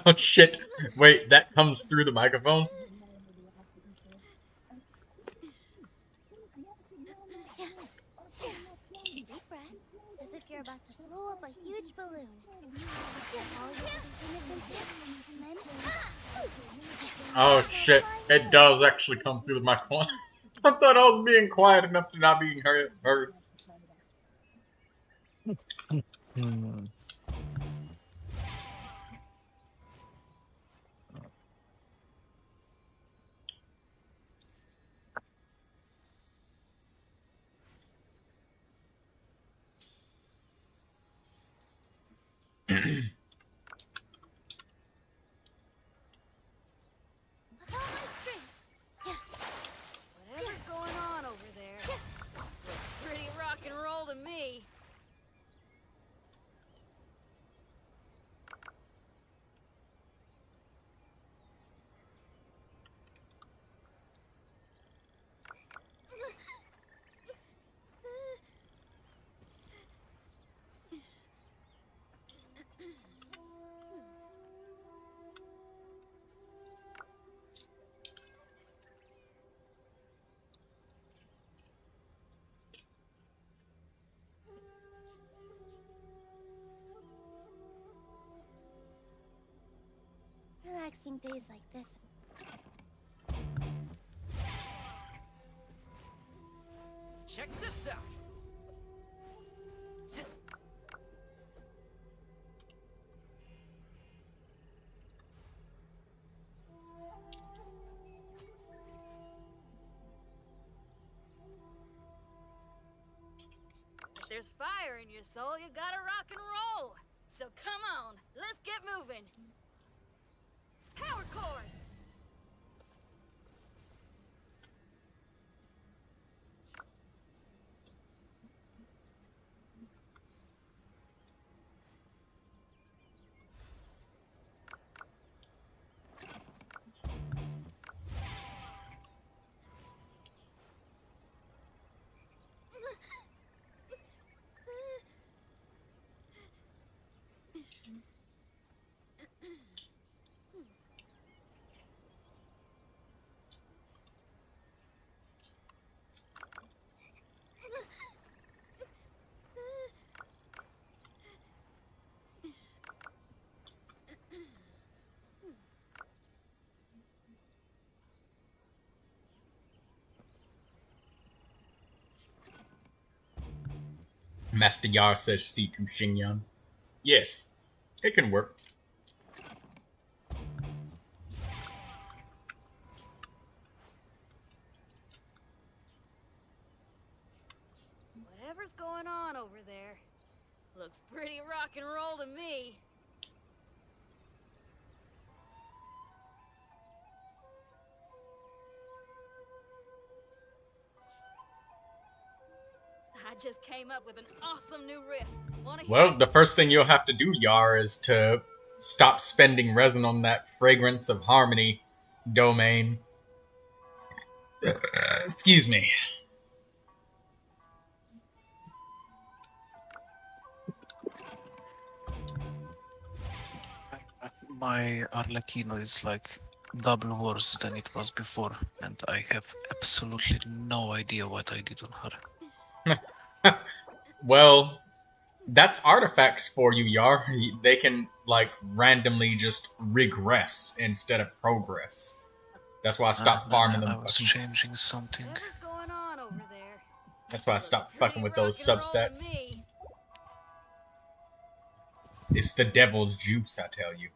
Oh shit. Wait, that comes through the microphone? Deep breath, as if you're about to blow up a huge balloon. Just get all your sleepiness into it, and then... Oh shit. It does actually come through the microphone. I thought I was being quiet enough to not being heard. Whatever's going on over there. Looks pretty rock and roll to me. Relaxing days like this. Check this out. If there's fire in your soul, you gotta rock and roll. So come on, let's get moving. Power chord. Master Yar says C2 Xingyan. Yes, it can work. Whatever's going on over there looks pretty rock and roll to me. I just came up with an awesome new riff. Wanna hear Well, it? the first thing you'll have to do, Yar, is to stop spending resin on that Fragrance of Harmony domain. Excuse me. My Arlecchino is like double worse than it was before, and I have absolutely no idea what I did on her. Well, that's artifacts for you, Yar. They can, like, randomly just regress instead of progress. That's why I stopped farming them. I was changing something. Whatever's going on over there That's why I stopped fucking with those substats. me. It's the devil's juice, I tell you.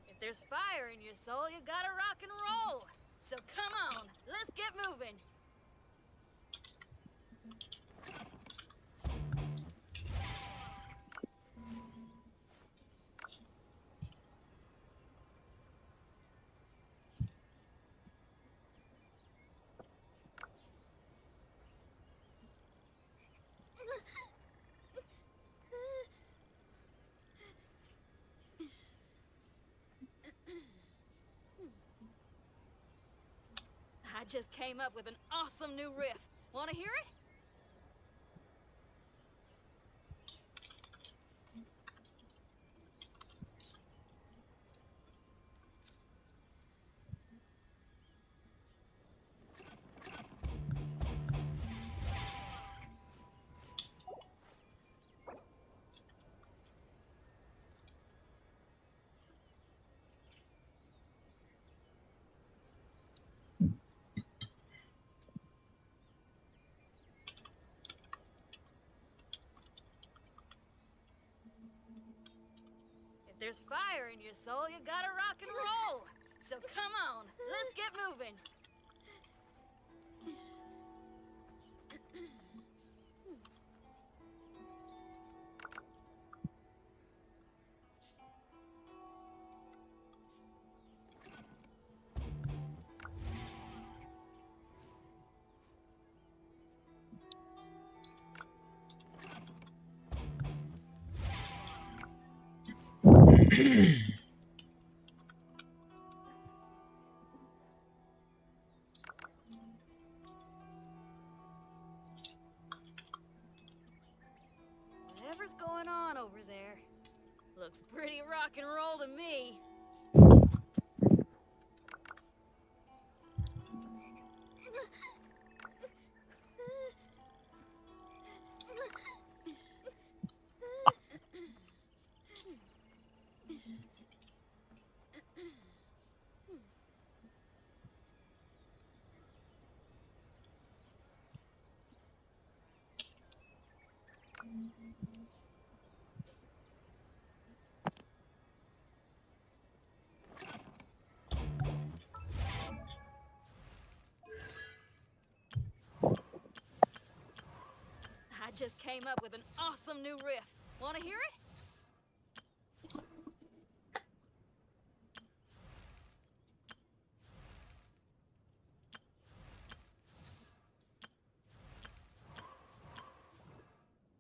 If there's fire in your soul, you gotta rock and roll. So come on, let's get moving. I just came up with an awesome new riff. Wanna hear it? If there's fire in your soul, you gotta rock and roll. So come on, let's get moving. Whatever's going on over there looks pretty rock and roll to me. I just came up with an awesome new riff. Wanna hear it?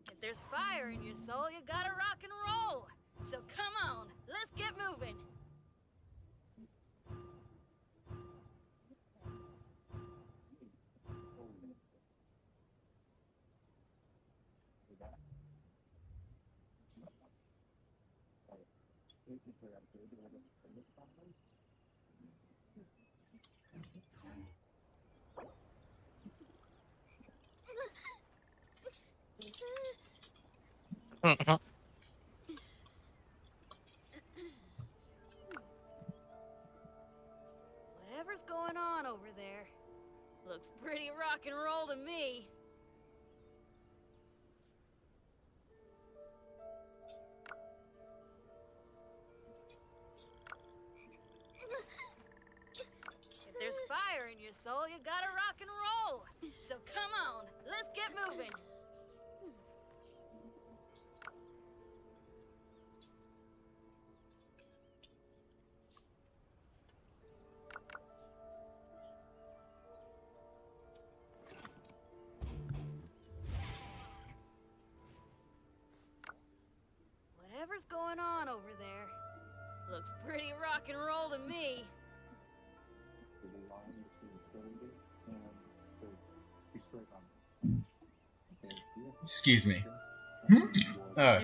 If there's fire in your soul, you gotta rock and roll. So come on, let's get moving. Whatever's going on over there looks pretty rock and roll to me. If there's fire in your soul, you gotta rock and roll. So come on, let's get moving. Whatever's going on over there looks pretty rock and roll to me. Excuse me.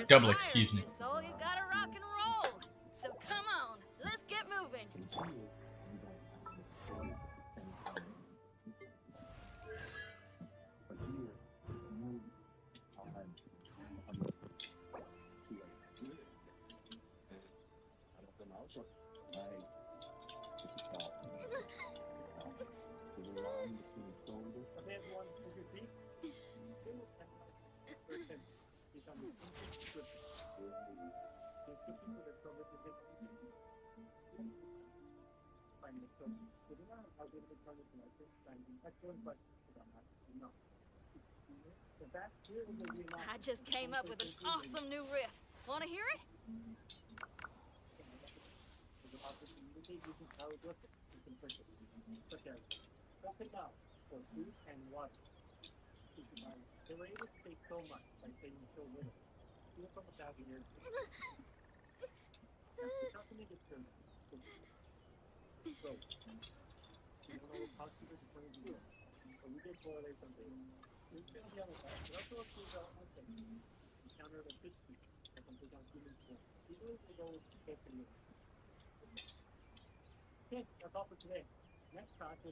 Double excuse me. So you gotta rock and roll. So come on, let's get moving. I just came up with an awesome new riff. Wanna hear it?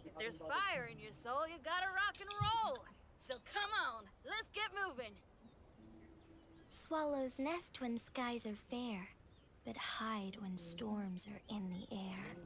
If there's fire in your soul, you gotta rock and roll. So come on, let's get moving. Swallows nest when skies are fair, but hide when storms are in the air.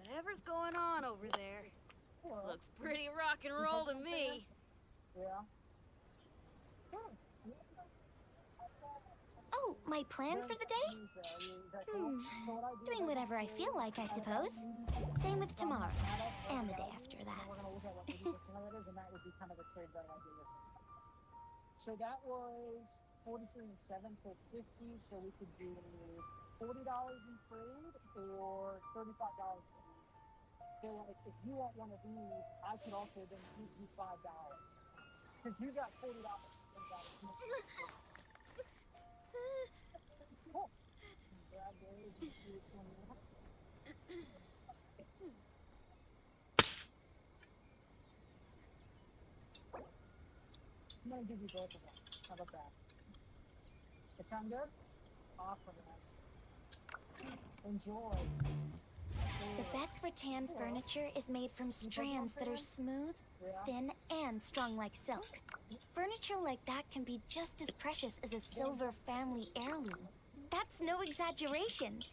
Whatever's going on over there looks pretty rock and roll to me. Oh, my plan for the day? Doing whatever I feel like, I suppose. Same with tomorrow, and the day after that. So that was 47 and 7, so 50, so we could do $40 in trade or $35. So like, if you want one of these, I could also then give you $5. Because you got $40. Cool. I'm gonna give you both of them. How about that? It sound good? Awesome. Enjoy. The best rattan furniture is made from strands that are smooth, thin, and strong like silk. Furniture like that can be just as precious as a silver family heirloom. That's no exaggeration.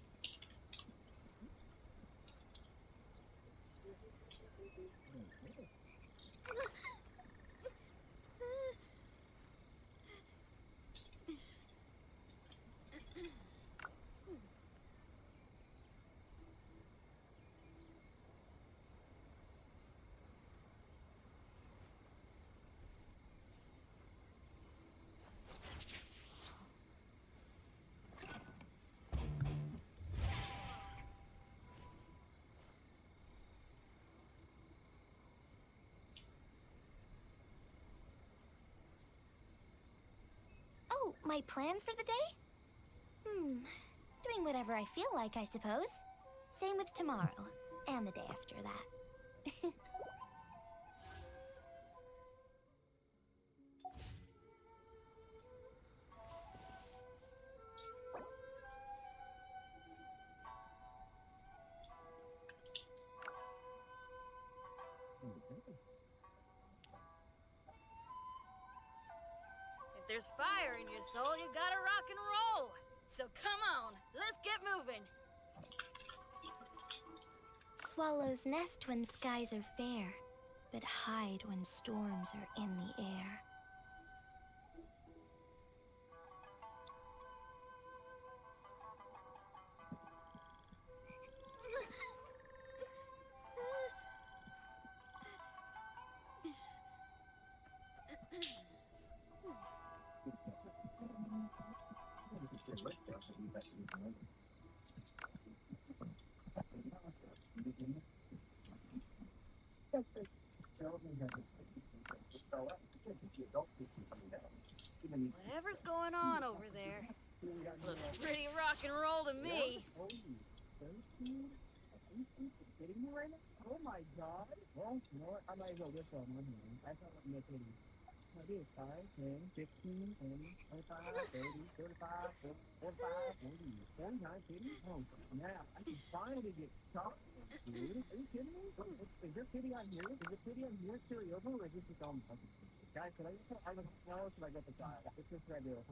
my plan for the day? Doing whatever I feel like, I suppose. Same with tomorrow, and the day after that. If there's fire in your soul, you gotta rock and roll. So come on, let's get moving. Swallows nest when skies are fair, but hide when storms are in the air. Whatever's going on over there looks pretty rock and roll to me. Are you kidding me right now? Oh my god. Well, you know what? I might as well whip on one hand. I thought I'd make it. I did 5, 10, 15, 20, 25, 30, 35, 45, 40, 49, 50. Oh, now I can finally get shot. Dude, are you kidding me? Is there pity on here? Is there pity on here? Karaoke? Or is this just all fucking guys, can I just I don't know if I got the guy. It's just right there.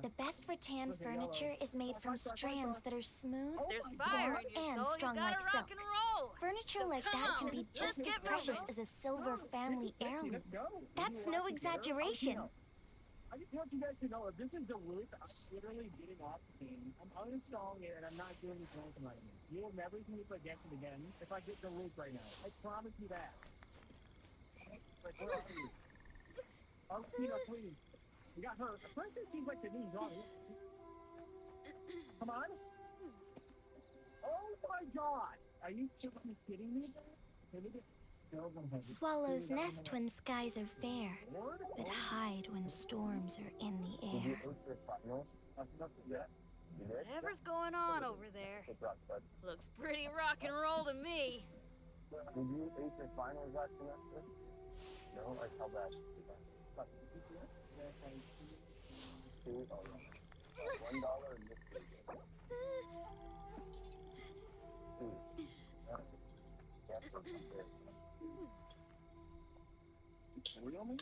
The best rattan furniture is made from strands that are smooth, There's fire in your and soul, you strung gotta like rock silk. and roll. Furniture So like come that can on, be let's just as get precious moving. as a silver family heirloom. That's no exaggeration. I just want you guys to know, if this is the loop, I'm literally getting off the game. I'm uninstalling it, and I'm not doing this one tonight. You will never see me play Genshin again if I get the loop right now. I promise you that. Like, where are you? Oh, Tino, please. You got her. The person seems like the knees on it. Come on. Oh my god! Are you kidding me? Can we get... Swallows nest when skies are fair, but hide when storms are in the air. Whatever's going on over there looks pretty rock and roll to me. Did you ace your finals last semester? No, like how bad? $1 and this real me?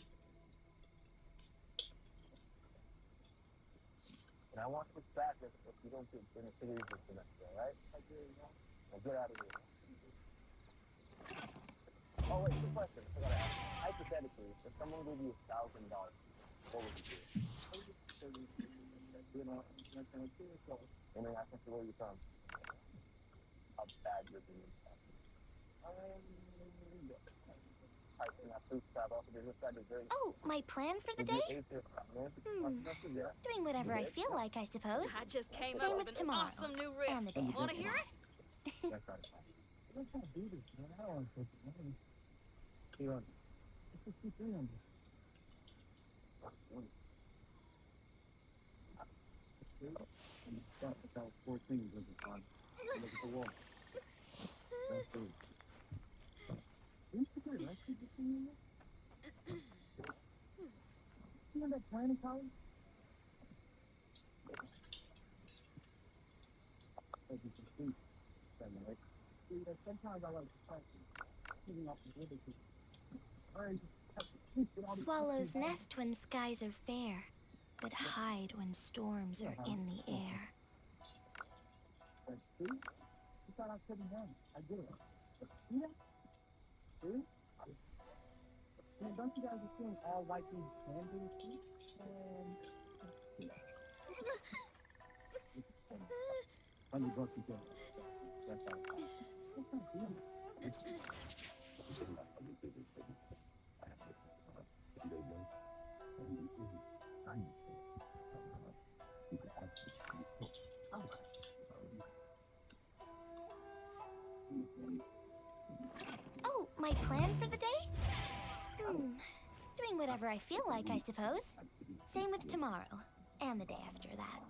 And I want this back if you don't get beneficiaries this semester, alright? Now get out of here. Oh wait, good question. I gotta ask. Hypothetically, if someone gave you $1,000, what would you do? You know, and then I think where you from. How bad you're being. Oh, my plan for the day? Doing whatever I feel like, I suppose. I just came Same up with with an tomorrow. awesome new riff. And the day Wanna after hear that. it? That's right. I don't want to do this, man. I don't want to do this. It's just 300. That was 14 was the time. Look at the wall. That's good. Right? You know that planning college? Sometimes I like picking up the liberty. Swallows nest when skies are fair, but hide when storms are in the air. See? You thought I couldn't run. I did it. See that? See? Man, don't you guys assume all white people can do this? $100 you get. That's all. That's not good. Oh, my plan for the day? Doing whatever I feel like, I suppose. Same with tomorrow. And the day after that.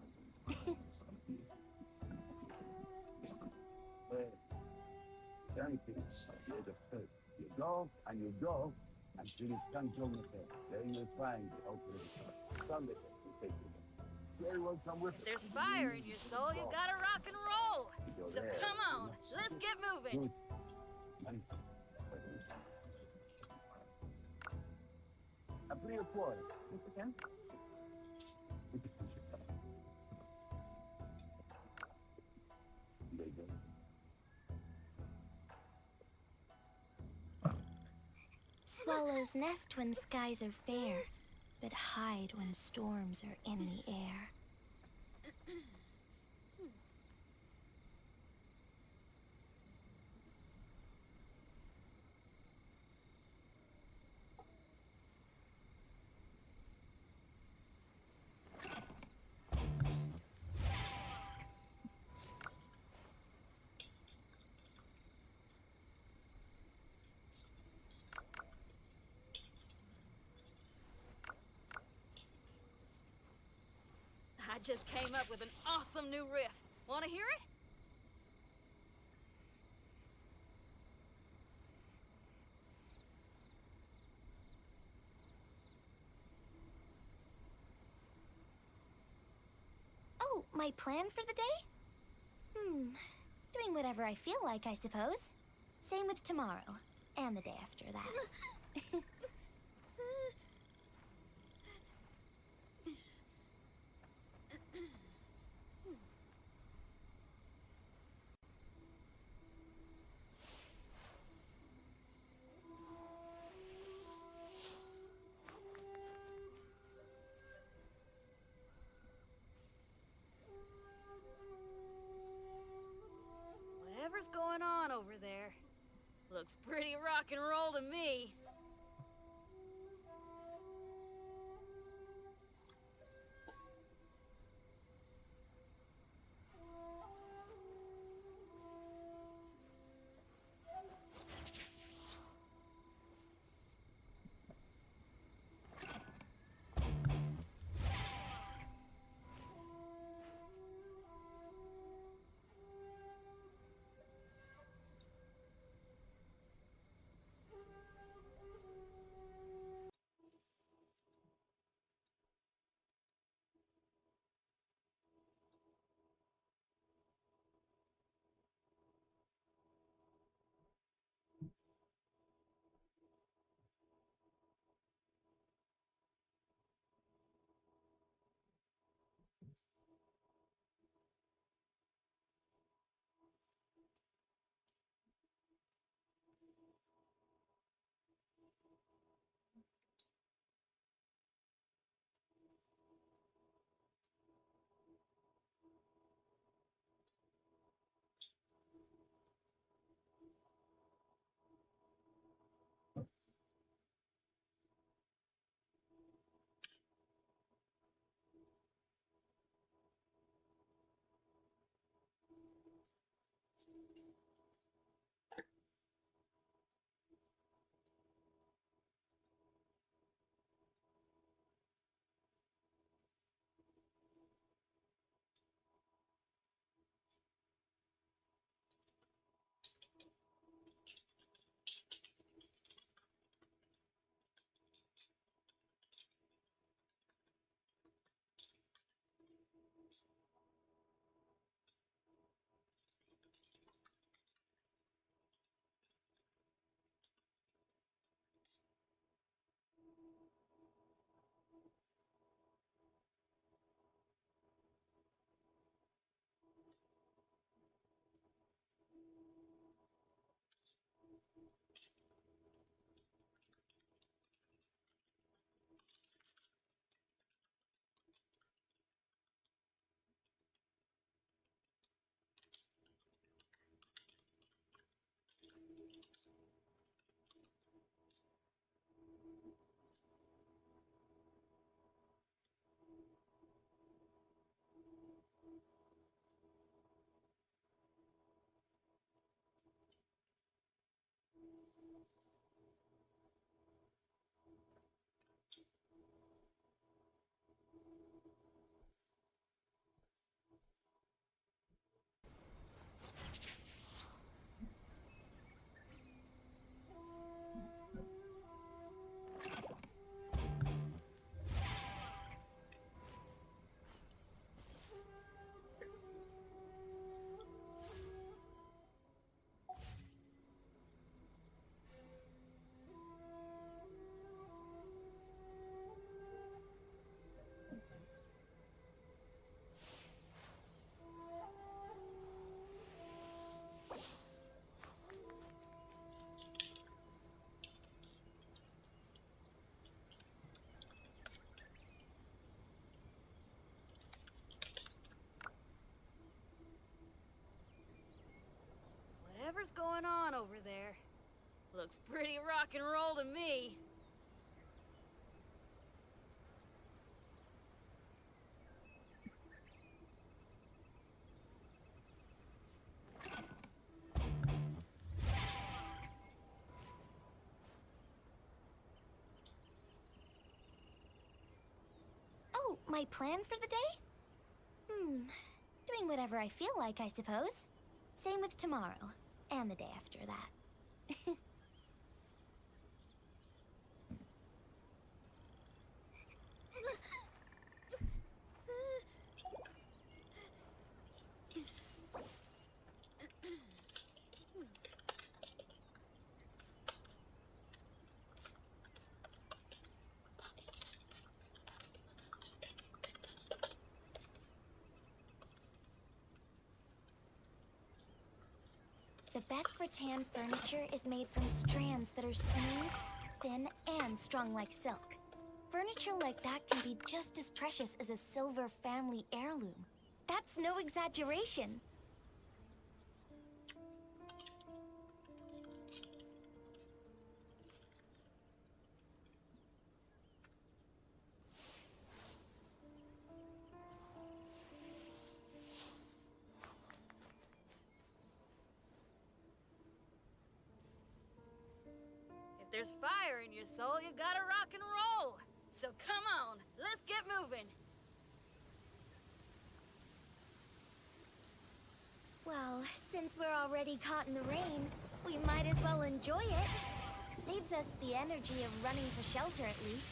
You go and you go until you can't go there. Then you find the ultimate Sunday. You take it. Very well, come with If there's fire in your soul, you gotta rock and roll. So come on, let's get moving. Aprì il cuore. Swallows nest when skies are fair, but hide when storms are in the air. I just came up with an awesome new riff. Wanna hear it? Oh, my plan for the day? Doing whatever I feel like, I suppose. Same with tomorrow. And the day after that. Whatever's going on over there, looks pretty rock and roll to me. Whatever's going on over there. Looks pretty rock and roll to me. Oh, my plan for the day? Doing whatever I feel like, I suppose. Same with tomorrow, and the day after that. The best rattan furniture is made from strands that are smooth, thin, and strong like silk. Furniture like that can be just as precious as a silver family heirloom. That's no exaggeration. If there's fire in your soul, you gotta rock and roll. So come on, let's get moving. Well, since we're already caught in the rain, we might as well enjoy it. Saves us the energy of running for shelter at least.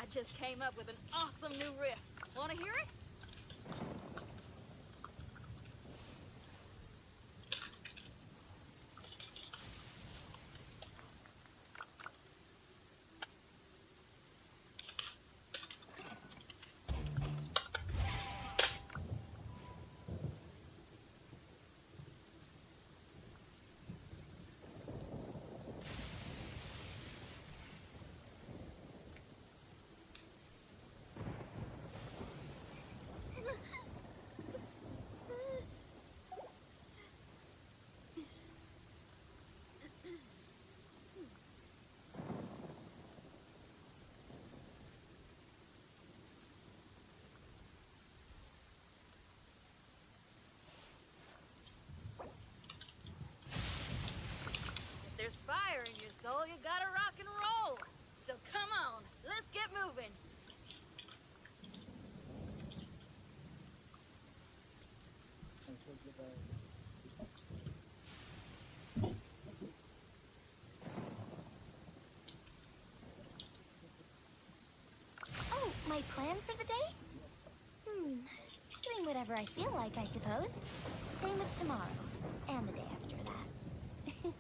I just came up with an awesome new riff. Wanna hear it? There's fire in your soul, you gotta rock and roll. So come on, let's get moving. Oh, my plan for the day? Doing whatever I feel like, I suppose. Same with tomorrow, and the day after that.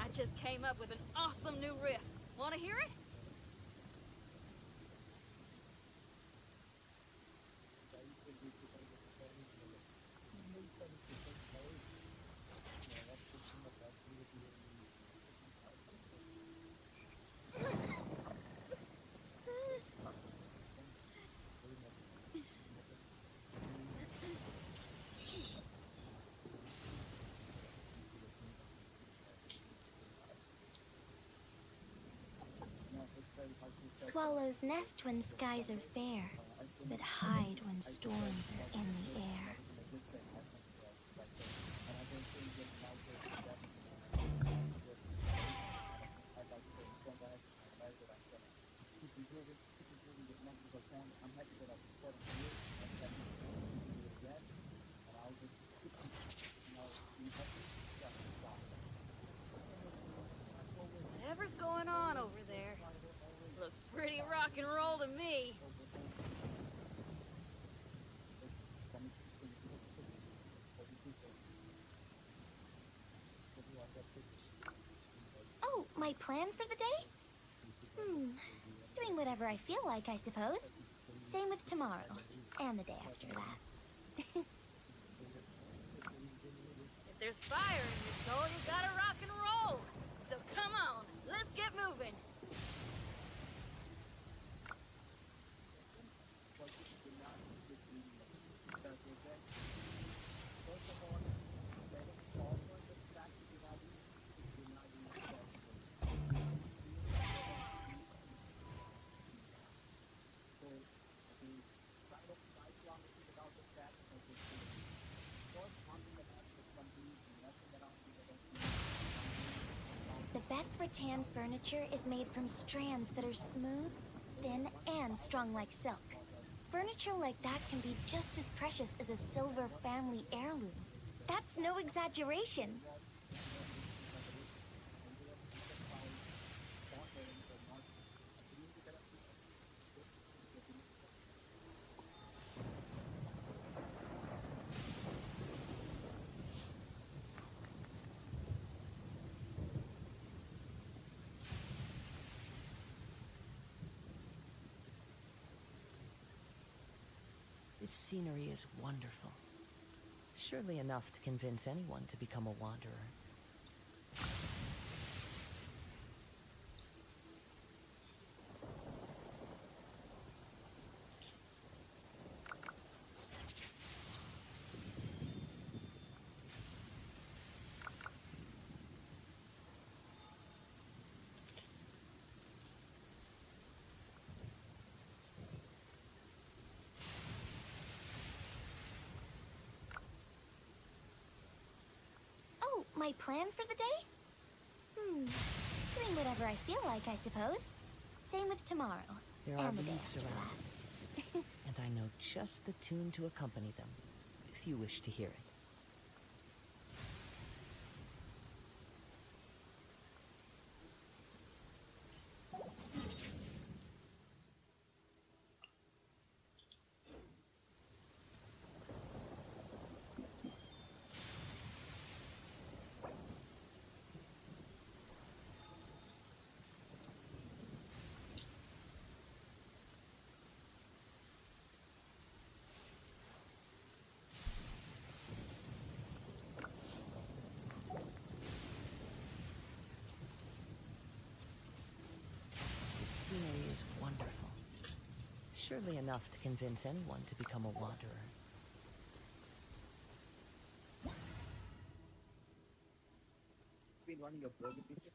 I just came up with an awesome new riff. Wanna hear it? Swallows nest when skies are fair, but hide when storms are in the air. Whatever's going on over there. Looks pretty rock and roll to me. Oh, my plan for the day? Doing whatever I feel like, I suppose. Same with tomorrow, and the day after that. If there's fire in your soul, you gotta rock and roll. So come on, let's get moving. The best rattan furniture is made from strands that are smooth, thin, and strong like silk. Furniture like that can be just as precious as a silver family heirloom. That's no exaggeration. This scenery is wonderful. Surely enough to convince anyone to become a wanderer. Oh, my plan for the day? Doing whatever I feel like, I suppose. Same with tomorrow. There are and the day leaves after around, and I know just the tune to accompany them, if you wish to hear it. Scenery is wonderful. Surely enough to convince anyone to become a wanderer. Been running your burger business?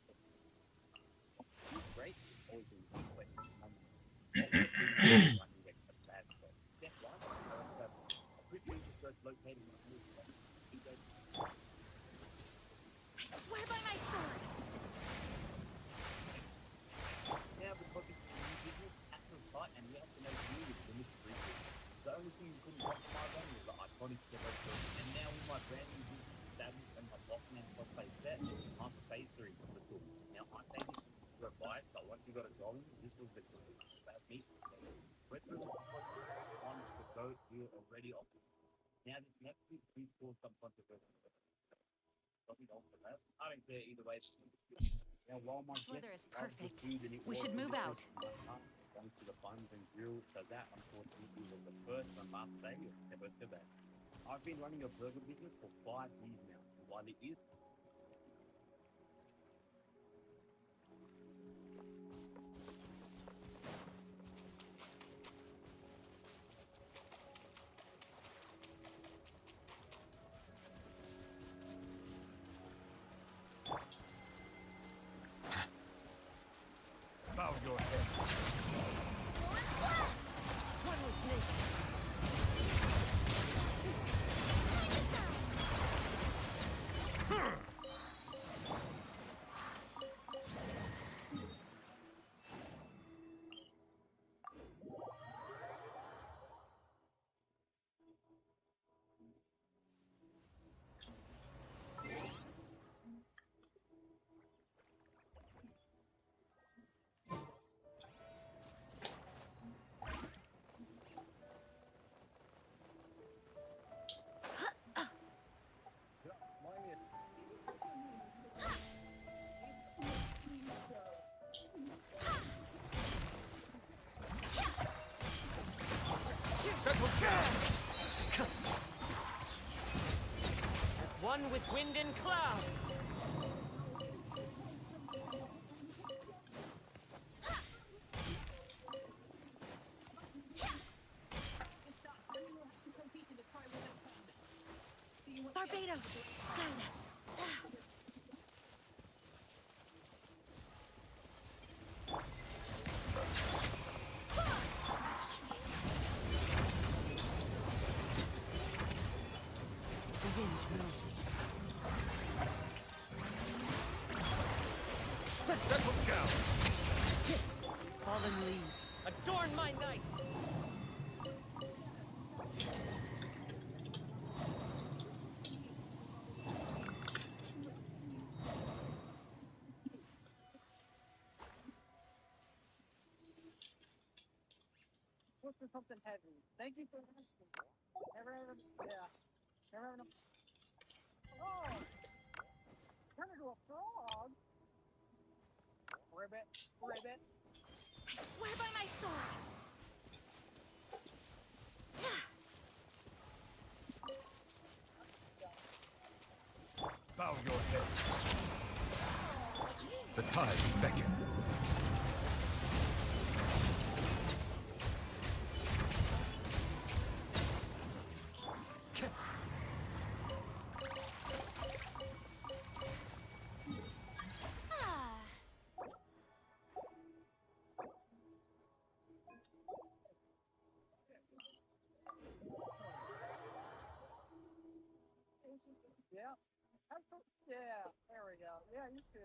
Great. Always been one way. Step one, a quick research locating my new I swear by my sword! Now, because it's a new business, at the site, and we have to make do with limited resources. The only thing you couldn't compromise on was the iconic Servers, and now with my brand new business established and my boss man cosplay set, I'm for phase 3 of the tour. Now, I say this for advice, but once you got it going, this was the about me. We're through the one to go here already off. Now, this next week, please cause some controversy. I don't care either way. Now, while my This weather is guests love the perfect. food and it We was should a move bit out. tasty, thanks to the buns and grill, so that unfortunately was the first and last day of Ever Servers. I've been running a burger business for 5 years now. While it is Bow your head. One with nature. Huh. One with wind and cloud. Barbados, guide us. The wind knows me. Settle down. Fallen leaves, adorn my night. What's for something heavy? Thank you for asking. Yeah. Oh! Turn into a frog? Ribbit. I swear by my sword. Bow your head. The tides beckon. Yeah, there we go. Yeah, you too.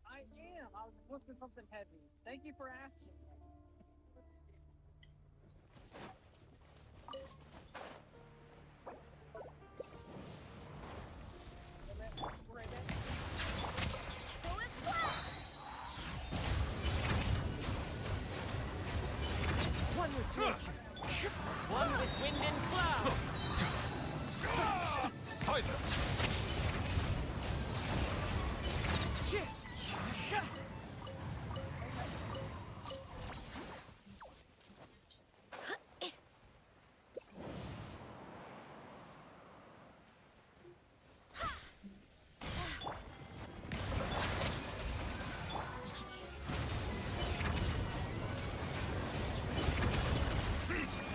I am. I was lifting something heavy. Thank you for asking. One with nature. One with wind and cloud. Silence!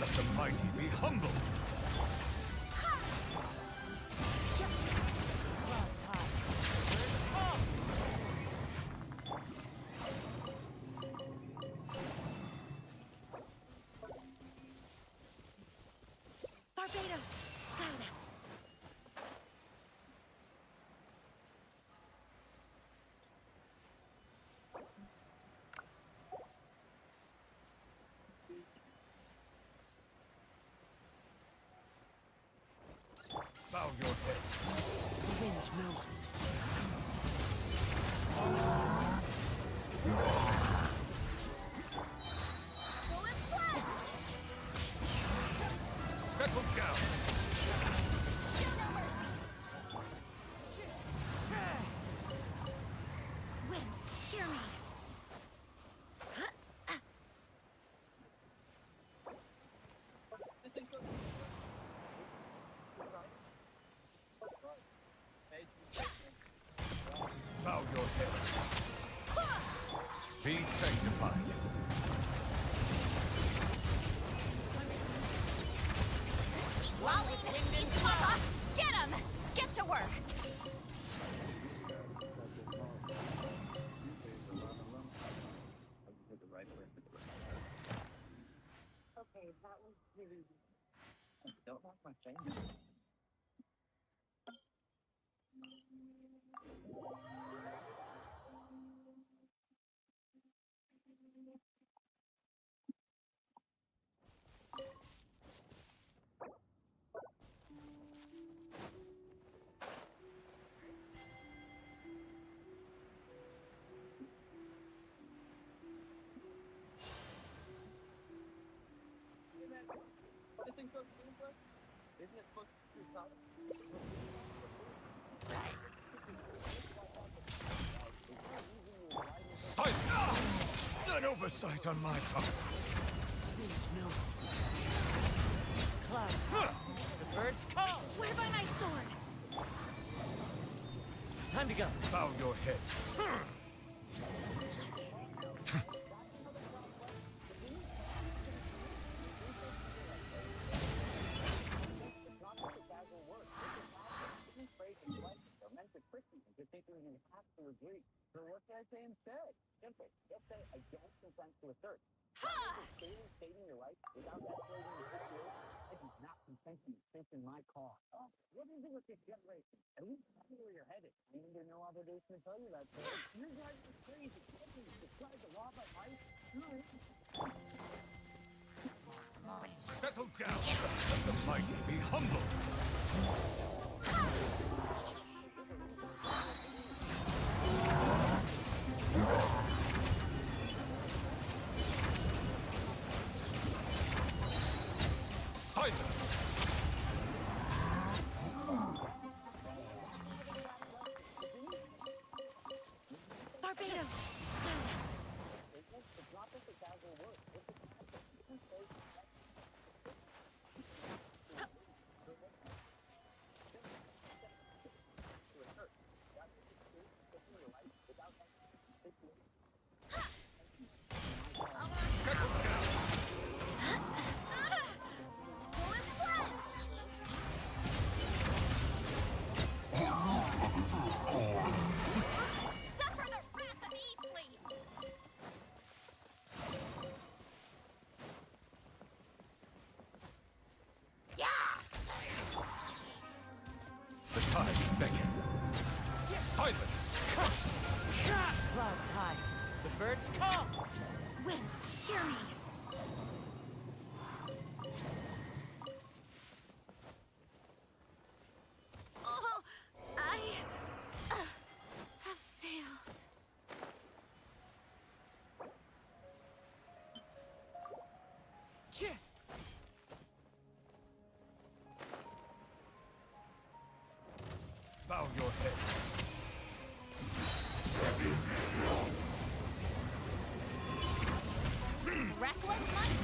Let the mighty be humbled! Barbados, guide us. Bow your head. The wind knows me. Settle down. Wind, hear me. Bow your head. Be sanctified. Get him! Get to work! Okay, that was really... I don't like my change. Isn't it supposed to be solid? Silence! An oversight on my part. Wind knows me. Clouds. The birds come. I swear by my sword. Time to go. Bow your head. They're meant to trick you into thinking you have to agree. So what should I say instead? Simple. Just say, I don't consent to a search. Stating your rights without escalating the situation, I do not consent to you taking my car. Oh, what do you do with this generation? At least tell me where you're headed. I'm under no obligation to tell you that, sir. You're driving me crazy. Describe the law by ice. Settle down. Let the mighty be humble. Silence! Barbados! The tides beckon. Silence! Clouds high. The birds come. Wind, hear me. Oh, I have failed. Bow your head. Reckless life.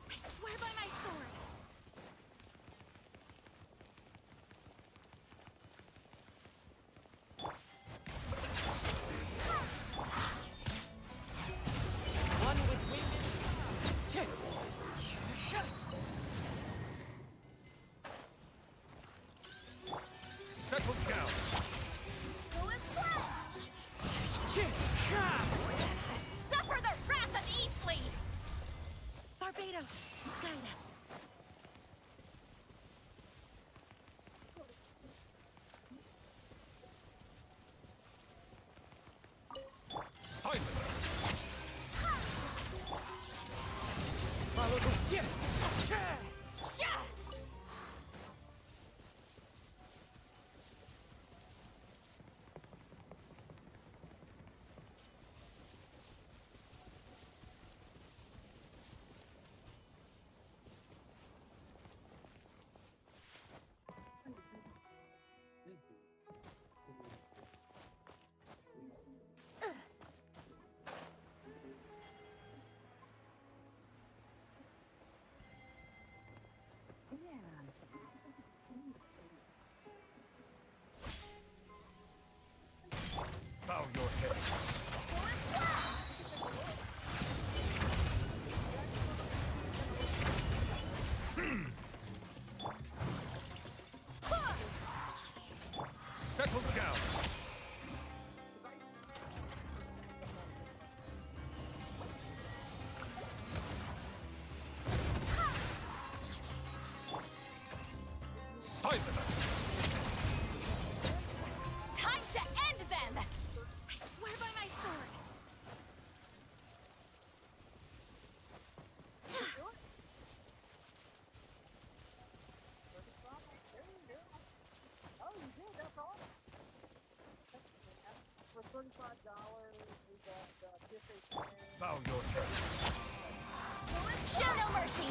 I swear by my sword. One with wind and Settle down. Suffer the wrath of Easley! Barbados, guide us. Silence! follow the Bow your head. Settle down. Silence. Time to end them! I swear by my sword. Oh, you did, that's all. For $35, we got PlayStation. Bow your head. Show no mercy!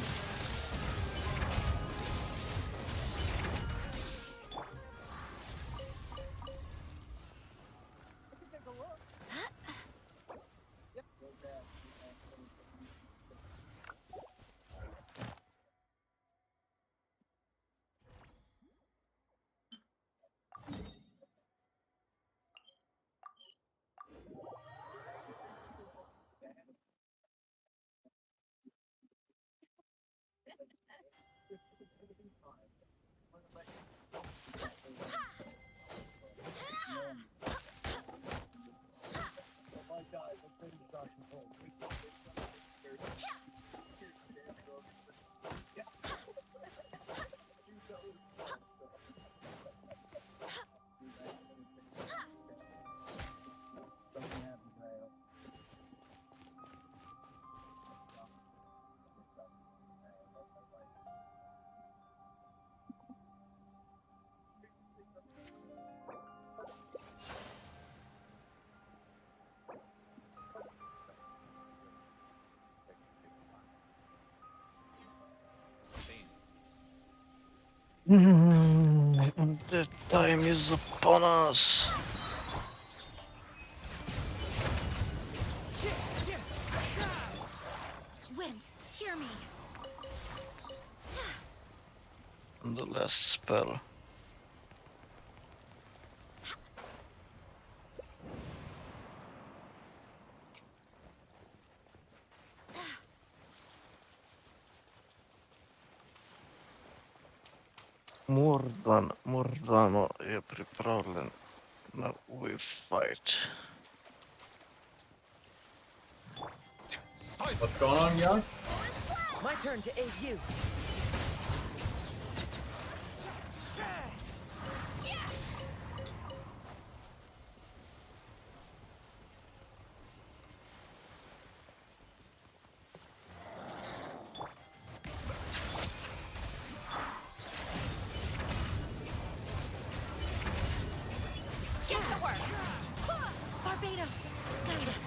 The time is upon us. Wind, hear me. And the last spell. Mordano je pripravljen. Now we fight. What's going on, y'all? My turn to aid you. Get to work. Barbados, guide us.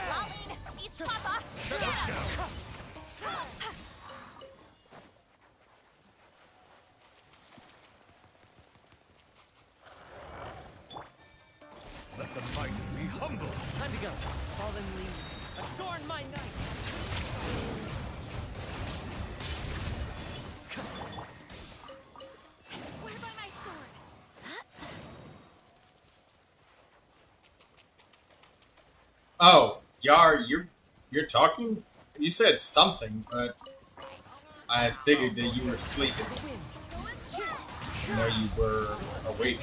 Lolline, eats Papa. Get him. Let the mighty be humble. Time to go. Fallen leaves, adorn my night. I swear by my sword. Oh, Yar, you're talking? You said something, but I figured that you were sleeping. No, you were awake.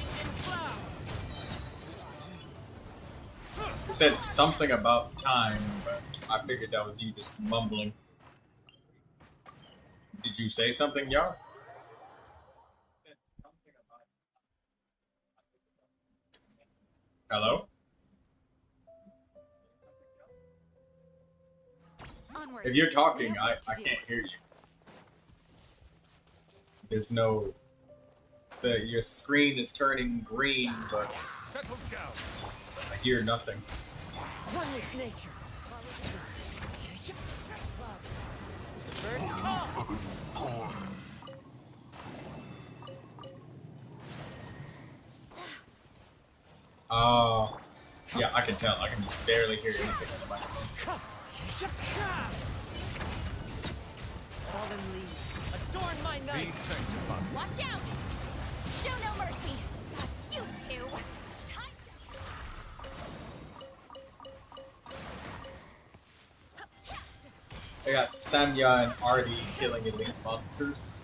You said something about time, but I figured that was you just mumbling. Did you say something, Yar? Hello? Onwards. If you're talking, I can't hear you. There's no... your screen is turning green, but Settle down. I hear nothing. One with nature. The birds call. Oh, yeah, I can tell. I can barely hear anything on the microphone. Fallen leaves, adorn my night. Be sanctified. Watch out. Show no mercy. You two. I got Samya and Artie killing elite monsters.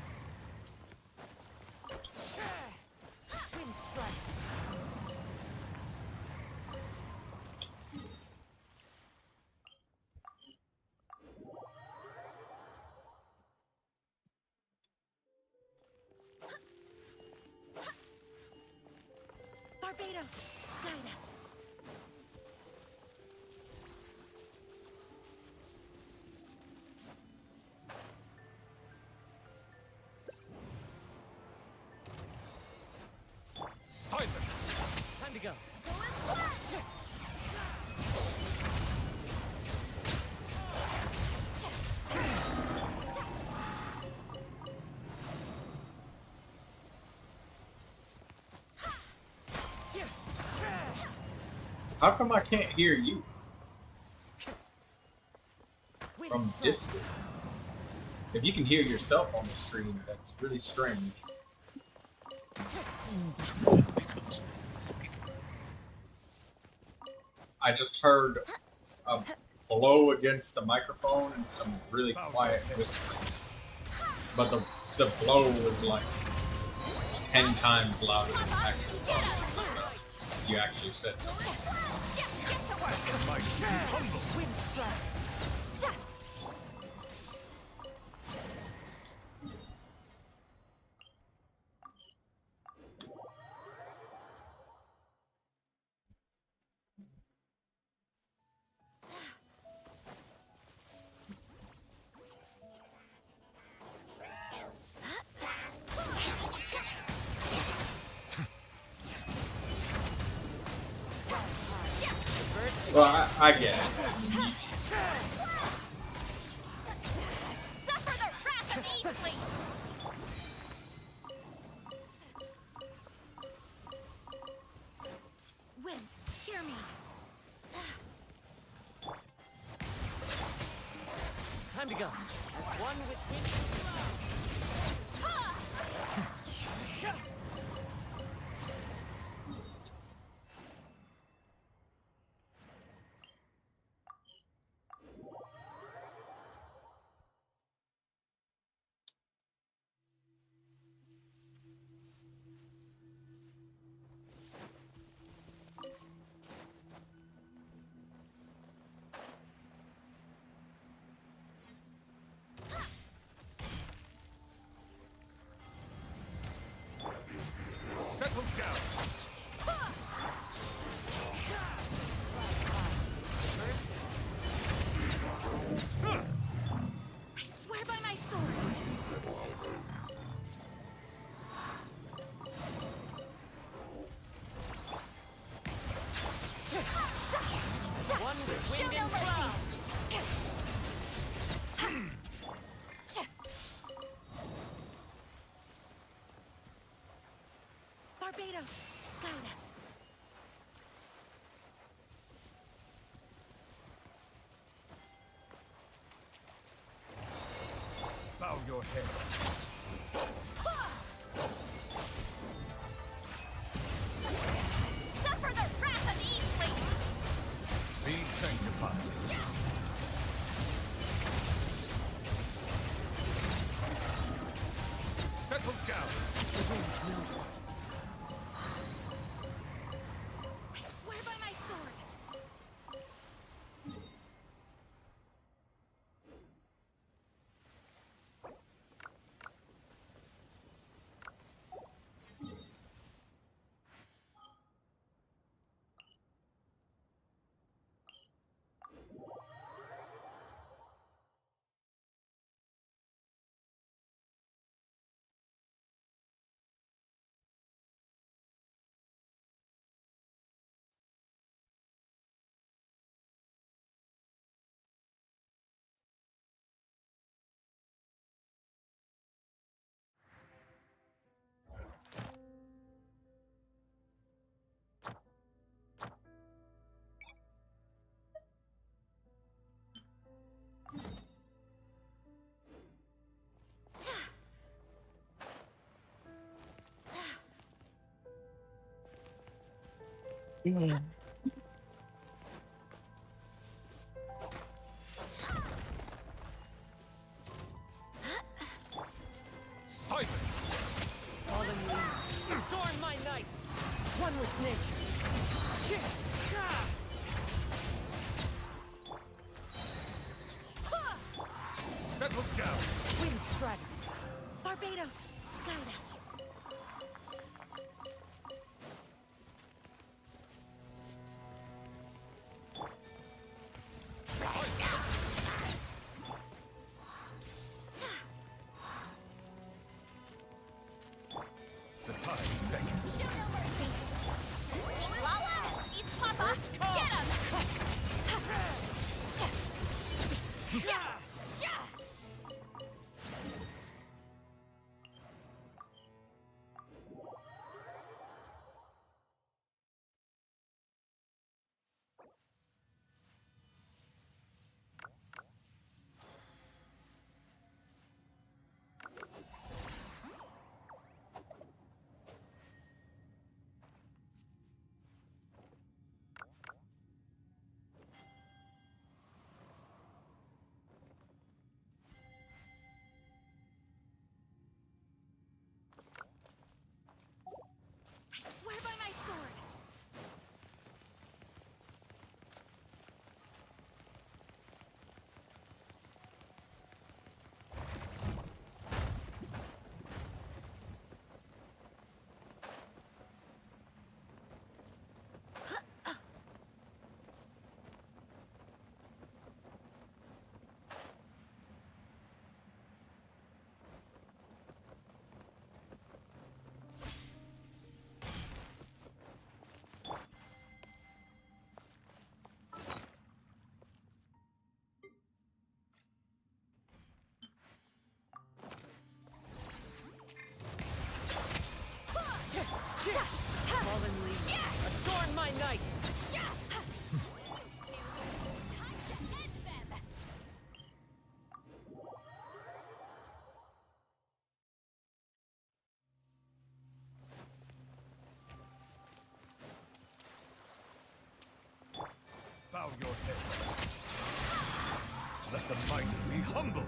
Wind strike. Barbados, guide us. Silence. Time to go. How come I can't hear you? From distance. If you can hear yourself on the stream, that's really strange. I just heard a blow against the microphone and some really quiet whispering. But the blow was like 10 times louder than the actual talking stuff. You actually said something. Wind strike. Well, I get it. Suffer the wrath of Easley. wind, hear me. Time to go. As one with wind. Settle down. I swear by my sword. One with Show wind no and mercy. cloud. Barbados, guide us. Bow your head. Suffer the wrath of Eastling. Be sanctified. Settle down. The wind knows me. I swear by my sword. Silence. Fallen leaves, adorn my night. One with nature. Settle down. Wind strider. Barbados, guide us. The tide beckons. Show no mercy. Lala, eat Papa. Get him. your head. Let the mighty be humble.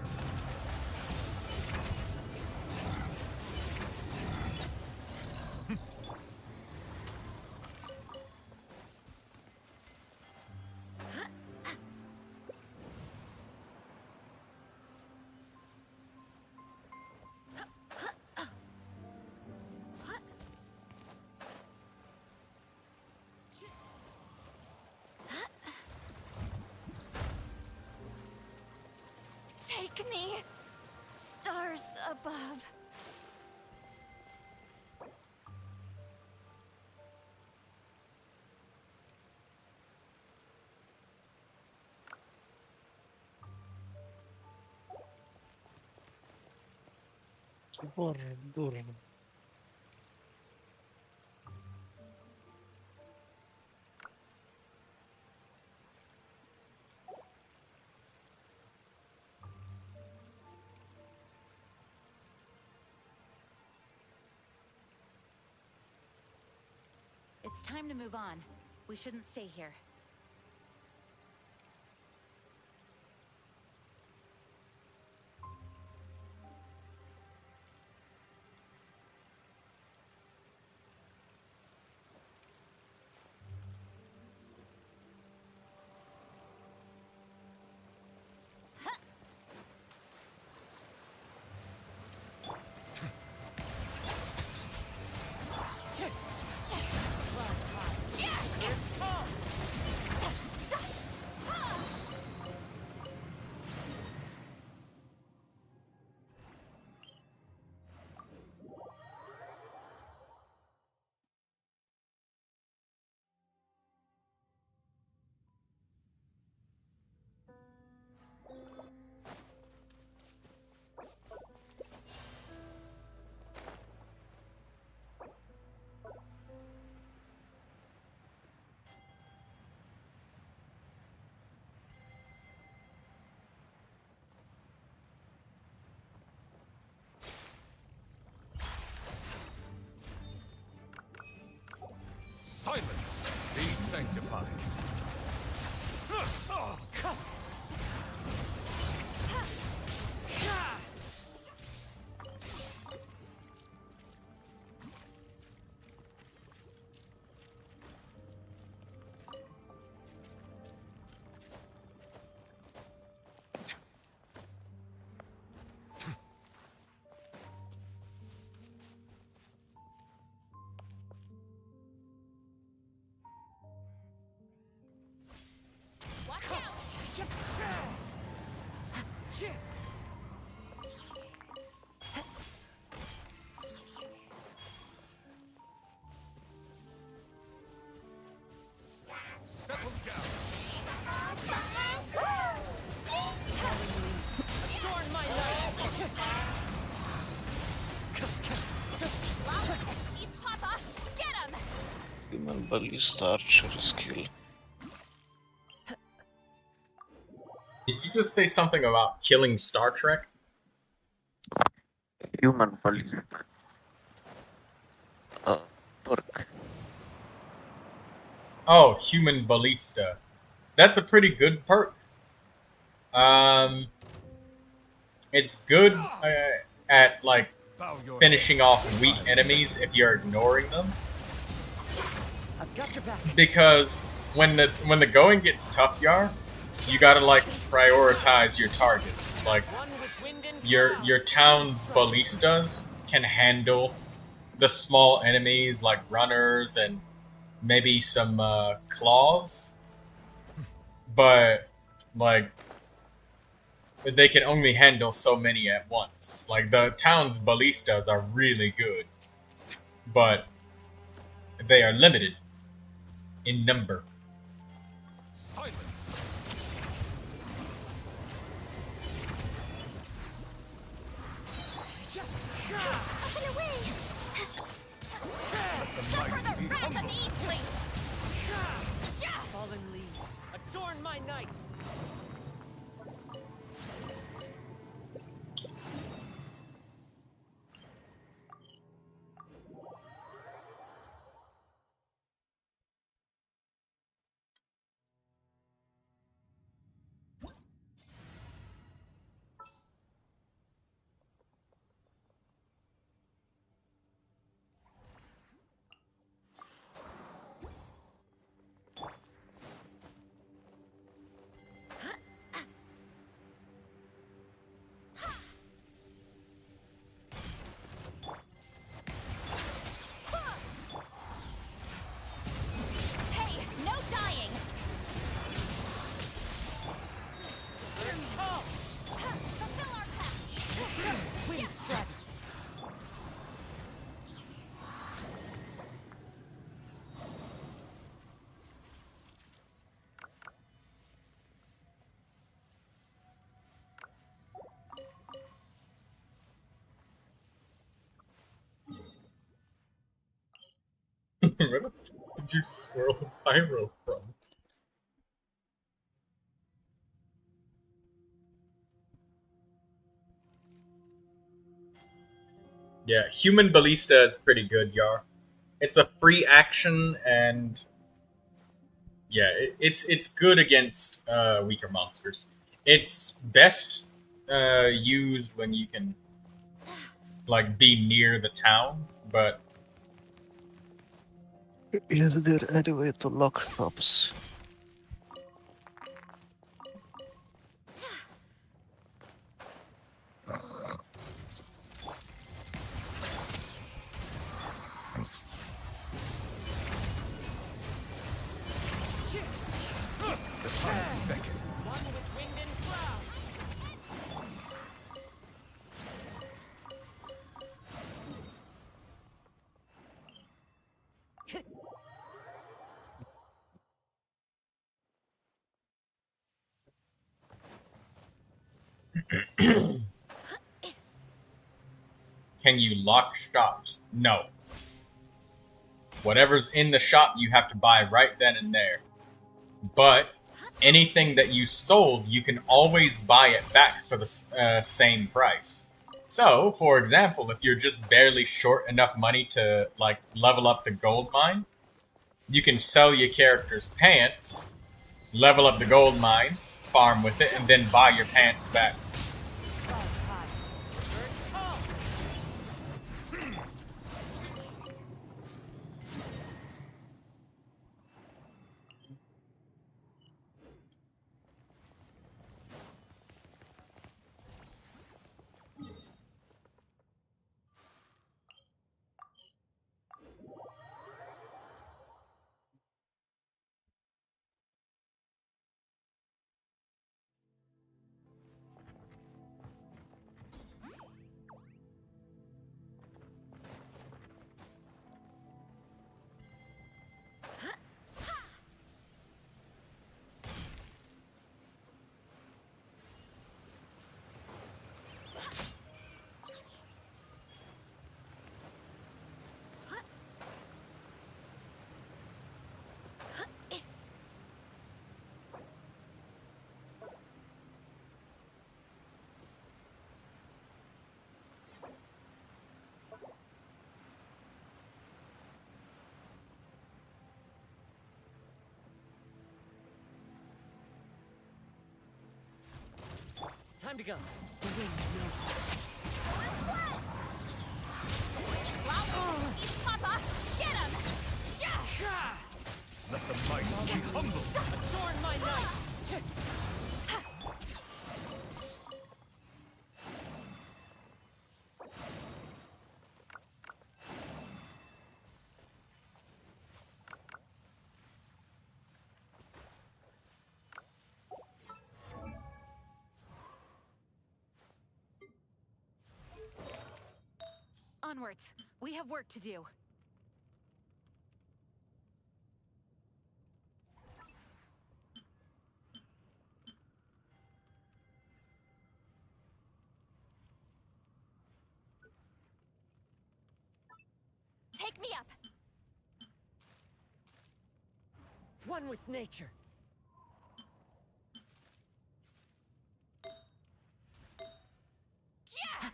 Take me, stars above. Durno. It's time to move on. We shouldn't stay here. Silence! Be sanctified. Settle down. Adorn my life! He's Papa! Get him! Human ballista archer skill. Did you just say something about killing Star Trek? Human ballista. Perk. Oh, human ballista. That's a pretty good perk. It's good at like finishing off weak enemies if you're ignoring them. I've got your back. Because when the going gets tough, Yar, you gotta like prioritize your targets. Like your town's ballistas can handle the small enemies like runners and maybe some claws, but like they can only handle so many at once. Like the town's ballistas are really good, but they are limited in number. Silence. Up and away! Let the mighty be humble. Fallen leaves, adorn my night. Where the fuck did you swirl pyro from? Yeah, Human Ballista is pretty good, Yar. It's a free action, and yeah, it's good against weaker monsters. It's best used when you can like be near the town, but Is there any way to lock shops? The fires beckon. can you lock shops? No. Whatever's in the shop, you have to buy right then and there. But anything that you sold, you can always buy it back for the same price. So, for example, if you're just barely short enough money to like level up the gold mine, you can sell your character's pants, level up the gold mine, farm with it, and then buy your pants back. Time to go. The wind knows it. Papa, get him! Let the might be humble. Adorn my knight. Onwards. We have work to do. Take me up. One with nature. Yeah!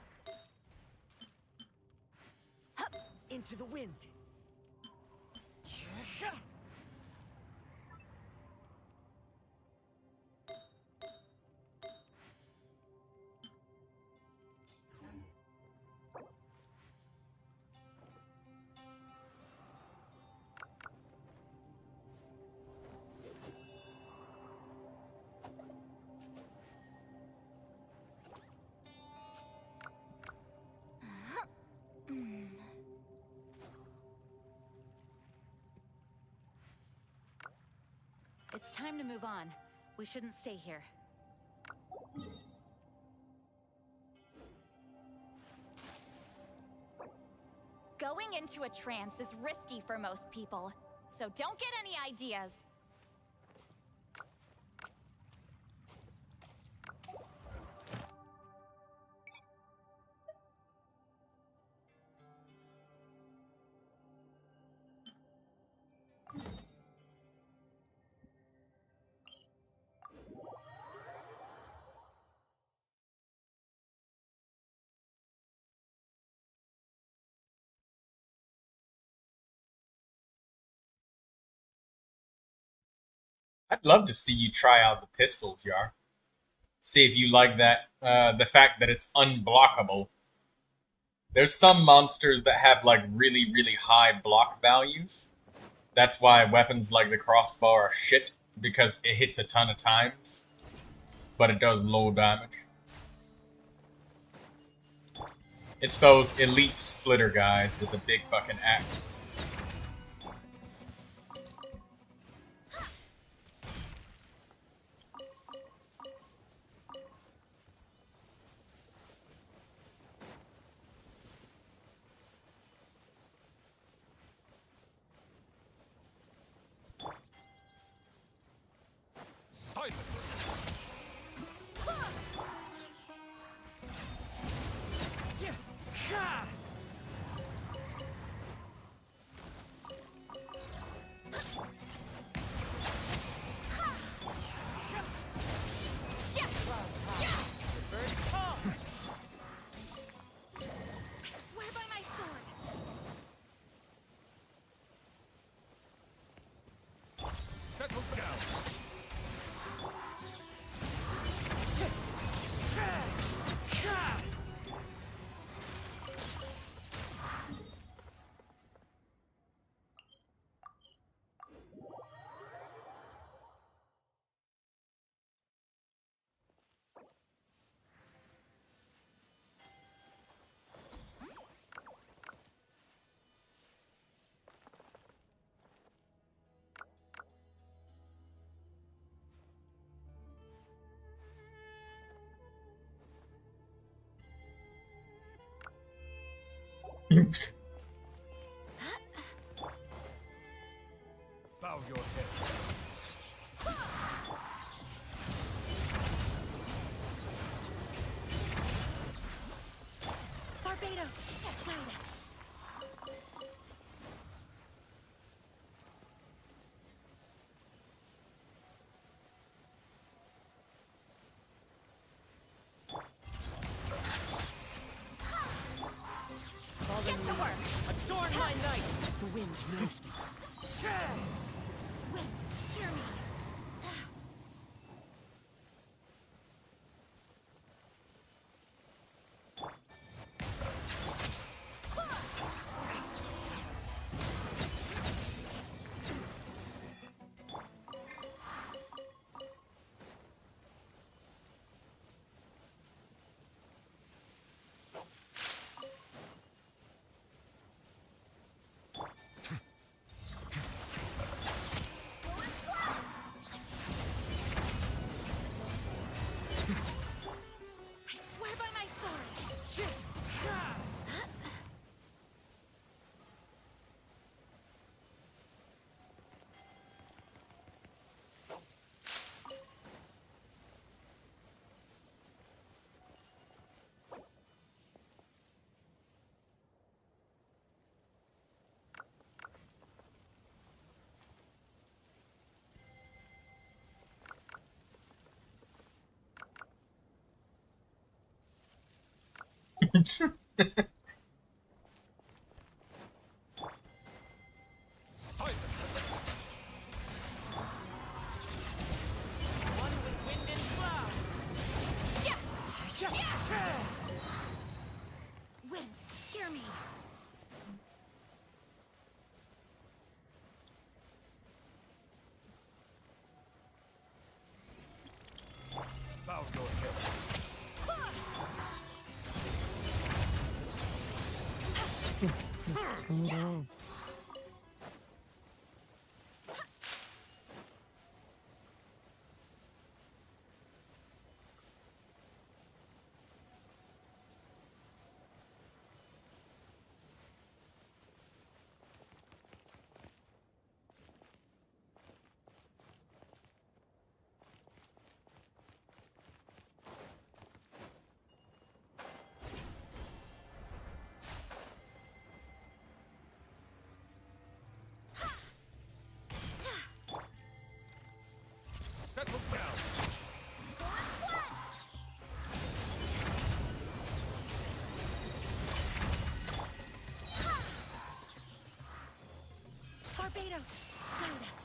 Into the wind. It's time to move on. We shouldn't stay here. Going into a trance is risky for most people, so don't get any ideas. I'd love to see you try out the pistols, Yar. See if you like that, the fact that it's unblockable. There's some monsters that have, like, really, really high block values. That's why weapons like the crossbow are shit, because it hits a ton of times, but it does low damage. It's those elite splitter guys with the big fucking axe. Settle down. Bow your head. Barbados, guide us. Get to work! Adorn my night! The wind knows me. Wait, hear me. I swear by my sword. One with wind and cloud. Wind, hear me. Bow your head. Settle down. Barbados, guide us.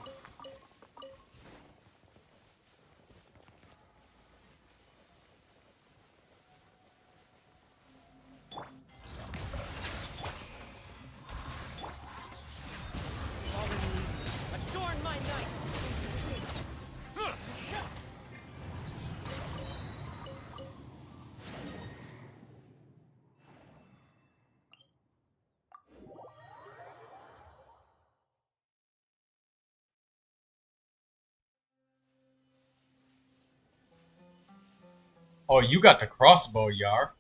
Oh, you got the crossbow, Yar.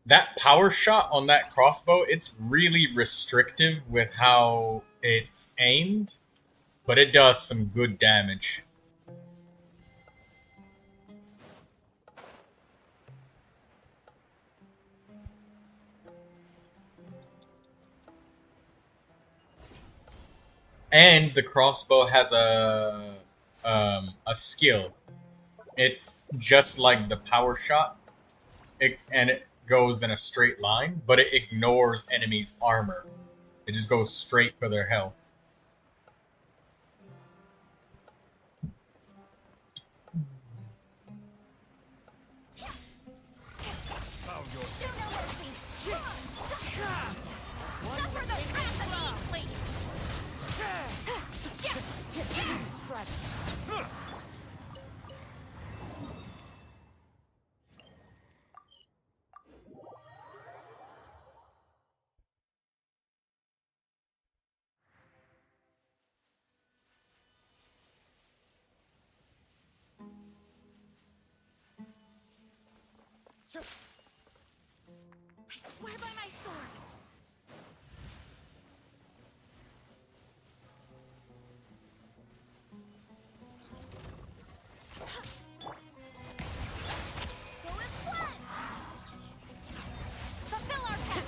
That power shot on that crossbow, it's really restrictive with how it's aimed, but it does some good damage. And the crossbow has a skill. It's just like the power shot, and it goes in a straight line, but it ignores enemies' armor. It just goes straight for their health. I swear by my sword. Go as planned. Fulfill our pact.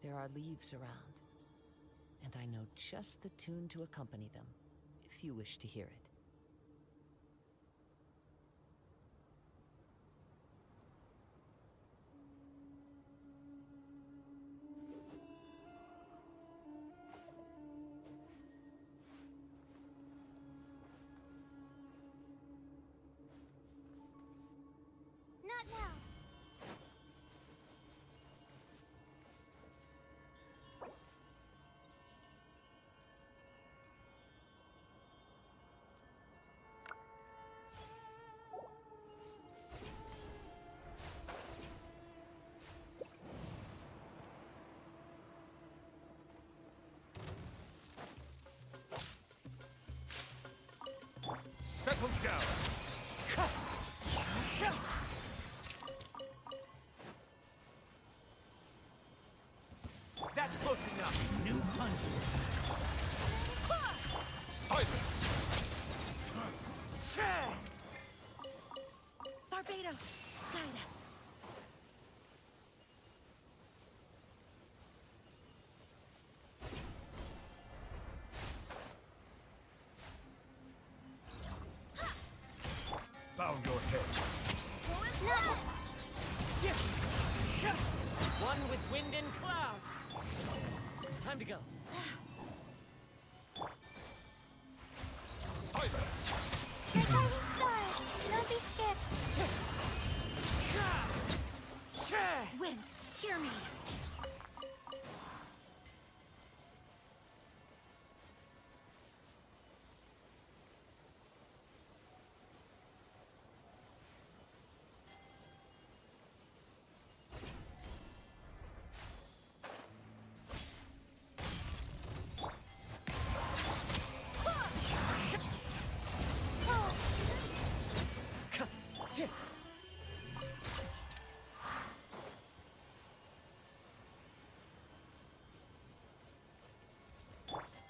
There are leaves around, and I know just the tune to accompany them, if you wish to hear it. Not now. Settle down. That's close enough. New punch. Silence. Barbados, guide us. Bow your head. One with wind and cloud. Time to go. Silence. You're guiding stars. Don't be scared. Wind, hear me.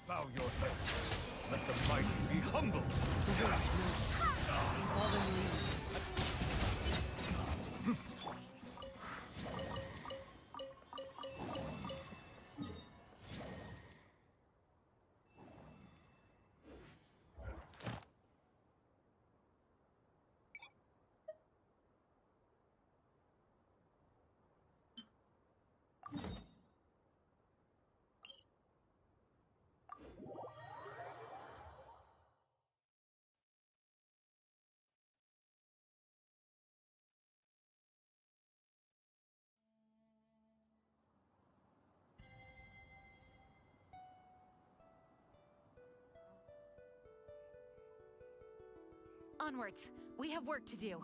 Bow your head. Let the mighty be humbled. Fallen leaves. Onwards. We have work to do.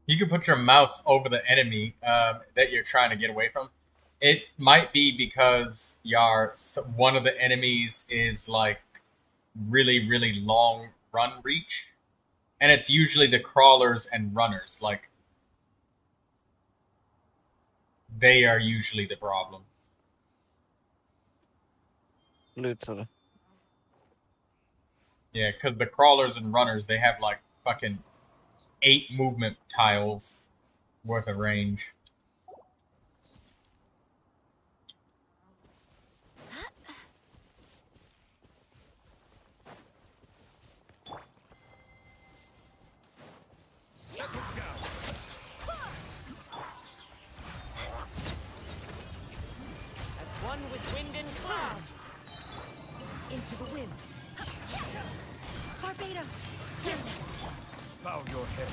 You can put your mouse over the enemy that you're trying to get away from. It might be because one of the enemies is like really, really long run reach. And it's usually the crawlers and runners. Like, they are usually the problem. Literally. Yeah, because the crawlers and runners, they have like fucking 8 movement tiles worth of range. Settle down. As one with wind and cloud. Into the wind. Barbados! Fearless! Bow your head.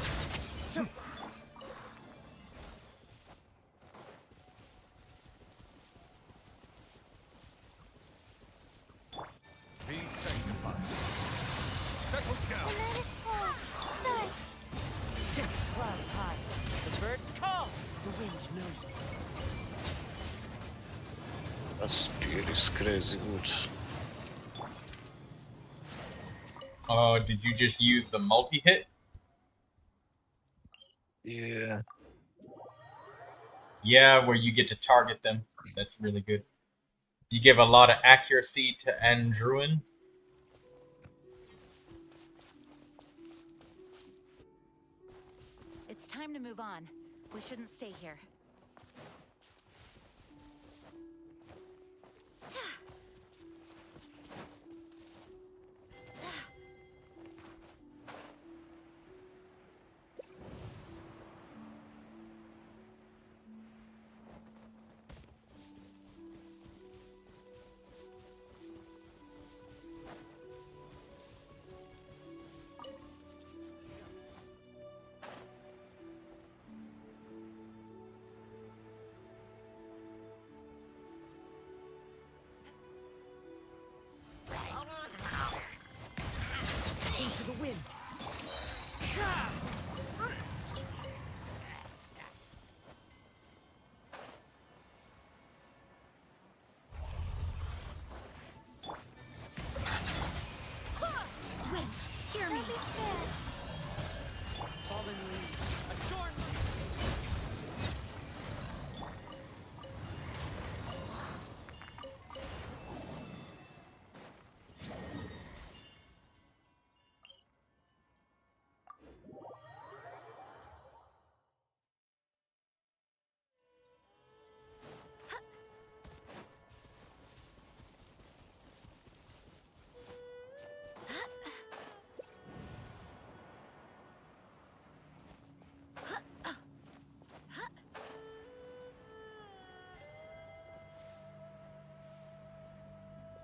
Be sanctified. Settle down. The night is full. Stars. Tip clouds high. The birds call. The wind knows me. That spear is crazy good. Oh, did you just use the multi-hit? Yeah. Yeah, where you get to target them. That's really good. You give a lot of accuracy to Andruin. It's time to move on. We shouldn't stay here. Into the wind. Wind, hear me. Fallen leaves. Adorn my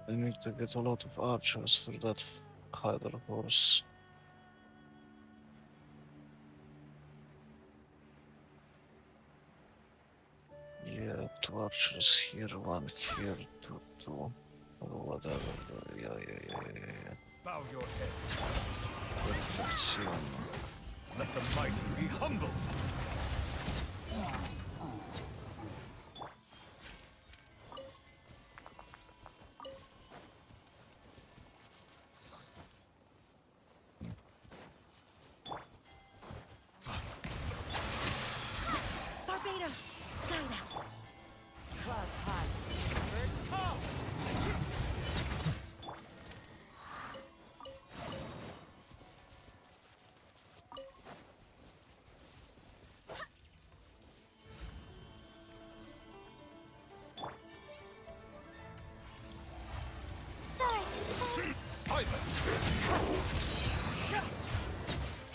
I need to get a lot of archers for that Hydra horse. Yeah, 2 archers here, 1 here, 2, or whatever. Yeah. Bow your head. Perfection. Let the mighty be humbled. Barbados, guide us. clouds high. Birds call.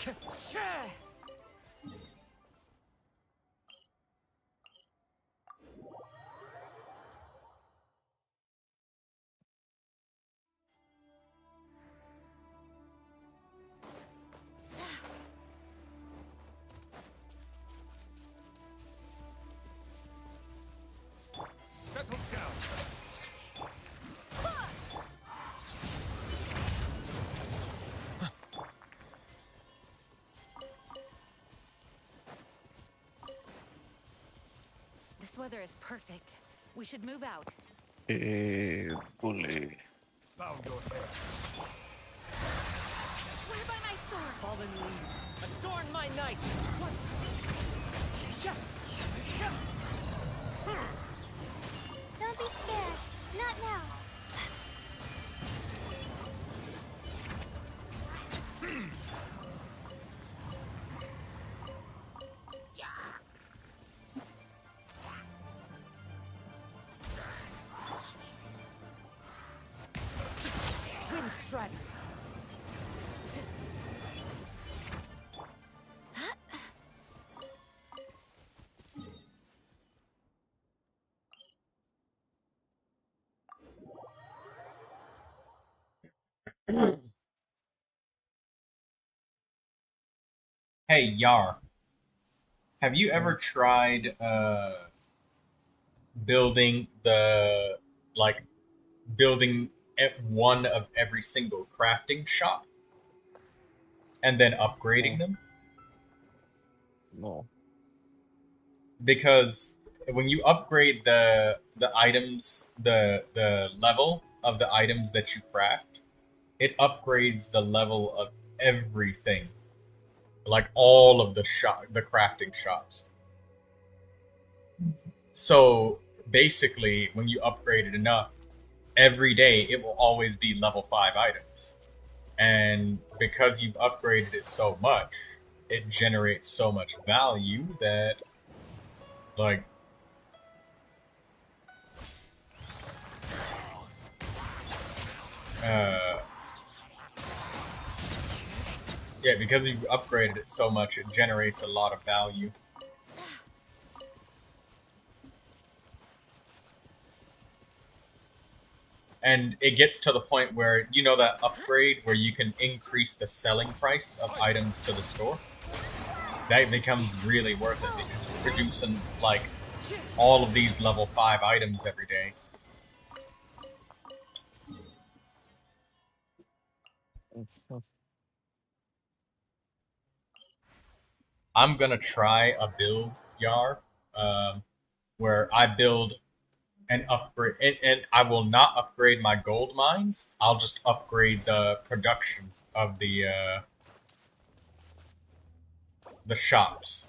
Settle down. This weather is perfect. We should move out. Bully. Bow your head. I swear by my sword. Fallen leaves, adorn my night. Don't be scared. Not now. Wind strider. Hey, Yar. Have you ever tried building building one of every single crafting shop and then upgrading them? No. Because when you upgrade the items, the level of the items that you craft, it upgrades the level of everything. Like all of the crafting shops. So basically, when you upgrade it enough, every day it will always be level 5 items. And because you've upgraded it so much, it generates so much value that, like, yeah, because you've upgraded it so much, it generates a lot of value. And it gets to the point where, you know, that upgrade where you can increase the selling price of items to the store? That becomes really worth it because you're producing, like, all of these level 5 items every day. I'm gonna try a build, Yar, where I build and upgrade, and I will not upgrade my gold mines. I'll just upgrade the production of the shops.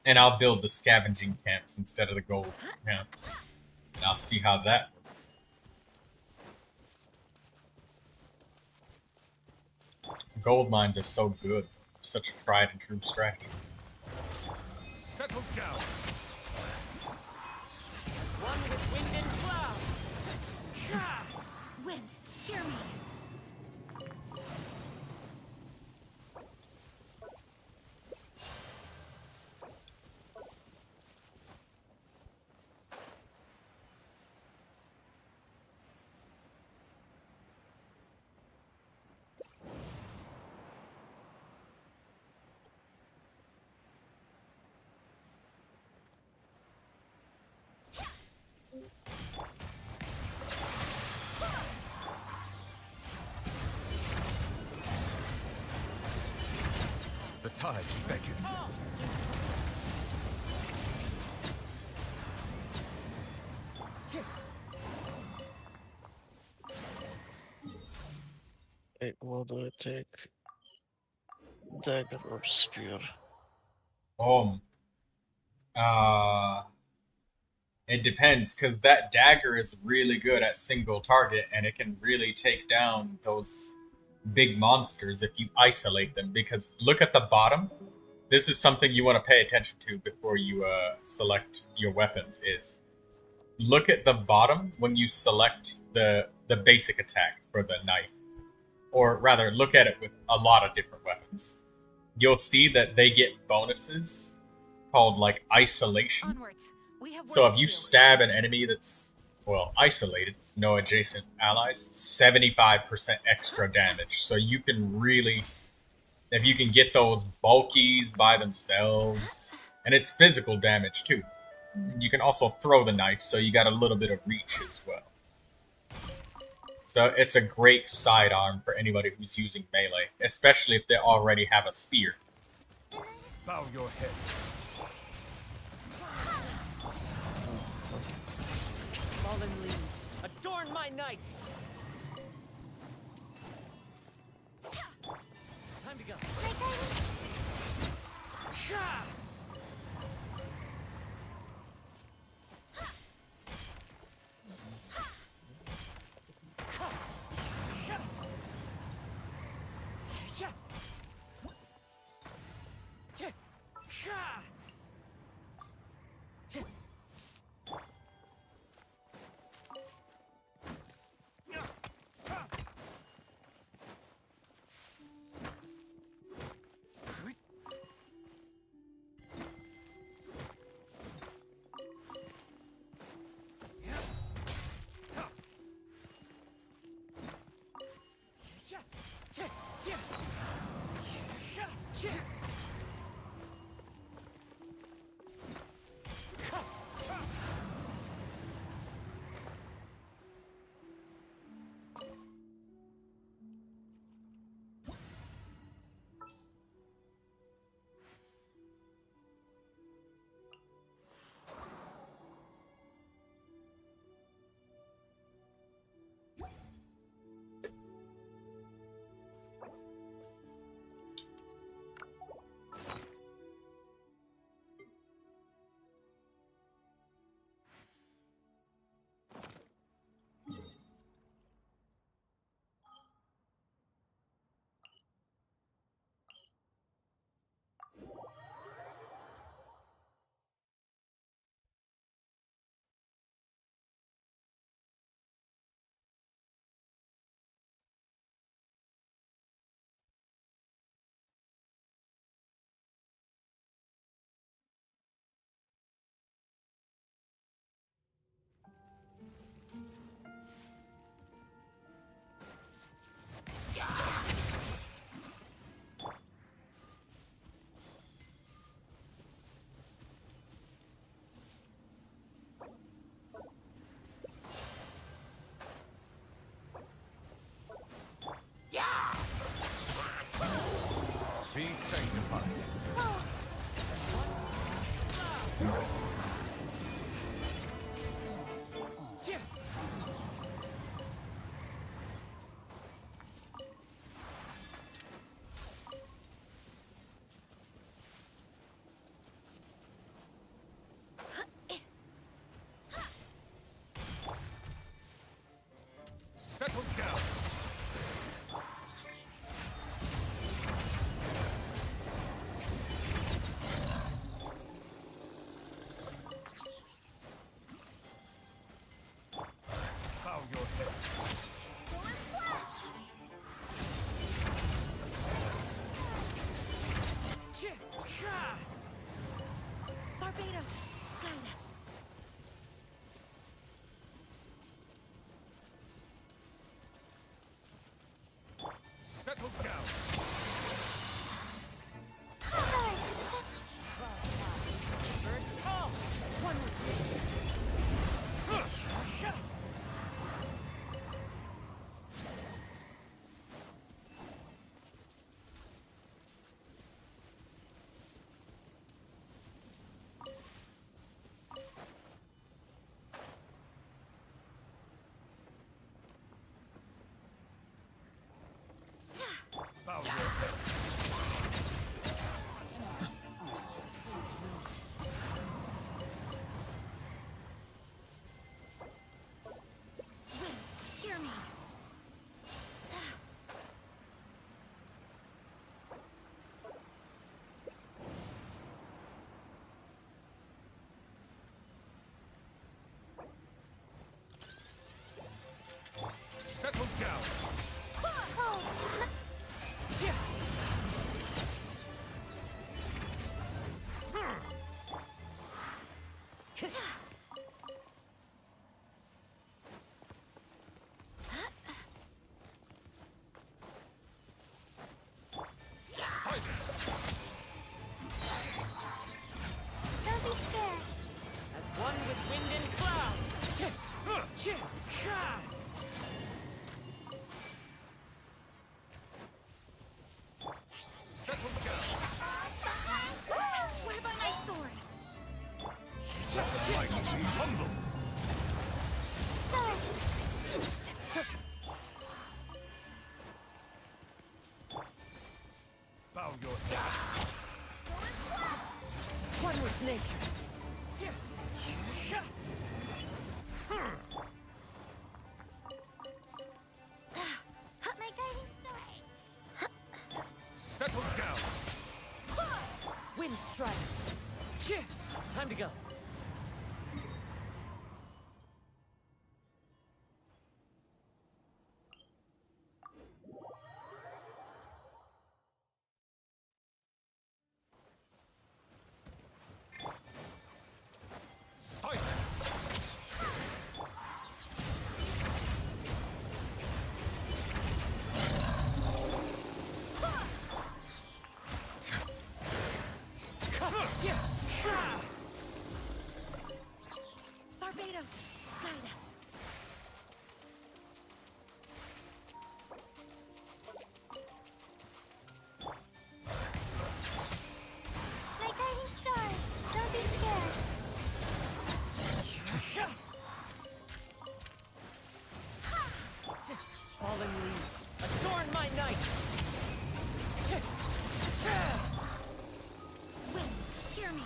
And I'll build the scavenging camps instead of the gold camps. And I'll see how that works. Gold mines are so good. Such a tried and true strategy. Settle down. One with wind and cloud. Wind, hear me. The tides beckon. What do I take? Dagger or spear? It depends, because that dagger is really good at single target, and it can really take down those big monsters if you isolate them, because look at the bottom. This is something you want to pay attention to before you select your weapons. Is look at the bottom when you select the basic attack for the knife, or rather look at it with a lot of different weapons. You'll see that they get bonuses called like isolation. Onwards. We have So work if to you do. stab an enemy that's, well, isolated, no adjacent allies, 75% extra damage. So you can really, if you can get those bulkies by themselves, and it's physical damage too. You can also throw the knife, so you got a little bit of reach as well. So it's a great sidearm for anybody who's using melee, especially if they already have a spear. Bow your head. Fallen leaves, adorn my night! Time to go. Sha! Be sanctified. Settle down. Bow your head. Barbados, guide us. Settle down. Birds call! One with nature. Bow your Bow your head. One with nature. My guiding star. Settle down. Wind strike. Time to go. Silence. Barbados, guide us. My guiding stars. Don't be scared. Fallen leaves, adorn my night. Wind, hear me.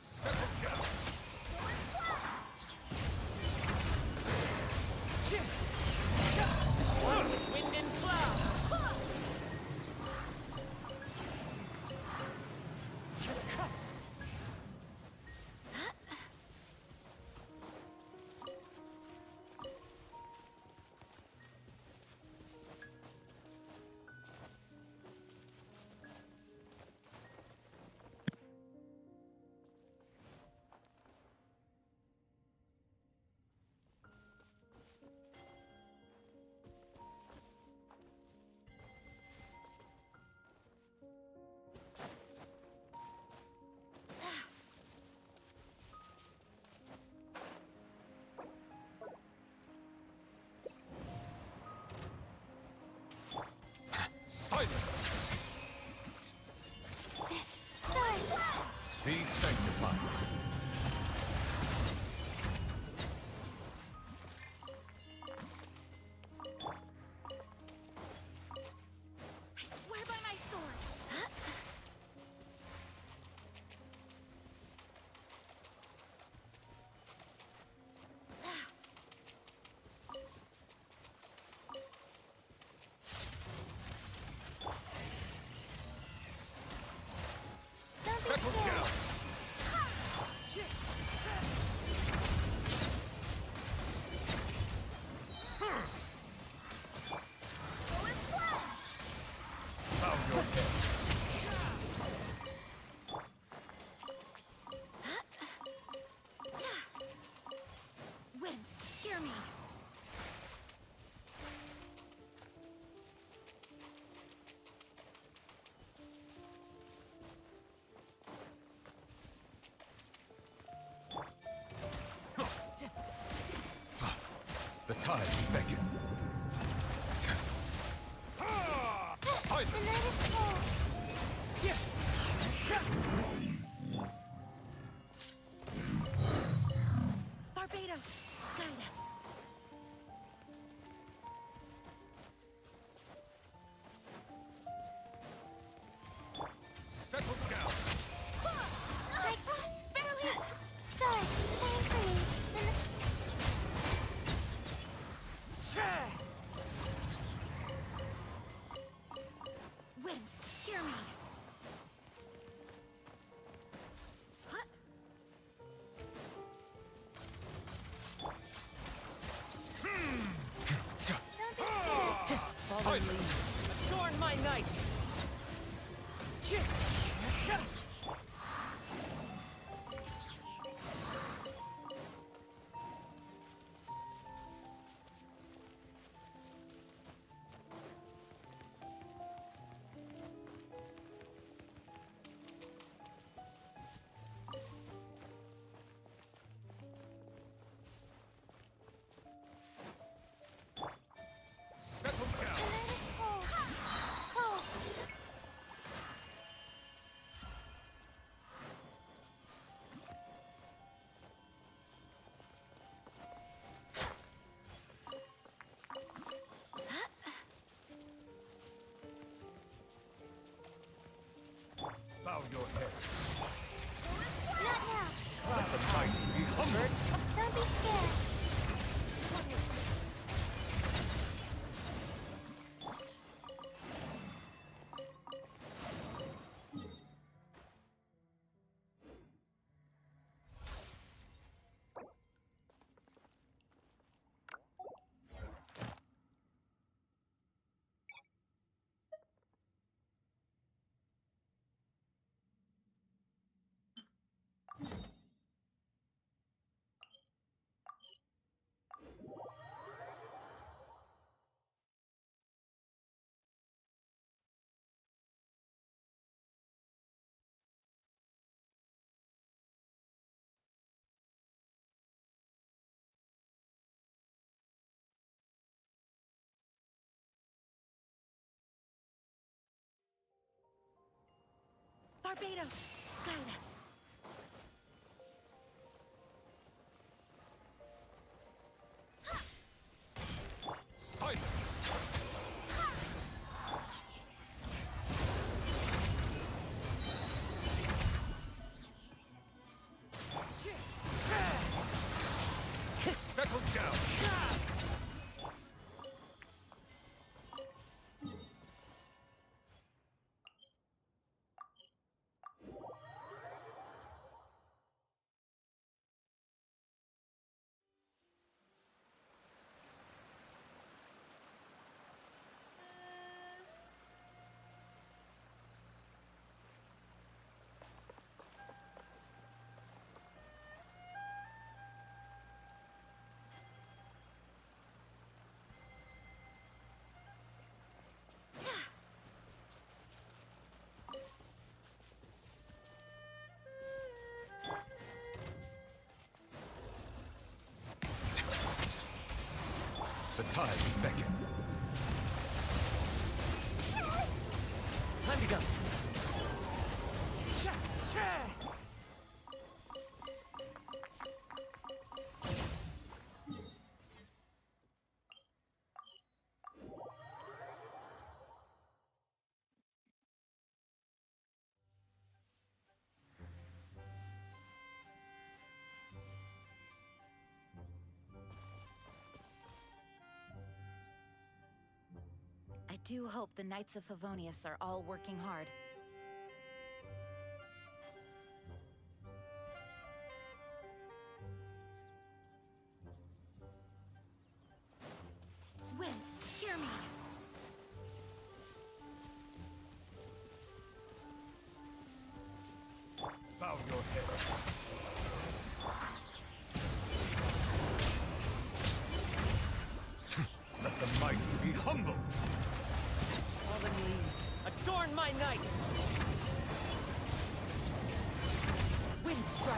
Settle down. Wind and cloud. Silence. Stars. Be sanctified. I swear by my sword. Don't be Settle scared. down. Bow your head. Wind, hear me. The tides beckon. Silence. The night is cold. Barbados, guide us. Settle down. Barely. Stars, shine for me. Wind, hear me. Fallen leaves, adorn my night. Barbados, guide us. Silence! Settle down! The tides beckon. Time to go. I do hope the Knights of Favonius are all working hard. Wind, hear me! Bow your head. Let the mighty be humbled. Fallen leaves, adorn my night! Wind strike!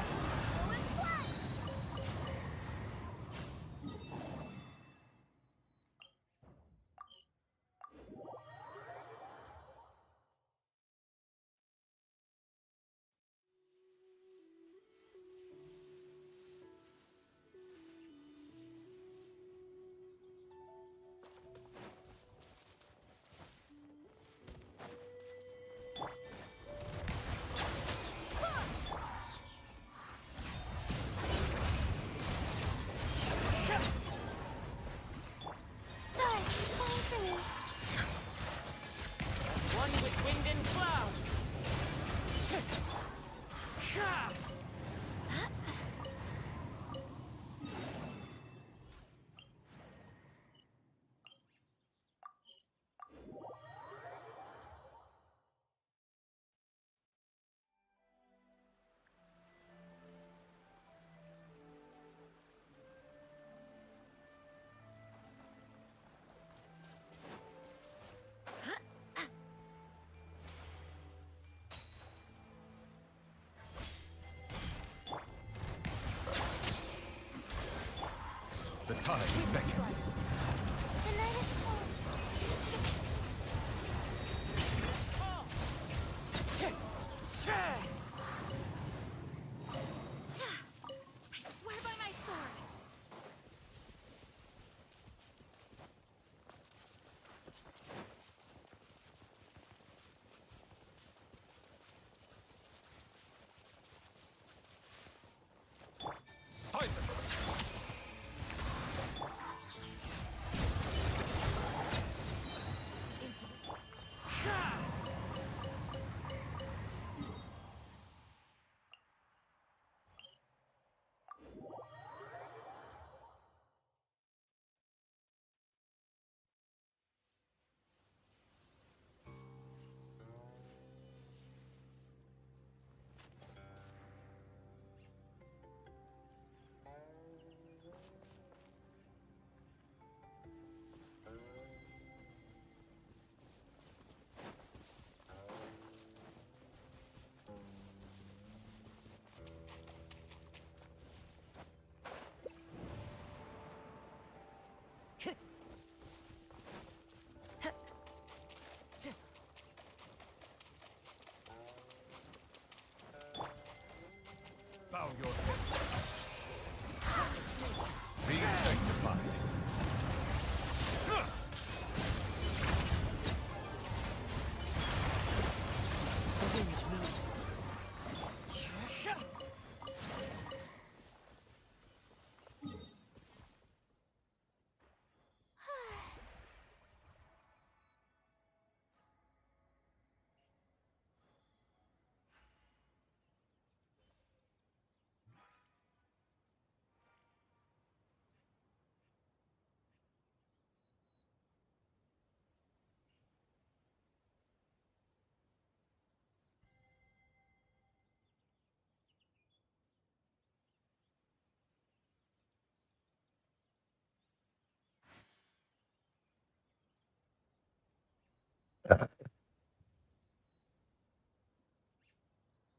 One with wind and cloud! The tides beckon. The night is cold. I swear by my sword! Silence!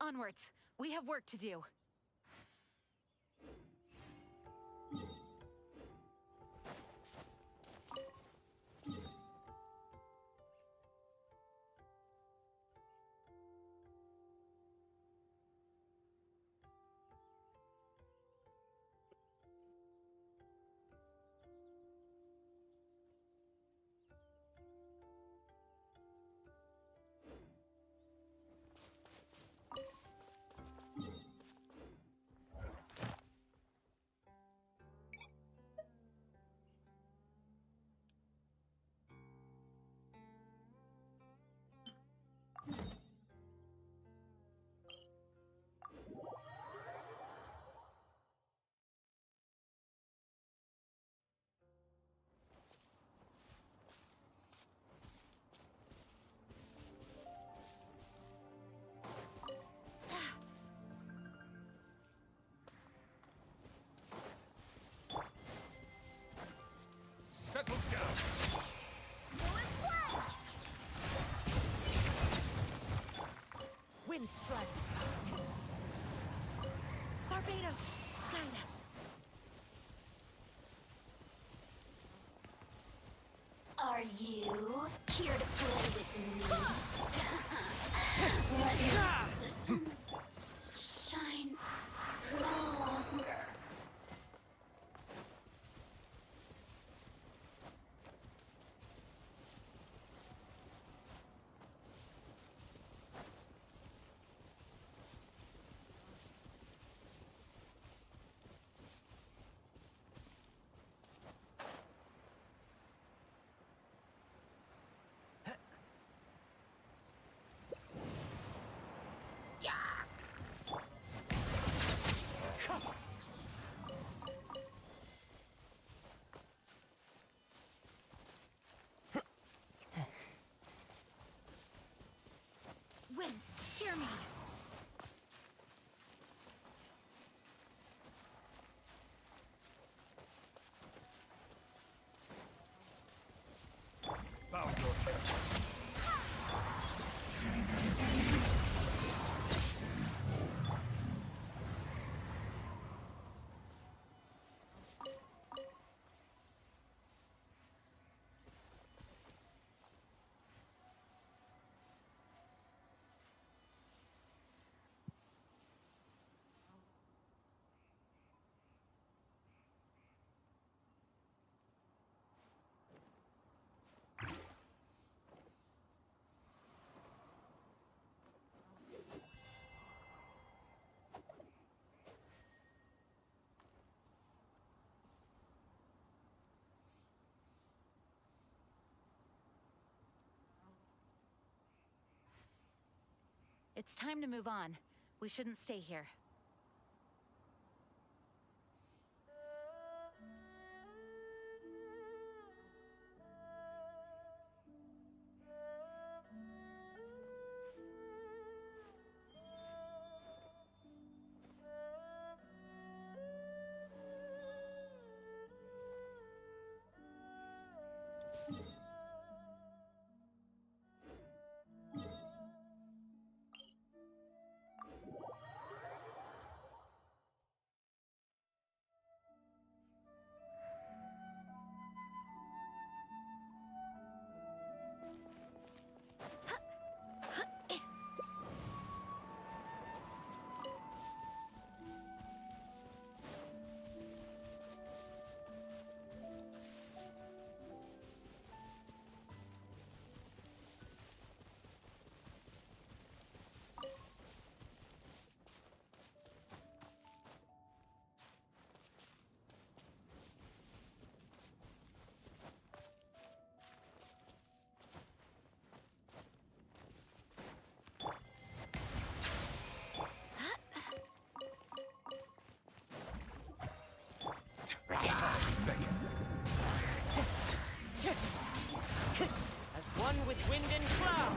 Onwards. We have work to do. Settle down. Wind strike. Barbados, guide us. Are you here to play with me? Let your existence shine no longer. Wind, hear me. Bow your head. It's time to move on. We shouldn't stay here. As one with wind and cloud.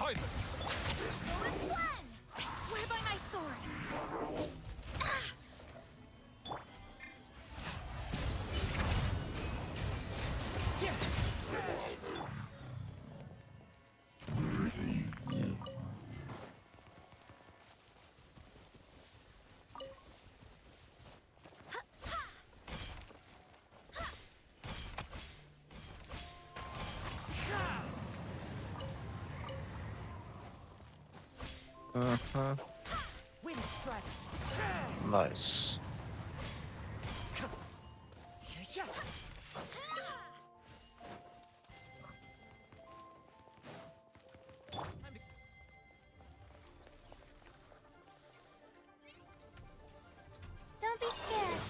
Silence! I swear by my sword! Nice. Don't be scared.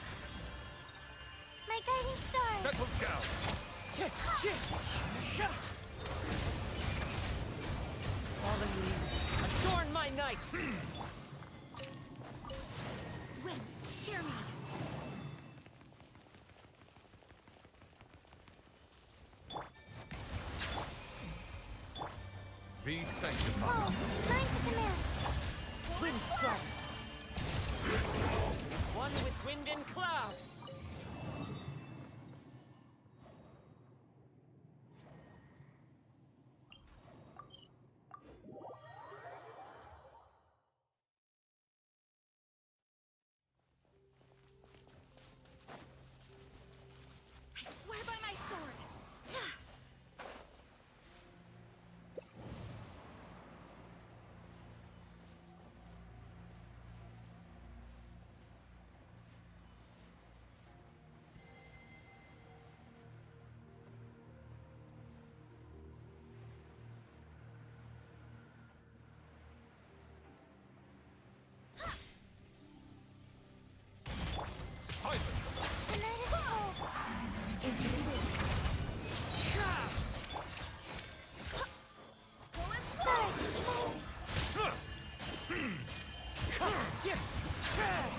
My guiding stars. Settle down! Fallen leaves, adorn my night! Wind, hear me! Be sanctified. Mine to command. Wind strike! One with wind and cloud! I swear by my sword! Silence! The night is cold. Into the wind! Stars, shine.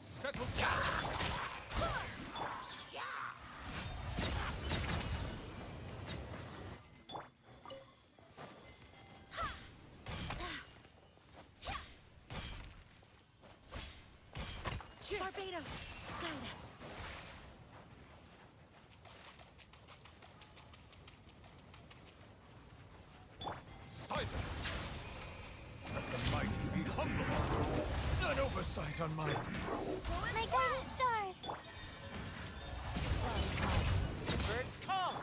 Settle down! Barbados, guide us. Silence! Let the mighty be humble! An oversight on my... My guiding stars. Birds come!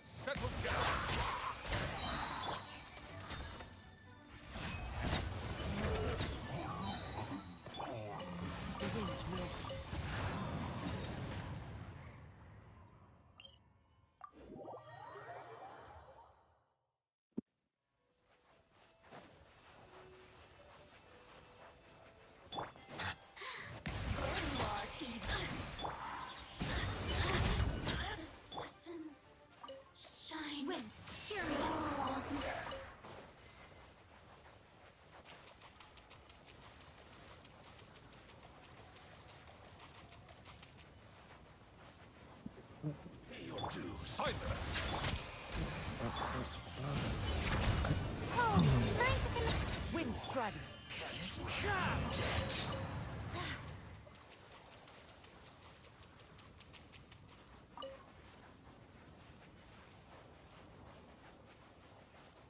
Settle down! The wind knows. Shine. Wind, hear me. You're due. Silence! Oh, mine to command. Wind strider!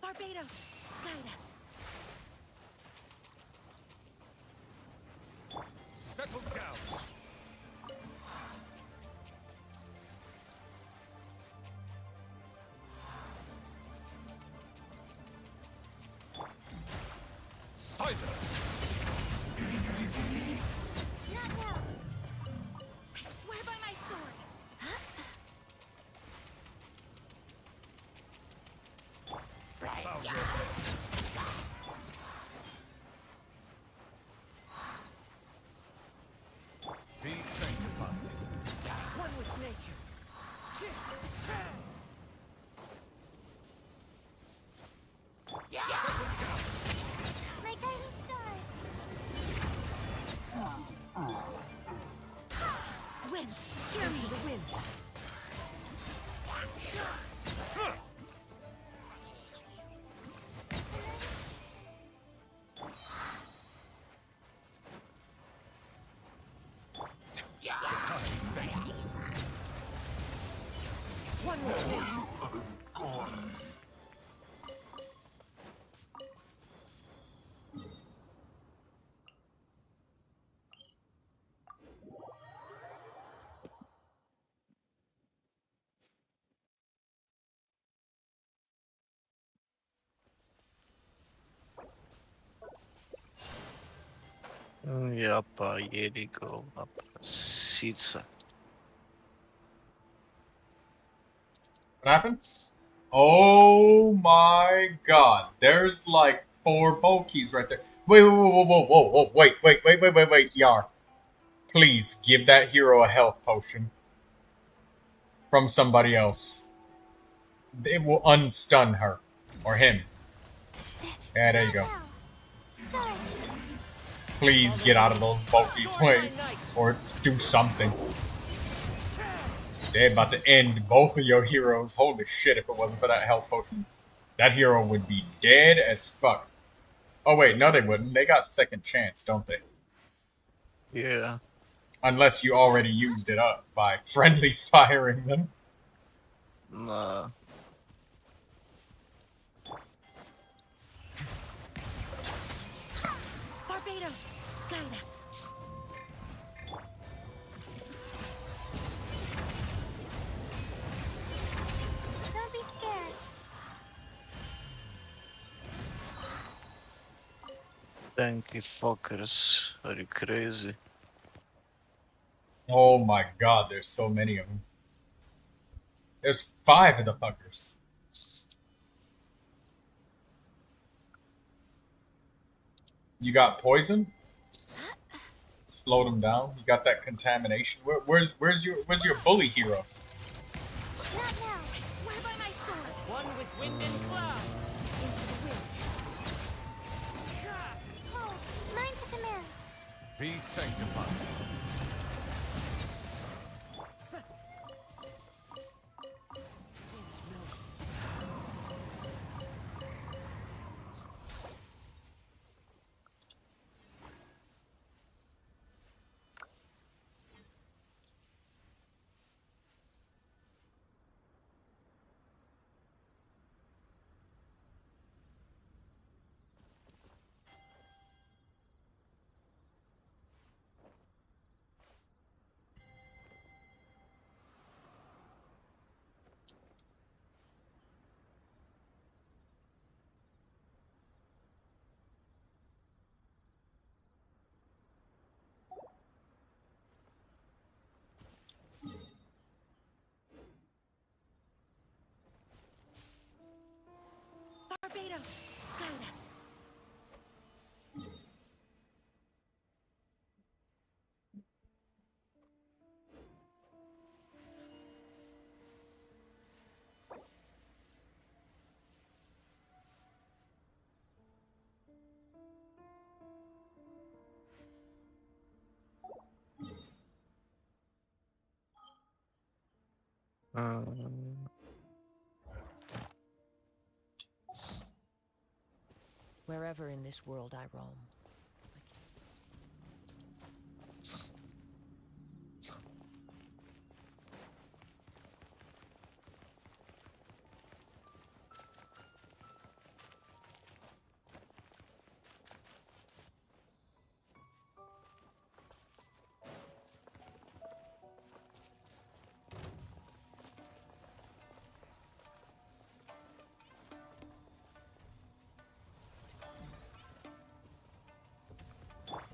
Barbados, guide us. Settle down! Silence! Not now. I swear by my sword. your blade. Be sanctified. One with nature. My guiding stars. Wind, hear me. To the wind. One with nature. Japa, Jericho, Sitsa. What happened? Oh my god. There's like 4 bulkies right there. Wait, wait, Yar. Please give that hero a health potion from somebody else. It will unstun her. Or him. Yeah, there you go. Please get out of those bulkies' ways. Or do something. They're about to end both of your heroes. Holy shit, if it wasn't for that health potion. That hero would be dead as fuck. Oh wait, no they wouldn't. They got second chance, don't they? Yeah. Unless you already used it up by friendly firing them. Nah. Barbados, guide us. Don't be scared. Tanky fuckers. Are you crazy? Oh my god, there's so many of them. There's 5 of the fuckers. You got poison? Slow them down. You got that contamination. Where's your bully hero? Not now. I swear by my sword. One with wind and cloud. Into the wind. Hold. Mine to command. Be sanctified. Barbados, guide us. Wherever in this world I roam.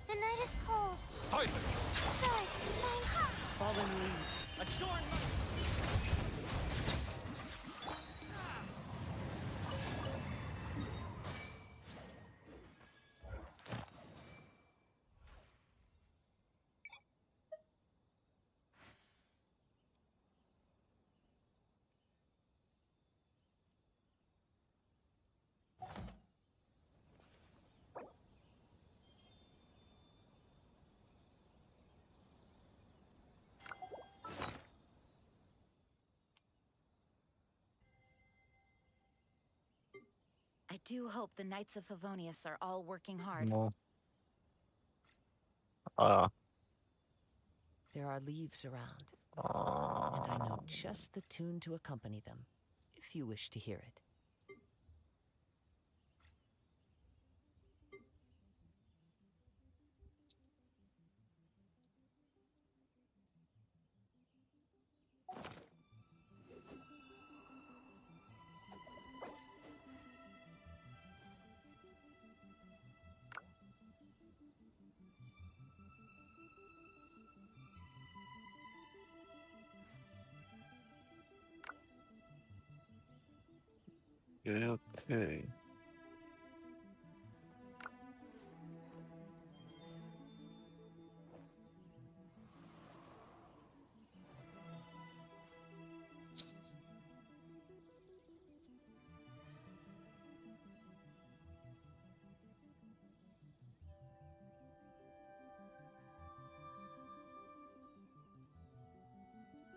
The night is cold. Silence! Stars shine hot. Fallen leaves. Adorn my... do hope the Knights of Favonius are all working hard. No. There are leaves around, and I know just the tune to accompany them, if you wish to hear it. Okay.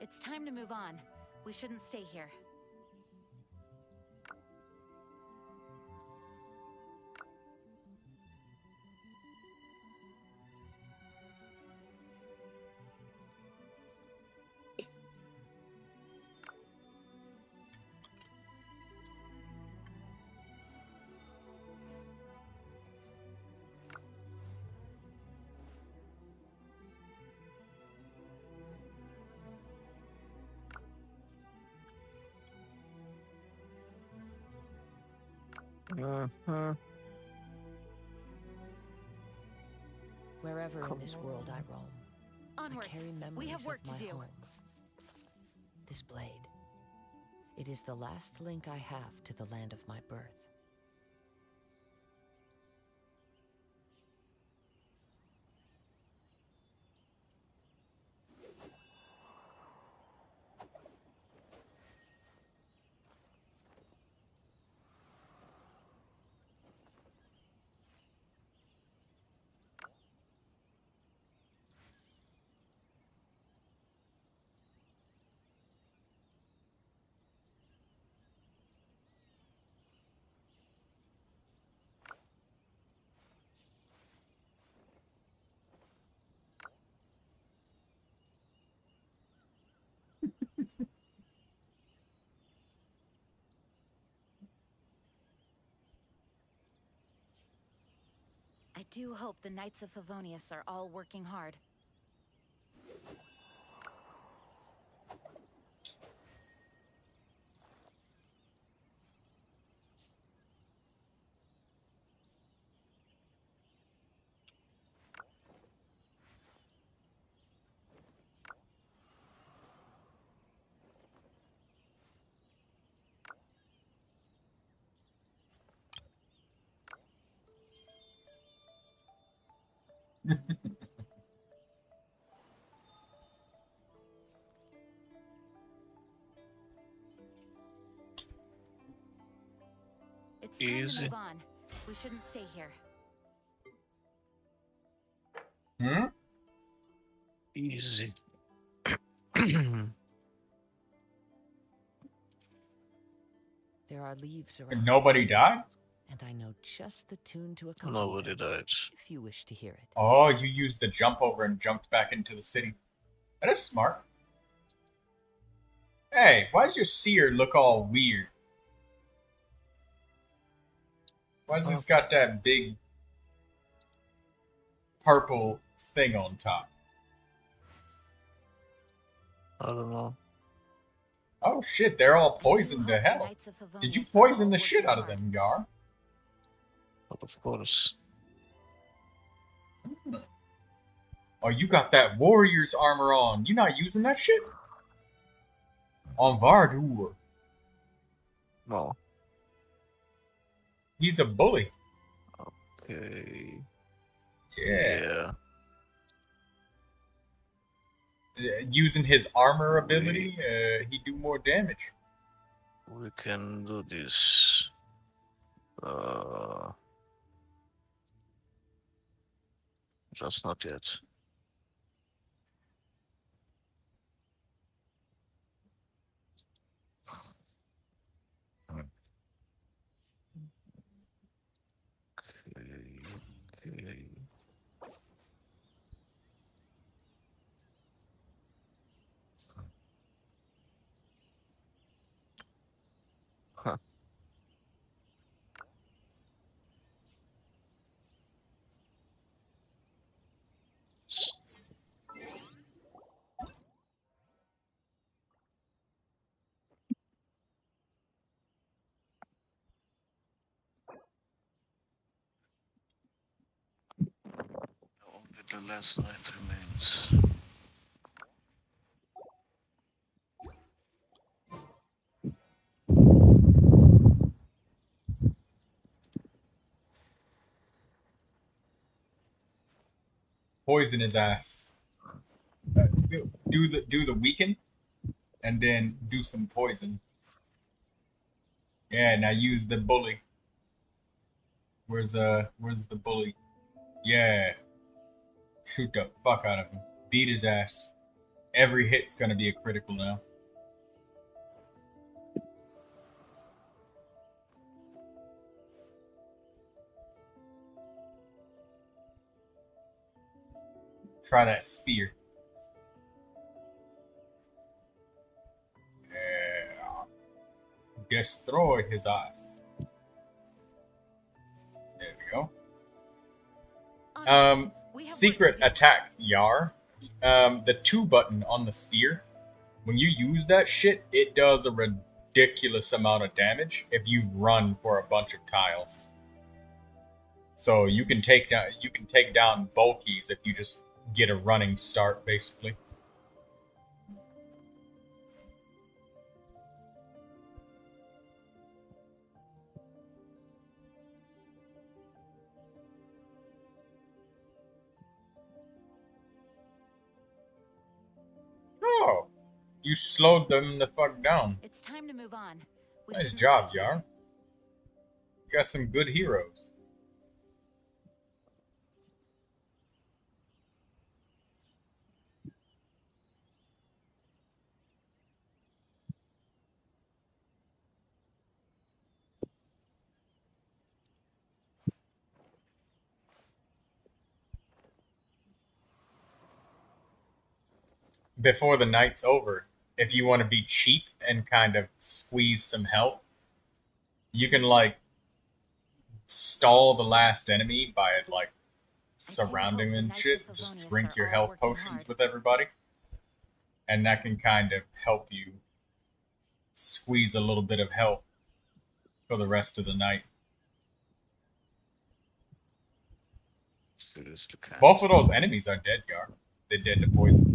It's time to move on. We shouldn't stay here. Wherever in this world I roam, Onwards. I carry memories We have work of my to do. home. This blade, it is the last link I have to the land of my birth. I do hope the Knights of Favonius are all working hard. It's time Easy. to move on. We shouldn't stay here. Hmm? Easy. There are leaves around. Nobody died? And I know just the tune to accompany Nobody them, died. if you wish to hear it. Oh, you used the jump over and jumped back into the city. That is smart. Hey, why does your seer look all weird? Why has this got that big purple thing on top? I don't know. Oh shit, they're all poisoned to hell. Did you poison the shit out of them, Yar? But of course. Oh, you got that warrior's armor on. You not using that shit? On Vardur. No. He's a bully. Okay. Yeah. Using his armor ability, he do more damage. We can do this. Just not yet. The last night remains. Poison his ass. Do the weaken, and then do some poison. Yeah, now use the bully. Where's the bully? Yeah. Shoot the fuck out of him. Beat his ass. Every hit's gonna be a critical now. Try that spear. Yeah. Destroy his eyes. There we go. Secret attack, Yar. The 2 button on the spear, when you use that shit, it does a ridiculous amount of damage if you run for a bunch of tiles. So you can take down bulkies if you just get a running start, basically. Oh, you slowed them the fuck down. It's time to move on. Nice job, Yar. You got some good heroes. Before the night's over, if you want to be cheap and kind of squeeze some health, you can like stall the last enemy by like surrounding them and shit. Just drink your health potions with everybody, and that can kind of help you squeeze a little bit of health for the rest of the night. Both of those enemies are dead, Gar. They're dead to poison.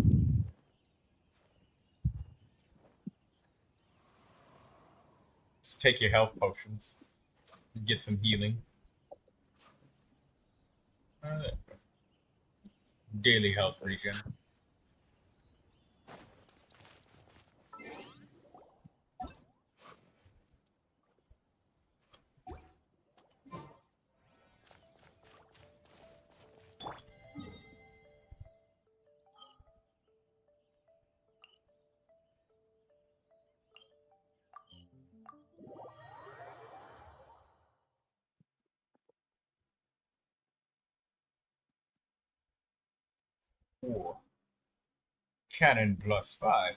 Just take your health potions and get some healing. Daily health regen. Cannon +5.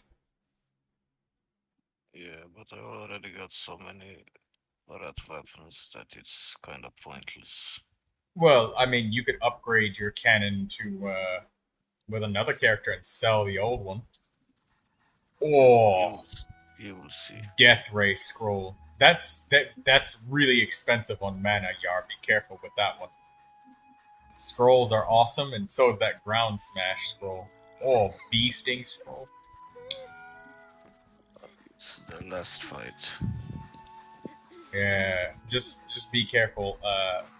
Yeah, but I already got so many red weapons that it's kind of pointless. Well, I mean, you could upgrade your cannon to with another character and sell the old one. Or you will see. Death Ray scroll. That's really expensive on mana, Yar. Be careful with that one. Scrolls are awesome, and so is that ground smash scroll. Oh, bee sting scroll. It's the last fight. Yeah, just be careful,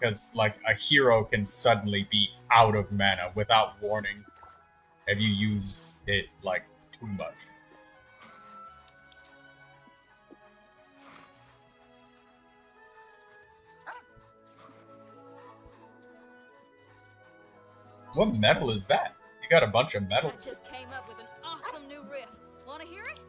because like a hero can suddenly be out of mana without warning if you use it like too much. What medal is that? You got a bunch of medals. I just came up with an awesome new riff. Wanna hear it?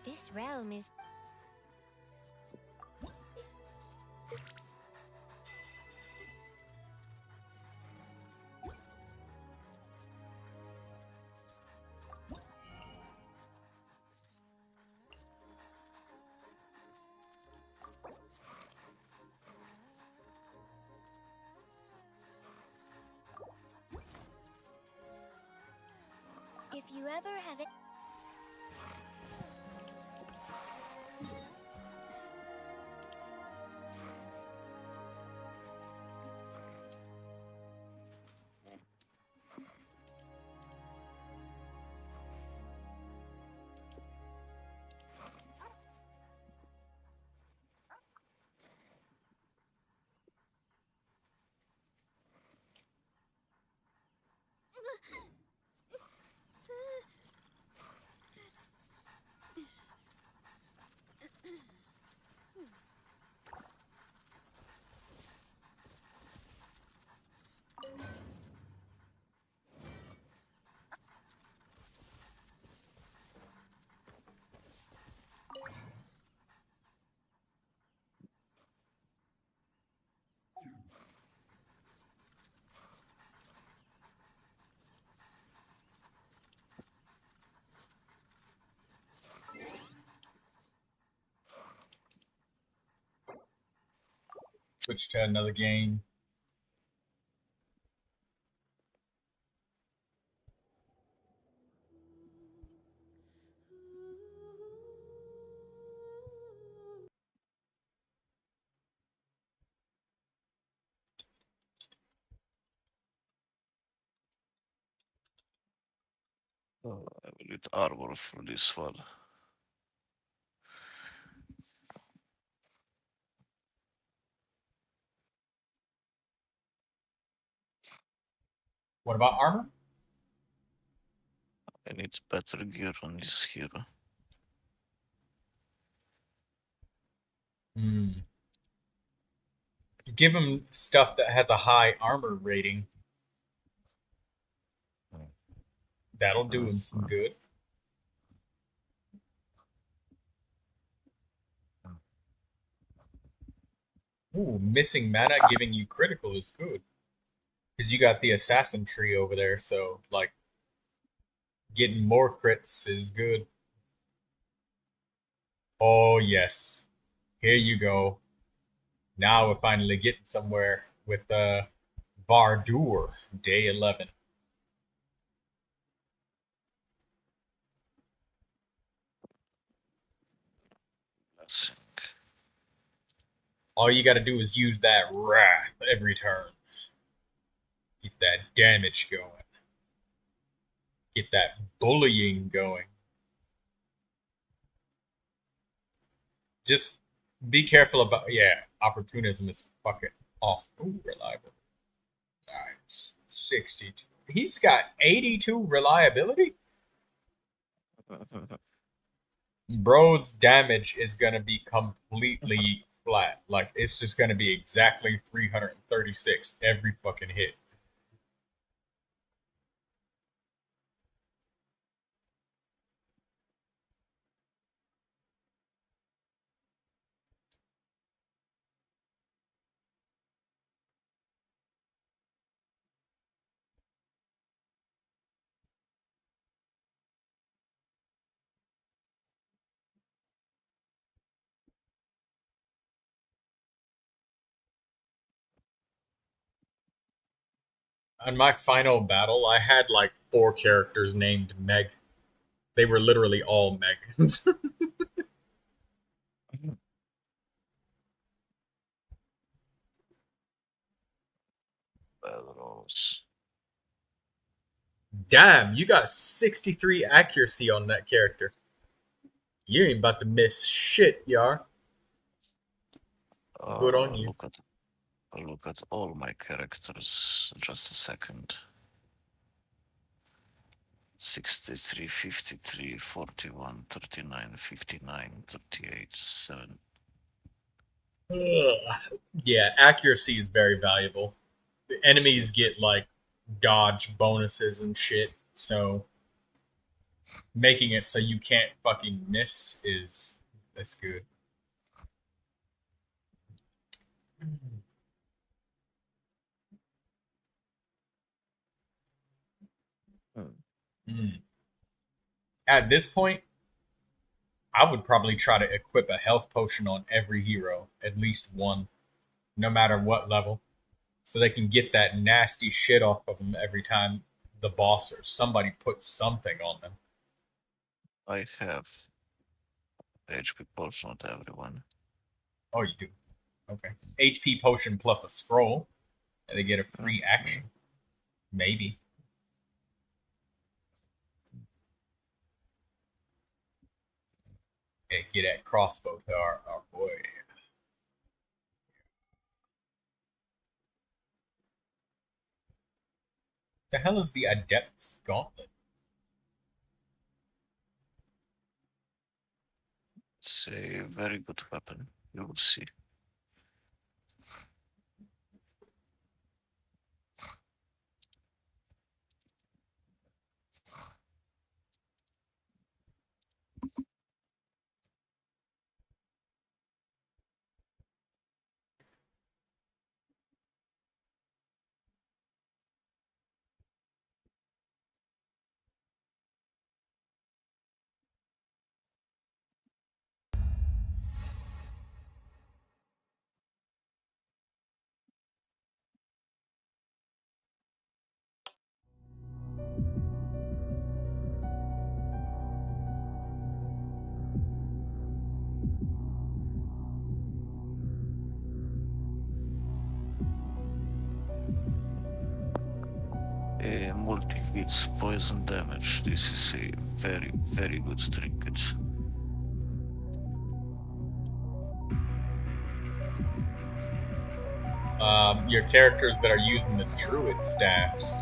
This realm is... you ever have it? Switch to another game. Oh, I will need armor for this one. What about armor? I need better gear on this hero. Give him stuff that has a high armor rating. That'll do him some good. Ooh, missing mana giving you critical is good. Because you got the assassin tree over there, so, like, getting more crits is good. Oh, yes. Here you go. Now we're finally getting somewhere with Vardur, day 11. All you gotta do is use that wrath every turn. Get that damage going. Get that bullying going. Just be careful about, opportunism is fucking awesome. Ooh, reliable. Nice. 62. He's got 82 reliability? Bro's damage is gonna be completely flat. Like, it's just gonna be exactly 336 every fucking hit. On my final battle, I had like 4 characters named Meg. They were literally all Megans. Damn, you got 63 accuracy on that character. You ain't about to miss shit, Yar. Good on you. Look at all my characters. Just a second. 63, 53, 41, 39, 59, 38, 7. Yeah, accuracy is very valuable. The enemies get like dodge bonuses and shit, so making it so you can't fucking miss that's good. At this point, I would probably try to equip a health potion on every hero, at least one, no matter what level, so they can get that nasty shit off of them every time the boss or somebody put something on them. I have HP potion, not everyone. Oh, you do? Okay. HP potion plus a scroll, and they get a free action. Maybe. Okay, get that crossbow to our boy. The hell is the Adept's Gauntlet? It's a very good weapon, you will see. Multi-hits poison damage. This is a very, very good trinket. Your characters that are using the druid staffs.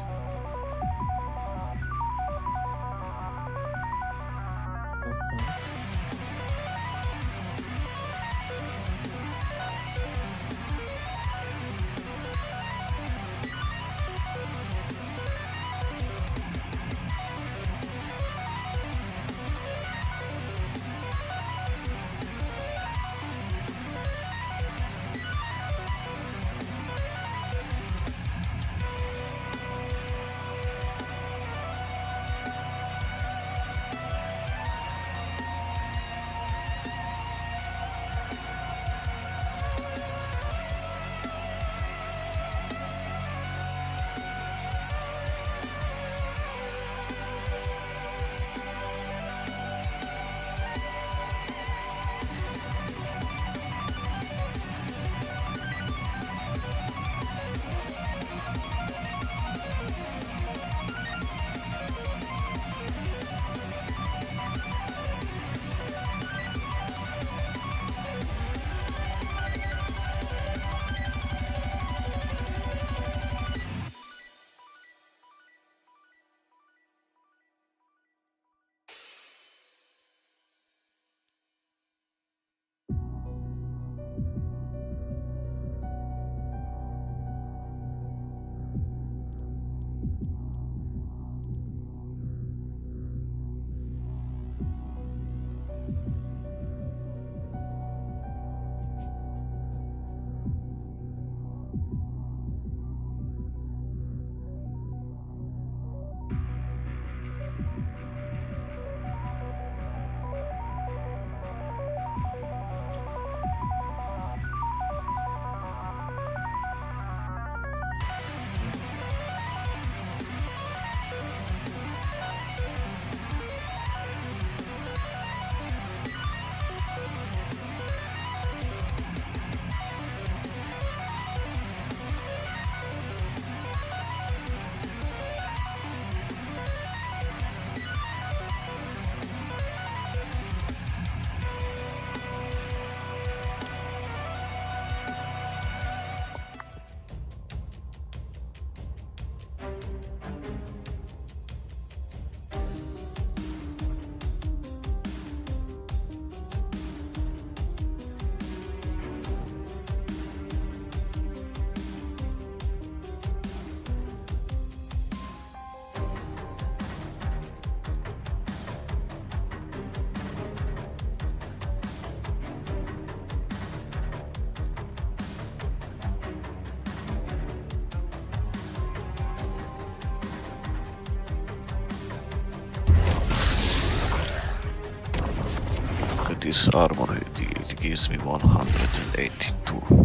This armor, it gives me 182.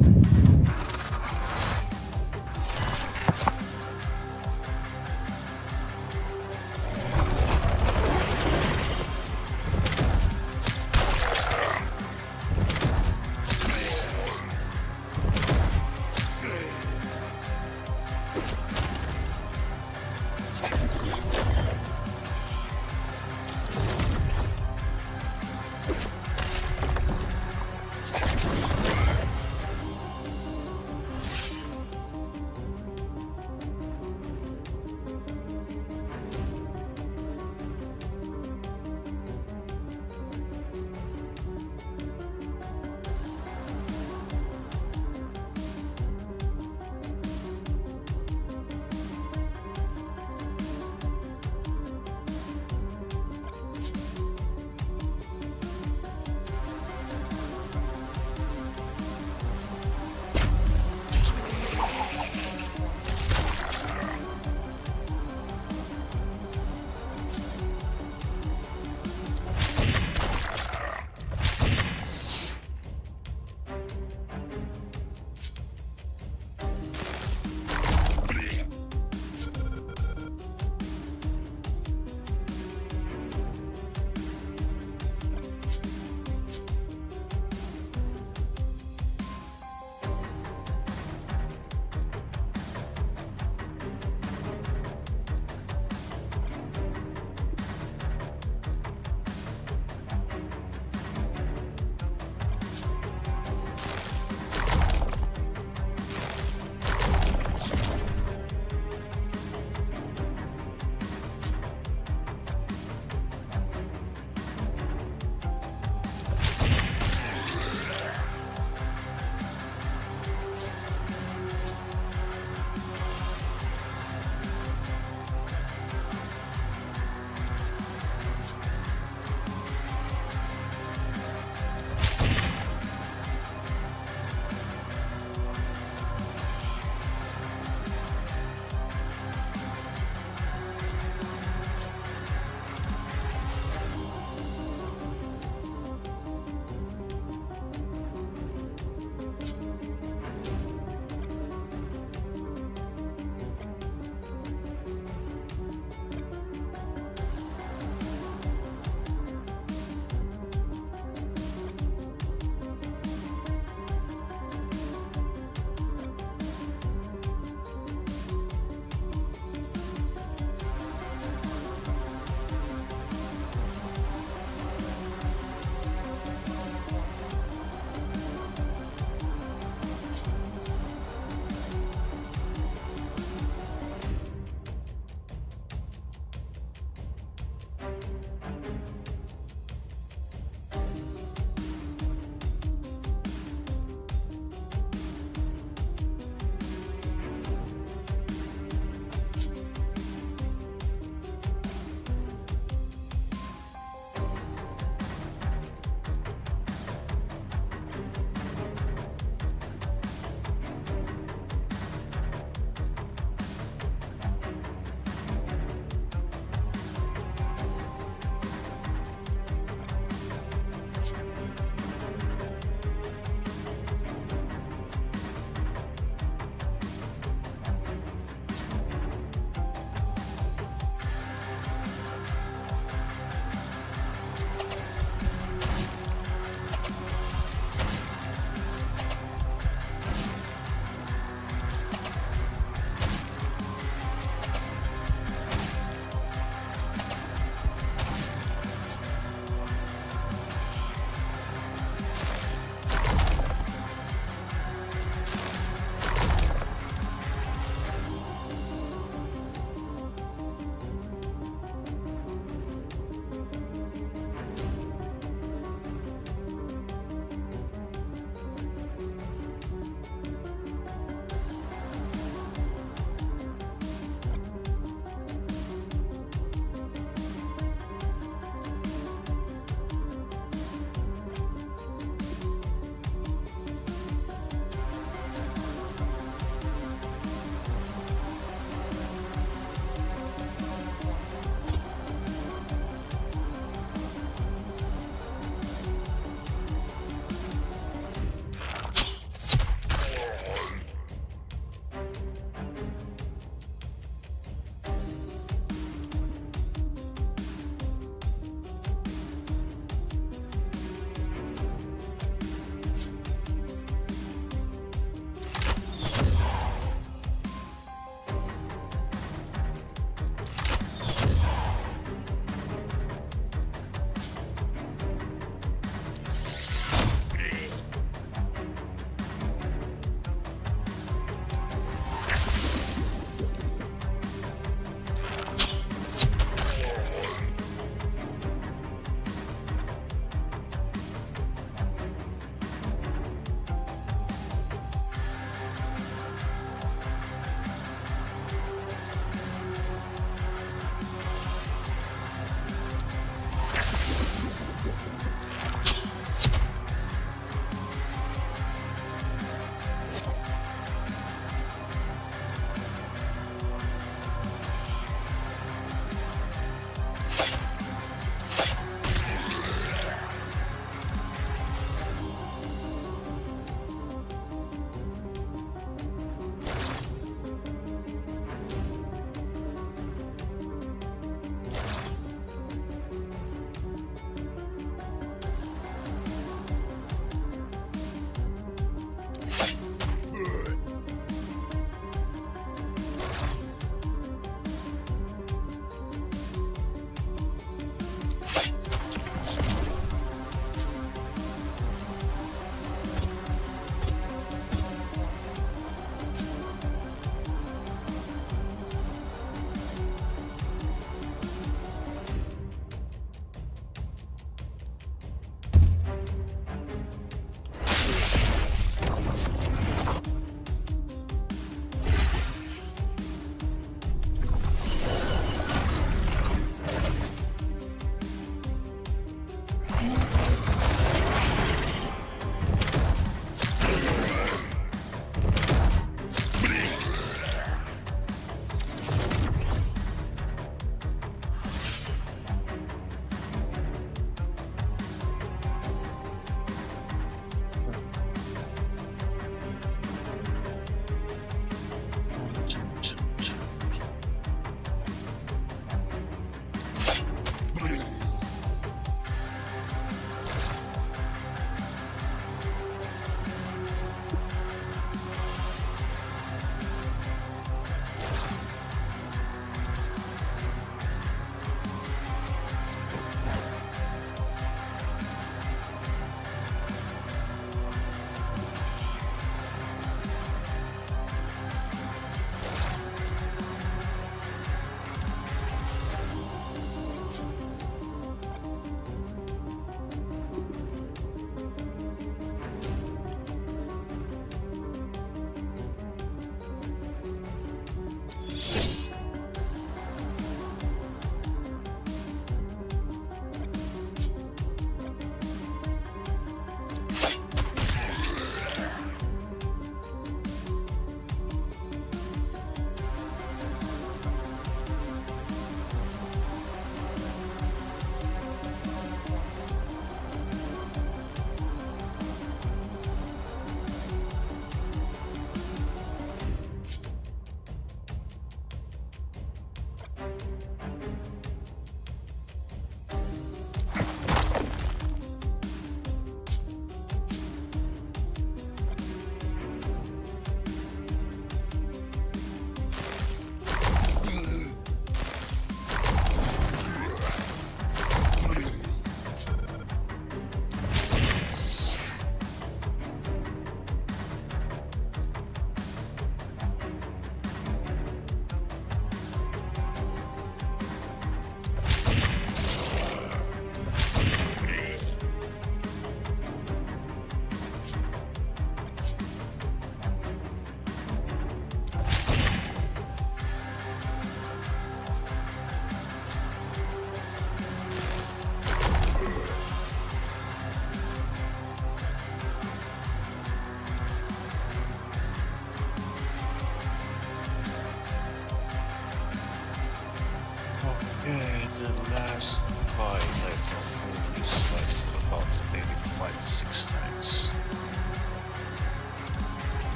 The last fight I fulfilled this fight about maybe 5-6 times.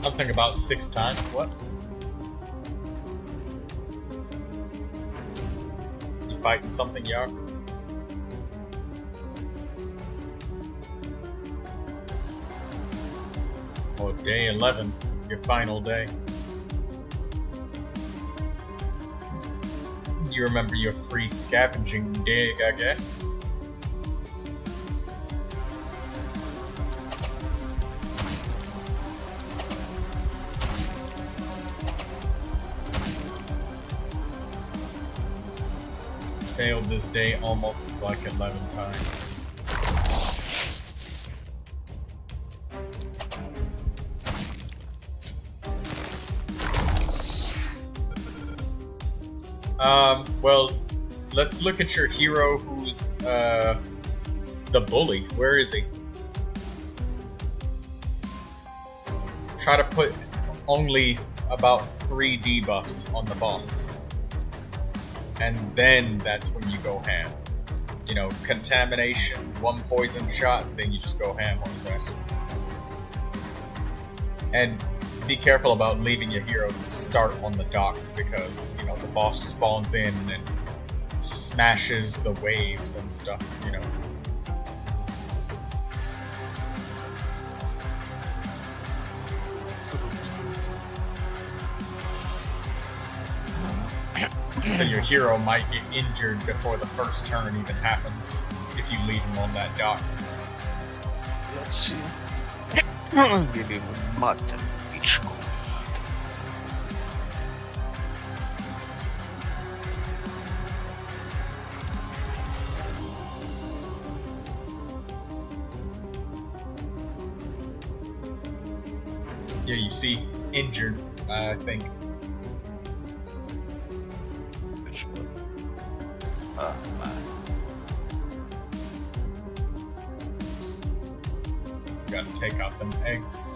Something about 6 times. What? You fighting something, Yar? Oh, day 11, your final day. You remember your free scavenging dig, I guess? Failed this day almost like 11 times. Well, let's look at your hero who's, the bully. Where is he? Try to put only about 3 debuffs on the boss. And then that's when you go ham. You know, contamination, 1 poison shot, then you just go ham on his ass. And be careful about leaving your heroes to start on the dock because, you know, the boss spawns in and smashes the waves and stuff, you know. So your hero might get injured before the first turn even happens if you leave him on that dock. Let's see. Give him mutton. Yeah, you see, injured, I think. Which one? Gotta take out them eggs.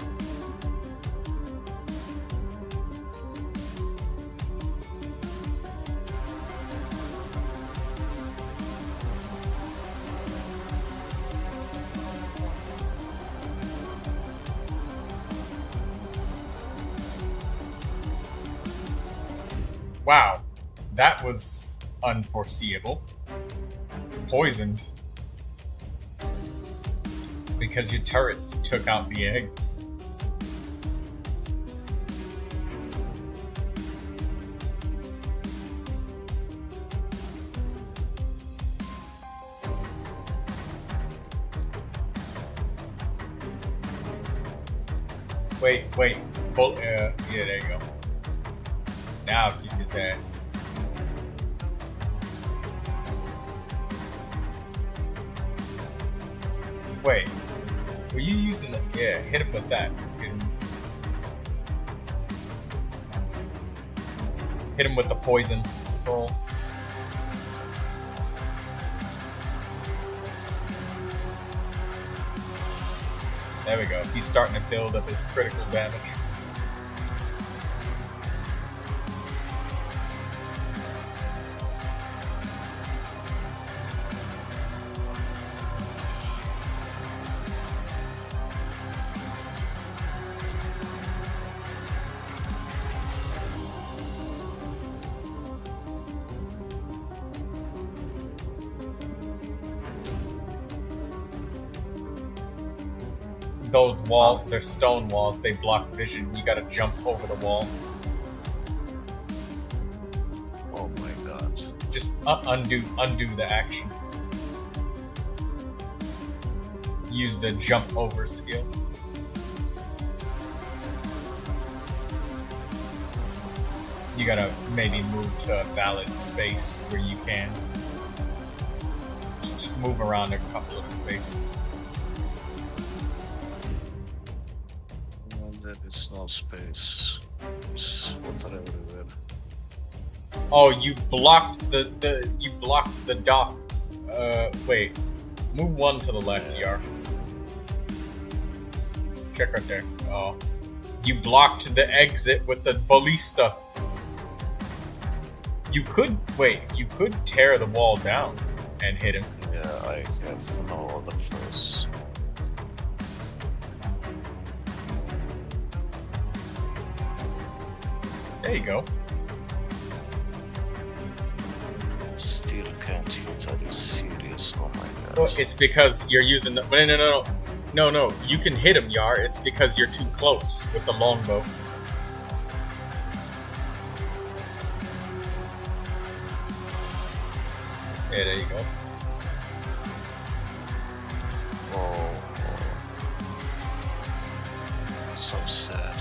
Wow, that was unforeseeable. Poisoned. Because your turrets took out the egg. Wait. Yeah, there you go. Now kick his ass. Wait. Were you using the... Yeah, hit him with that. Hit him with the poison scroll. There we go. He's starting to build up his critical damage. Those walls, they're stone walls, they block vision. You gotta jump over the wall. Oh my god. Just undo the action. Use the jump over skill. You gotta maybe move to a valid space where you can. Just move around a couple of spaces. There is no space. It's water everywhere. Oh, you blocked the dock. Wait. Move 1 to the left, Yar. Check right there. Oh. You blocked the exit with the ballista. You could wait. You could tear the wall down and hit him. Yeah, I have no other choice. There you go. Still can't hit. Are you serious? Oh my god. Well, it's because you're using the. No. You can hit him, Yar. It's because you're too close with the longbow. Yeah, there you go. Oh, so sad.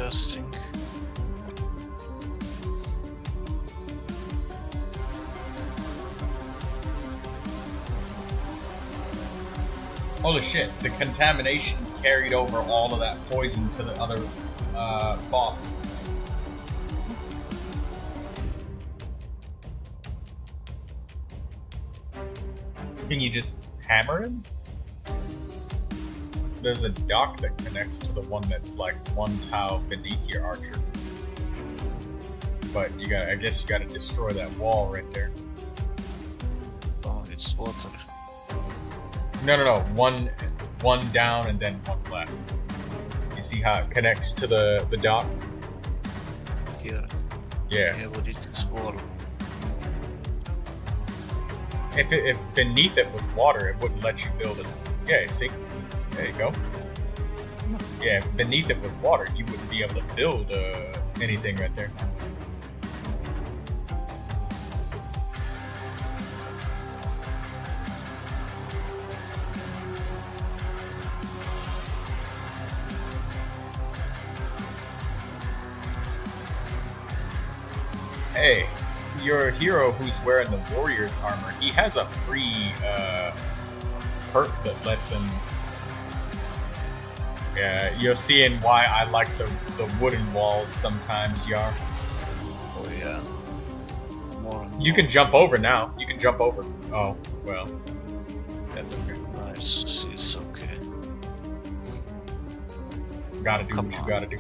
casting. Holy shit, the contamination carried over all of that poison to the other boss. Can you just hammer him? There's a dock that connects to the one that's like one tile beneath your archer. But you gotta, I guess you gotta destroy that wall right there. Oh, it's water. No. One down and then one left. You see how it connects to the dock? Here. Yeah. Yeah, but it's wall. If beneath it was water, it wouldn't let you build it. Yeah, see? There you go. Yeah, if beneath it was water, you wouldn't be able to build anything right there. Hey, your hero who's wearing the warrior's armor, he has a free perk that lets him. Yeah, you're seeing why I like the wooden walls sometimes, Yar. Oh yeah. You can jump over now. You can jump over. Oh, well. That's okay. Nice, it's okay. Gotta do what you gotta do.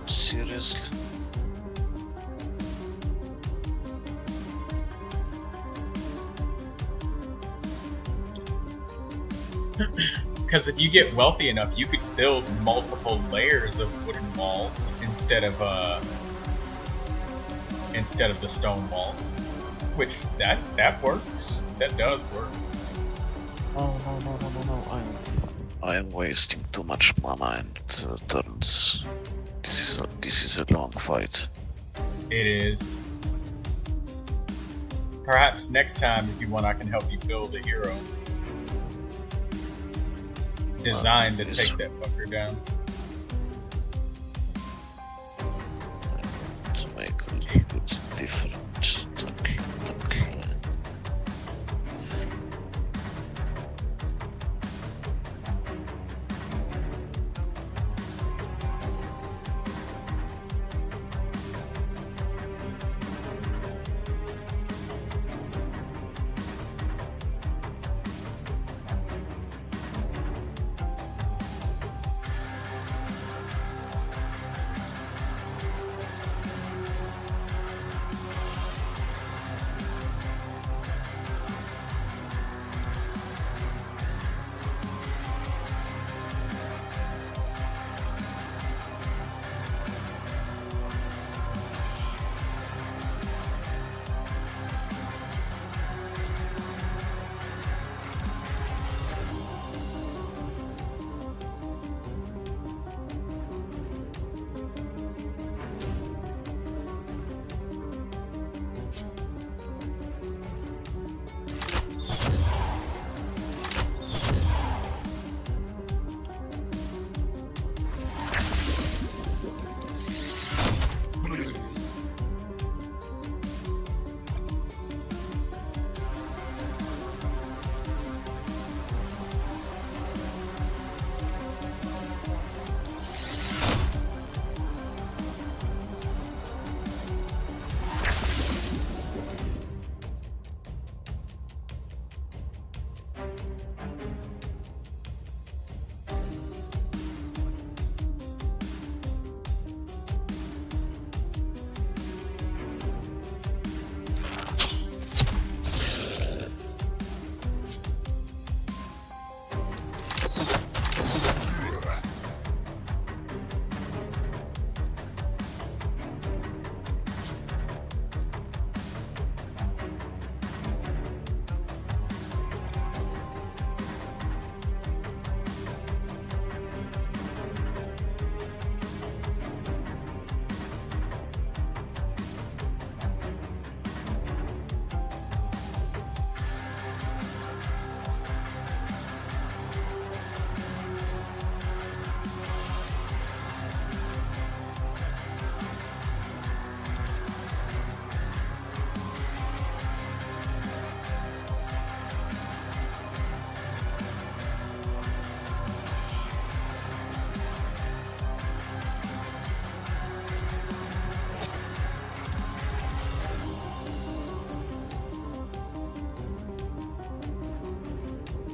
Seriously? Because if you get wealthy enough, you could build multiple layers of wooden walls instead of the stone walls. Which that works. That does work. Oh no! I am wasting too much mana and turns. This is a long fight. It is. Perhaps next time, if you want, I can help you build a hero designed to take that fucker down. To make a little bit different tackle.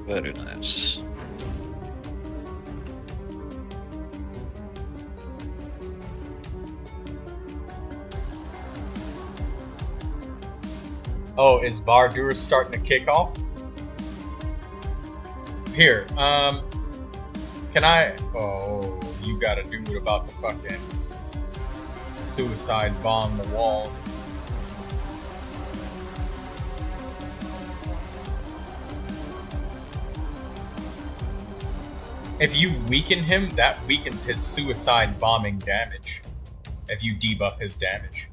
Very nice. Oh, is Bardur starting to kick off? Here, can I? Oh, you got a dude about to fucking suicide bomb the walls. If you weaken him, that weakens his suicide bombing damage. If you debuff his damage.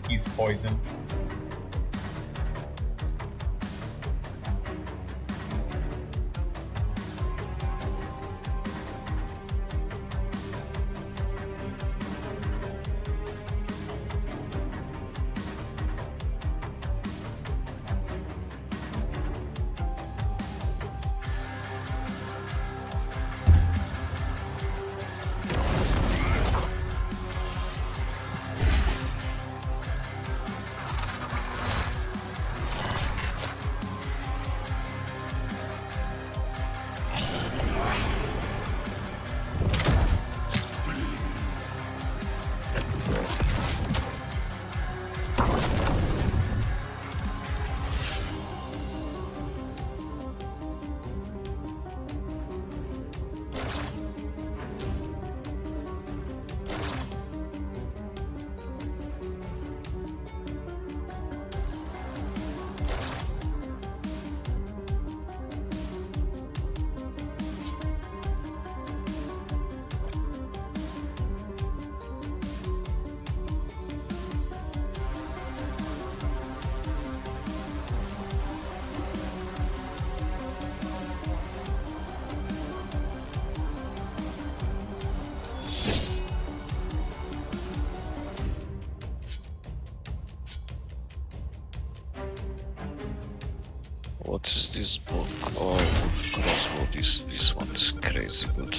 He's poisoned. What is this book? Oh, crossbow, this one is crazy good.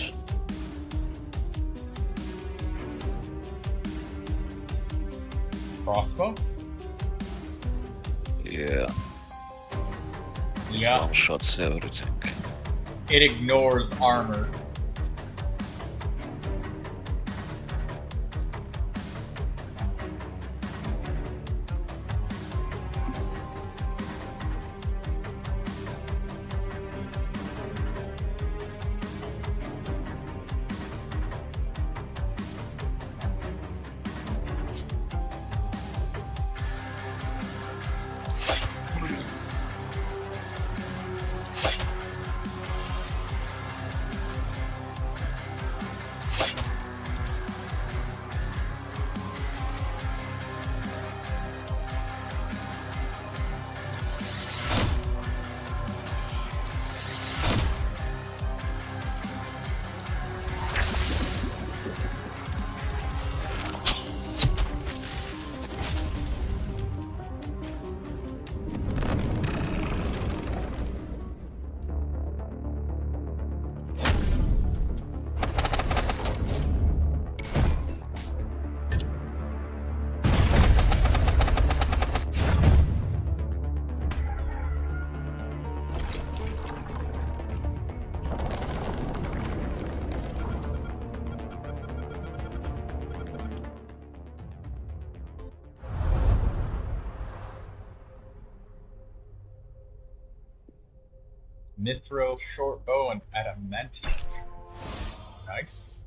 Crossbow? Yeah. Yeah. One shots everything. It ignores armor. Mithril, short bow, and adamantium. Nice.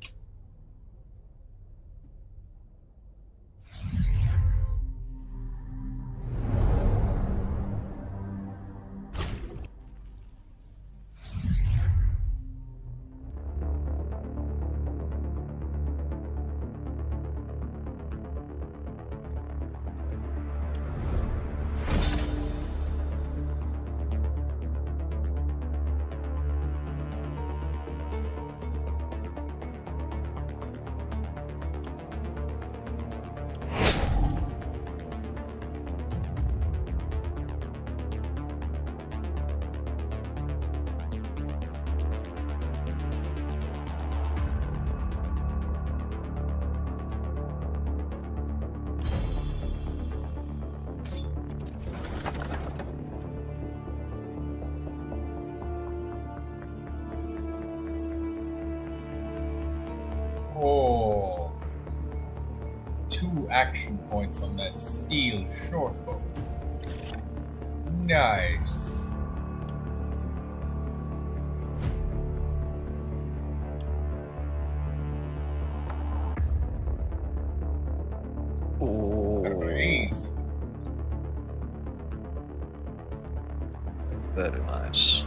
Oh. 2 action points on that steel shortbow. Nice. Crazy. Very nice.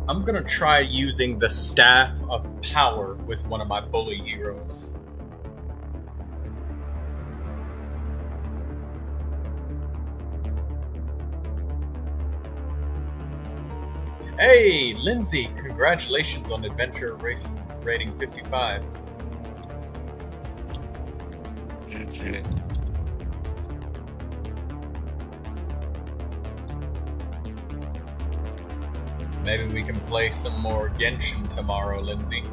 I'm gonna try using the Staff of Power with one of my bully heroes. Hey, Lindsay, congratulations on Adventure rating 55. GG. Maybe we can play some more Genshin tomorrow, Lindsay.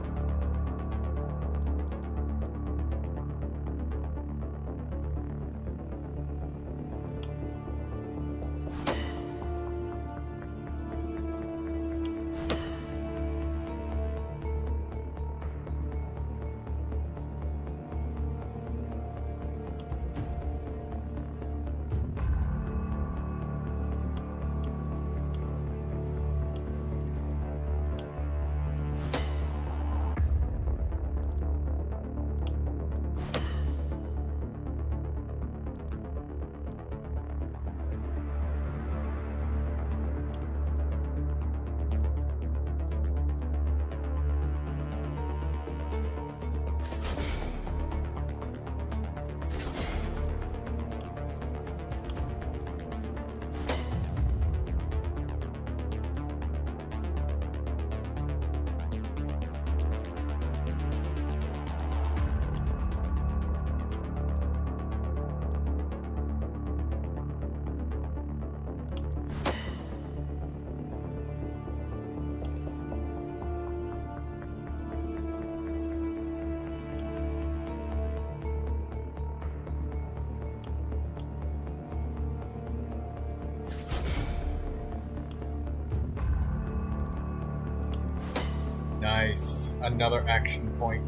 Nice. Another action point.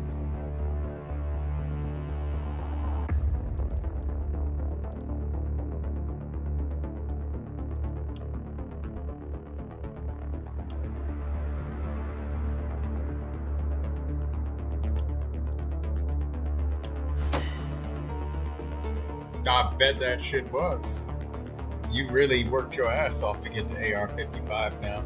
I bet that shit was. You really worked your ass off to get to AR-55 now.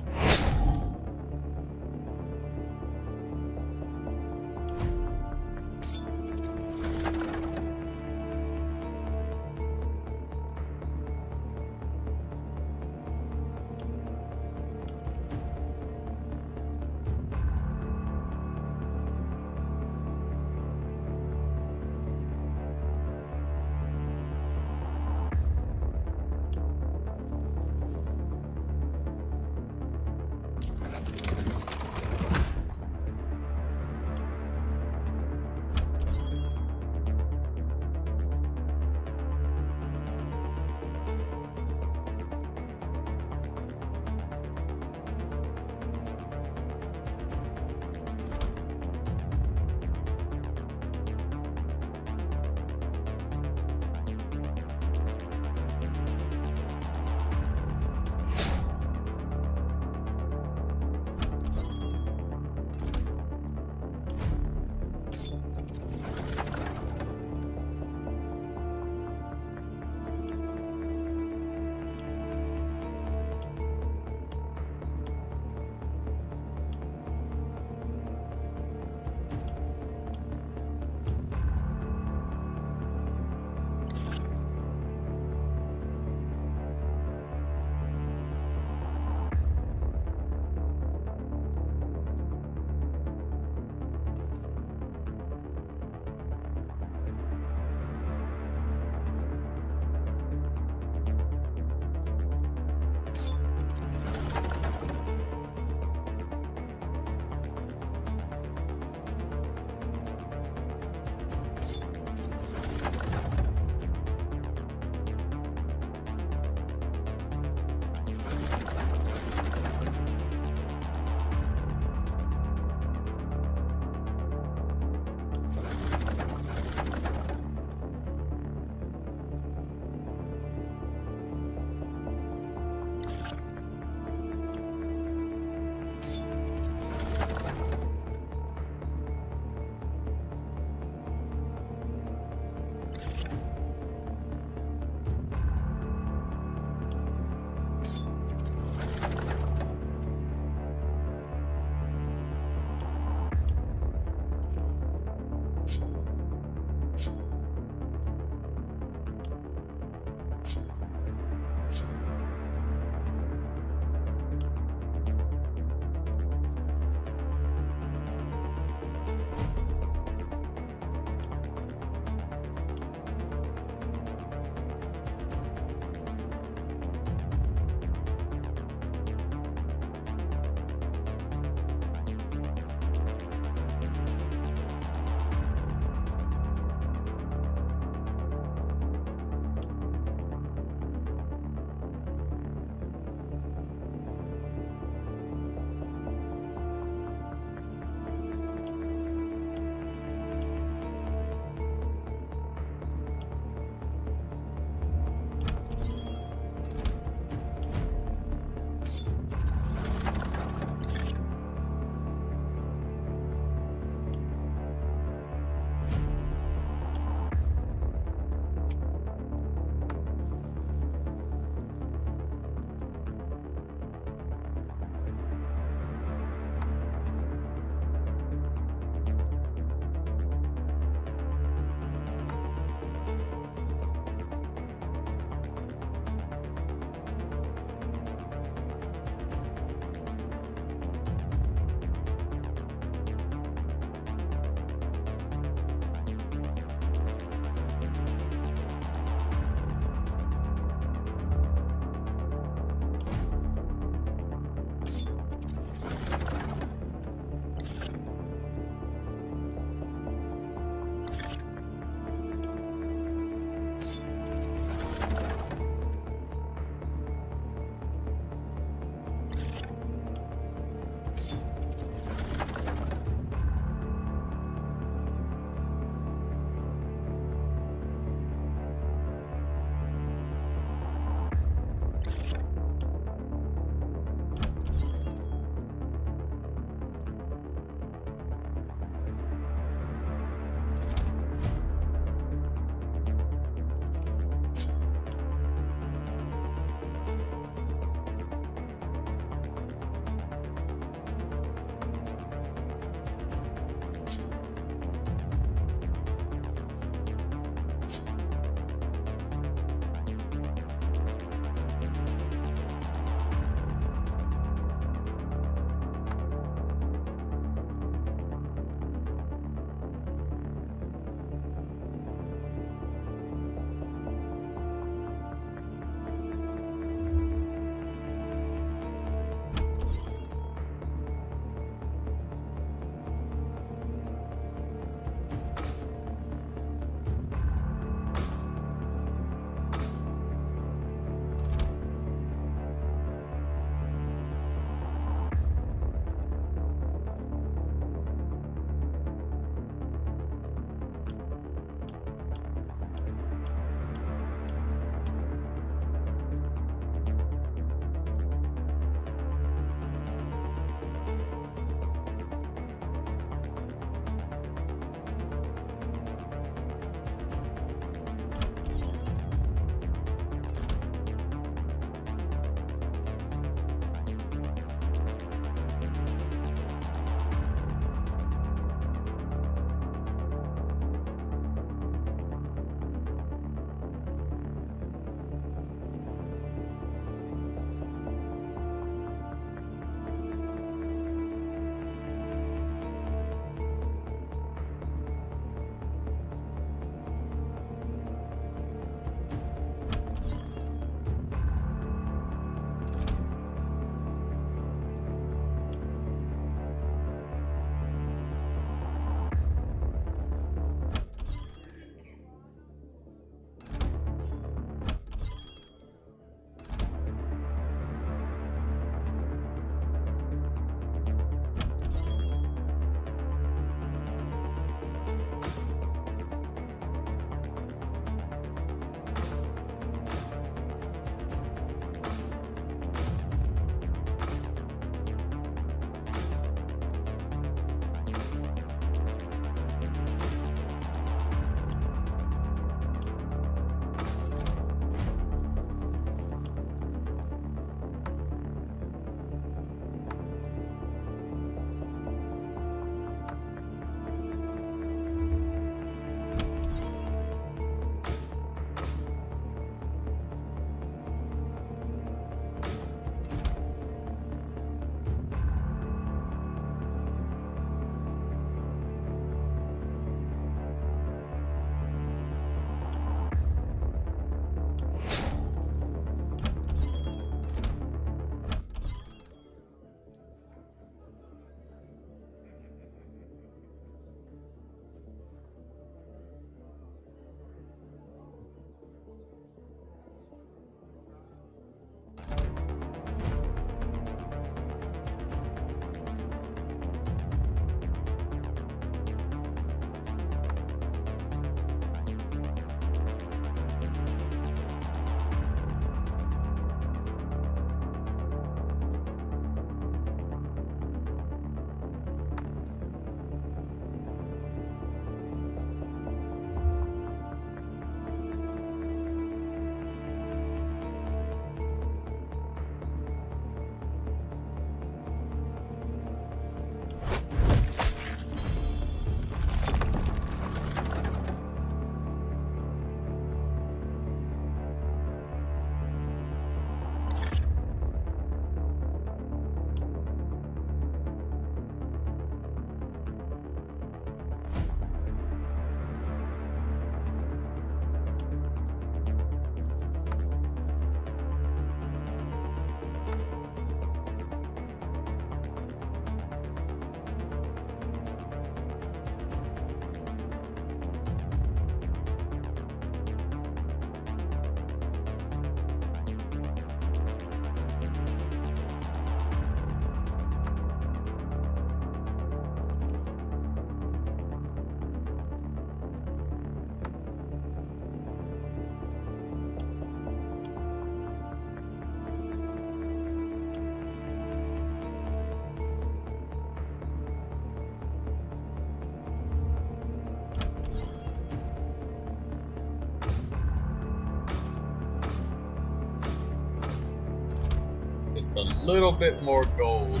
a little bit more gold.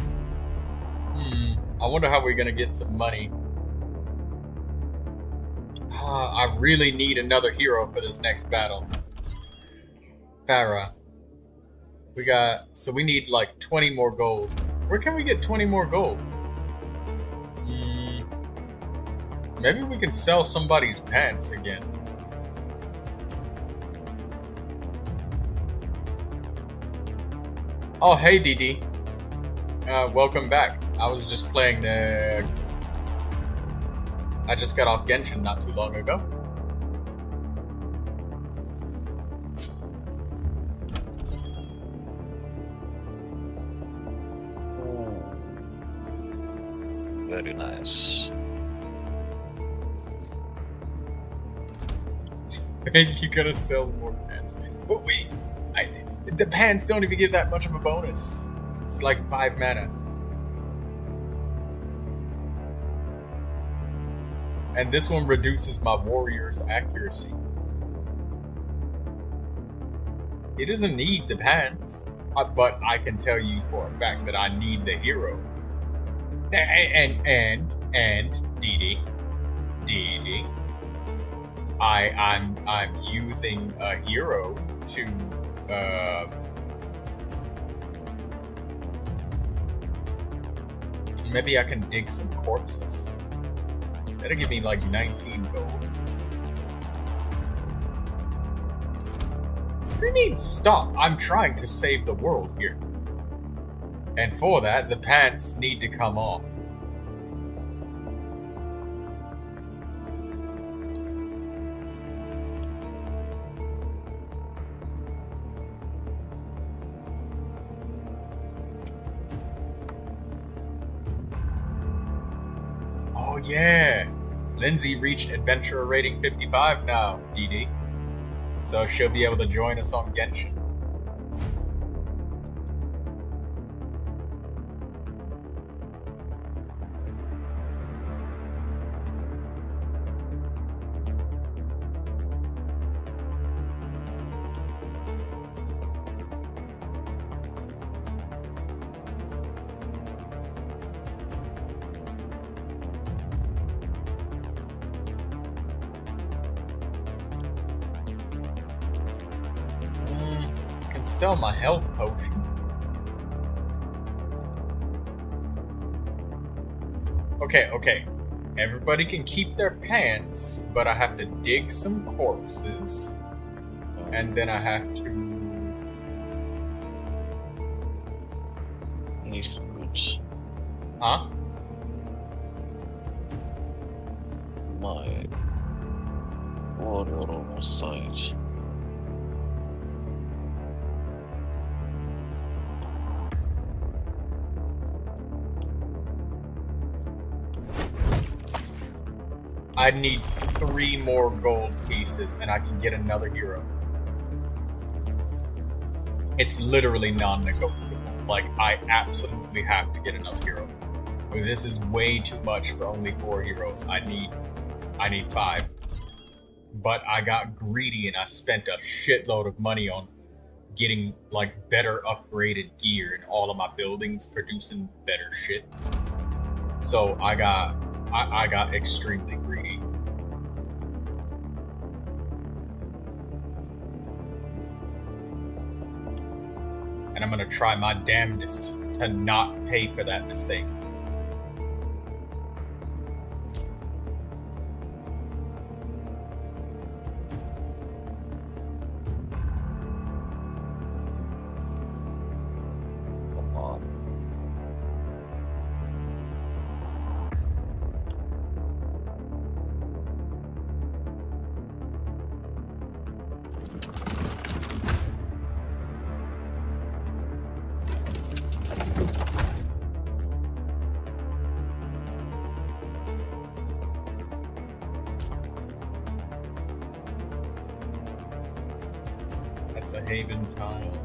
I wonder how we're gonna get some money. I really need another hero for this next battle. Farah. We need like 20 more gold. Where can we get 20 more gold? Maybe we can sell somebody's pants again. Oh, hey, DD. Welcome back. I was just playing the... I just got off Genshin not too long ago. Very nice. You gotta sell more pants. But wait, the pants don't even give that much of a bonus. It's like 5 mana. And this one reduces my warrior's accuracy. He doesn't need the pants, but I can tell you for a fact that I need the hero. And DD, I'm using a hero to maybe I can dig some corpses. That'll give me like 19 gold. What do you mean stop? I'm trying to save the world here. And for that, the pants need to come off. Oh yeah! Lindsay reached adventurer rating 55 now, DD. So she'll be able to join us on Genshin. Sell my health potion. Okay. Everybody can keep their pants, but I have to dig some corpses, and then I have to... Huh? My warrior almost died. I need 3 more gold pieces and I can get another hero. It's literally non-negotiable. Like, I absolutely have to get another hero. This is way too much for only 4 heroes. I need 5. But I got greedy and I spent a shitload of money on getting like better upgraded gear and all of my buildings producing better shit. So I got extremely greedy. And I'm gonna try my damnedest to not pay for that mistake. That's a Haven tile.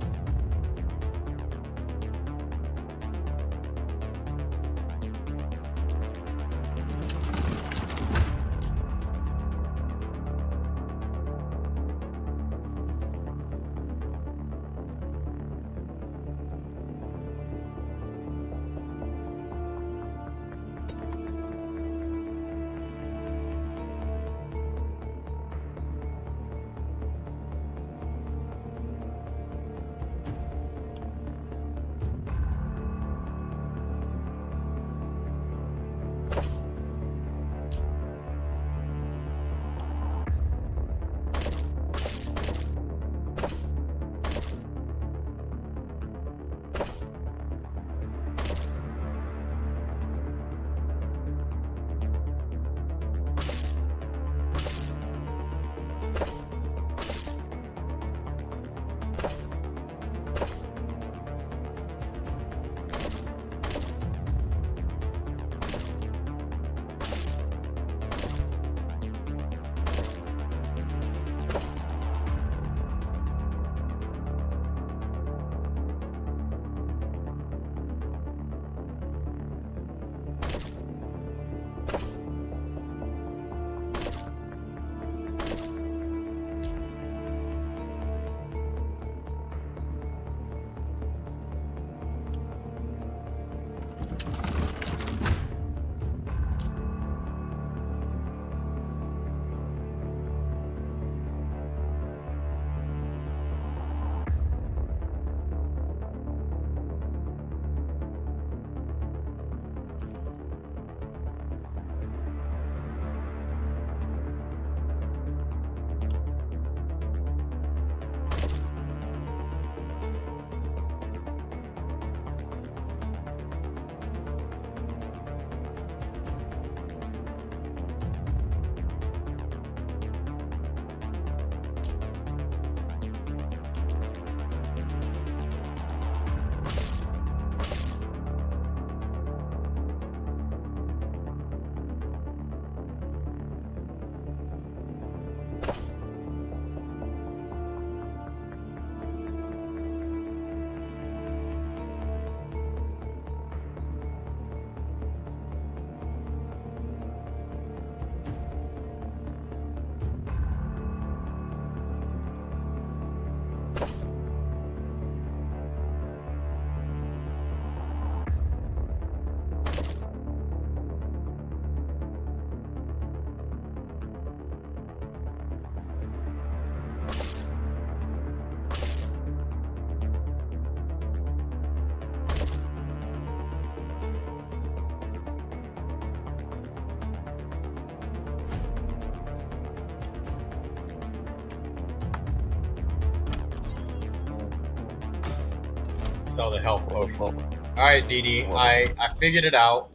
Sell the health potion. Alright, Didi, I figured it out.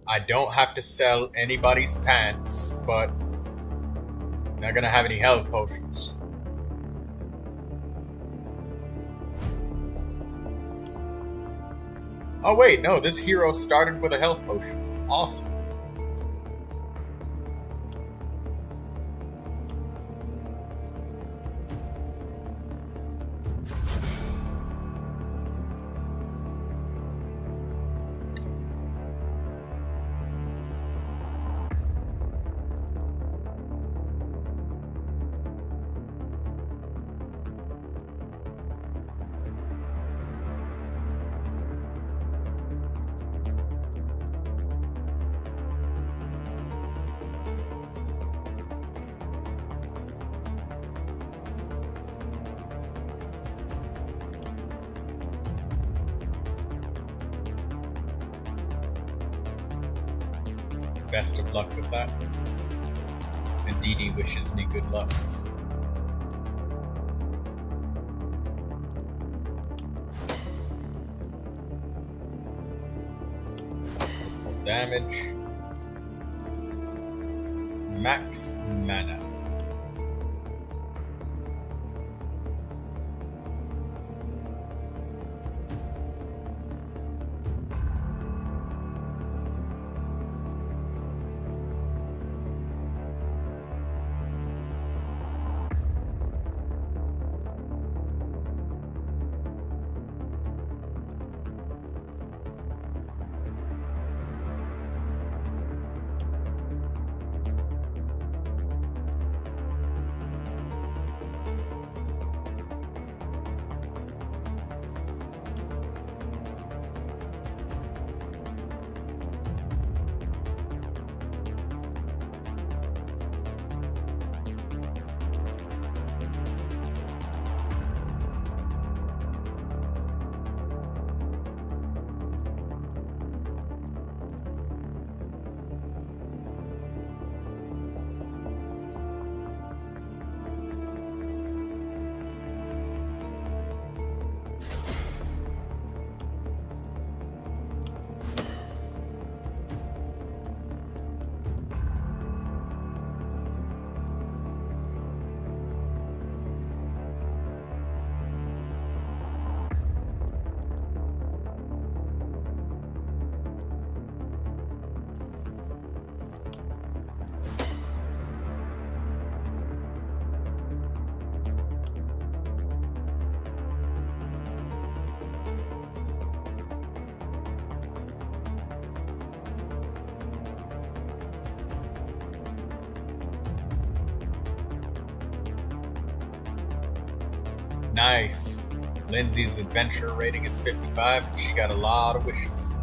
I don't have to sell anybody's pants, but I'm not gonna have any health potions. Oh wait, no, this hero started with a health potion. Awesome. Best of luck with that. And Didi wishes me good luck. Full damage. Max mana. Nice. Lindsay's adventure rating is 55, and she got a lot of wishes.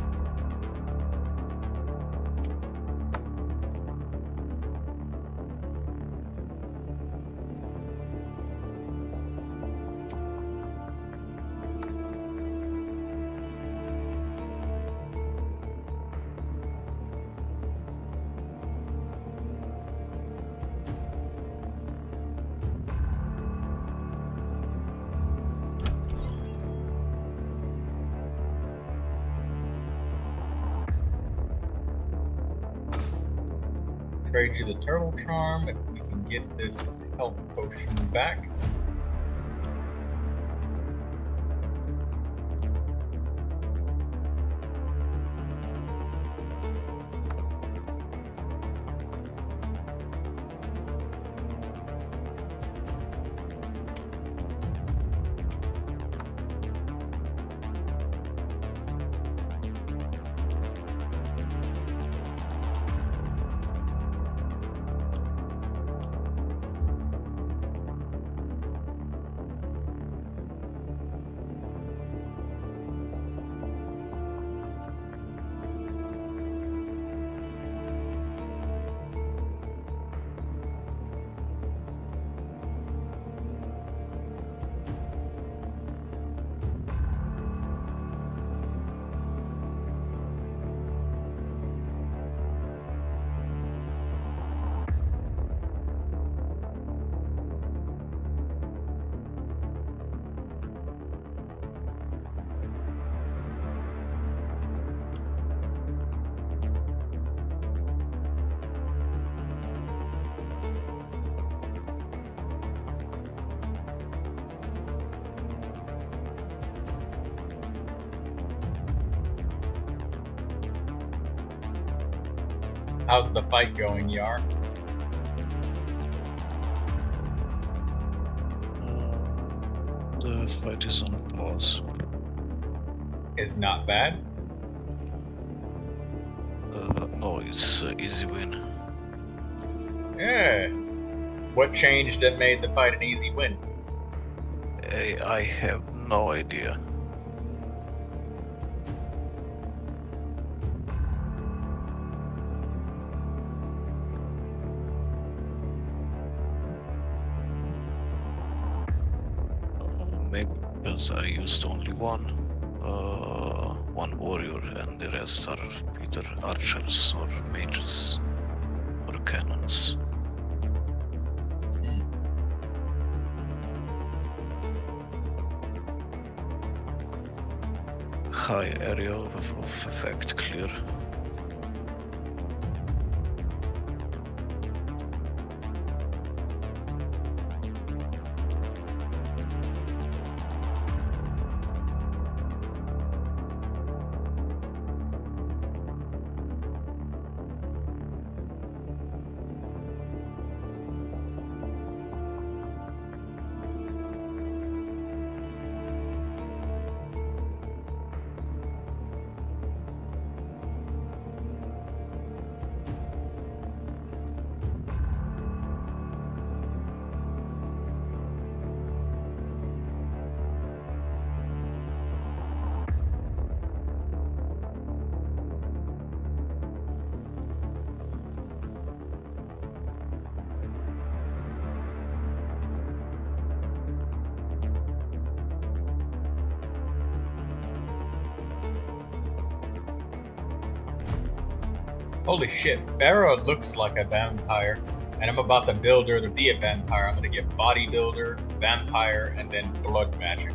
Trade you the turtle charm if we can get this health potion back. How's the fight going, Yar? The fight is on pause. Is not bad? No, it's easy win. Yeah. What changed that made the fight an easy win? I have no idea. Maybe because I used only one warrior and the rest are either archers or mages or cannons. High area of effect clear. Holy shit, Pharaoh looks like a vampire, and I'm about to build her to be a vampire. I'm gonna get bodybuilder, vampire, and then blood magic.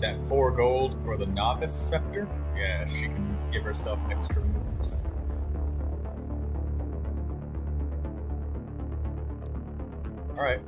That 4 gold for the novice scepter? Yeah, she can give herself extra moves. Alright.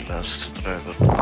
last dragon.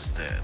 is dead.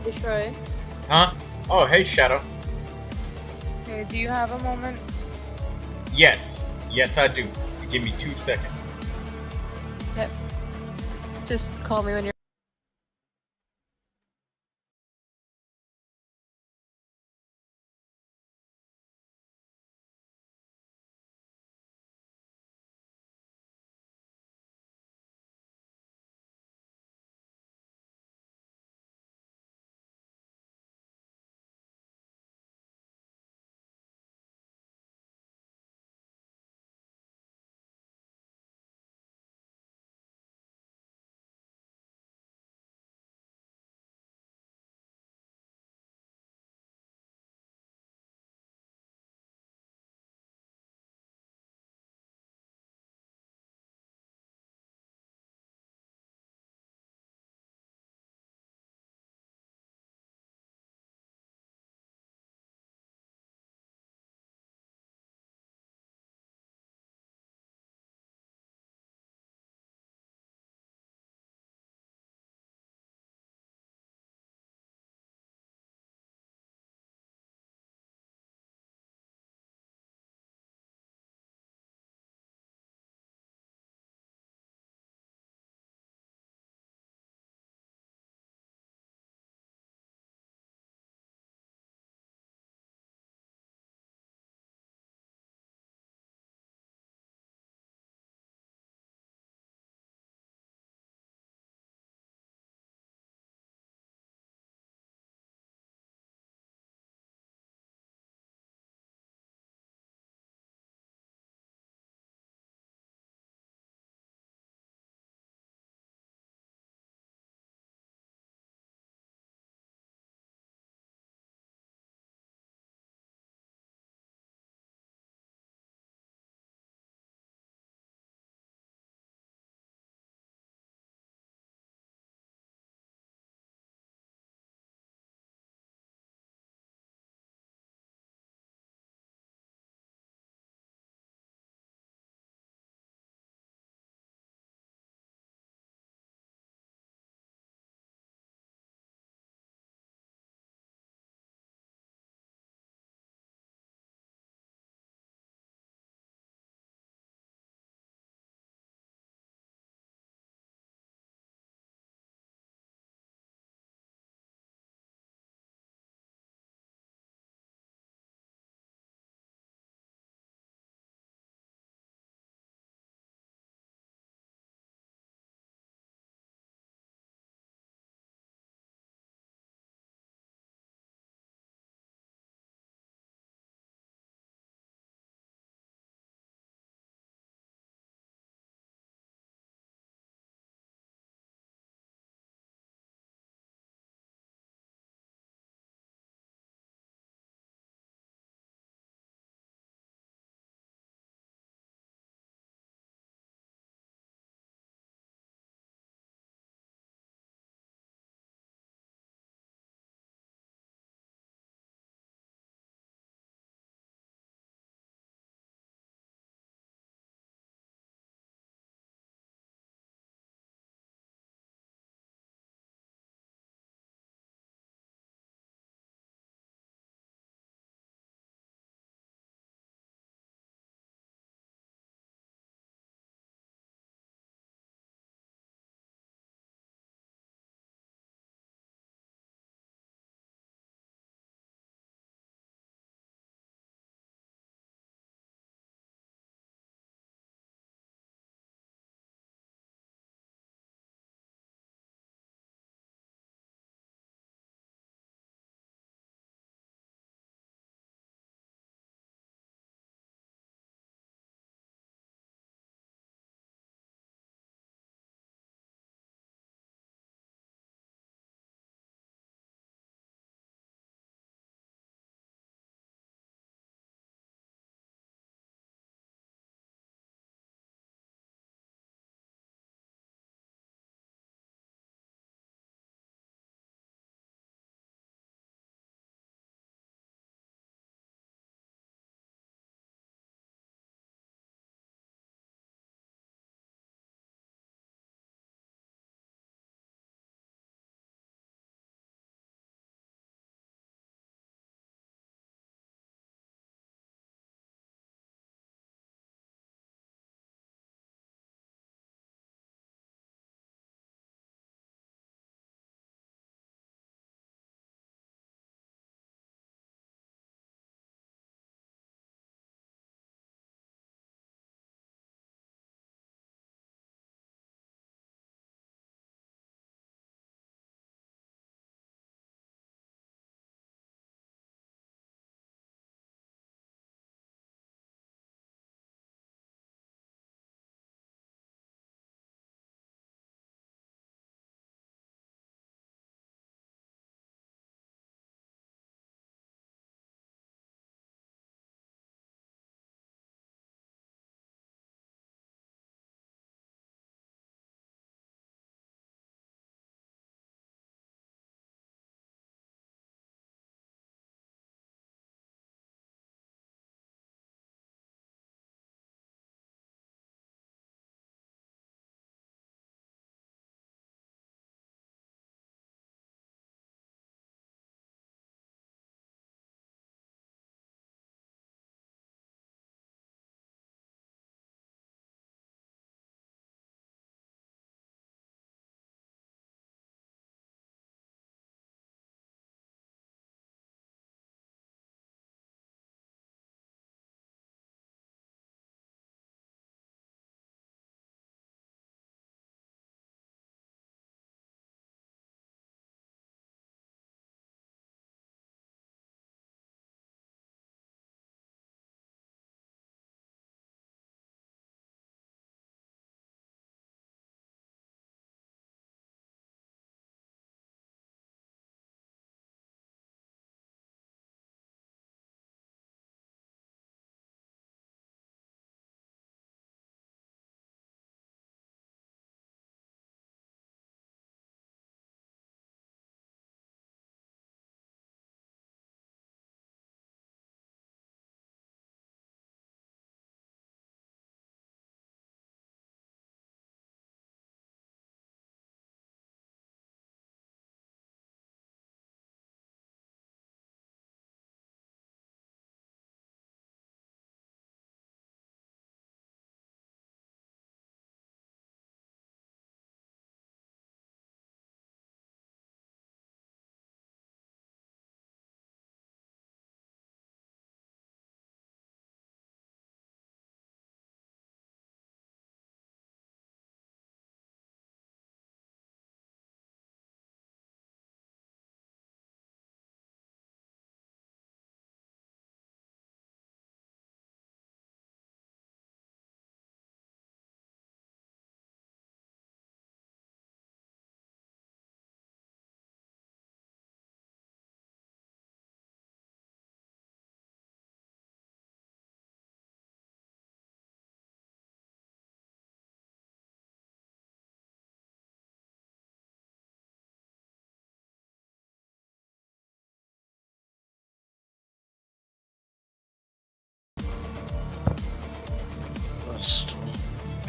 Hey, Troy. Huh? Oh, hey, Shadow. Hey, do you have a moment? Yes. Yes, I do. Give me 2 seconds. Yep. Just call me when you're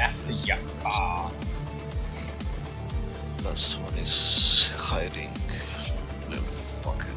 Master Yappa. Last one is hiding. Little fucker.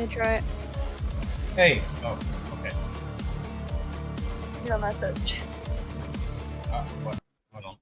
You try it. Hey. Oh, okay. Your message. What? Hold on.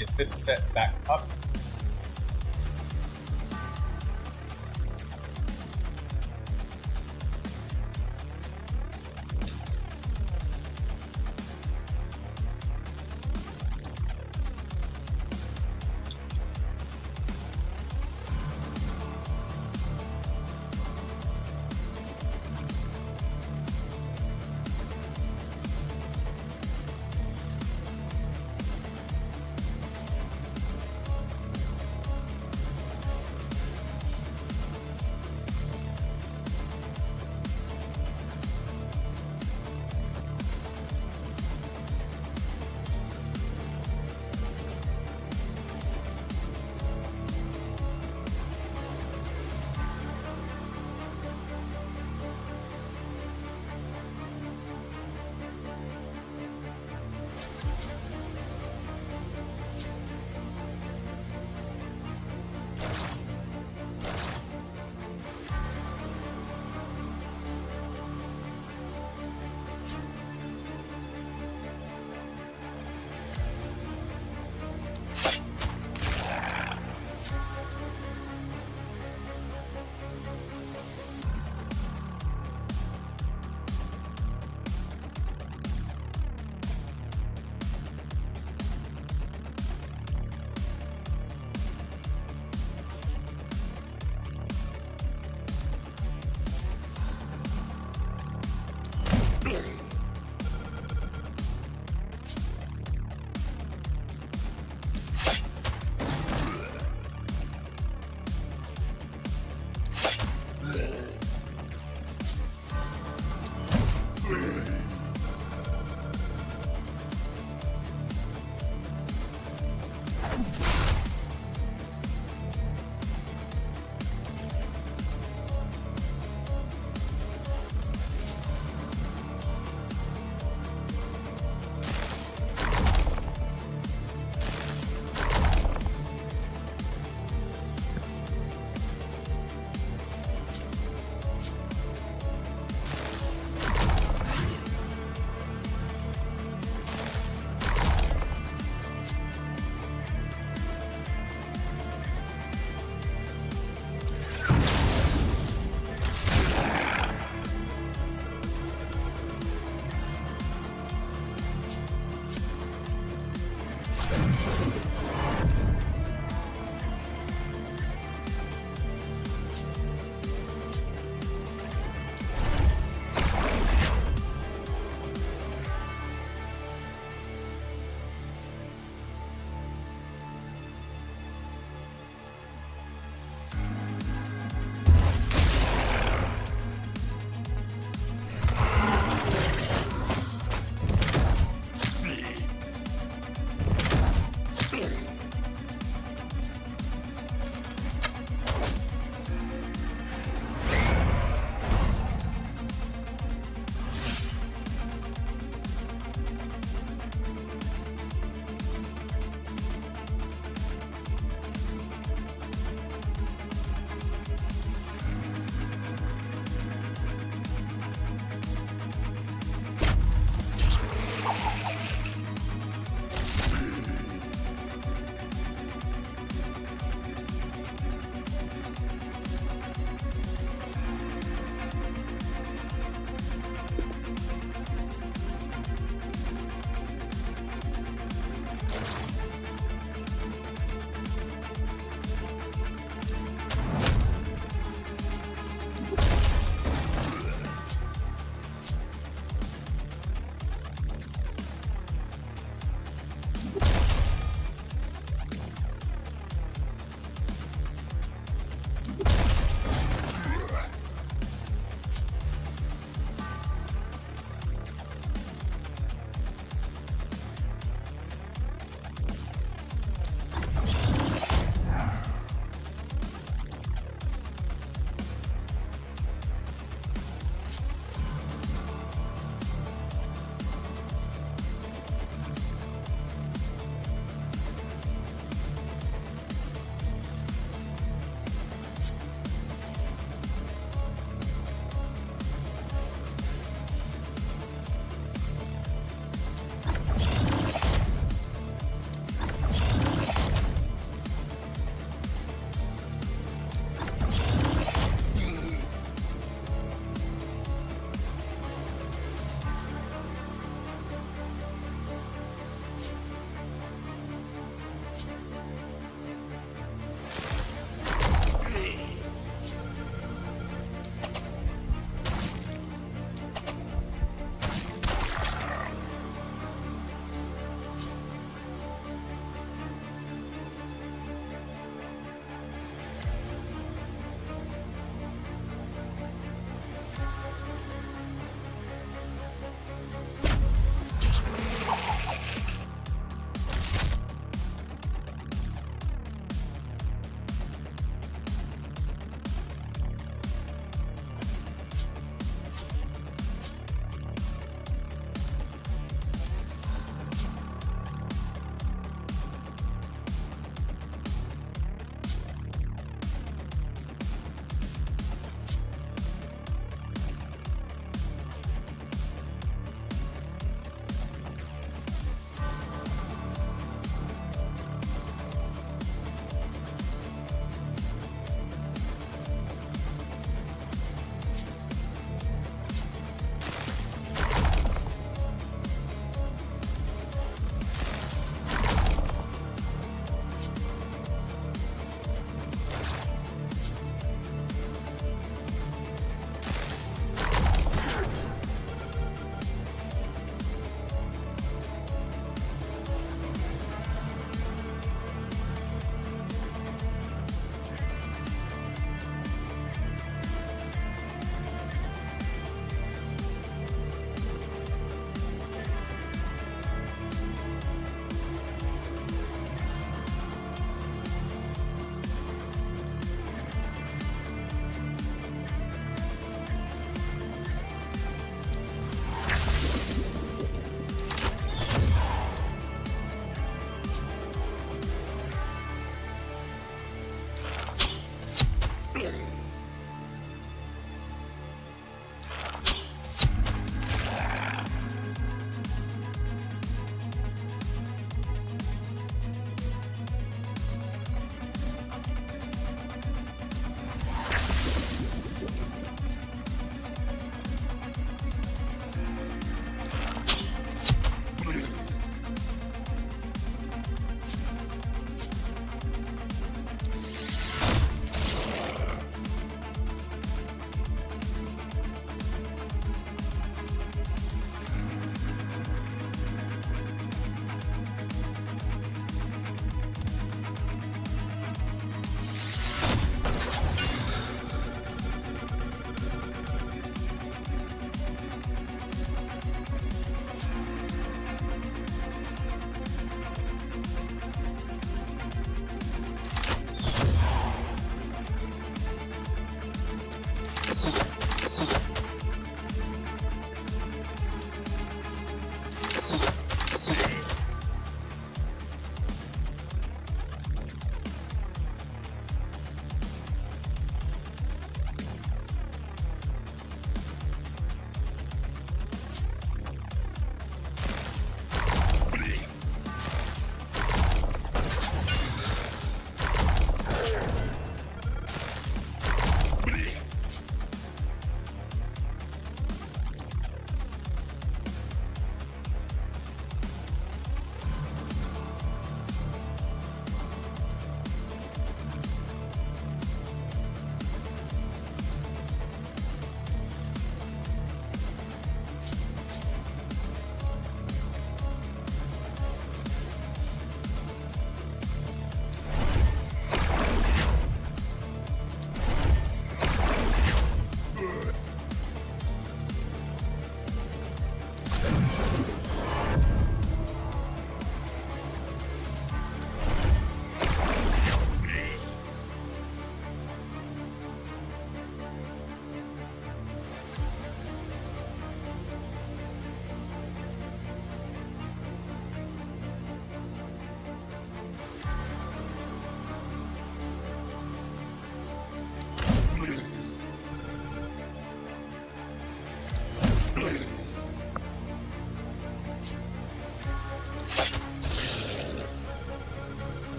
is this set back up?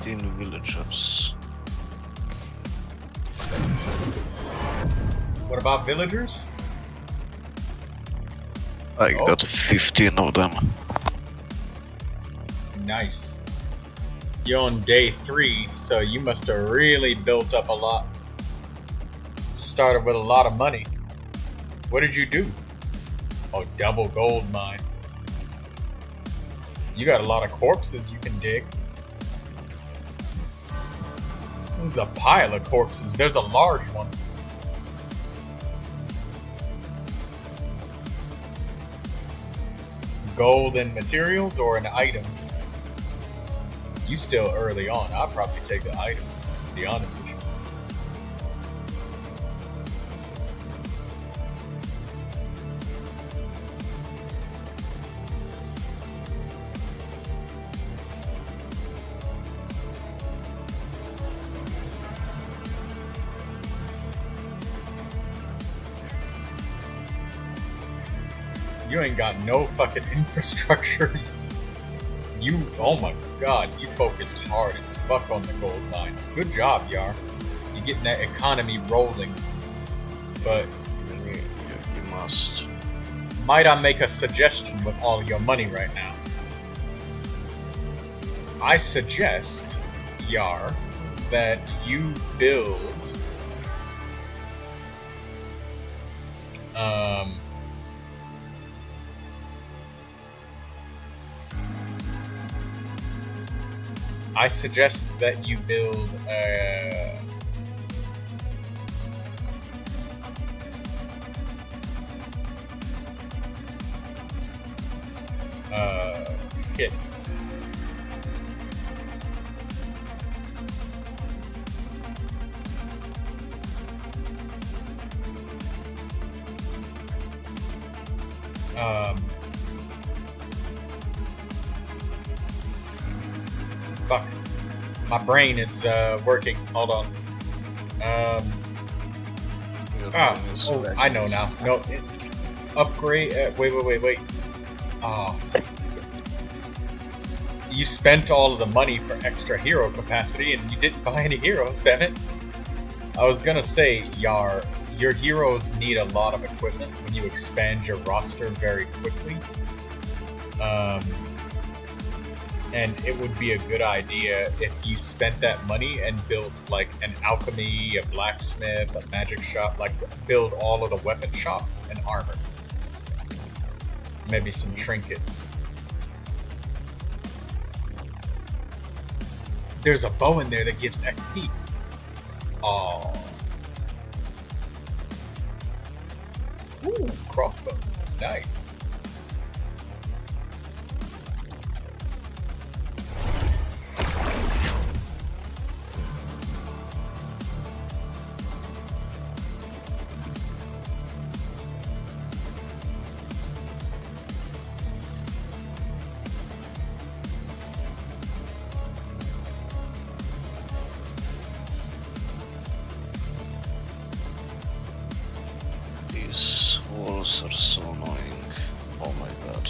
15 villagers. What about villagers? I got 15 of them. Nice. You're on day 3, so you must have really built up a lot. Started with a lot of money. What did you do? Oh, double gold mine. You got a lot of corpses you can dig. There's a pile of corpses. There's a large one. Gold and materials or an item? You still early on. I'll probably take the item, to be honest with you. You ain't got no fucking infrastructure. You, oh my god, you focused hard as fuck on the gold mines. Good job, Yar. You're getting that economy rolling. But you must. Might I make a suggestion with all your money right now? I suggest, Yar, that you build I suggest that you build it. Fuck. My brain is working. Hold on. I know now. No, upgrade. Wait. Oh. You spent all of the money for extra hero capacity, and you didn't buy any heroes. Damn it! I was gonna say, your heroes need a lot of equipment when you expand your roster very quickly. And it would be a good idea if you spent that money and built like an alchemy, a blacksmith, a magic shop, like build all of the weapon shops and armor. Maybe some trinkets. There's a bow in there that gives XP. Oh. Ooh, crossbow. Nice. These walls are so annoying. Oh my god.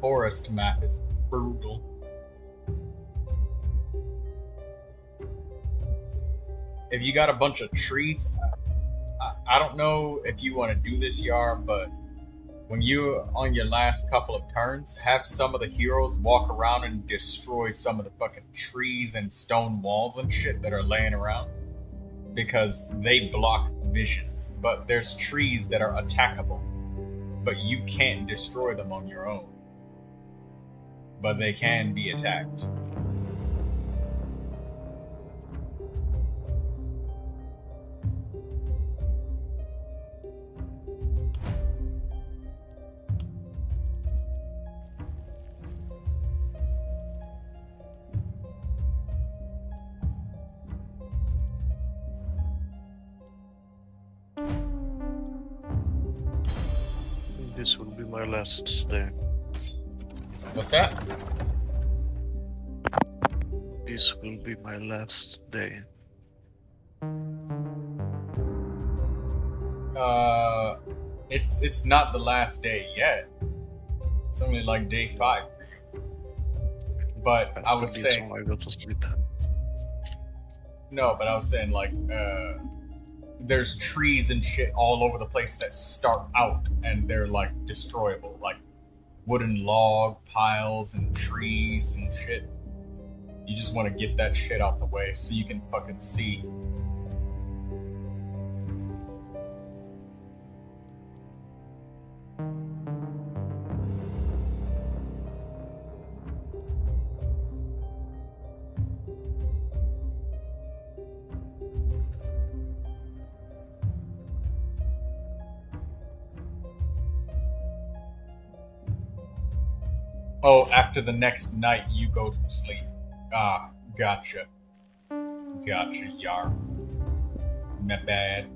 forest map is brutal. If you got a bunch of trees, I don't know if you want to do this, Yar, but when you on your last couple of turns, have some of the heroes walk around and destroy some of the fucking trees and stone walls and shit that are laying around, because they block vision. But there's trees that are attackable, but you can't destroy them on your own. But they can be attacked. This will be my last day. What's that? This will be my last day. It's not the last day yet. It's only like day 5 for you. But I was saying, I go to sleep. no, but I was saying like there's trees and shit all over the place that start out and they're like destroyable, like wooden log piles and trees and shit. You just want to get that shit out the way so you can fucking see. Oh, after the next night, you go to sleep. Ah, gotcha. Gotcha, Yar. My bad.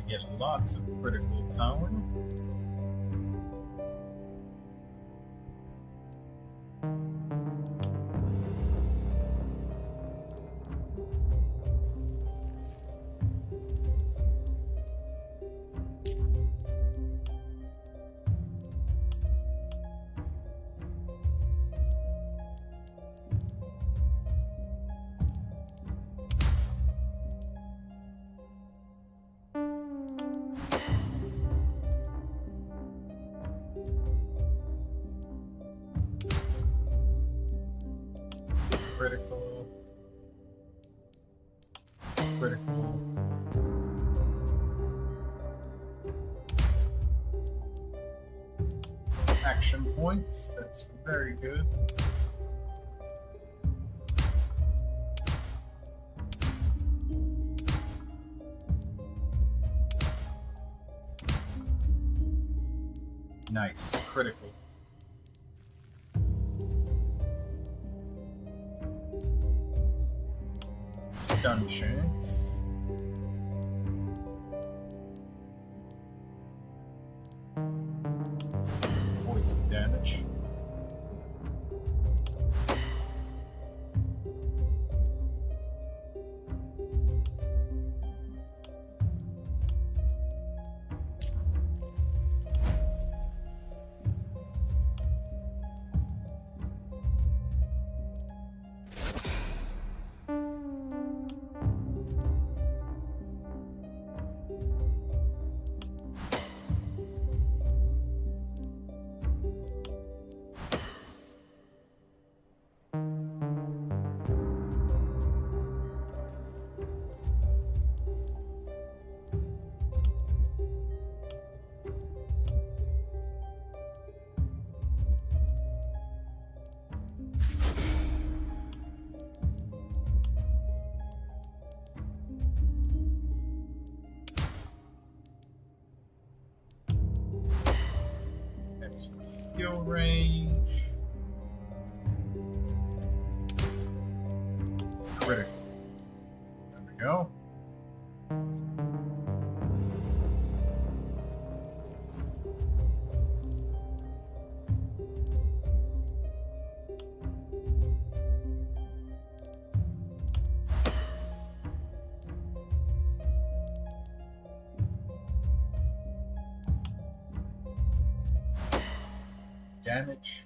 get lots of critical power. Critical. Critical. Action points, that's very good. Nice, critical. Stun chance. Poison damage. Skill range. Critical. There we go. Damage.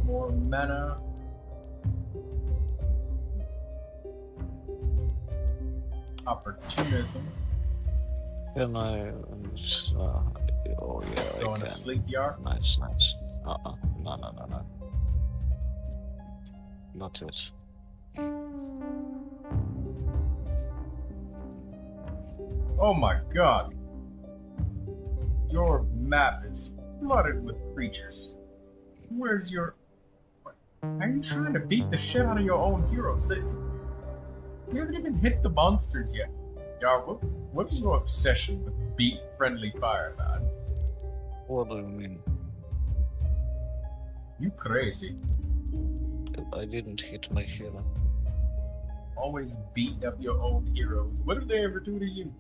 More mana. Opportunism. Can I? Oh yeah, Go I in can. a sleep yard. Nice, nice. No. Not it. Oh my god. Your map is flooded with creatures. Where's your... Are you trying to beat the shit out of your own heroes? You haven't even hit the monsters yet. Yar, what is your obsession with beat friendly fire, man? What do you mean? You crazy. I didn't hit my hero. Always beating up your own heroes. What did they ever do to you?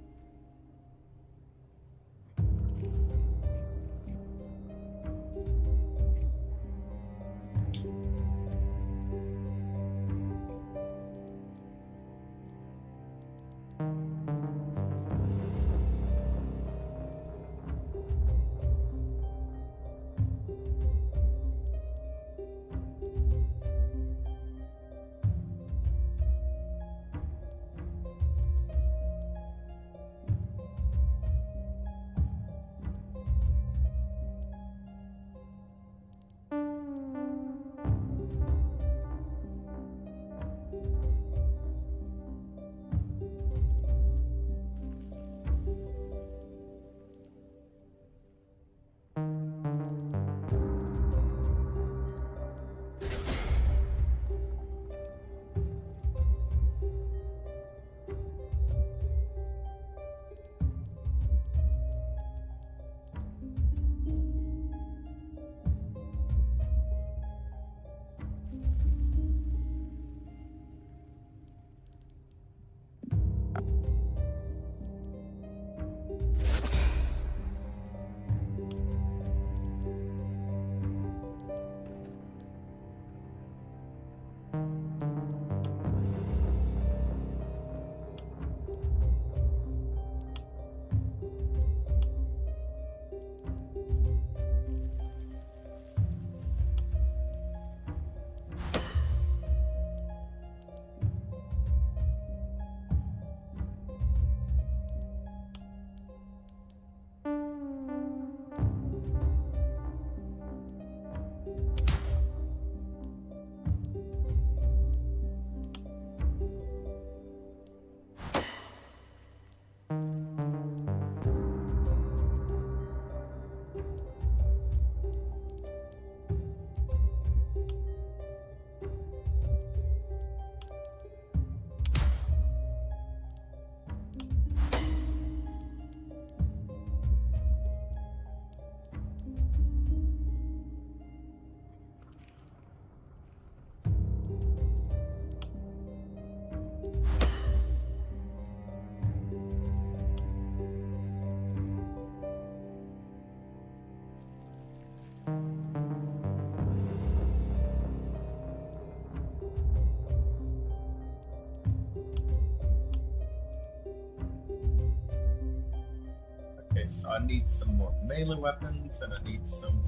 Okay, so I need some more melee weapons, and I need some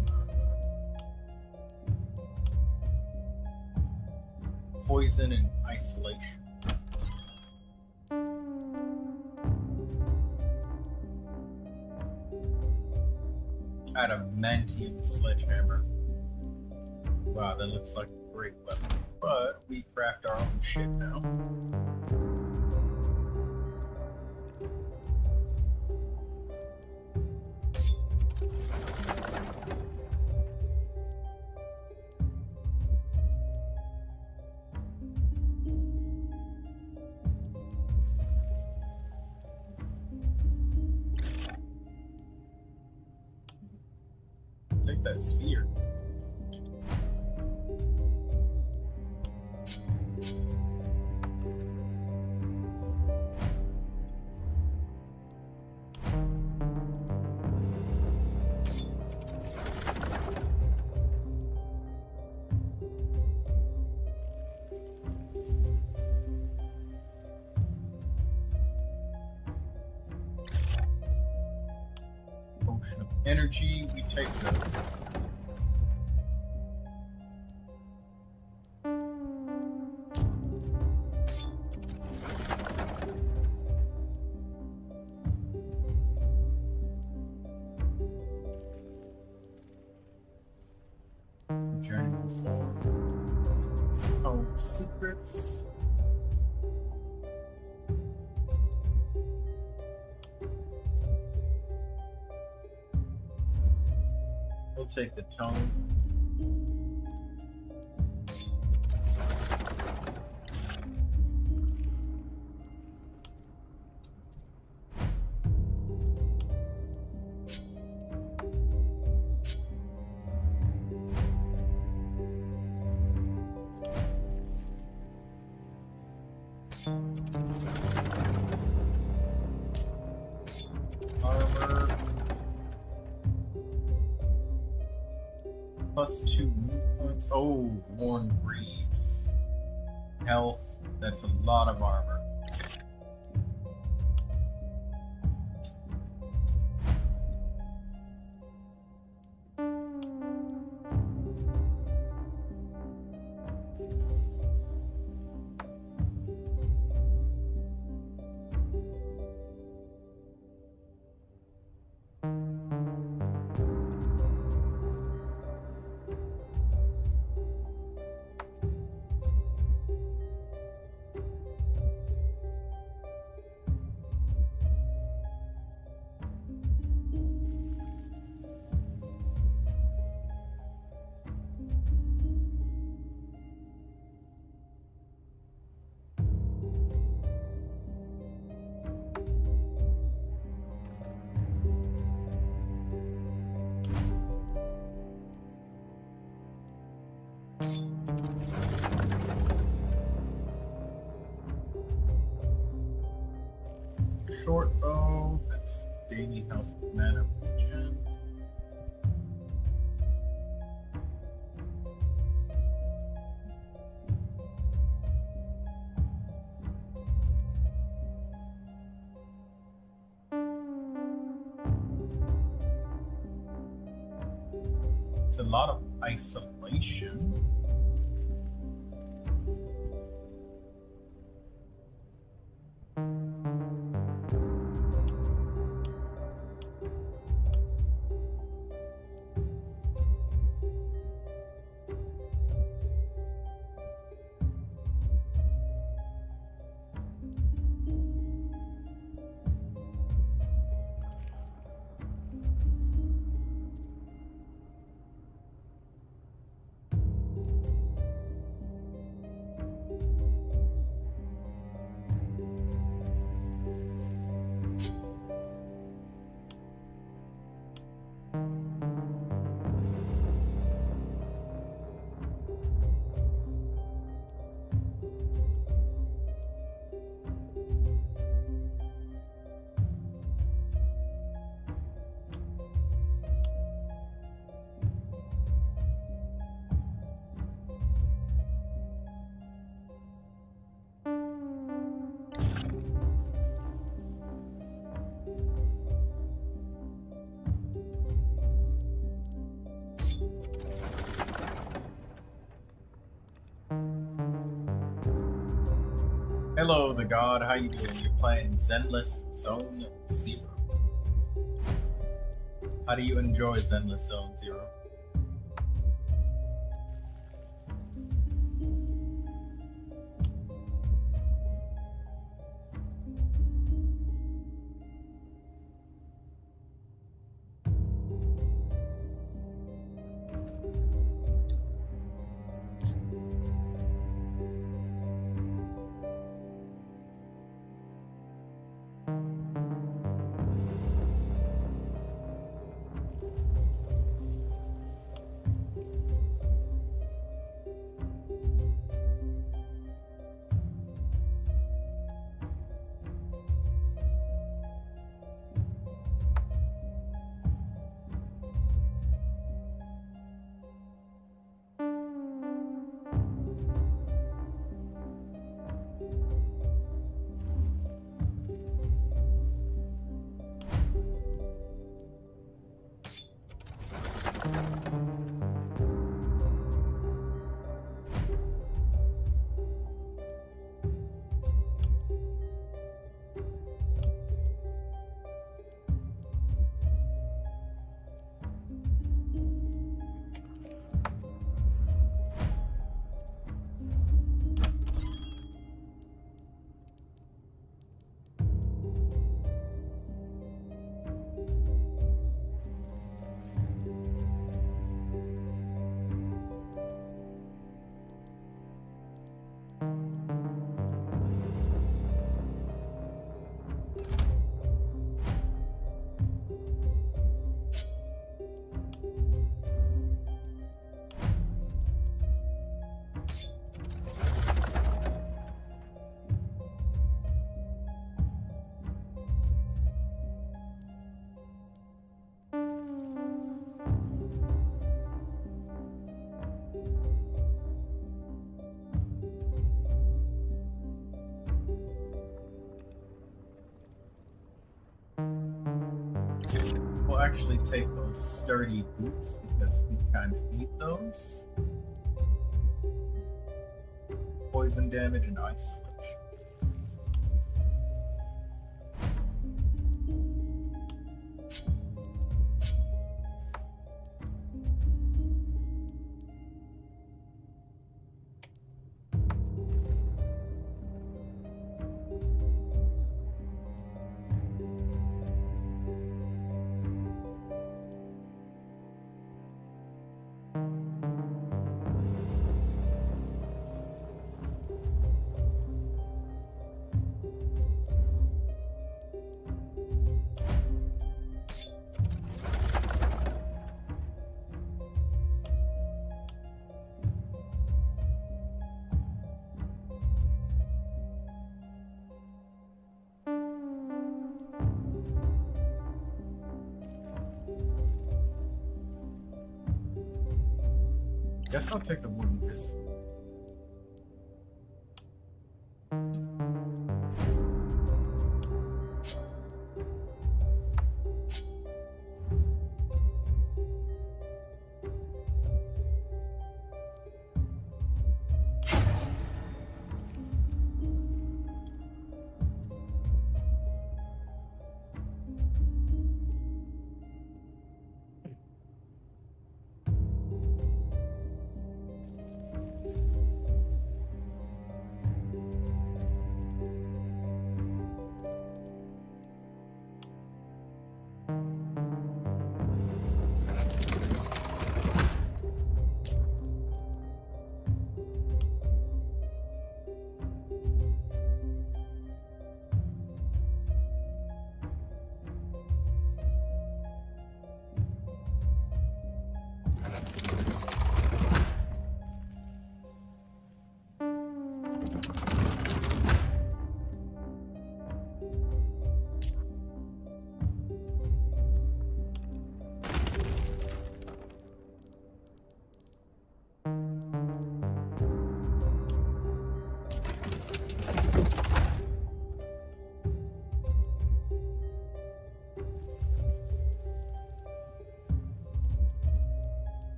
poison and isolation. Adamantium sledgehammer. Wow, that looks like a great weapon. But we craft our own shit now. Take that spear. Potion of energy, we take those. Journeyman's Horn. Home secrets. We'll take the tone. Armor. +2 move points. Oh, worn greaves. Health. That's a lot of armor. Short bow, that's daily health mana regen. It's a lot of isolation. Hello, the god. How you doing? You're playing Zenless Zone Zero. How do you enjoy Zenless Zone Zero? We'll actually take those sturdy boots because we kind of need those. Poison damage and isolation. Guess I'll take the wooden pistol.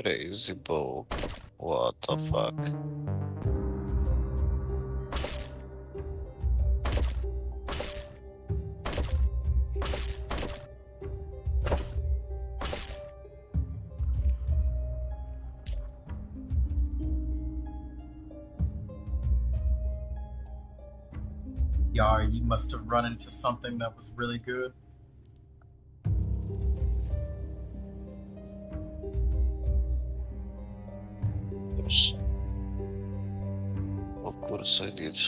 Crazy bow. What the fuck? Yar, you must have run into something that was really good. Yes. Of course I did.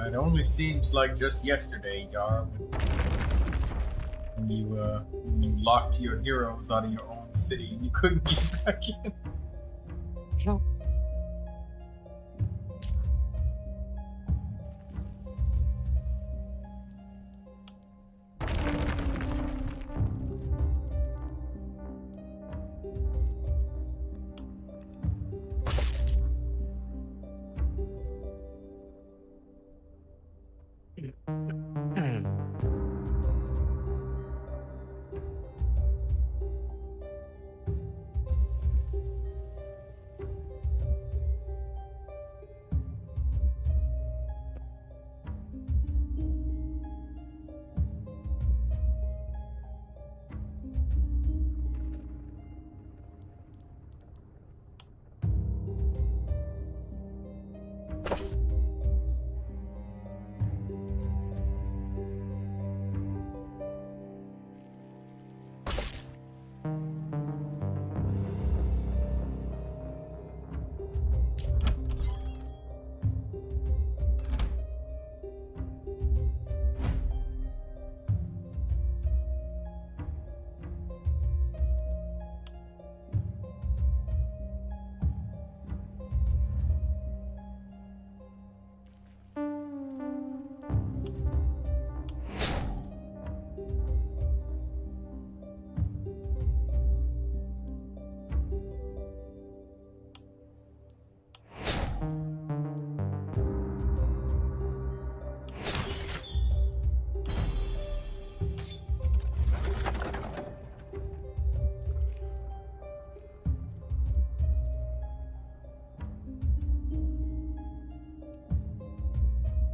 It only seems like just yesterday, Yar, when you locked your heroes out of your own city and you couldn't get back in. No.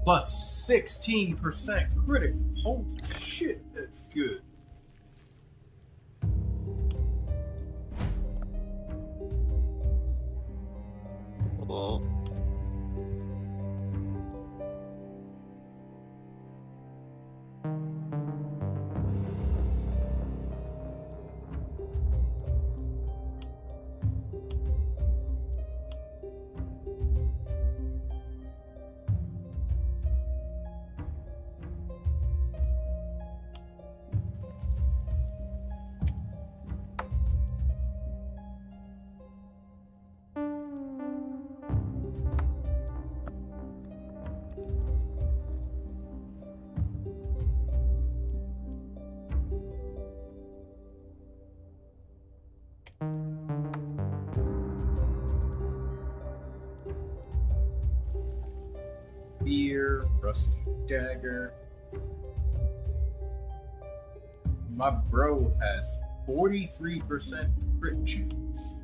Plus 16% critical. Holy shit, that's good. Well, Spear, Rusty Dagger. My bro has 43% crit chance.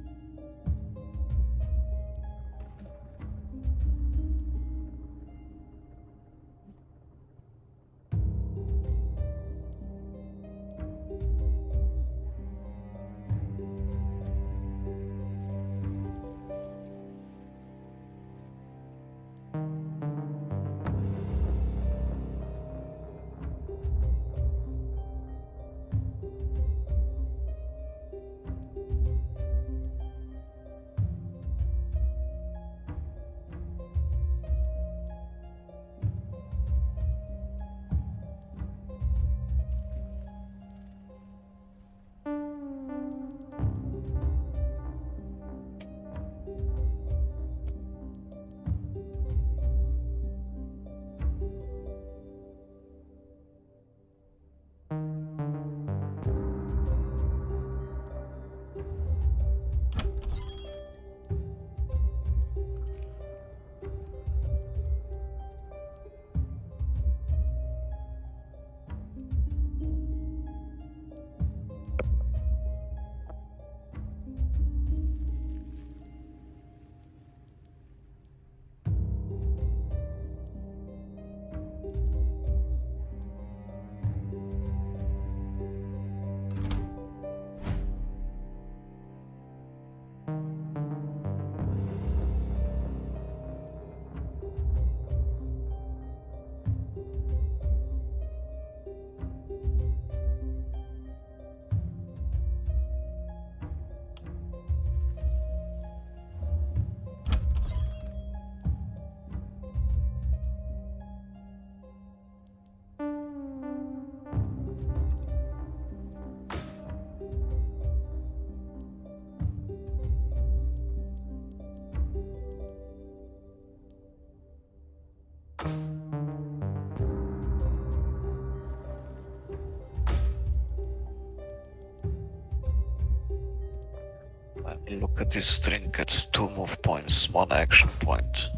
Look at this trinket, 2 move points, 1 action point,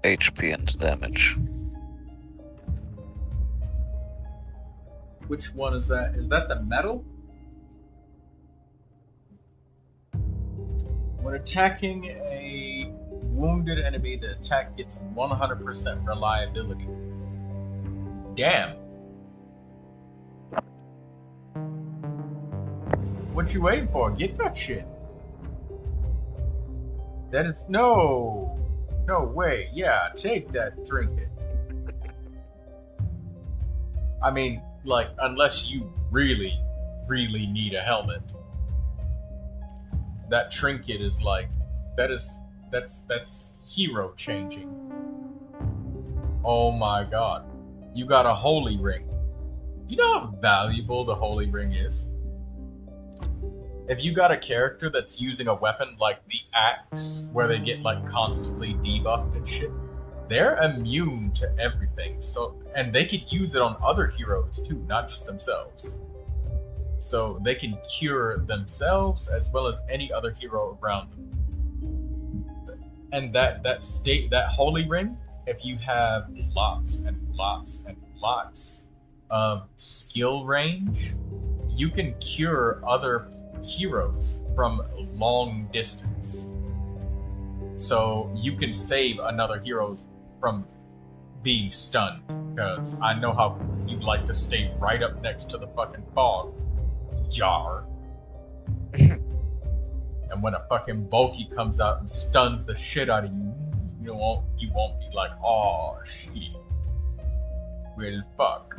HP and damage. Which one is that? Is that the metal? When attacking a wounded enemy, the attack gets 100% reliability. Damn. What you waiting for? Get that shit. That is no way. Yeah, take that trinket. I mean, like, unless you really need a helmet, that trinket is like, that's hero changing. Oh my god, you got a holy ring. You know how valuable the holy ring is? If you got a character that's using a weapon like the axe, where they get like constantly debuffed and shit, they're immune to everything. So, and they could use it on other heroes too, not just themselves. So they can cure themselves as well as any other hero around them. And that holy ring, if you have lots and lots and lots of skill range, you can cure other heroes from long distance. So you can save another hero from being stunned, because I know how you like to stay right up next to the fucking fog, Yar. And when a fucking bulky comes out and stuns the shit out of you, you won't be like, oh shit. Well, fuck.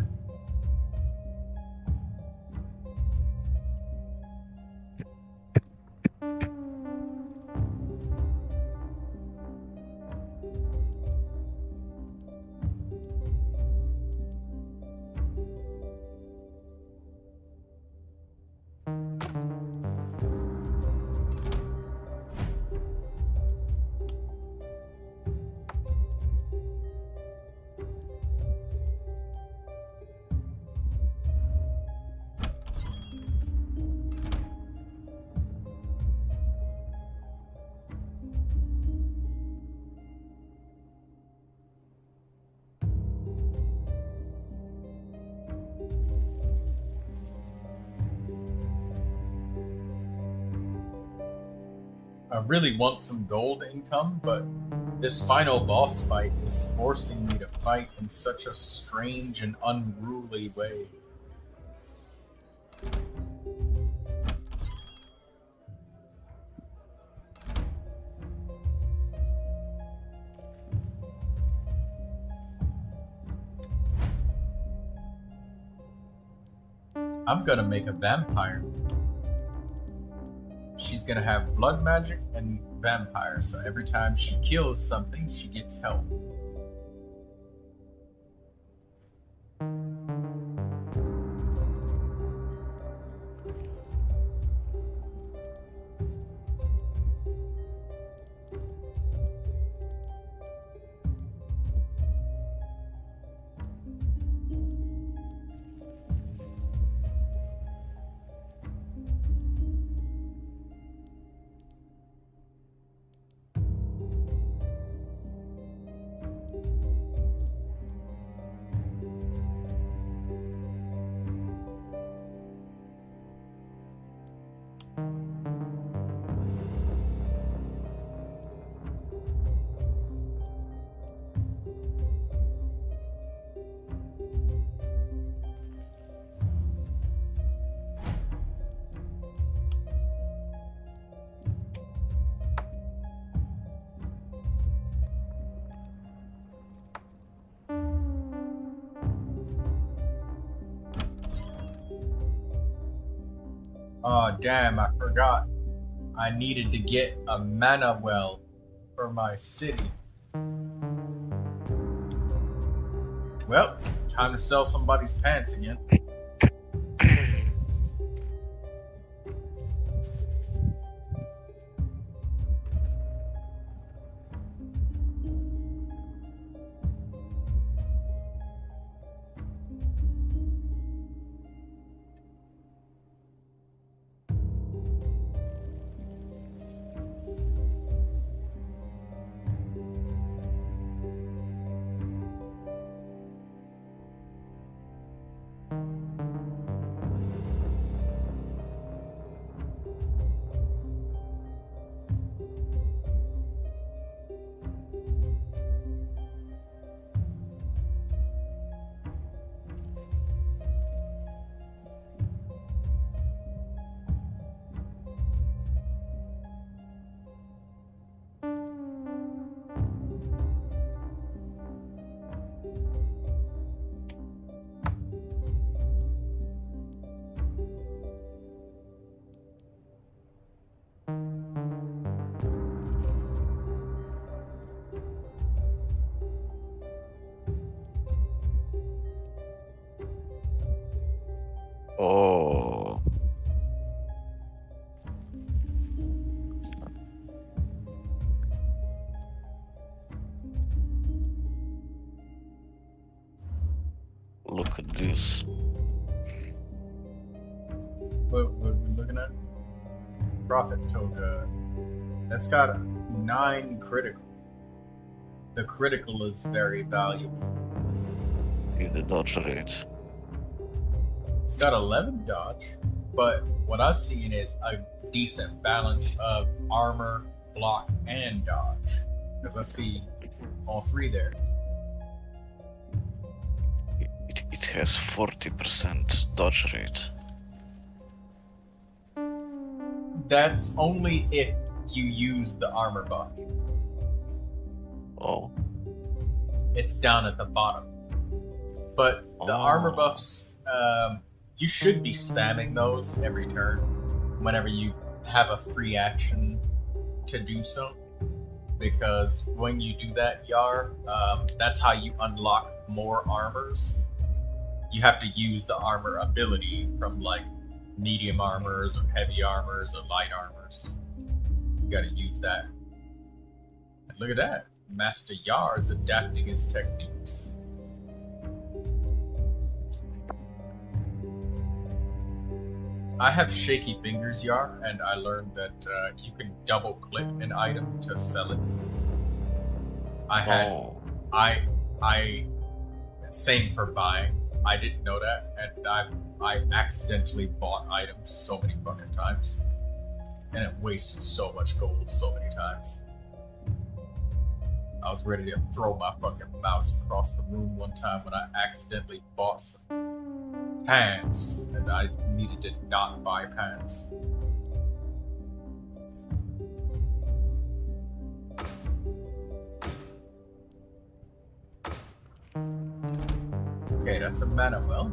I really want some gold income, but this final boss fight is forcing me to fight in such a strange and unruly way. I'm gonna make a vampire. She's gonna have blood magic and vampire, so every time she kills something, she gets health. Oh damn, I forgot. I needed to get a mana well for my city. Well, time to sell somebody's pants again. Oh. Look at this. What are we looking at? Prophet Toga. That's got a 9 critical. The critical is very valuable. In the dodge rate. It's got 11 dodge, but what I've seen is a decent balance of armor, block, and dodge. Because I see all 3 there. It has 40% dodge rate. That's only if you use the armor buff. Oh. It's down at the bottom. But the armor buffs, you should be spamming those every turn whenever you have a free action to do so. Because when you do that, Yar, that's how you unlock more armors. You have to use the armor ability from like medium armors or heavy armors or light armors. You gotta use that. And look at that. Master Yar is adapting his techniques. I have shaky fingers, Yar, and I learned that you can double click an item to sell it. I same for buying. I didn't know that, and I accidentally bought items so many fucking times. and it wasted so much gold so many times. I was ready to throw my fucking mouse across the room one time when I accidentally bought some pants, and I needed to not buy pants. Okay, that's a mana well.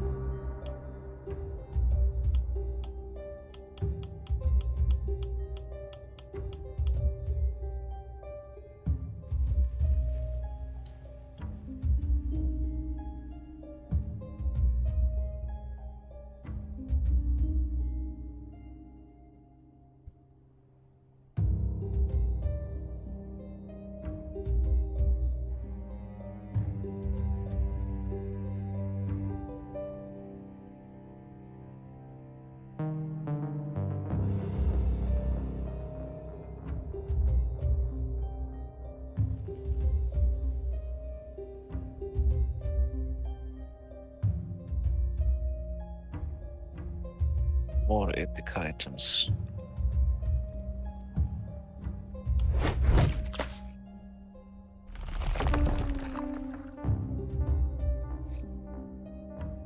More epic items.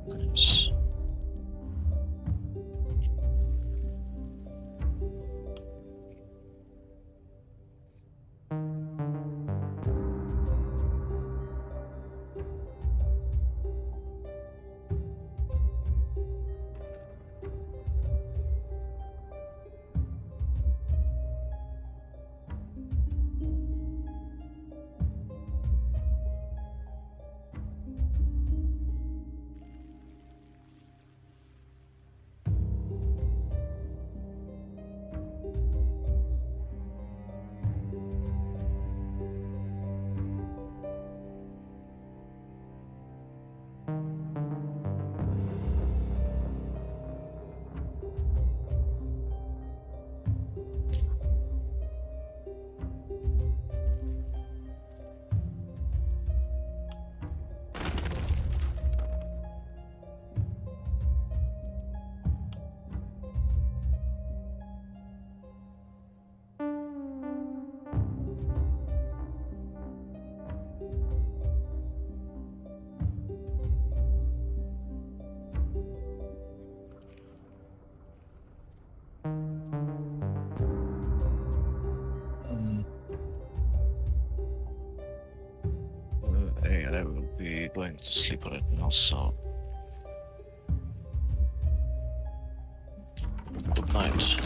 Nice. I will be going to sleep right now, so good night.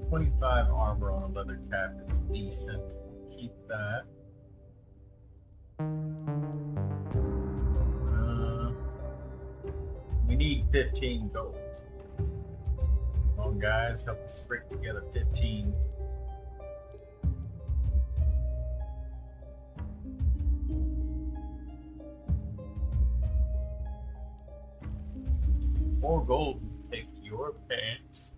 .25 armor on a leather cap is decent. Keep that. We need 15 gold. Come on, guys, help us scrape together 15. More gold and take your pants.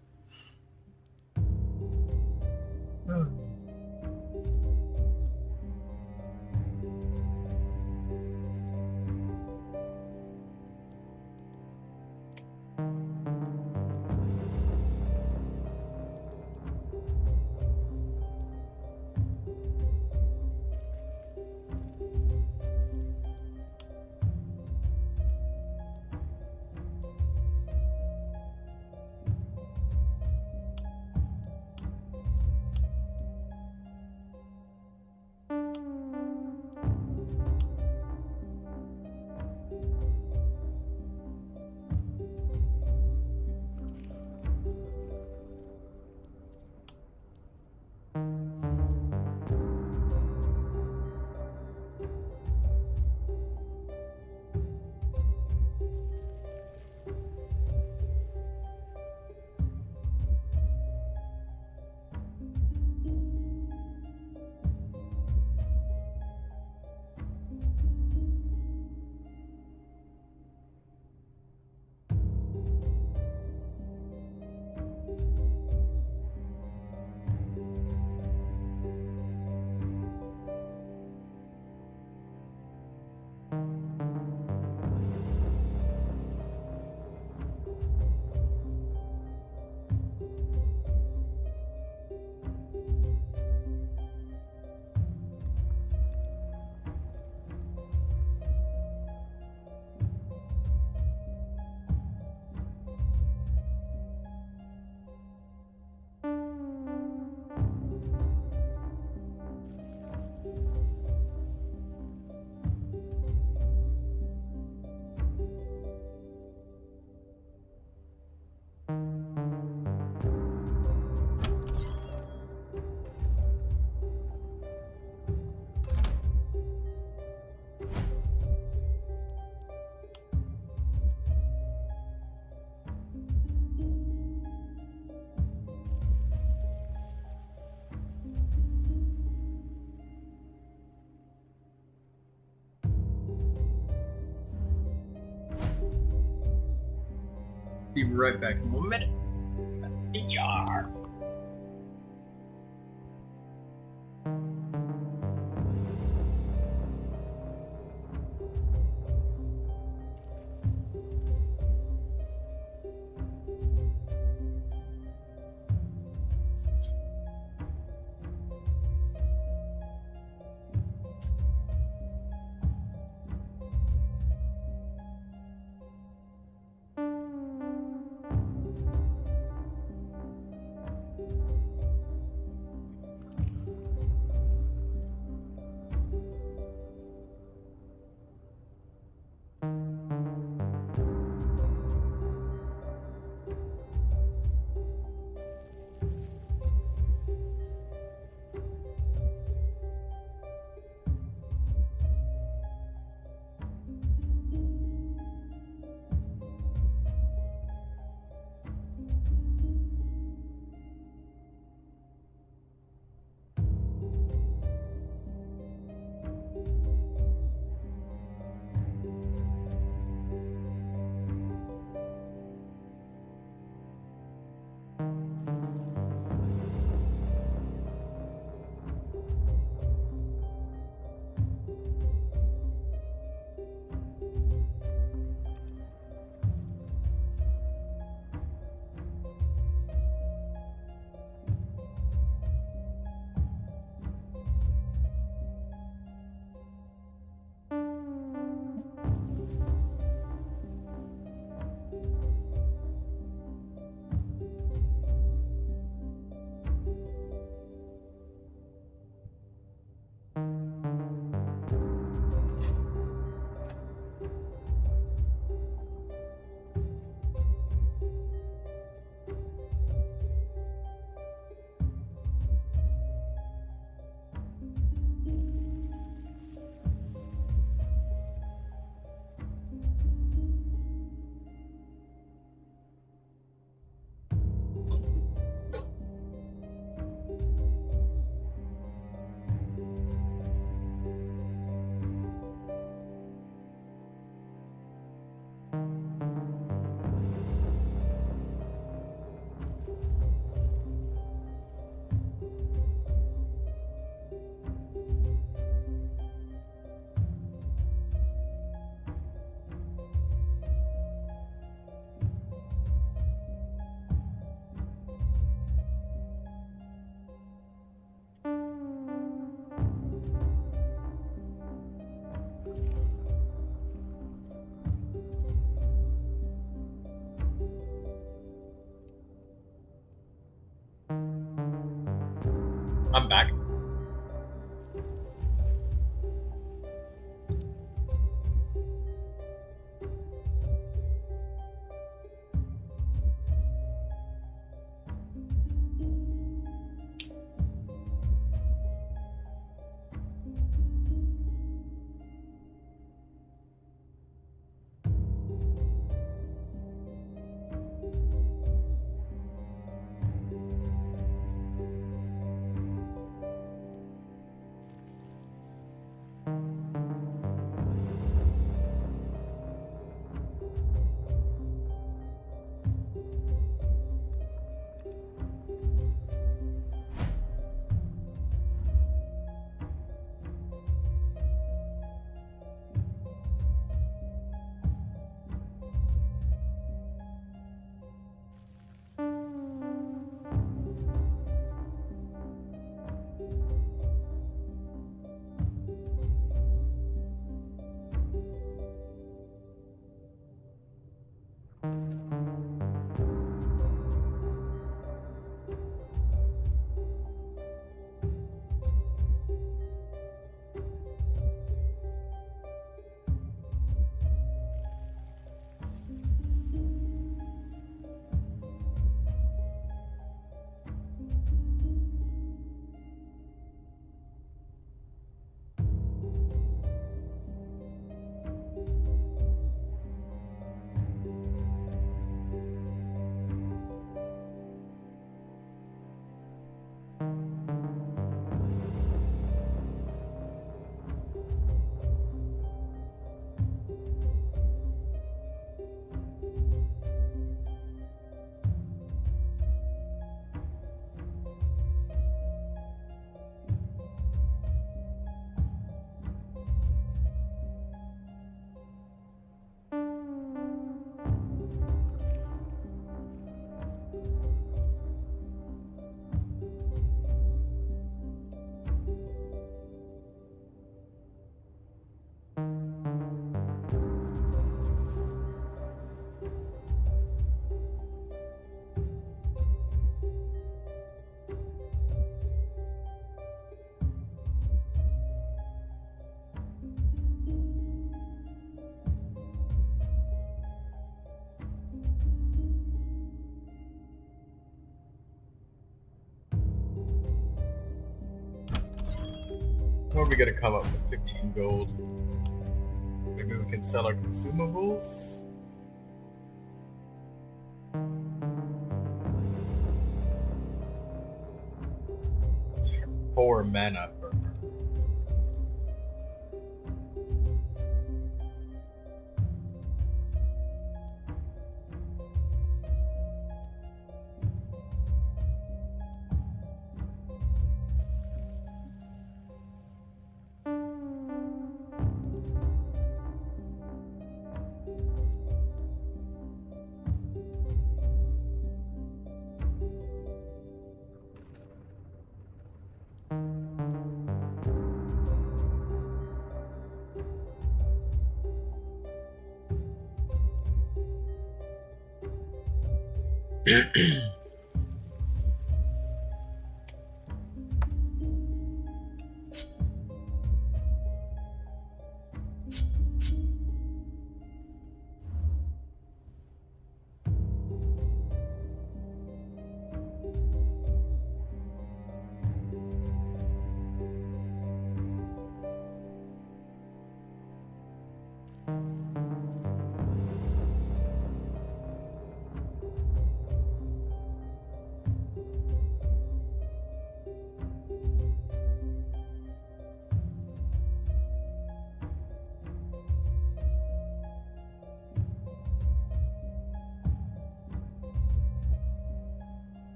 Be right back in 1 minute. Yeah. I'm back. Or we gotta come up with 15 gold. Maybe we can sell our consumables. It's 4 mana for her.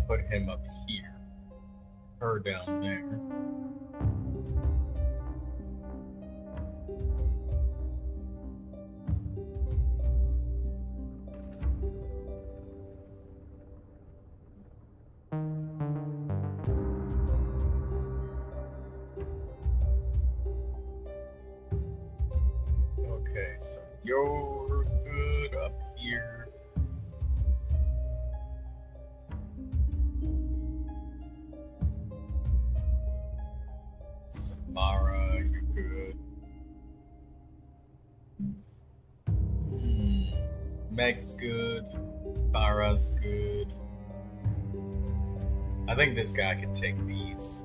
Put him up here. Her down there. Okay, so you're good up here. Samara, you're good. Meg's good. Farah's good. I think this guy can take these.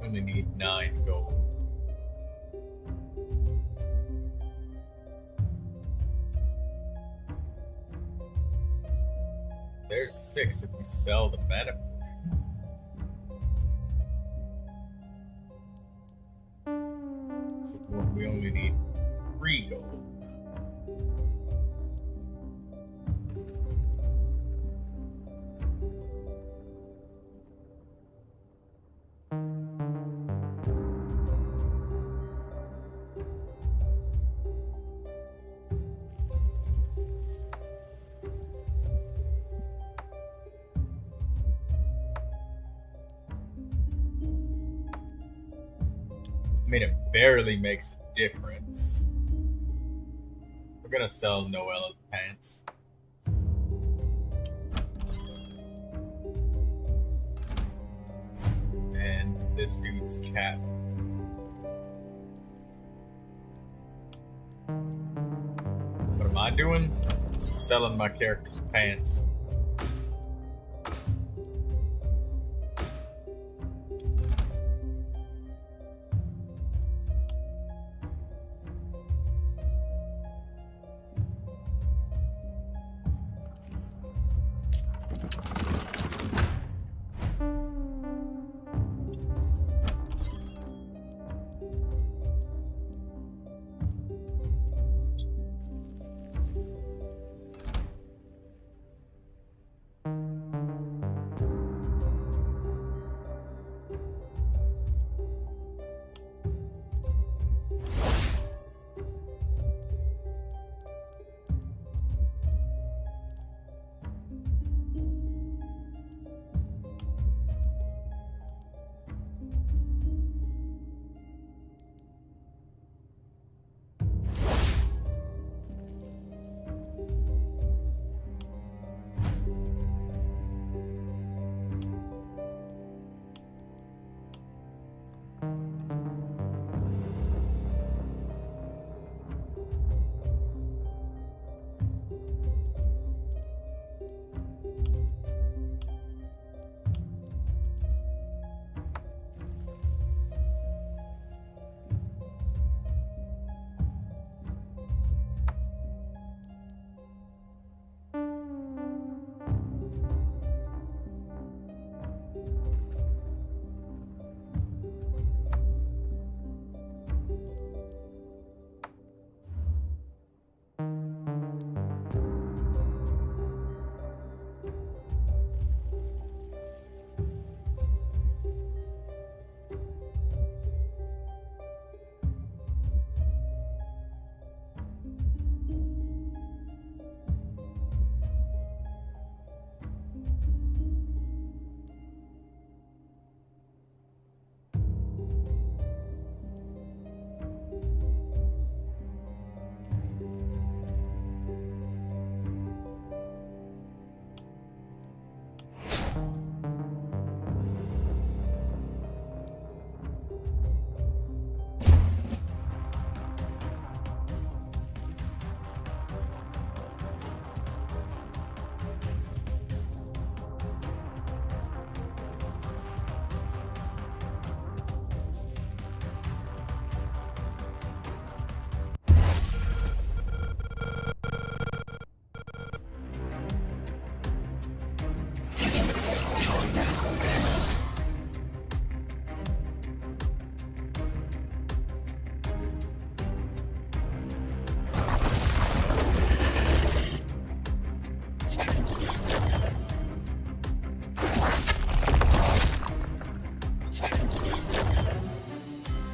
Only need 9 gold. There's 6 if we sell the meta. So we only need 3 gold. I mean, it barely makes a difference. We're gonna sell Noella's pants. And this dude's cap. What am I doing? Selling my character's pants.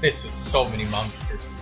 This is so many monsters.